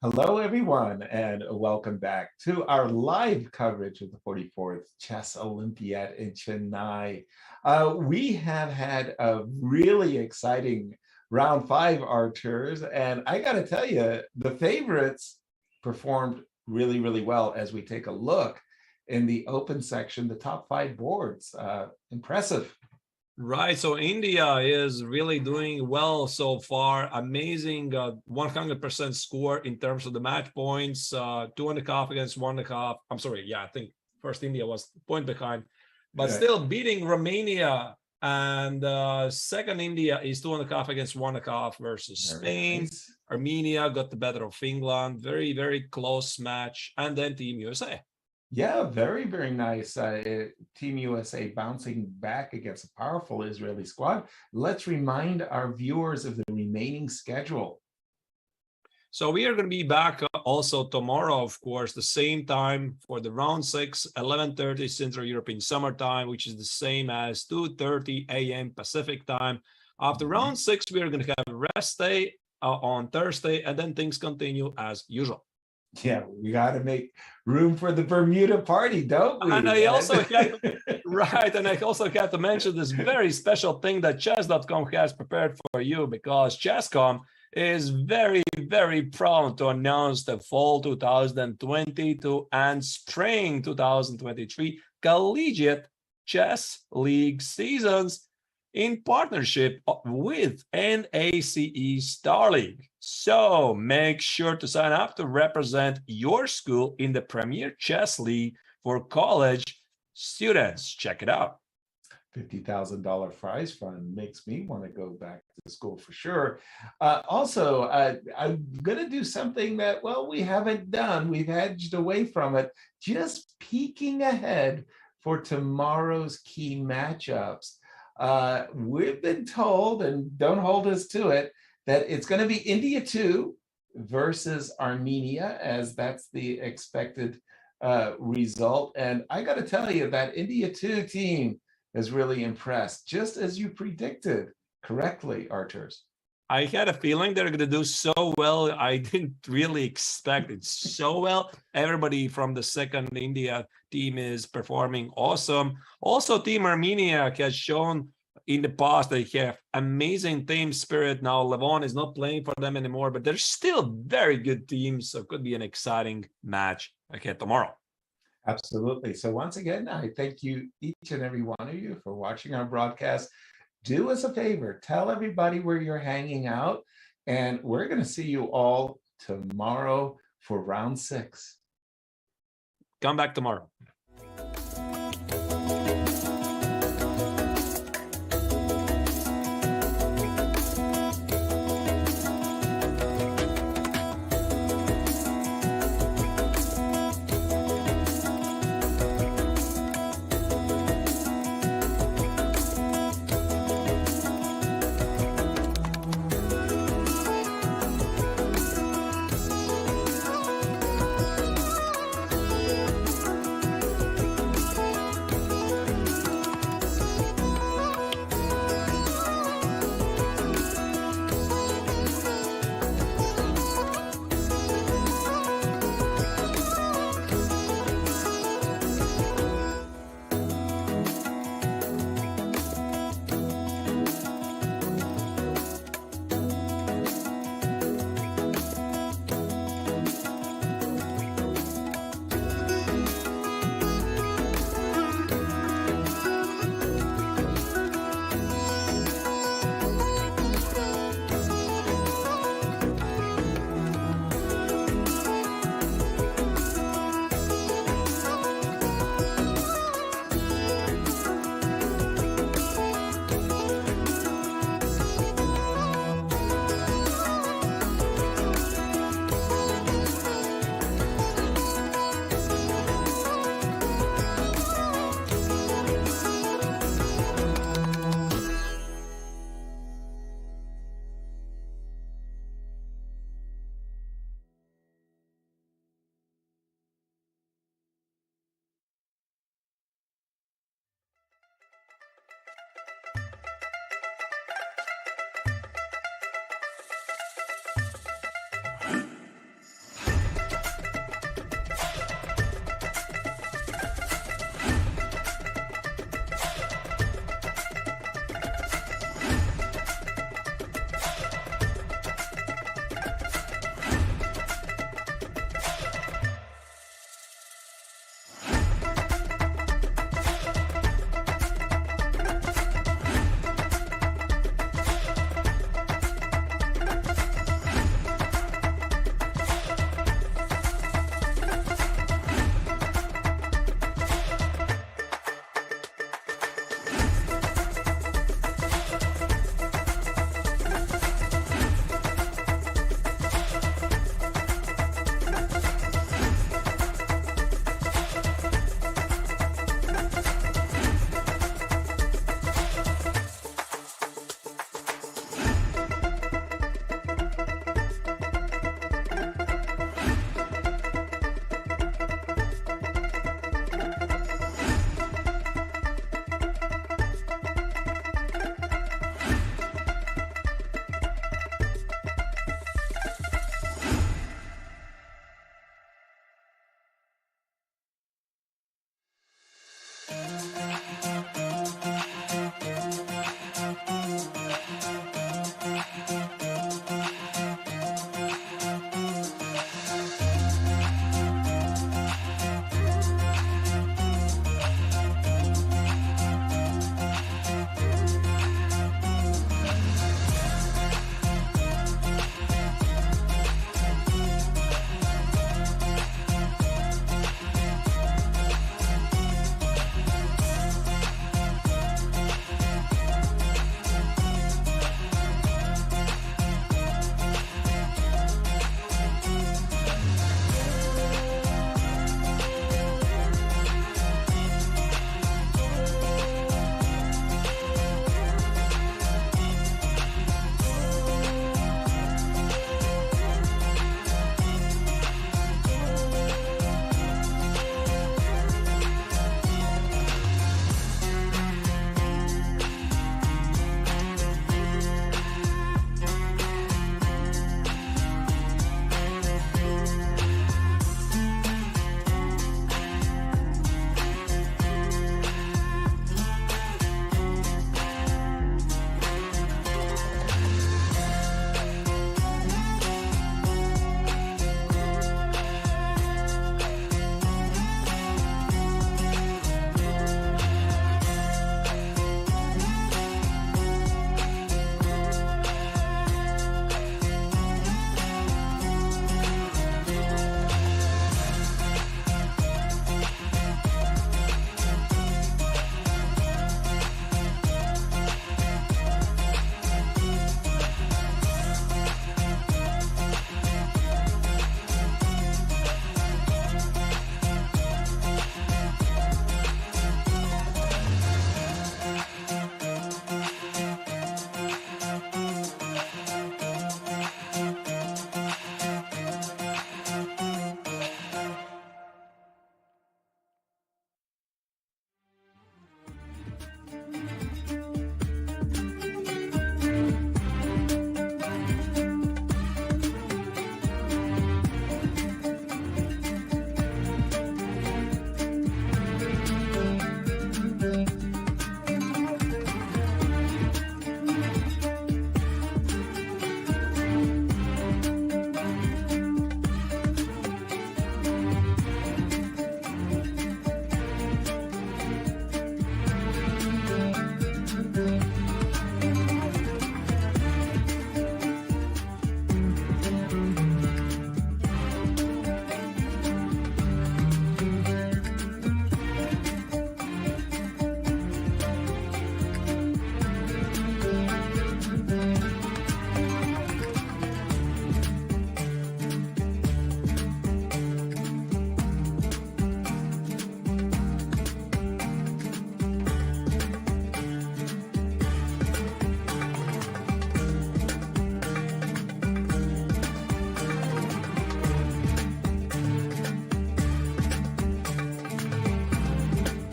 Hello, everyone, and welcome back to our live coverage of the 44th Chess Olympiad in Chennai. We have had a really exciting round 5, Archers, and I got to tell you, the favorites performed really, really well as we take a look in the open section, the top 5 boards. Impressive. Right, so India is really doing well so far. Amazing 100% score in terms of the match points, 2.5 against 1.5. I'm sorry, yeah, I think first India was point behind, but still beating Romania. And second India is 2.5 against 1.5 versus Spain. Nice. Armenia got the better of England. Very, very close match. And then Team USA. Yeah, very, very nice. Team USA bouncing back against a powerful Israeli squad. Let's remind our viewers of the remaining schedule. So we are going to be back also tomorrow, of course, the same time for the round 6, 11:30 Central European Summer Time, which is the same as 2:30 a.m. Pacific Time. After round 6, we are going to have a rest day on Thursday, and then things continue as usual. Yeah, we got to make room for the Bermuda party, don't we? And I also have to mention this very special thing that chess.com has prepared for you, because Chess.com is very, very proud to announce the fall 2022 and spring 2023 collegiate chess league seasons in partnership with NACE Star League. So make sure to sign up to represent your school in the Premier Chess League for college students. Check it out. $50,000 prize fund makes me want to go back to school for sure. Also, I'm going to do something that, well, we haven't done. We've edged away from it. Just peeking ahead for tomorrow's key matchups. We've been told, and don't hold us to it, that it's going to be India 2 versus Armenia, as that's the expected result. And I got to tell you, that India 2 team has really impressed, just as you predicted correctly, Archers. I had a feeling they're going to do so well. I didn't really expect it so well. Everybody from the second India team is performing awesome. Also, Team Armenia has shown in the past they have amazing team spirit. Now Levon is not playing for them anymore, but they're still very good teams. So it could be an exciting match ahead tomorrow. Absolutely. So once again, I thank you, each and every one of you, for watching our broadcast. Do us a favor, tell everybody where you're hanging out, and we're going to see you all tomorrow for round 6. Come back tomorrow.